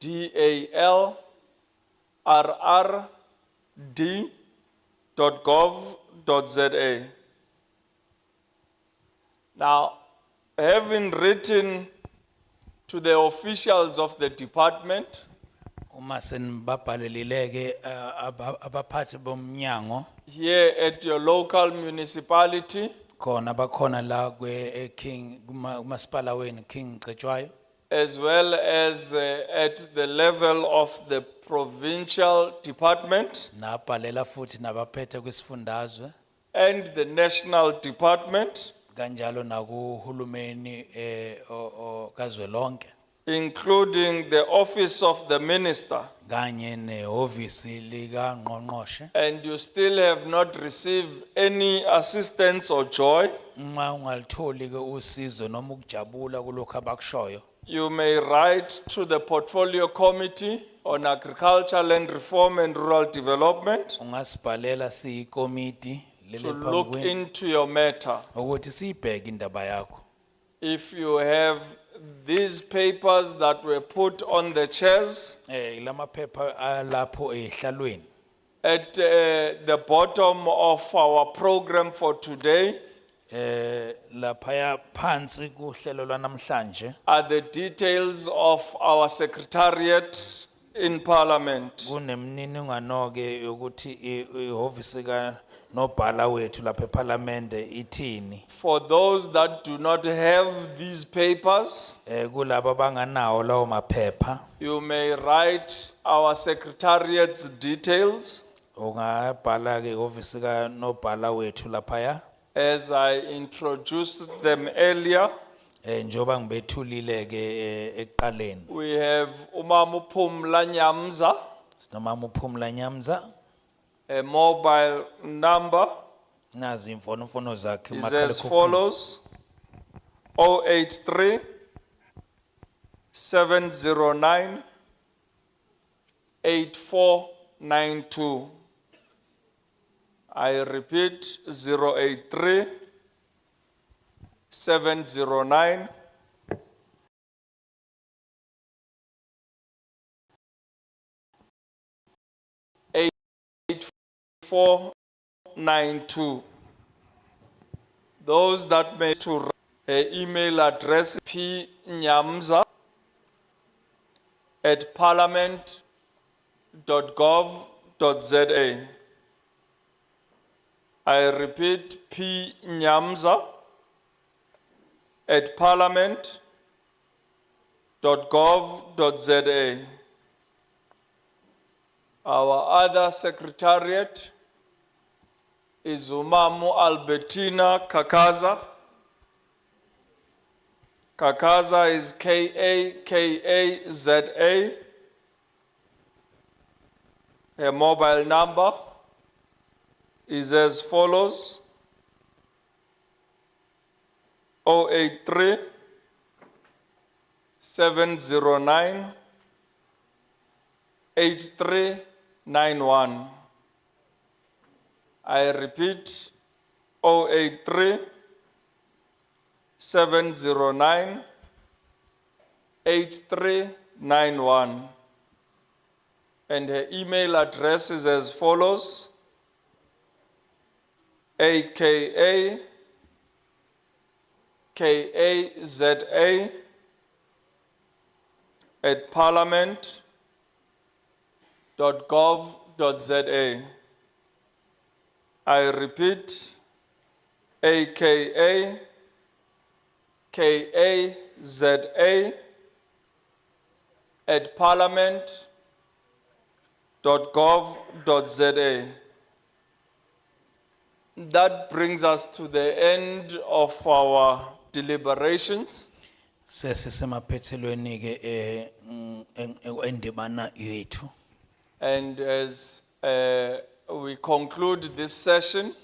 Speaker 1: DALRRD.gov.za. Now, having written to the officials of the department,
Speaker 4: Uma senibabhalelileke abaphathi bomnyango
Speaker 1: here at your local municipality,
Speaker 4: khona bakhona la kwe King umasipala wenu King Cetshwayo,
Speaker 1: as well as at the level of the provincial department
Speaker 4: nabhalela futhi nabaphethe kwisifundazwe
Speaker 1: and the national department,
Speaker 4: kanjalo nakuhulumeni kazwelonke
Speaker 1: including the office of the minister,
Speaker 4: kanye nehhovisi lika ngqongqoshe.
Speaker 1: and you still have not received any assistance or joy,
Speaker 4: Uma ungalitholi ke usizo noma ukujabula kulokho abakushoyo,
Speaker 1: you may write to the portfolio committee on agriculture, land reform and rural development
Speaker 4: ungasibhalela siyikomiti
Speaker 1: to look into your matter.
Speaker 4: ukuthi siyibheke indaba yakho.
Speaker 1: If you have these papers that were put on the chairs,
Speaker 4: Lama phepha alapho ehlalweni
Speaker 1: at the bottom of our program for today
Speaker 4: laphaya phansi kuhlelo lwanamhlanje
Speaker 1: are the details of our secretariat in parliament.
Speaker 4: kunemniningwane ke yokuthi ihhovisi ka nobhala wethu lapha eParliament ithini.
Speaker 1: For those that do not have these papers,
Speaker 4: Kulabo banganawo lawo maphepha
Speaker 1: you may write our secretariat's details
Speaker 4: ungabhala ke ihhovisi ka nobhala wethu laphaya
Speaker 1: as I introduced them earlier.
Speaker 4: njoba ngibethulile ke ekuqaleni.
Speaker 1: We have Umama Phumla Nyamza,
Speaker 4: Sinomama uPhumla Nyamza
Speaker 1: a mobile number
Speaker 4: nazi imfonomfono zakhe
Speaker 1: is as follows: 083 709 8492. I repeat, 083 709 8492. Those that may to Her email address pnyamza@parliament.gov.za. I repeat, pnyamza@parliament.gov.za. Our other secretariat is Umamu Albertina Kakaza. Kakaza is Kakaza. Her mobile number is as follows: 083 709 8391. I repeat, 083 709 8391. And her email address is as follows: AKAZA@parliament.gov.za. I repeat, AKAZA@parliament.gov.za. That brings us to the end of our deliberations.
Speaker 4: Sesemaphethelweni ke endibana yethu.
Speaker 1: And as we conclude this session,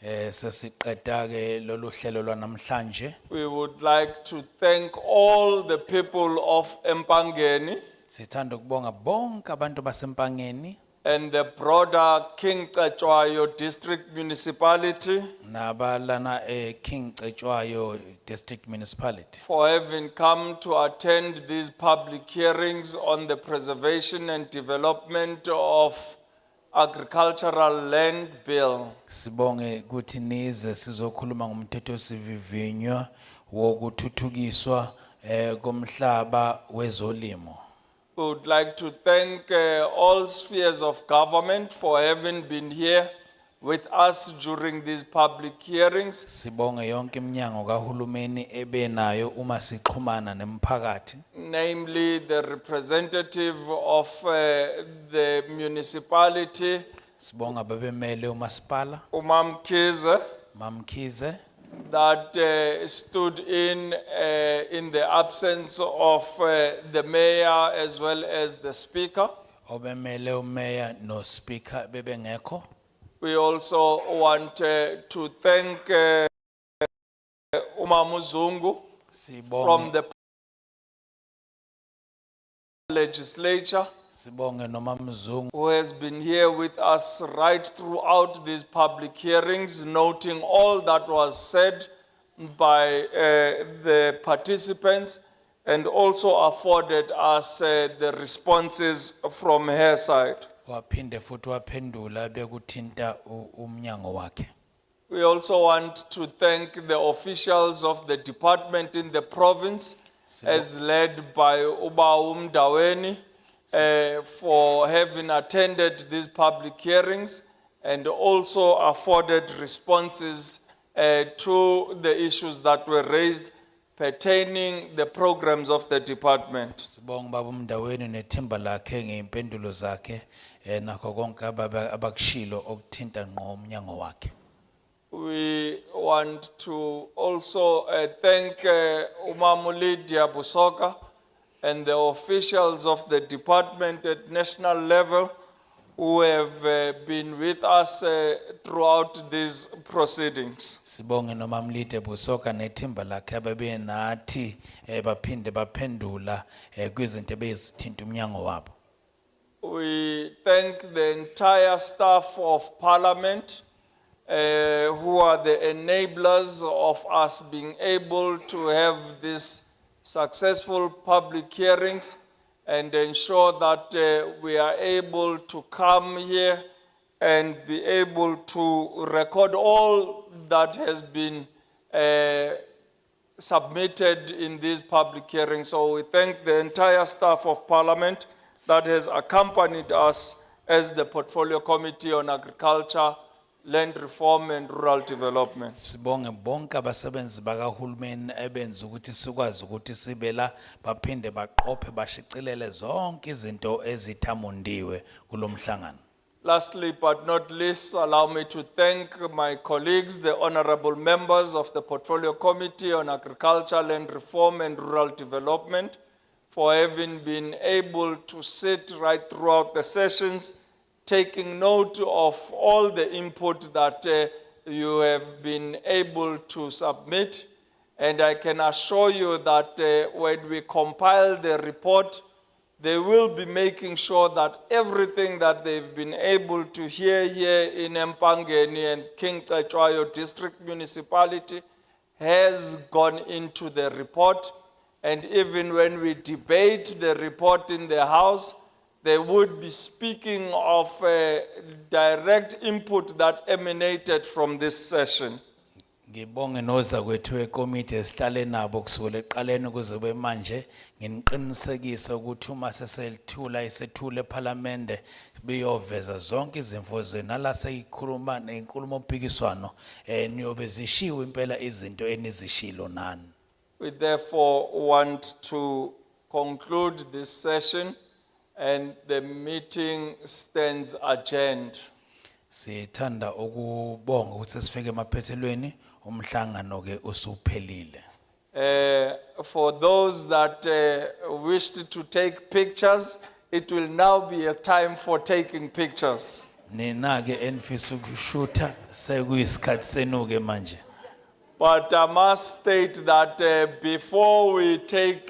Speaker 4: sesiqeda ke lolu hlelo lwanamhlanje.
Speaker 1: we would like to thank all the people of Empangeni
Speaker 4: Sithanda ukubonga bonke abantu basempangeni
Speaker 1: and the broader King Cetshwayo District Municipality
Speaker 4: nabalana King Cetshwayo District Municipality
Speaker 1: for having come to attend these public hearings on the preservation and development of agricultural land bill.
Speaker 4: Sibonge ukuthi nize sizokhuluma ngomthetho sivivinywa wokuthuthukiswa komhlaba wezolimo.
Speaker 1: We would like to thank all spheres of government for having been here with us during these public hearings.
Speaker 4: Sibonge yonke iminyango kahulumeni ebenayo uma sixhumana nemphakathi.
Speaker 1: Namely the representative of the municipality,
Speaker 4: Sibonga babemele umasipala,
Speaker 1: Mamkize, that stood in the absence of the mayor as well as the speaker.
Speaker 4: obemele umayor no speaker bebengekho.
Speaker 1: We also want to thank Umamuzungu from the legislature, who has been here with us right throughout these public hearings, noting all that was said by the participants and also afforded us the responses from her side.
Speaker 4: Waphinde futhi waphendula bekuthinta umnyango wakhe.
Speaker 1: We also want to thank the officials of the department in the province, as led by Uba Umdaweni, for having attended these public hearings and also afforded responses to the issues that were raised pertaining the programs of the department.
Speaker 4: Sibonga baba umdaweni nethimba lakhe ngeimpendulo zakhe nakho konke abakushilo okuthinta ngqo umnyango wakhe.
Speaker 1: We want to also thank Umamu Lydia Busoka and the officials of the department at national level who have been with us throughout these proceedings.
Speaker 4: Sibonge nomama Lydia Busoka nethimba lakhe ababe nathi baphinde baphendula kwizinto ebezithinta umnyango wabo.
Speaker 1: We thank the entire staff of Parliament who are the enablers of us being able to have these successful public hearings and ensure that we are able to come here and be able to record all that has been submitted in these public hearings. So we thank the entire staff of Parliament that has accompanied us as the Portfolio Committee on Agriculture, Land Reform and Rural Development.
Speaker 4: Sibonge bonke abasebenzi bakahulumeni ebenza ukuthi sikwazi ukuthi sibela baphinde baqophe bashicilele zonke izinto ezithamundiwe kulomhlangano.
Speaker 1: Lastly, but not least, allow me to thank my colleagues, the honorable members of the Portfolio Committee on Agriculture, Land Reform and Rural Development for having been able to sit right throughout the sessions, taking note of all the input that you have been able to submit. And I can assure you that when we compile the report, they will be making sure that everything that they've been able to hear here in Mpangeni and King Cetshwayo District Municipality has gone into the report. And even when we debate the report in the House, they would be speaking of direct input that emanated from this session.
Speaker 4: Ngibonge noza kwethu ekomiti esihlale nabo kusukela eqaleni kuze kube manje nginiqinisekisa ukuthi uma sesethula isethule eParliament biyoveza zonke izimvo zenu nala seyikhuluma nenkulumo mpikiswano niyobe zishiwe impela izinto enizishilo nani.
Speaker 1: We therefore want to conclude this session and the meeting stands adjourned.
Speaker 4: Sithanda ukubonga ukuthi sifike emaphethelweni umhlangano ke usuphelile.
Speaker 1: For those that wished to take pictures, it will now be a time for taking pictures.
Speaker 4: Nina ke enfisa ukushuta sekuyisikhathi senu ke manje.
Speaker 1: But I must state that before we take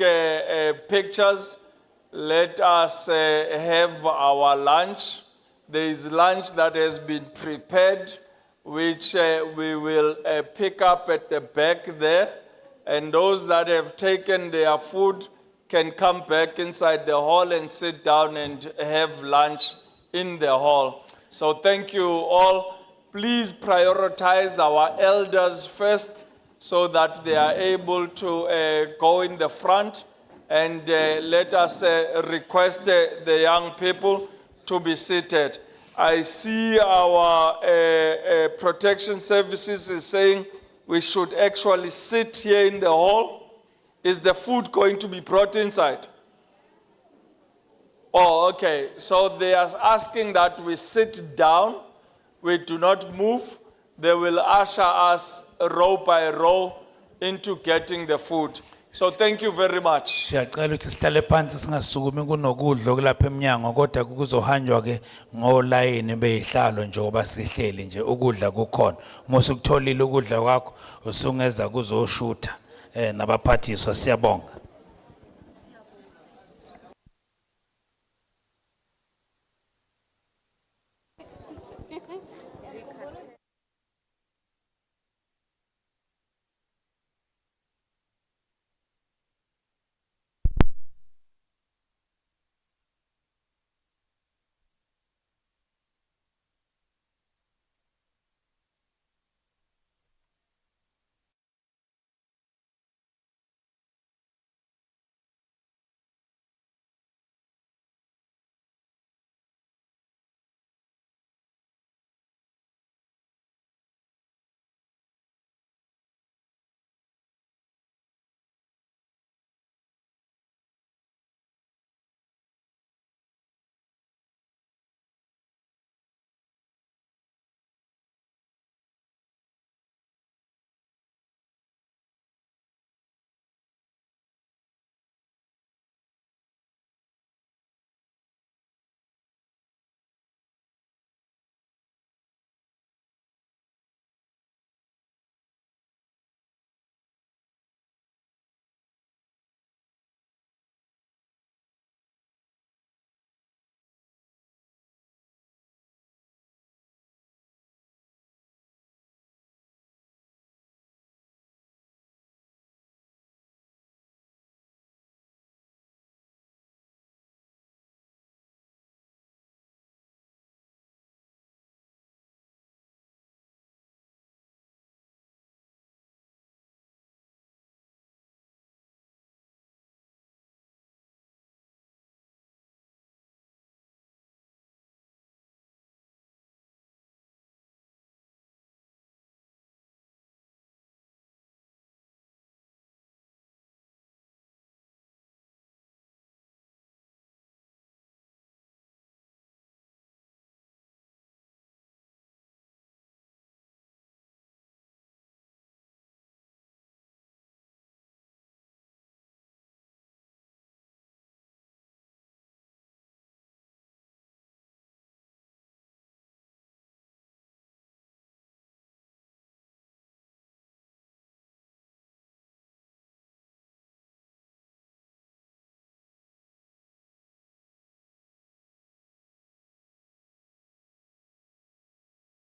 Speaker 1: pictures, let us have our lunch. There is lunch that has been prepared, which we will pick up at the back there. And those that have taken their food can come back inside the hall and sit down and have lunch in the hall. So thank you all. Please prioritize our elders first so that they are able to go in the front. And let us request the young people to be seated. I see our protection services is saying we should actually sit here in the hall. Is the food going to be brought inside? Oh, okay. So they are asking that we sit down. We do not move. They will usher us row by row into getting the food. So thank you very much.
Speaker 4: Siyacela ukuthi sihlale phansi singasukumi kunokudla okulapha eminyango kodwa kuzohanjwa ke ngolayini beyihlalo njengoba sihleli nje ukudla kukhona. Mose ukutholile ukudla kwakho usungeza kuzoshutha nabaphathiswa siyabonga.